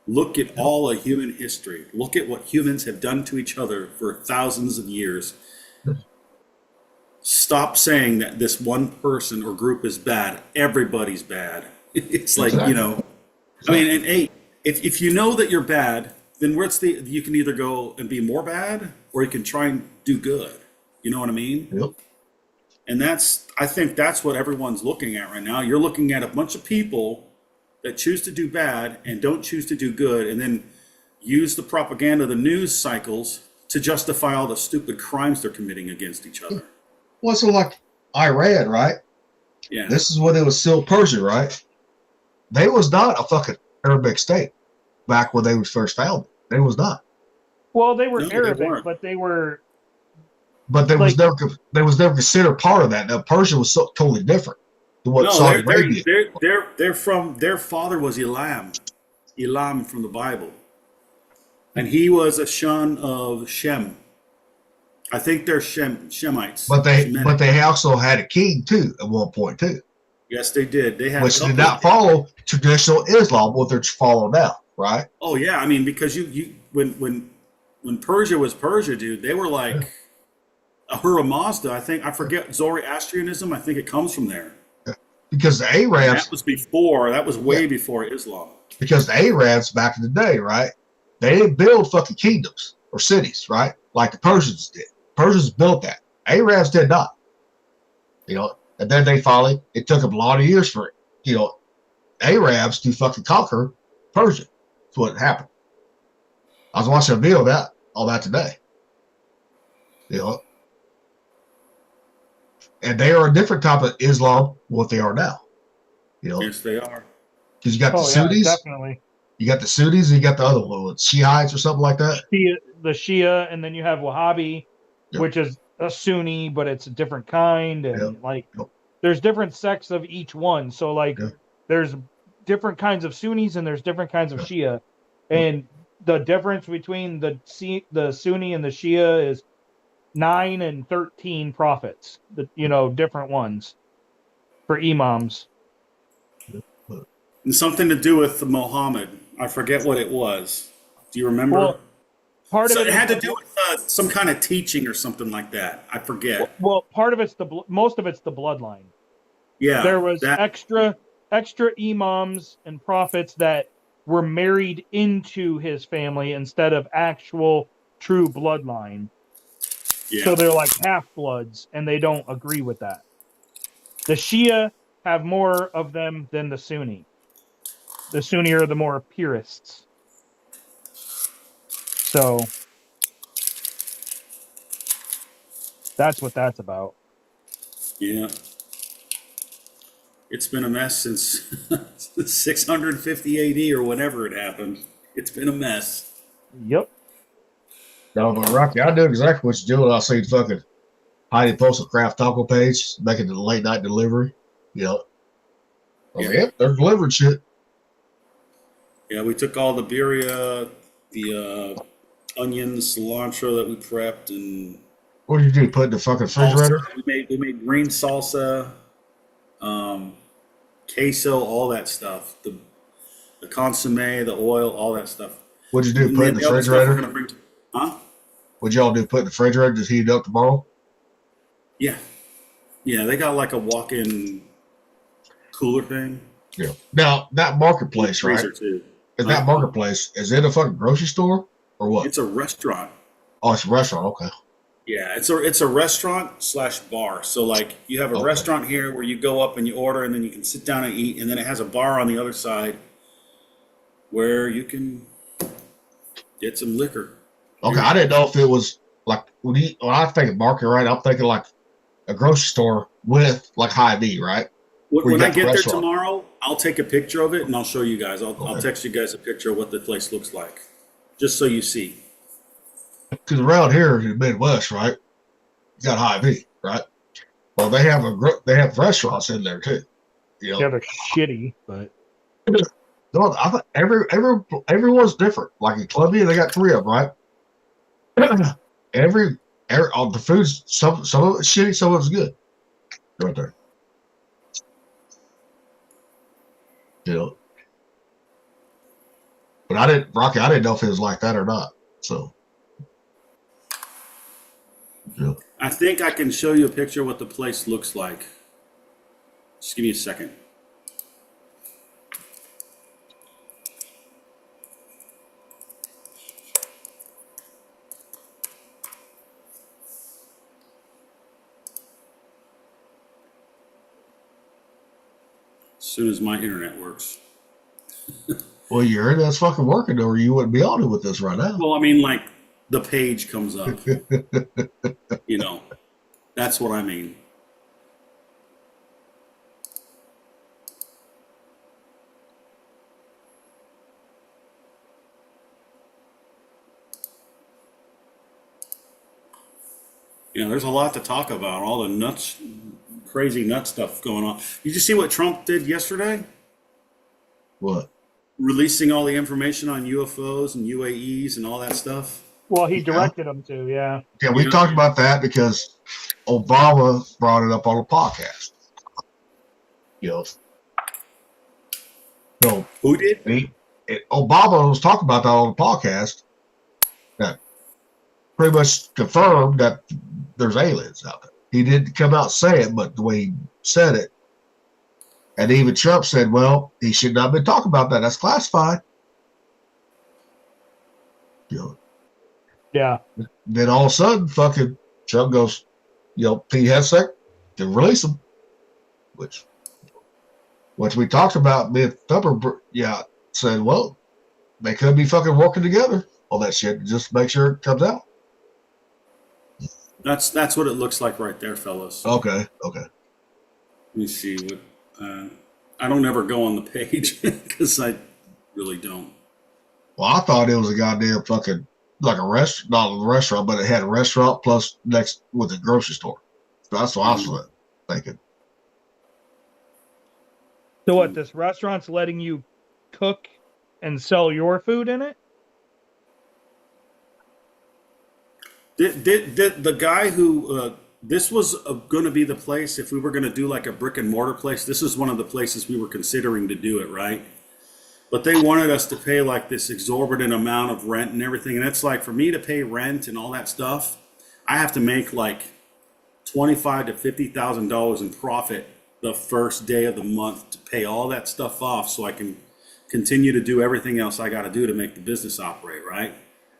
Look at all of human history. Look at what humans have done to each other for thousands of years. Stop saying that this one person or group is bad. Everybody's bad. It's like, you know, I mean, and hey, if you know that you're bad, then you can either go and be more bad or you can try and do good. You know what I mean? Yep. And I think that's what everyone's looking at right now. You're looking at a bunch of people that choose to do bad and don't choose to do good, and then use the propaganda, the news cycles to justify all the stupid crimes they're committing against each other. Well, so like Iran, right? Yeah. This is when it was still Persia, right? They was not a fucking Arabic state back when they was first founded. They was not. Well, they were Arabic, but they were. But they was never considered part of that. Now Persia was totally different than what Saudi Arabia. They're from. Their father was Elam from the Bible, and he was a son of Shem. I think they're Shemites. But they also had a king too at one point too. Yes, they did. They had which did not follow traditional Islam, what they're following now, right? Oh yeah, I mean because when Persia was Persia, dude, they were like Ahura Mazda. I forget Zoroastrianism. I think it comes from there. Because the Arabs, that was way before Islam. Because the Arabs back in the day, right? They didn't build fucking kingdoms or cities, right? Like the Persians did. Persians built that. Arabs did not. You know, and then it took them a lot of years for, you know, Arabs to fucking conquer Persia. That's what happened. I was watching a video of all that today. You know, and they are a different type of Islam what they are now. You know, yes, they are. Because you got the Sunnis, definitely. You got the Sunnis, and you got the other one, Shiites or something like that. The Shia, and then you have Wahhabi, which is a Sunni, but it's a different kind, and there's different sects of each one. So there's different kinds of Sunnis and there's different kinds of Shia, and the difference between the Sunni and the Shia is 9 and 13 prophets. Different ones for imams. And something to do with Muhammad. I forget what it was. Do you remember? Well, part of it had to do with some kind of teaching or something like that. I forget. Well, part of it's most of it's the bloodline. Yeah, there was extra imams and prophets that were married into his family instead of actual true bloodline. Yeah. So they're like half-bloods, and they don't agree with that. The Shia have more of them than the Sunni. The Sunni are the more purists. So that's what that's about. Yeah. It's been a mess since 650 AD or whenever it happened. It's been a mess. Yep. No, but Rocky, I knew exactly what you're doing. I seen fucking Heidi post a Kraft Taco page, making the late night delivery. You know. Yep, they're delivering shit. Yeah, we took all the birria, the onions, cilantro that we prepped, and what did you do? Put in the fucking refrigerator? We made green salsa, queso, all that stuff. The consomme, the oil, all that stuff. What'd you do? Put in the refrigerator? Huh? What'd y'all do? Put in the refrigerator? Just heat it up tomorrow? Yeah. Yeah, they got like a walk-in cooler thing. Yeah. Now, that marketplace, right? Too. Is that marketplace, is it a fucking grocery store or what? It's a restaurant. Oh, it's a restaurant. Okay. Yeah, it's a restaurant slash bar. So like you have a restaurant here where you go up and you order, and then you can sit down and eat, and then it has a bar on the other side where you can get some liquor. Okay, I didn't know if it was like when I think of market, right? I'm thinking like a grocery store with like Hy-Vee, right? When I get there tomorrow, I'll take a picture of it and I'll show you guys. I'll text you guys a picture of what the place looks like, just so you see. Because around here in the Midwest, right, you got Hy-Vee, right? Well, they have restaurants in there too. You know? Yeah, they're shitty, but no, I thought everyone's different. Like in Columbia, they got 3 of them, right? All the food's some of it's shitty, some of it's good. Right there. You know. But I didn't know if it was like that or not. So yeah. I think I can show you a picture of what the place looks like. Just give me a second. As soon as my internet works. Well, your internet's fucking working, or you wouldn't be on it with this right now. Well, I mean, like the page comes up. You know, that's what I mean. You know, there's a lot to talk about. All the crazy nut stuff going on. Did you see what Trump did yesterday? What? Releasing all the information on UFOs and UAEs and all that stuff. Well, he directed them to, yeah. Yeah, we talked about that because Obama brought it up on a podcast. You know. So who did? Obama was talking about that on the podcast. That pretty much confirmed that there's aliens out there. He didn't come out and say it, but the way he said it. And even Trump said, well, he should not have been talking about that. That's classified. You know. Yeah. Then all of a sudden, fucking Trump goes, Pete Hegseth to release them. Which we talked about, me and Thumper, said, well, they could be fucking working together on that shit just to make sure it comes out. That's what it looks like right there, fellas. Okay. Let me see what. I don't ever go on the page because I really don't. Well, I thought it was a goddamn fucking like a restaurant, not a restaurant, but it had a restaurant plus next with a grocery store. So that's what I was thinking. So what? This restaurant's letting you cook and sell your food in it? The guy who this was going to be the place if we were going to do like a brick and mortar place. This is one of the places we were considering to do it, right? But they wanted us to pay like this exorbitant amount of rent and everything. And it's like for me to pay rent and all that stuff, I have to make like $25,000 to $50,000 in profit the first day of the month to pay all that stuff off so I can continue to do everything else I got to do to make the business operate, right?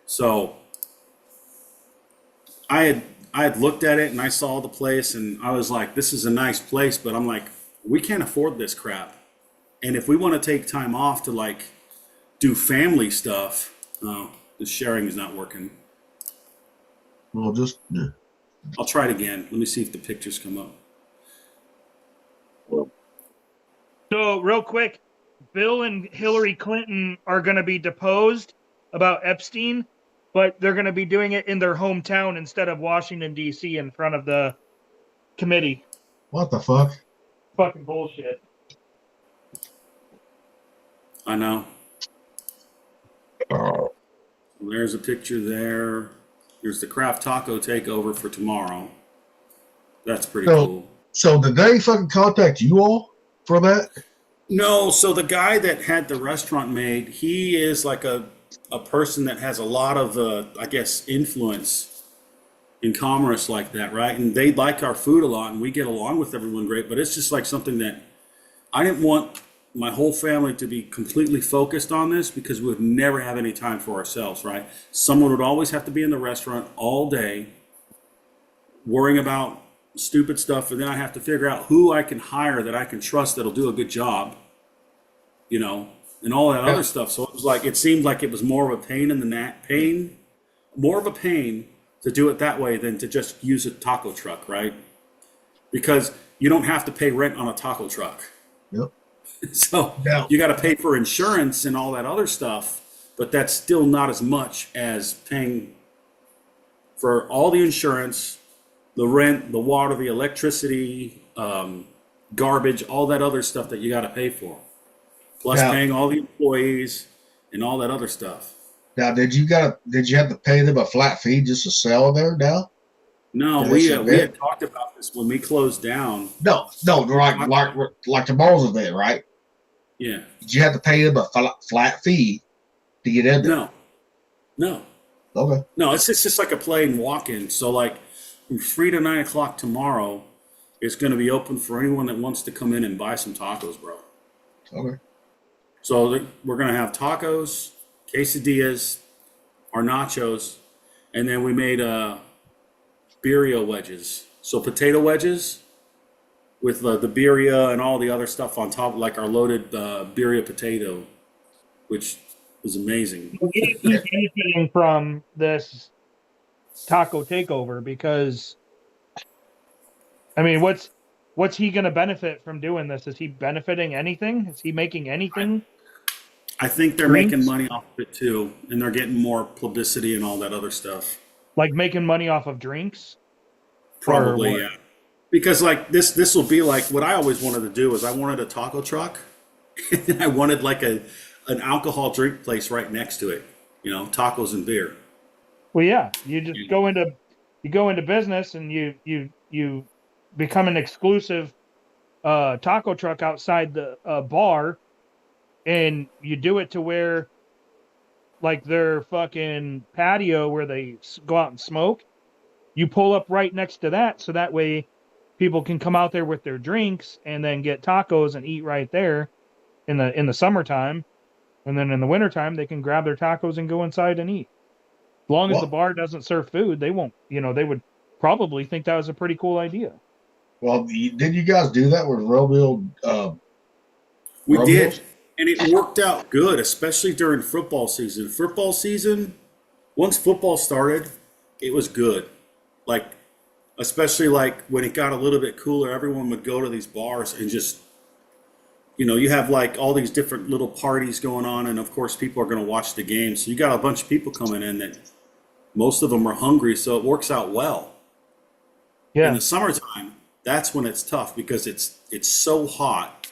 So I had looked at it and I saw the place and I was like, this is a nice place, but I'm like, we can't afford this crap. And if we want to take time off to like do family stuff, the sharing is not working. Well, I'll try it again. Let me see if the pictures come up. So real quick, Bill and Hillary Clinton are going to be deposed about Epstein, but they're going to be doing it in their hometown instead of Washington, D.C. in front of the committee. What the fuck? Fucking bullshit. I know. There's a picture there. There's the Craft Taco takeover for tomorrow. That's pretty cool. So did they fucking contact you all for that? No, so the guy that had the restaurant made, he is like a person that has a lot of, I guess, influence in commerce like that, right? And they like our food a lot, and we get along with everyone great, but it's just like something that I didn't want my whole family to be completely focused on this because we would never have any time for ourselves, right? Someone would always have to be in the restaurant all day, worrying about stupid stuff, and then I have to figure out who I can hire that I can trust that'll do a good job, and all that other stuff. So it was like, it seemed like it was more of a pain more of a pain to do it that way than to just use a taco truck, right? Because you don't have to pay rent on a taco truck. Yep. So you got to pay for insurance and all that other stuff, but that's still not as much as paying for all the insurance, the rent, the water, the electricity, garbage, all that other stuff that you got to pay for. Plus paying all the employees and all that other stuff. Now, did you have to pay them a flat fee just to sell there now? No, we had talked about this when we closed down. No, like tomorrow's event, right? Yeah. Did you have to pay them a flat fee to get in there? No. Okay. No, it's just like a plain walk-in. So like from 3 to 9 o'clock tomorrow, it's going to be open for anyone that wants to come in and buy some tacos, bro. Okay. So we're going to have tacos, quesadillas, our nachos, and then we made birria wedges. So potato wedges with the birria and all the other stuff on top, like our loaded birria potato, which was amazing. He's benefiting from this taco takeover because, I mean, what's he going to benefit from doing this? Is he benefiting anything? Is he making anything? I think they're making money off of it too, and they're getting more publicity and all that other stuff. Like making money off of drinks? Probably, yeah. Because like this will be like what I always wanted to do is I wanted a taco truck, and I wanted like an alcohol drink place right next to it, tacos and beer. Well, yeah, you just go into business and you become an exclusive taco truck outside the bar, and you do it to where, like their fucking patio where they go out and smoke, you pull up right next to that, so that way people can come out there with their drinks and then get tacos and eat right there in the summertime, and then in the wintertime they can grab their tacos and go inside and eat. As long as the bar doesn't serve food, they won't. They would probably think that was a pretty cool idea. Well, did you guys do that with Romeo? We did, and it worked out good, especially during football season. Football season, once football started, it was good. Like, especially like when it got a little bit cooler, everyone would go to these bars and just, you have like all these different little parties going on, and of course people are going to watch the game. So you got a bunch of people coming in that most of them are hungry, so it works out well. Yeah. In the summertime, that's when it's tough because it's so hot.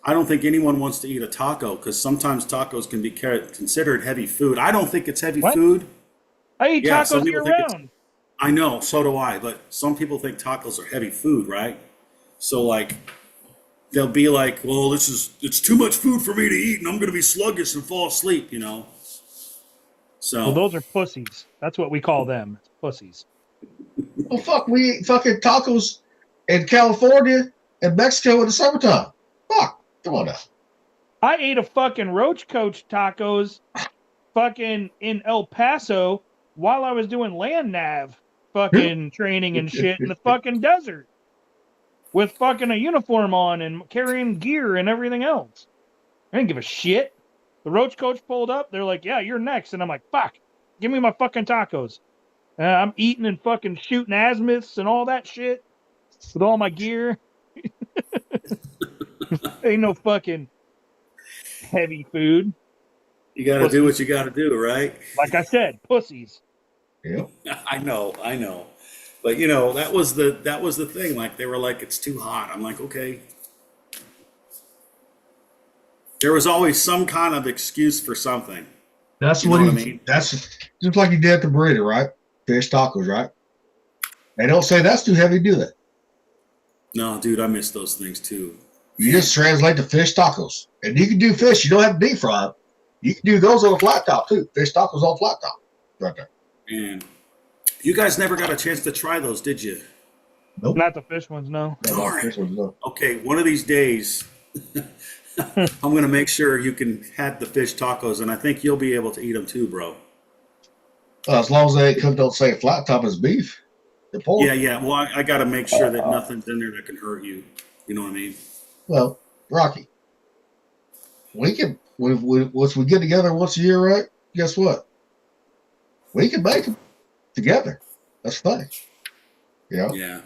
I don't think anyone wants to eat a taco because sometimes tacos can be considered heavy food. I don't think it's heavy food. I eat tacos year round. I know, so do I, but some people think tacos are heavy food, right? So like they'll be like, well, it's too much food for me to eat and I'm going to be sluggish and fall asleep, So well, those are pussies. That's what we call them. Pussies. Well, fuck, we eat fucking tacos in California and Mexico in the summertime. Fuck, come on now. I ate a fucking Roach Coach tacos fucking in El Paso while I was doing land nav fucking training and shit in the fucking desert with fucking a uniform on and carrying gear and everything else. I didn't give a shit. The Roach Coach pulled up. They're like, yeah, you're next. And I'm like, fuck, give me my fucking tacos. I'm eating and fucking shooting azimuths and all that shit with all my gear. Ain't no fucking heavy food. You got to do what you got to do, right? Like I said, pussies. Yeah. I know. But that was the thing. Like they were like, it's too hot. I'm like, okay. There was always some kind of excuse for something. That's what I mean. That's just like you did at the burrito, right? Fish tacos, right? They don't say that's too heavy, do they? No, dude, I miss those things too. You just translate to fish tacos. And you can do fish. You don't have to deep fry them. You can do those on a flat top too. Fish tacos on flat top. Right there. And you guys never got a chance to try those, did you? Nope. Not the fish ones, no. Okay, one of these days, I'm going to make sure you can have the fish tacos, and I think you'll be able to eat them too, bro. As long as they ain't cooked on, say, flat top as beef. Yeah. Well, I got to make sure that nothing's in there that can hurt you. You know what I mean? Well, Rocky, we can once we get together once a year, right? Guess what? We can make them together. That's funny. You know? Yeah.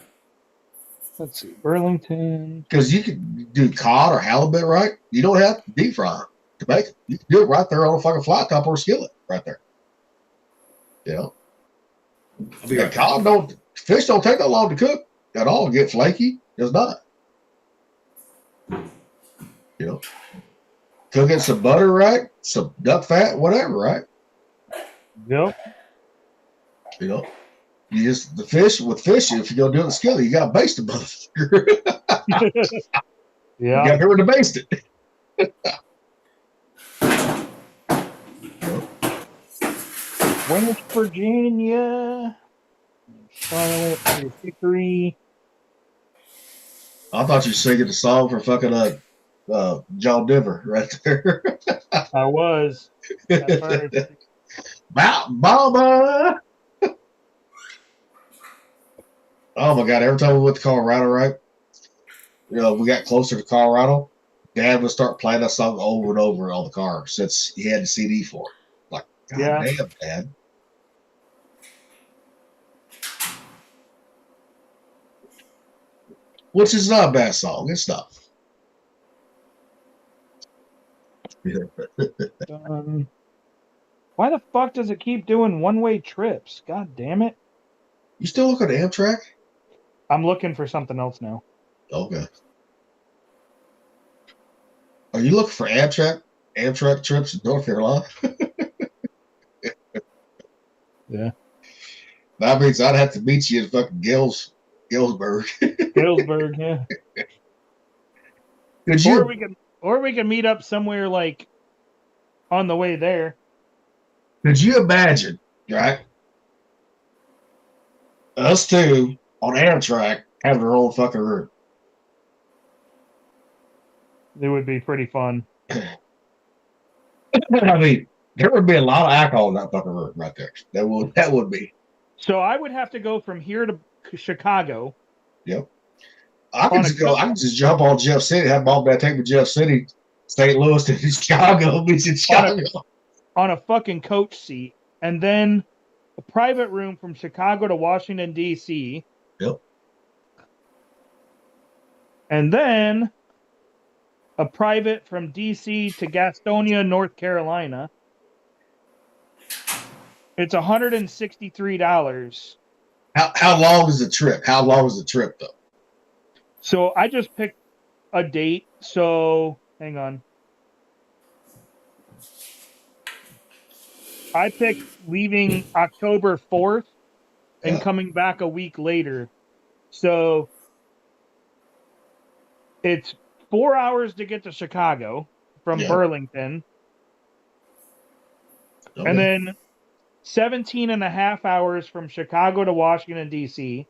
Let's see, Burlington. Because you can do cod or halibut, right? You don't have to deep fry them to make it. You can do it right there on a fucking flat top or a skillet, right there. You know? And fish don't take that long to cook at all. Get flaky. Does not. You know? Cook in some butter, right? Some duck fat, whatever, right? Yep. You know? You just if you're gonna do it in the skillet, you gotta baste the motherfucker. Yeah. You gotta remember to baste it. West Virginia, Charlotte, Hickory. I thought you were singing the song for fucking John Denver right there. I was. At first. Mama. Oh my God! Every time we went to Colorado, right? You know, we got closer to Colorado. Dad would start playing that song over and over on the car since he had the CD for it. Like, God damn, Dad. Which is not a bad song. It's not. Why the fuck does it keep doing one-way trips? God damn it. You still look at Amtrak? I'm looking for something else now. Okay. Are you looking for Amtrak trips in North Carolina? Yeah. That means I'd have to meet you in fucking Galesburg. Galesburg, yeah. Or we can meet up somewhere like on the way there. Could you imagine, right? Us two on Amtrak having our own fucking room. It would be pretty fun. I mean, there would be a lot of alcohol in that fucking room right there. That would be. So I would have to go from here to Chicago. Yep. I can just jump on Jeff City, have Mom and Dad take me to Jeff City, St. Louis to Chicago, beach in Chicago. On a fucking coach seat. And then a private room from Chicago to Washington, D.C. Yep. And then a private from D.C. to Gastonia, North Carolina. It's $163. How long is the trip? How long is the trip, though? So I just picked a date. So hang on. I picked leaving October 4th and coming back a week later. So it's 4 hours to get to Chicago from Burlington. Okay. And then 17 and a half hours from Chicago to Washington, D.C.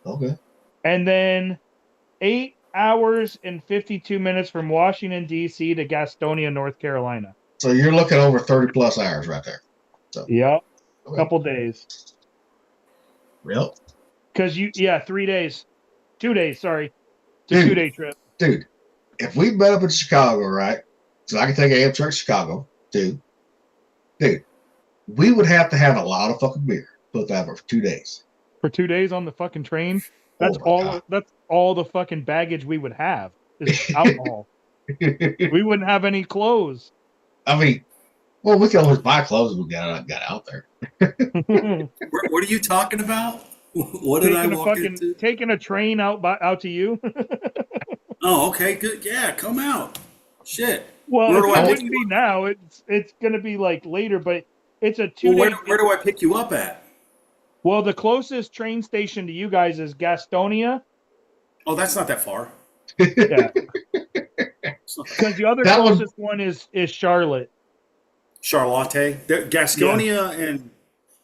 Okay. And then 8 hours and 52 minutes from Washington, D.C. to Gastonia, North Carolina. So you're looking over 30 plus hours right there. So yep. Okay. Couple days. Yep. Because 3 days. 2 days, sorry. It's a 2-day trip. Dude, if we met up in Chicago, right? So I can take Amtrak to Chicago, dude, we would have to have a lot of fucking beer put that for 2 days. For 2 days on the fucking train? That's all the fucking baggage we would have is alcohol. We wouldn't have any clothes. I mean, well, we can always buy clothes if we got out there. What are you talking about? What did I walk into? Taking a train out to you? Oh, okay, good. Yeah, come out. Shit. Well, it wouldn't be now. It's going to be like later, but it's a 2 day. Where do I pick you up at? Well, the closest train station to you guys is Gastonia. Oh, that's not that far. Yeah. Because the other closest one is Charlotte. Charlotte. Gastonia and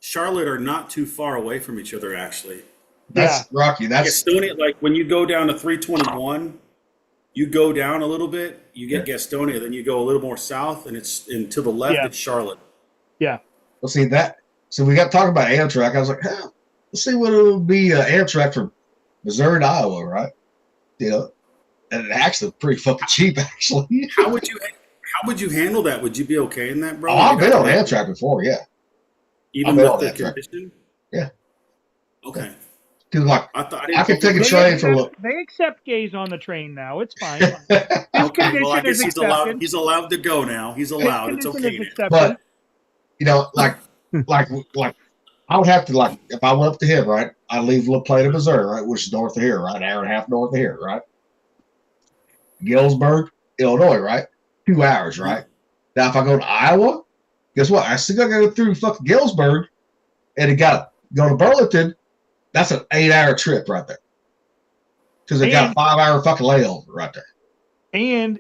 Charlotte are not too far away from each other, actually. That's Rocky. That's Gastonia. Like when you go down to 321, you go down a little bit, you get Gastonia, then you go a little more south, and to the left, it's Charlotte. Yeah. Well, see that. So we got talking about Amtrak. I was like, let's see what it would be Amtrak from Missouri to Iowa, right? You know, and it's actually pretty fucking cheap, actually. How would you handle that? Would you be okay in that, bro? Oh, I've been on Amtrak before, yeah. Even with the condition? Yeah. Okay. Because like I could take a train for a little. They accept gays on the train now. It's fine. Okay, well, I guess he's allowed. He's allowed to go now. He's allowed. It's okay. But you know, like I would have to if I went up to him, right? I'd leave La Plata, Missouri, right, which is north of here, right, an hour and a half north of here, right? Galesburg, Illinois, right, 2 hours, right? Now if I go to Iowa, guess what? I still got to go through fucking Galesburg, and it got to go to Burlington. That's an 8-hour trip right there. Because they got a 5-hour fucking layover right there. And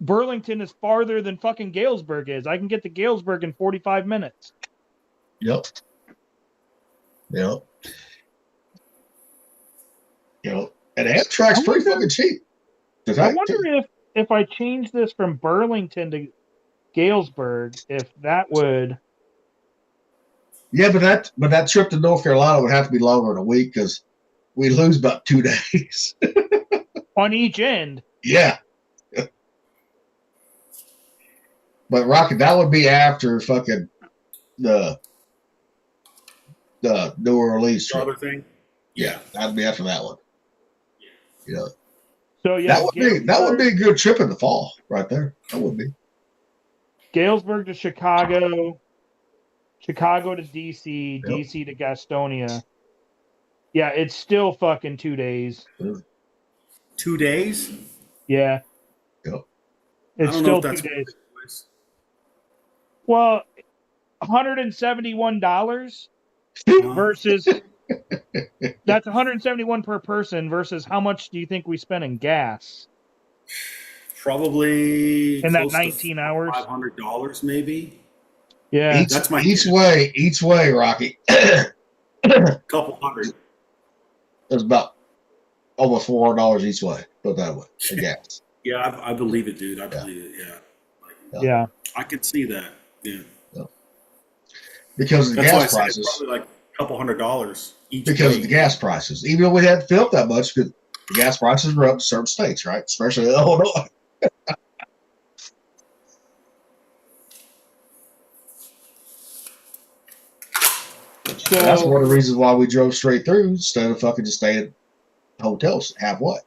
Burlington is farther than fucking Galesburg is. I can get to Galesburg in 45 minutes. Yep. And Amtrak's pretty fucking cheap. I wonder if I change this from Burlington to Galesburg, if that would. Yeah, but that trip to North Carolina would have to be longer than a week because we lose about 2 days on each end. Yeah. But Rocket, that would be after fucking the New Orleans trip. Other thing. Yeah, that'd be after that one. Yeah. So yeah, that would be a good trip in the fall, right there. That would be. Galesburg to Chicago, Chicago to DC, DC to Gastonia. Yeah, it's still fucking 2 days. 2 days? Yeah. Yep. It's still 2 days. Well, $171 versus that's $171 per person versus how much do you think we spend in gas? Probably in that 19 hours. $500 maybe. Yeah, that's my each way, Rocky. Couple hundred. It's about almost $400 each way. Put it that way. The gas. Yeah, I believe it, dude. I believe it. Yeah. Yeah. I could see that. Yeah. Because of the gas prices. It's probably like a couple $100 each. Because of the gas prices. Even though we hadn't filled that much, because the gas prices were up in certain states, right? Especially Illinois. So that's one of the reasons why we drove straight through instead of fucking just staying at hotels halfway.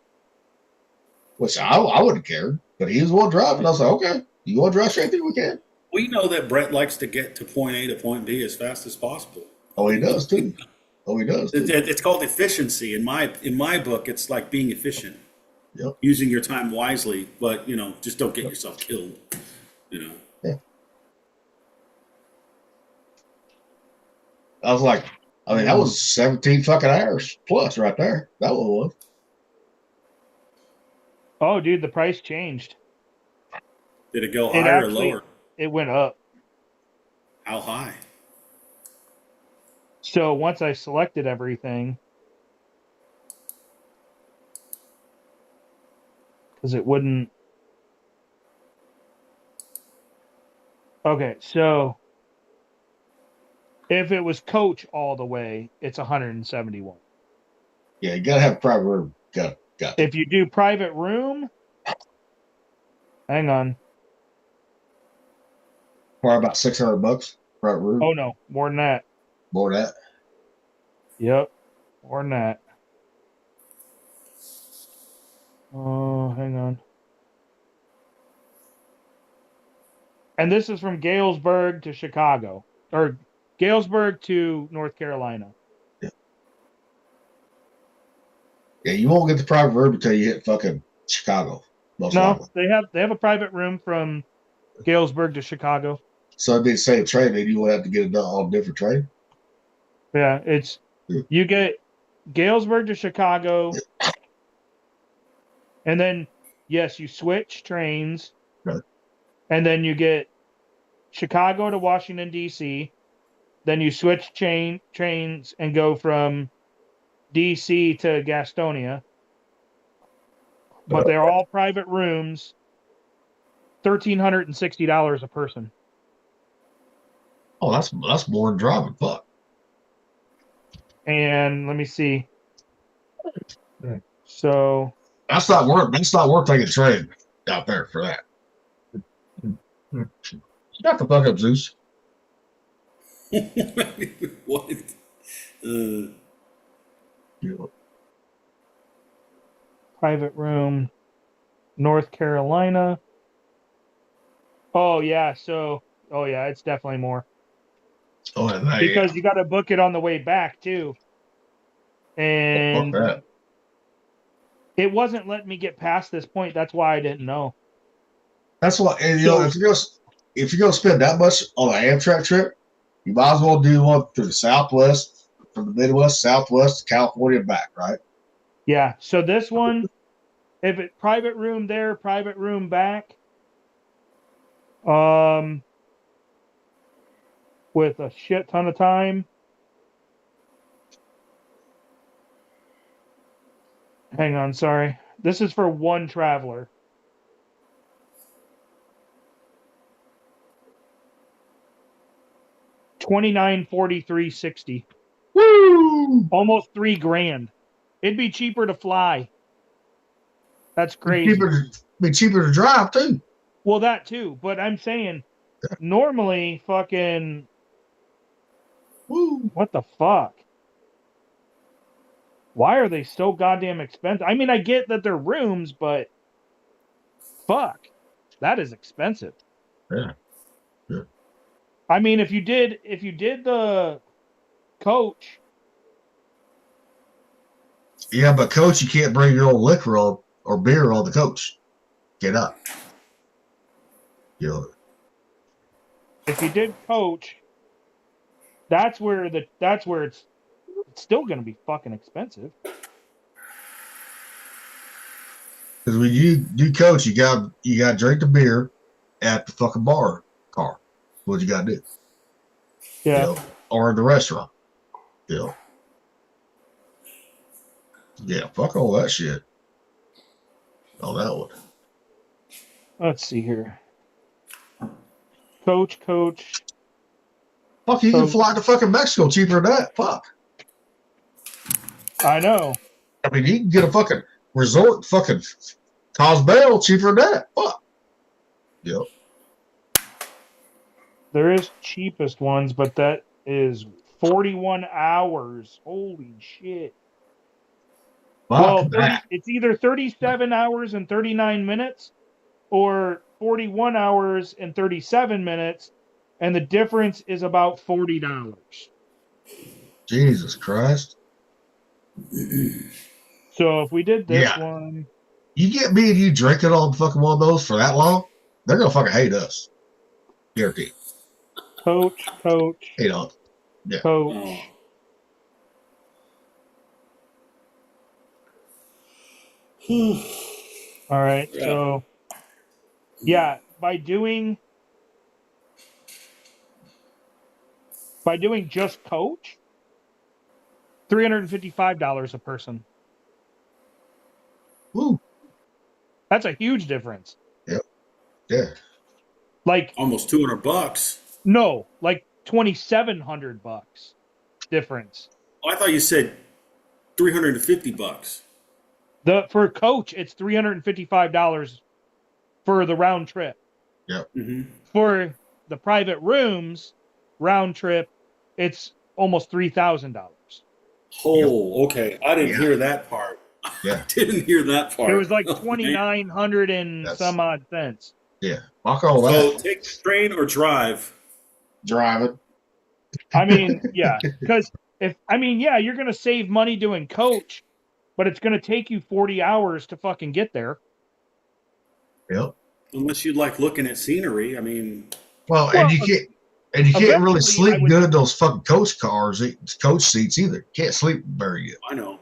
Which I wouldn't have cared, but he was the one driving. I was like, okay, you want to drive straight through? We can. We know that Brett likes to get to point A to point B as fast as possible. Oh, he does too. Oh, he does. It's called efficiency in my book. It's like being efficient. Yep. Using your time wisely, but just don't get yourself killed. Yeah. I was like, that was 17 fucking hours plus right there. That one was. Oh, dude, the price changed. Did it go higher or lower? It went up. How high? So once I selected everything, because it wouldn't. Okay, so if it was coach all the way, it's 171. Yeah, you gotta have a private room. Got. If you do private room, hang on. Probably about $600 private room. Oh no, more than that. More than that. Yep, more than that. Oh, hang on. And this is from Galesburg to Chicago, or Galesburg to North Carolina. Yeah, you won't get the private room until you hit fucking Chicago. No, they have a private room from Galesburg to Chicago. So it'd be the same train, maybe you would have to get it done on a different train. Yeah, you get Galesburg to Chicago, and then yes, you switch trains, right. And then you get Chicago to Washington D.C. Then you switch trains and go from D.C. to Gastonia, but they're all private rooms. $1,360 a person. Oh, that's more than driving. Fuck. And let me see. So that's not worth. That's not worth taking a train out there for that. Shut the fuck up, Zeus. What? Private room, North Carolina. Oh yeah, it's definitely more. Oh, because you got to book it on the way back too. And it wasn't letting me get past this point. That's why I didn't know. That's why, and if you're gonna spend that much on an Amtrak trip, you might as well do one through the Southwest, from the Midwest, Southwest to California back, right? Yeah. So this one, if it private room there, private room back, with a shit ton of time. Hang on, sorry. This is for one traveler. $29.43.60. Woo! Almost $3,000. It'd be cheaper to fly. That's crazy. Be cheaper to drive too. Well, that too, but I'm saying normally fucking what the fuck? Why are they so goddamn expensive? I mean, I get that they're rooms, but fuck. That is expensive. Yeah. I mean, if you did the coach. Yeah, but coach, you can't bring your own liquor on or beer on the coach. Get up. If you did coach, that's where it's still going to be fucking expensive. Because when you do coach, you got to drink the beer at the fucking car. What you got to do? Yeah. Or in the restaurant. Yeah, fuck all that shit. Oh, that one. Let's see here. Coach. Fuck, you can fly to fucking Mexico cheaper than that. Fuck. I know. I mean, you can get a fucking resort fucking Cosbell cheaper than that. Fuck. Yep. There is cheapest ones, but that is 41 hours. Holy shit. Well, it's either 37 hours and 39 minutes or 41 hours and 37 minutes, and the difference is about $40. Jesus Christ. So if we did this one. You get me and you drinking on fucking one of those for that long, they're going to fucking hate us. Guaranteed. Coach. Yeah. Coach. All right. So, yeah, by doing just coach, $355 a person. Woo. That's a huge difference. Yep. Yeah. Like almost $200. No, like $2,700 difference. Oh, I thought you said $350. For coach, it's $355 for the round trip. Yep. Mm-hmm. For the private rooms round trip, it's almost $3,000. Oh, okay. I didn't hear that part. Yeah. I didn't hear that part. It was like 2,900 and some odd cents. Yeah. Fuck all that. So take the train or drive? Driving. I mean, yeah. Because you're going to save money doing coach, but it's going to take you 40 hours to fucking get there. Yep. Unless you like looking at scenery. I mean. Well, and you can't really sleep good in those fucking coach seats either. You can't sleep very good. I know.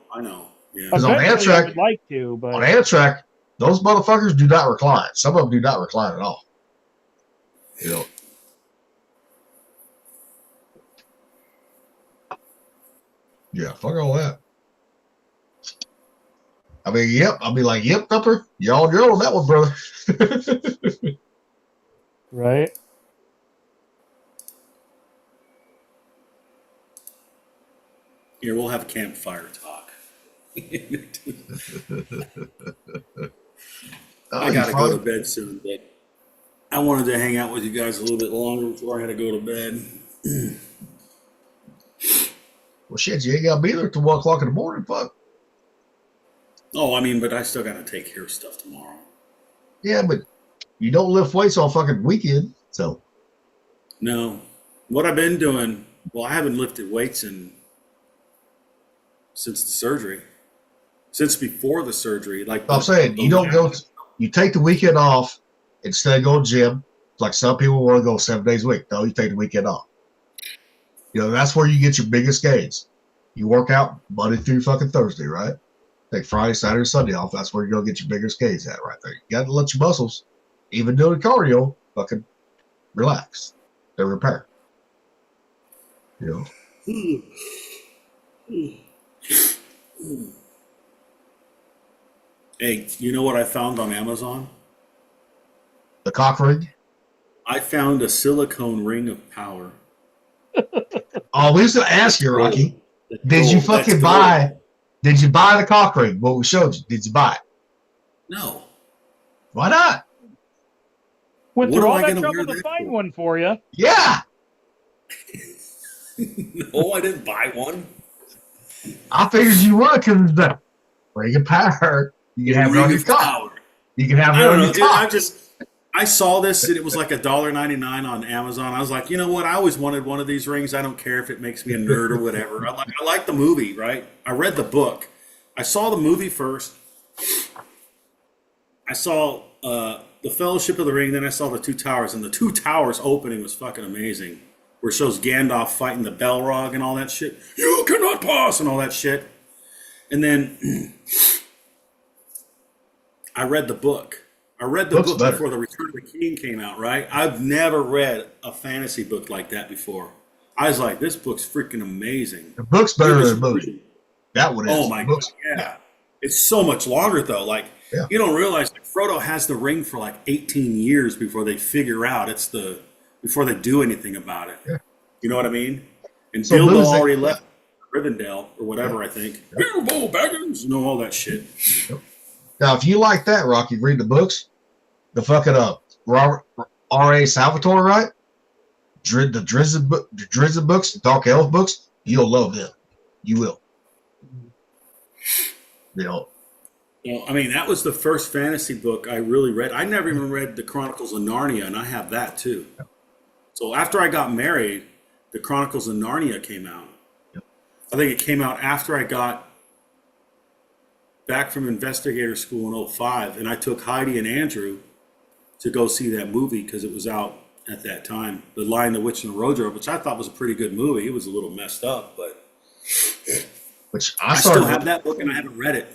Yeah. Because on Amtrak, I would like to, but on Amtrak, those motherfuckers do not recline. Some of them do not recline at all. Yeah, fuck all that. I mean, yep. I'll be like, yep, Thumper. You're on that one, brother. Right. Here, we'll have campfire talk. I gotta go to bed soon, but I wanted to hang out with you guys a little bit longer before I had to go to bed. Well, shit, you ain't got to be there till 1 o'clock in the morning. Fuck. Oh, I mean, but I still got to take care of stuff tomorrow. Yeah, but you don't lift weights on fucking weekend, so. No. What I've been doing, well, I haven't lifted weights since the surgery. Since before the surgery. Like I'm saying, you don't go, you take the weekend off instead of going to gym. Like some people want to go 7 days a week. No, you take the weekend off. You know, that's where you get your biggest gains. You work out Monday through fucking Thursday, right? Take Friday, Saturday, Sunday off. That's where you're going to get your biggest gains at right there. You got to let your muscles, even doing cardio, fucking relax. They repair. You know? Hey, you know what I found on Amazon? The cock ring? I found a silicone ring of power. Oh, we was going to ask you, Rocky. Did you fucking buy? Did you buy the cock ring? What we showed you? Did you buy it? No. Why not? Went through all that trouble to find one for you. Yeah. No, I didn't buy one. I figured you would because it's the ring of power. You can have it on your cock. You can have it on your cock. I saw this and it was like $1.99 on Amazon. I was like, you know what? I always wanted one of these rings. I don't care if it makes me a nerd or whatever. I like the movie, right? I read the book. I saw the movie first. I saw the Fellowship of the Ring. Then I saw the Two Towers, and the Two Towers opening was fucking amazing. Where it shows Gandalf fighting the Balrog and all that shit. You cannot pass and all that shit. And then I read the book. I read the book before The Return of the King came out, right? I've never read a fantasy book like that before. I was like, this book's freaking amazing. The book's better than the movie. That one is. Oh my God, yeah. It's so much longer though. Like, you don't realize like, Frodo has the ring for like 18 years before they figure out before they do anything about it. Yeah. You know what I mean? And so Bilbo already left Rivendell or whatever, I think. Bilbo Baggins, you know, all that shit. Yep. Now, if you like that, Rocky, read the books. The fucking Robert R.A. Salvatore, right? The Drizzt books, the Dark Elf books, you'll love them. You will. You know. Well, I mean, that was the first fantasy book I really read. I never even read the Chronicles of Narnia, and I have that too. So after I got married, the Chronicles of Narnia came out. I think it came out after I got back from investigator school in 2005, and I took Heidi and Andrew to go see that movie because it was out at that time, The Lion, the Witch, and the Wardrobe, which I thought was a pretty good movie. It was a little messed up, but I still have that book and I haven't read it.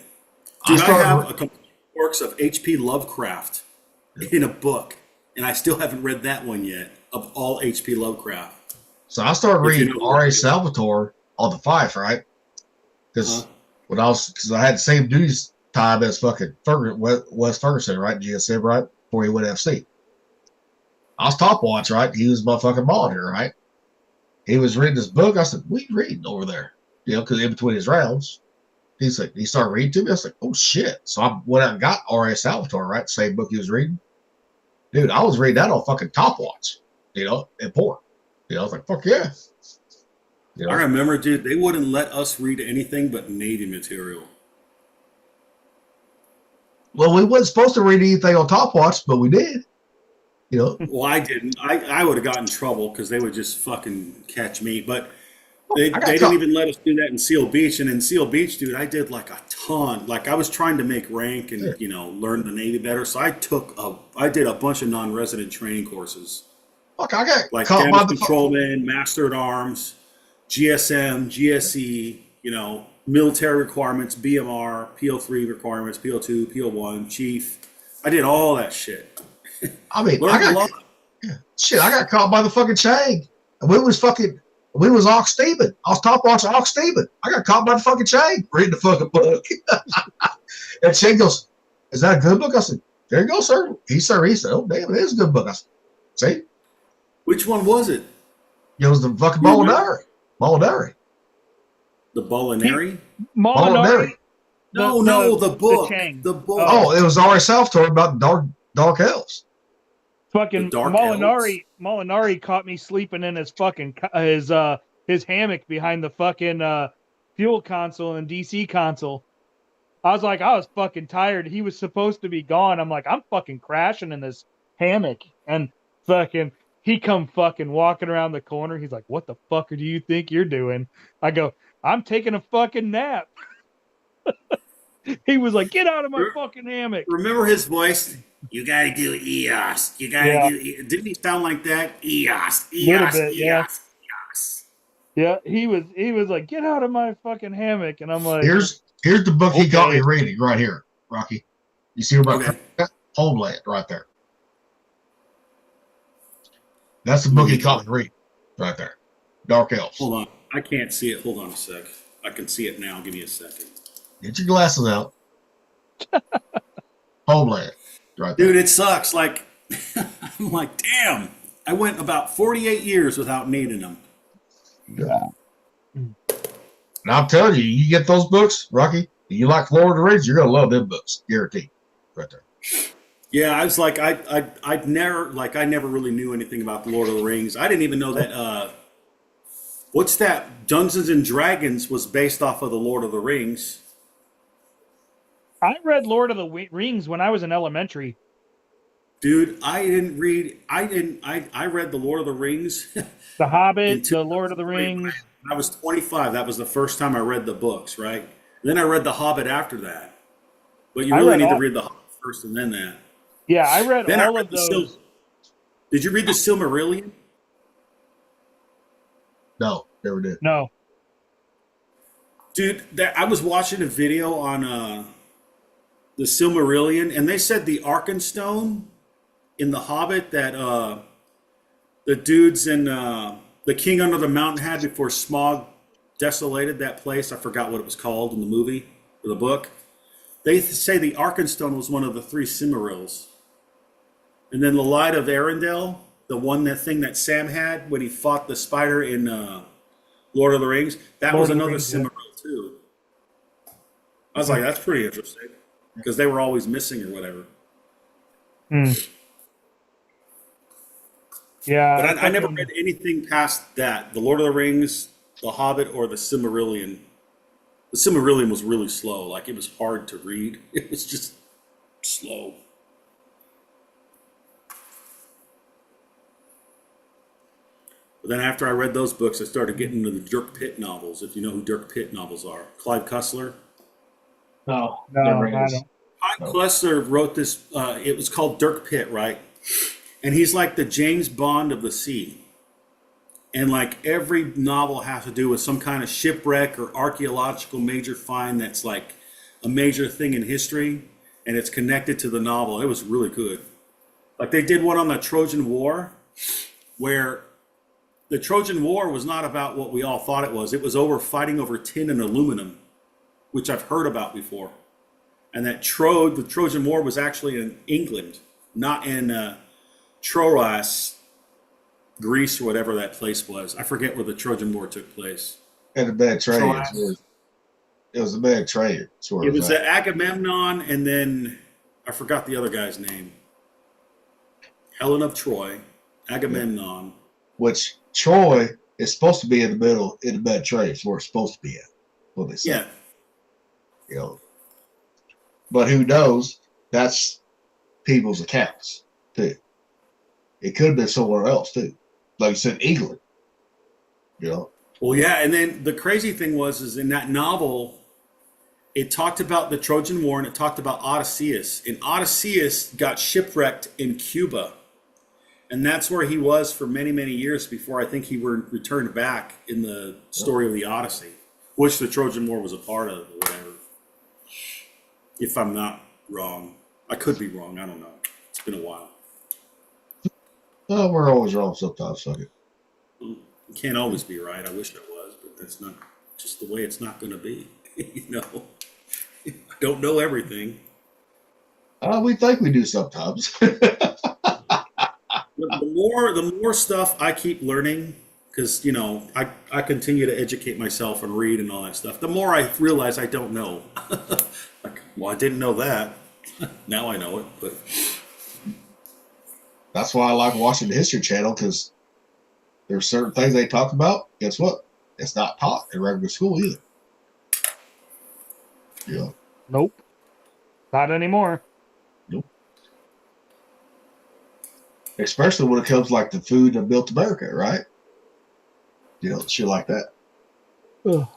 Dude, I have a complete works of H.P. Lovecraft in a book, and I still haven't read that one yet, of all H.P. Lovecraft. So I started reading R.A. Salvatore on the Fife, right? Because because I had the same duties time as fucking Wes Ferguson, right? GSM, right? Before he went FC. I was top watch, right? He was my fucking monitor, right? He was reading this book. I said, "What are you reading over there?" You know, because in between his rounds, he started reading to me. I was like, "Oh shit!" So I went out and got R.A. Salvatore, right? The same book he was reading. Dude, I was reading that on fucking top watch, you know, in port. You know, I was like, "Fuck yeah!" You know? I remember, dude, they wouldn't let us read anything but Navy material. Well, we wasn't supposed to read anything on top watch, but we did. You know. Well, I didn't. I would have gotten in trouble because they would just fucking catch me. But they didn't even let us do that in Seal Beach. And in Seal Beach, dude, I did like a ton. Like I was trying to make rank and you know learn the Navy better. So I did a bunch of non-resident training courses. Fuck, I got like damage controlman, master at arms, GSM, GSE. You know, military requirements, BMR, PO3 requirements, PO2, PO1, chief. I did all that shit. I mean, I got caught by the fucking chain. We was Ox Steven. I was top watching Ox Steven. I got caught by the fucking chain reading the fucking book. And Shane goes, "Is that a good book?" I said, "There you go, sir." He said, "Oh, damn, it is a good book." I said, "See?" Which one was it? It was the fucking Molinari. The Molinari? Molinari. No, the book. Chang. The book. Oh, it was R.A. Salvatore about dark elves. Fucking Molinari caught me sleeping in his fucking his hammock behind the fucking fuel console and DC console. I was fucking tired. He was supposed to be gone. I'm like, I'm fucking crashing in this hammock, and fucking he come fucking walking around the corner. He's like, what the fuck do you think you're doing? I go, I'm taking a fucking nap. He was like, get out of my fucking hammock. Remember his voice? You gotta do EOS. You gotta do. Didn't he sound like that? EOS. EOS. Bit, EOS. Yeah, he was like, get out of my fucking hammock, and I'm like, here's the book he got me reading right here, Rocky. You see about Homeland right there. That's the book he got me reading right there. Dark Elves. Hold on, I can't see it. Hold on a sec. I can see it now. Give me a second. Get your glasses out. Homeland, right there. Dude, it sucks. Like, I'm like, damn. I went about 48 years without needing them. Yeah. And I'm telling you, you get those books, Rocky. You like Lord of the Rings, you're gonna love them books, guaranteed. Right there. Yeah, I was like, I never really knew anything about the Lord of the Rings. I didn't even know that. What's that? Dungeons and Dragons was based off of the Lord of the Rings. I read Lord of the Rings when I was in elementary. Dude, I read the Lord of the Rings. The Hobbit, the Lord of the Rings. I was 25. That was the first time I read the books, right? Then I read The Hobbit after that. But you really need to read The Hobbit first and then that. Yeah, I read all of those. Did you read the Silmarillion? No, never did. No. Dude, I was watching a video on the Silmarillion, and they said the Arkenstone in The Hobbit that the dudes in the King Under the Mountain had before Smaug desolated that place. I forgot what it was called in the movie or the book. They say the Arkenstone was one of the 3 Silmarils. And then the Light of Arendelle, that thing that Sam had when he fought the spider in Lord of the Rings, that was another Silmaril too. I was like, that's pretty interesting. Because they were always missing or whatever. Yeah. But I never read anything past that. The Lord of the Rings, The Hobbit, or the Silmarillion. The Silmarillion was really slow. Like, it was hard to read. It was just slow. But then after I read those books, I started getting into the Dirk Pitt novels, if you know who Dirk Pitt novels are. Clive Cussler. No, I don't. Clive Cussler wrote this, it was called Dirk Pitt, right? And he's like the James Bond of the sea. And like every novel has to do with some kind of shipwreck or archaeological major find that's like a major thing in history, and it's connected to the novel. It was really good. Like they did one on the Trojan War, where the Trojan War was not about what we all thought it was. It was fighting over tin and aluminum, which I've heard about before. And that the Trojan War was actually in England, not in Troas, Greece, or whatever that place was. I forget where the Trojan War took place. And a bad trade. It was a bad trade. It was Agamemnon, and then I forgot the other guy's name. Helen of Troy, Agamemnon. Yeah. Which Troy is supposed to be in the middle in the bad trade. It's where it's supposed to be at. What they say. Yeah. You know. But who knows? That's people's accounts too. It could have been somewhere else too. Like you said, England. You know. Well, yeah, and then the crazy thing is in that novel, it talked about the Trojan War and it talked about Odysseus. And Odysseus got shipwrecked in Cuba. And that's where he was for many, many years before I think he returned back in the story of the Odyssey, which the Trojan War was a part of or whatever. If I'm not wrong. I could be wrong. I don't know. It's been a while. Well, we're always wrong sometimes. Fuck it. You can't always be right. I wish I was, but that's not just the way it's not going to be. You know, I don't know everything. We think we do sometimes. The more stuff I keep learning, because I continue to educate myself and read and all that stuff. The more I realize I don't know. Well, I didn't know that. Now I know it. But that's why I like watching the History Channel, because there's certain things they talk about. Guess what? It's not taught in regular school either. Yeah. Nope. Not anymore. Nope. Especially when it comes like the food that built America, right? Shit like that. Ugh.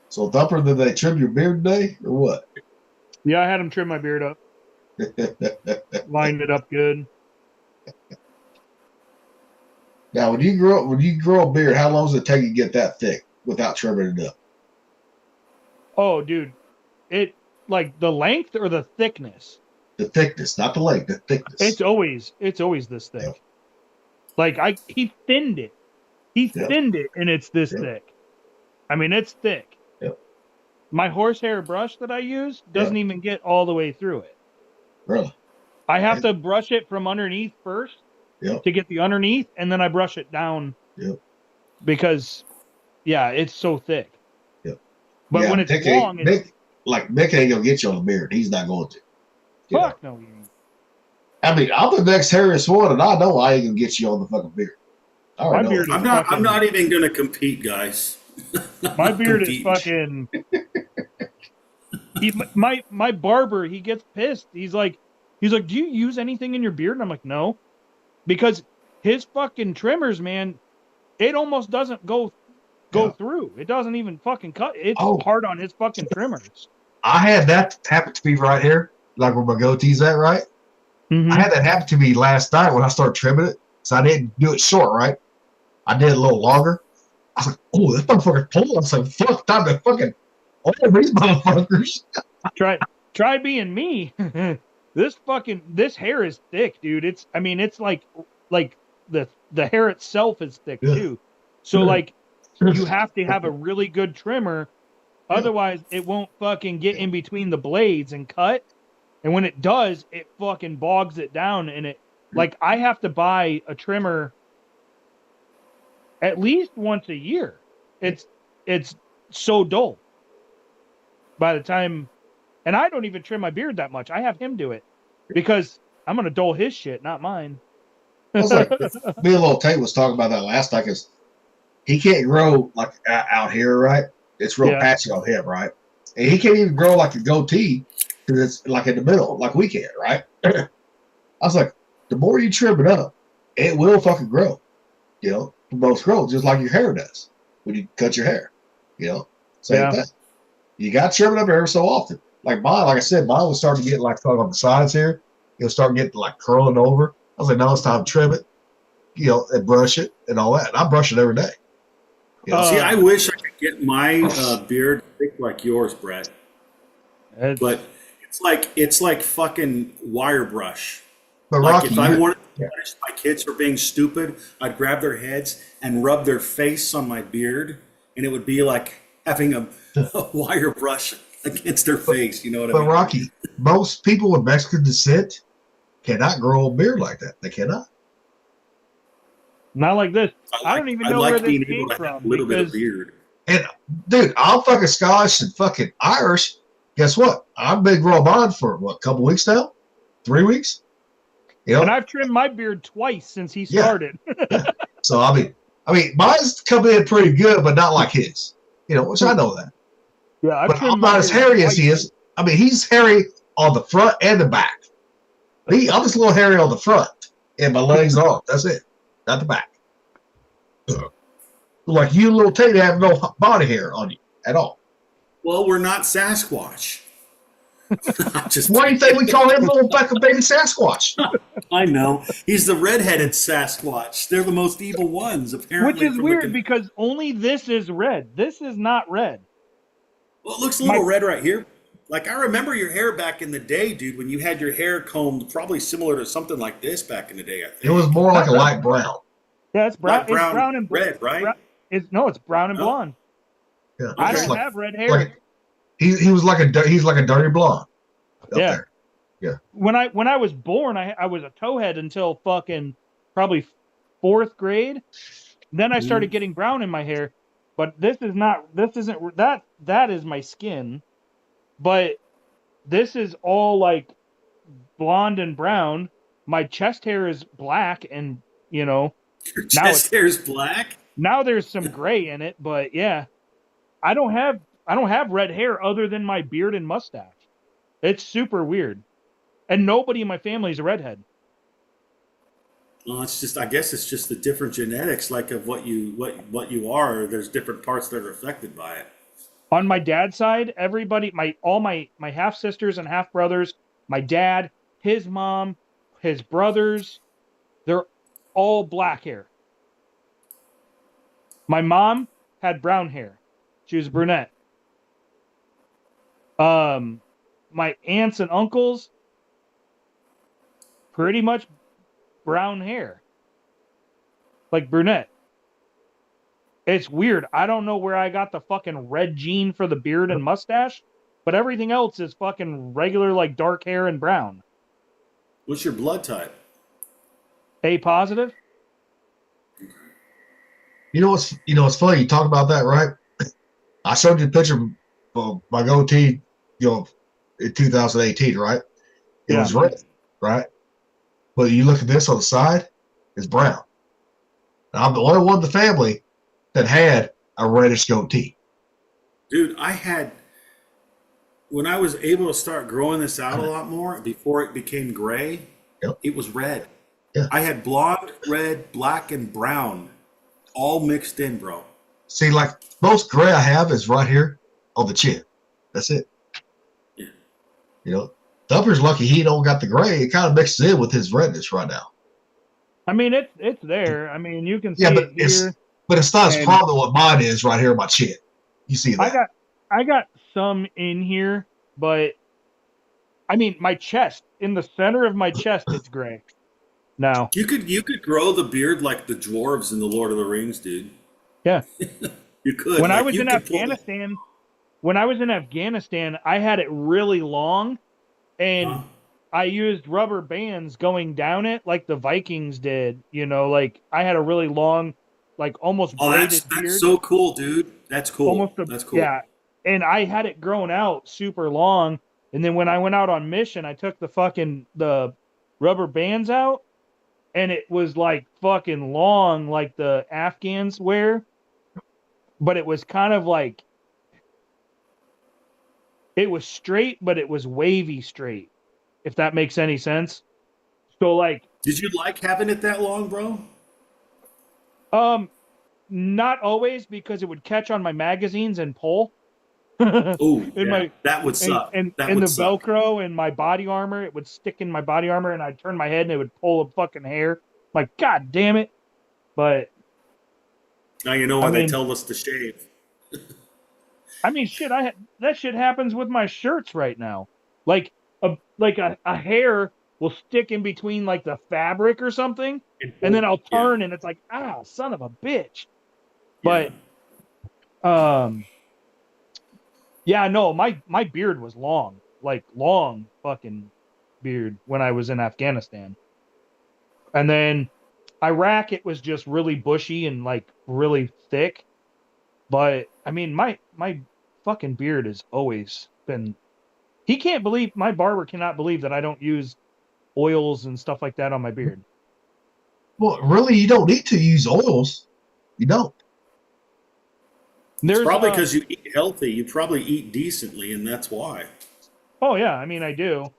So, Thumper, did they trim your beard today or what? Yeah, I had him trim my beard up. Lined it up good. Now, when you grow a beard, how long does it take you to get that thick without trimming it up? Oh, dude, it like the length or the thickness? The thickness, not the length. The thickness. It's always this thick. Yep. Like he thinned it. He thinned it, and it's this thick. I mean, it's thick. Yep. My horsehair brush that I use doesn't even get all the way through it. Really? I have to brush it from underneath first to get the underneath, and then I brush it down. Yep. Because, it's so thick. Yep. But when it's long, Mick ain't gonna get you on the beard. He's not going to. Fuck no, you ain't. I mean, I'm the next hairiest one, and I know I ain't gonna get you on the fucking beard. I'm not even gonna compete, guys. My beard is fucking. My barber, he gets pissed. He's like, do you use anything in your beard? And I'm like, no, because his fucking trimmers, man, it almost doesn't go through. It doesn't even fucking cut. It's hard on his fucking trimmers. I had that happen to me right here, like where my goatee's at, right? Mm-hmm. I had that happen to me last night when I started trimming it. So I didn't do it short, right? I did it a little longer. I was like, oh, this motherfucker's pulling. I was like, fuck, time to fucking all these motherfuckers. Try being me. This hair is thick, dude. It's like the hair itself is thick too. So like you have to have a really good trimmer, otherwise it won't fucking get in between the blades and cut. And when it does, it fucking bogs it down, and it like I have to buy a trimmer at least once a year. It's so dull. By the time, and I don't even trim my beard that much. I have him do it because I'm gonna dull his shit, not mine. I was like, me and Little Tate was talking about that last night, because he can't grow like out here, right? It's real patchy on him, right? And he can't even grow like a goatee because it's like in the middle, like we can, right? I was like, the more you trim it up, it will fucking grow. Both grow just like your hair does when you cut your hair. Same thing. You got to trim it up every so often. Like mine, like I said, mine was starting to get like on the sides here. It was starting to get like curling over. I was like, now it's time to trim it, and brush it and all that. And I brush it every day. See, I wish I could get my beard thick like yours, Brett. But it's like fucking wire brush. But like Rocky, if I wanted to punish my kids for being stupid, I'd grab their heads and rub their face on my beard, and it would be like having a wire brush against their face. You know what I mean? But Rocky, most people with Mexican descent cannot grow a beard like that. They cannot. Not like this. I don't even know where this came from. A little bit of beard. And dude, I'm fucking Scottish and fucking Irish. Guess what? I've been growing mine for a couple weeks now, 3 weeks. And I've trimmed my beard twice since he started. So I mean, mine's coming in pretty good, but not like his. Which I know that. Yeah, I'm not as hairy as he is. I mean, he's hairy on the front and the back. I'm just a little hairy on the front, and my legs are. That's it. Not the back. Like you, Little Tate, have no body hair on you at all. Well, we're not Sasquatch. Why do you think we call him little fucking baby Sasquatch? I know. He's the redheaded Sasquatch. They're the most evil ones, apparently. Which is weird because only this is red. This is not red. Well, it looks a little red right here. Like, I remember your hair back in the day, dude, when you had your hair combed probably similar to something like this back in the day, I think. It was more like a light brown. Yeah, it's brown. Brown, it's brown and red, right? It's brown and blonde. Yeah, I don't have red hair. He's like a dirty blonde. Yeah. Yeah. When I was born, I was a towhead until fucking probably 4th grade. Then I started getting brown in my hair, but that is my skin, but this is all like blonde and brown. My chest hair is black, and Your now chest hair is black? now there's some gray in it, but yeah. I don't have red hair other than my beard and mustache. It's super weird. And nobody in my family is a redhead. Well, I guess it's just the different genetics, like of what you are. There's different parts that are affected by it. On my dad's side, everybody, all my half sisters and half brothers, my dad, his mom, his brothers, they're all black hair. My mom had brown hair. She was a brunette. My aunts and uncles, pretty much brown hair, like brunette. It's weird. I don't know where I got the fucking red gene for the beard and mustache, but everything else is fucking regular, like dark hair and brown. What's your blood type? A positive. You know what's funny? You talk about that, right? I showed you a picture of my goatee, in 2018, right? It was red, right? But you look at this on the side, it's brown. And I'm the only one in the family that had a reddish goatee. Dude, when I was able to start growing this out a lot more before it became gray, it was red. Yeah. I had blonde, red, black, and brown all mixed in, bro. See, like most gray I have is right here on the chin. That's it. Yeah. Thumper's lucky he don't got the gray. It kind of mixes in with his redness right now. I mean, it's there. I mean, you can see but it here. It's not as prominent what mine is right here on my chin. You see that? I got some in here, but I mean, my chest, in the center of my chest, it's gray. Now you could grow the beard like the dwarves in the Lord of the Rings, dude. Yeah, you could. When I was in Afghanistan, I had it really long, and I used rubber bands going down it like the Vikings did. Like I had a really long, like almost braided beard. That's so cool, dude. That's cool. That's cool. Yeah, and I had it grown out super long, and then when I went out on mission, I took the rubber bands out, and it was like fucking long, like the Afghans wear, but it was kind of like, it was straight, but it was wavy straight, if that makes any sense. So like, did you like having it that long, bro? Not always, because it would catch on my magazines and pull. Oh, that would suck. And the Velcro and my body armor, it would stick in my body armor, and I'd turn my head and it would pull a fucking hair. Like, God damn it! But now you know why they tell us to shave. I mean, shit. That shit happens with my shirts right now. Like a hair will stick in between like the fabric or something, and then I'll turn and it's like, son of a bitch. But yeah, no, my beard was long, like long fucking beard when I was in Afghanistan. And then Iraq, it was just really bushy and like really thick. But I mean, my fucking beard has always been. My barber cannot believe that I don't use oils and stuff like that on my beard. Well, really, you don't need to use oils. You don't. It's probably because you eat healthy. You probably eat decently, and that's why. Oh yeah, I mean I do.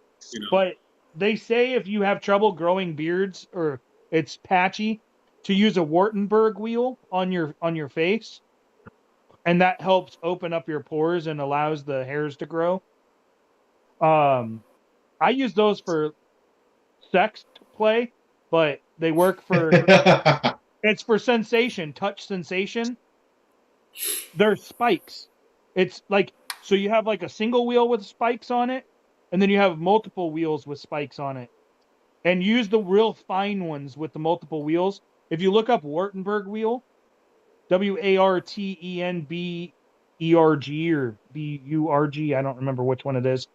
But they say if you have trouble growing beards or it's patchy, to use a Wartenberg wheel on your face, and that helps open up your pores and allows the hairs to grow. I use those for sex play, but they work for it's for sensation, touch sensation. They're spikes. It's like, so you have like a single wheel with spikes on it, and then you have multiple wheels with spikes on it. And use the real fine ones with the multiple wheels. If you look up Wartenberg wheel, Wartenberg or BURG, I don't remember which one it is.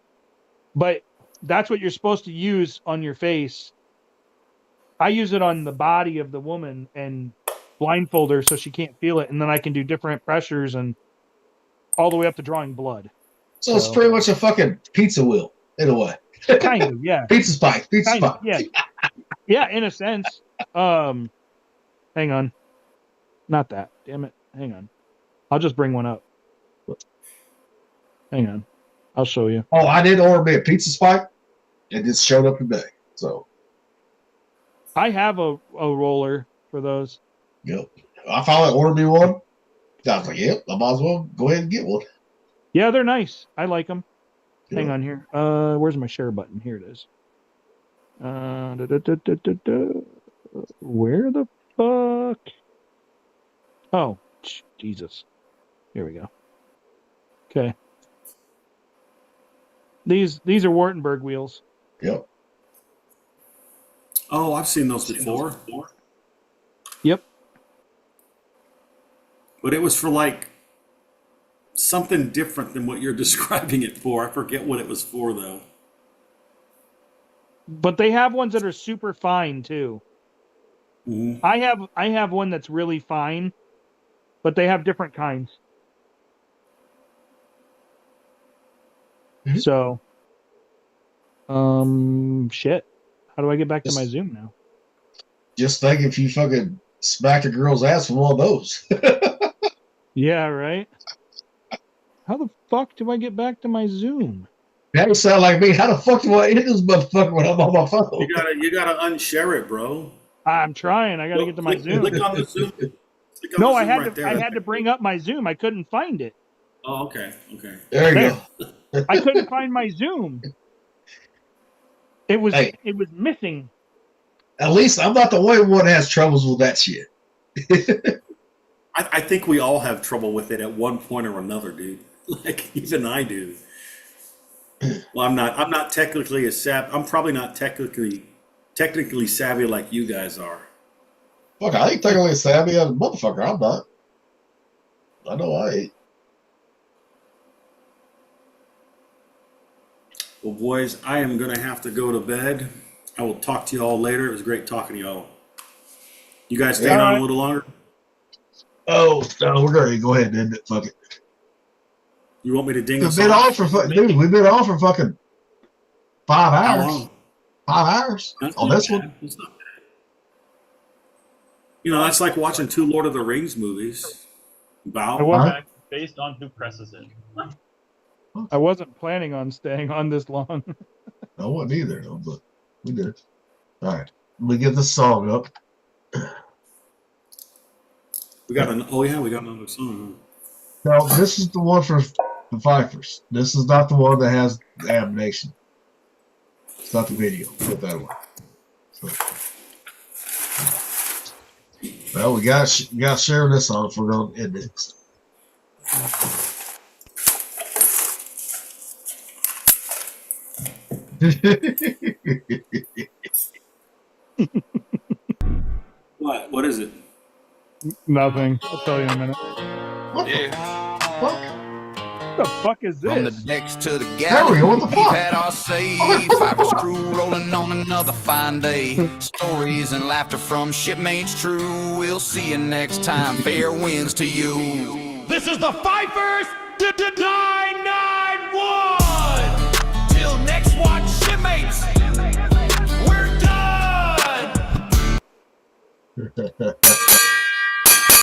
But that's what you're supposed to use on your face I use it on the body of the woman and blindfold her so she can't feel it, and then I can do different pressures and all the way up to drawing blood. So it's pretty much a fucking pizza wheel in a way. Kind of, yeah. Pizza spike, kind of, yeah, yeah, in a sense. Hang on, not that. Damn it. Hang on. I'll just bring one up. Hang on. I'll show you. Oh, I did order me a pizza spike. It just showed up today. So I have a roller for those. Yep. I finally ordered me one. I was like, yep, I might as well go ahead and get one. Yeah, they're nice. I like them. Yep. Hang on here. Where's my share button? Here it is. Where the fuck? Oh, Jesus. Here we go. Okay. These are Wartenberg wheels. Yep. Oh, I've seen those before. Yep. But it was for like something different than what you're describing it for. I forget what it was for though. But they have ones that are super fine too. Mm-hmm. I have one that's really fine, but they have different kinds. Mm-hmm. So, shit. How do I get back to my Zoom now? Just think if you fucking smacked a girl's ass with one of those. Yeah, right. How the fuck do I get back to my Zoom? That would sound like me. How the fuck do I hit this motherfucker when I'm on my phone? You gotta unshare it, bro. I'm trying. I gotta get to my Zoom. Click on the Zoom. No, I had to bring up my Zoom. I couldn't find it. Oh, okay. There you go. I couldn't find my Zoom. It was missing. At least I'm not the only one that has troubles with that shit. I think we all have trouble with it at one point or another, dude. Like even I do. Well, I'm not technically I'm probably not technically savvy like you guys are. Fuck, I ain't technically savvy as a motherfucker. I'm not. I know I ain't. Well, boys, I am gonna have to go to bed. I will talk to you all later. It was great talking to y'all. You guys staying on a little longer? Oh, no, we're going to go ahead and end it. Fuck it. You want me to ding us We've been off? on for dude, we've been on for fucking 5 hours. How long? 5 hours on this one. It's not bad. You know, that's like watching 2 Lord of the Rings movies. Bow. Based on who presses it. I wasn't planning on staying on this long. I wasn't either, though, but we did. All right. Let me get this song up. We got another song. No, this is the one for the Fifer'S. This is not the one that has the animation. It's not the video. Put that one. So. Well, we got to share this on if we're going to end it. What is it? Nothing. I'll tell you in a minute. What the fuck? What the fuck is this? From the decks to the Harry, what the we've fuck? had our say. Fifer's crew rolling on another fine day. Stories and laughter from shipmates true. We'll see you next time. Fair winds to you. This is the Fifer'S 991. Till next watch, shipmates. We're done.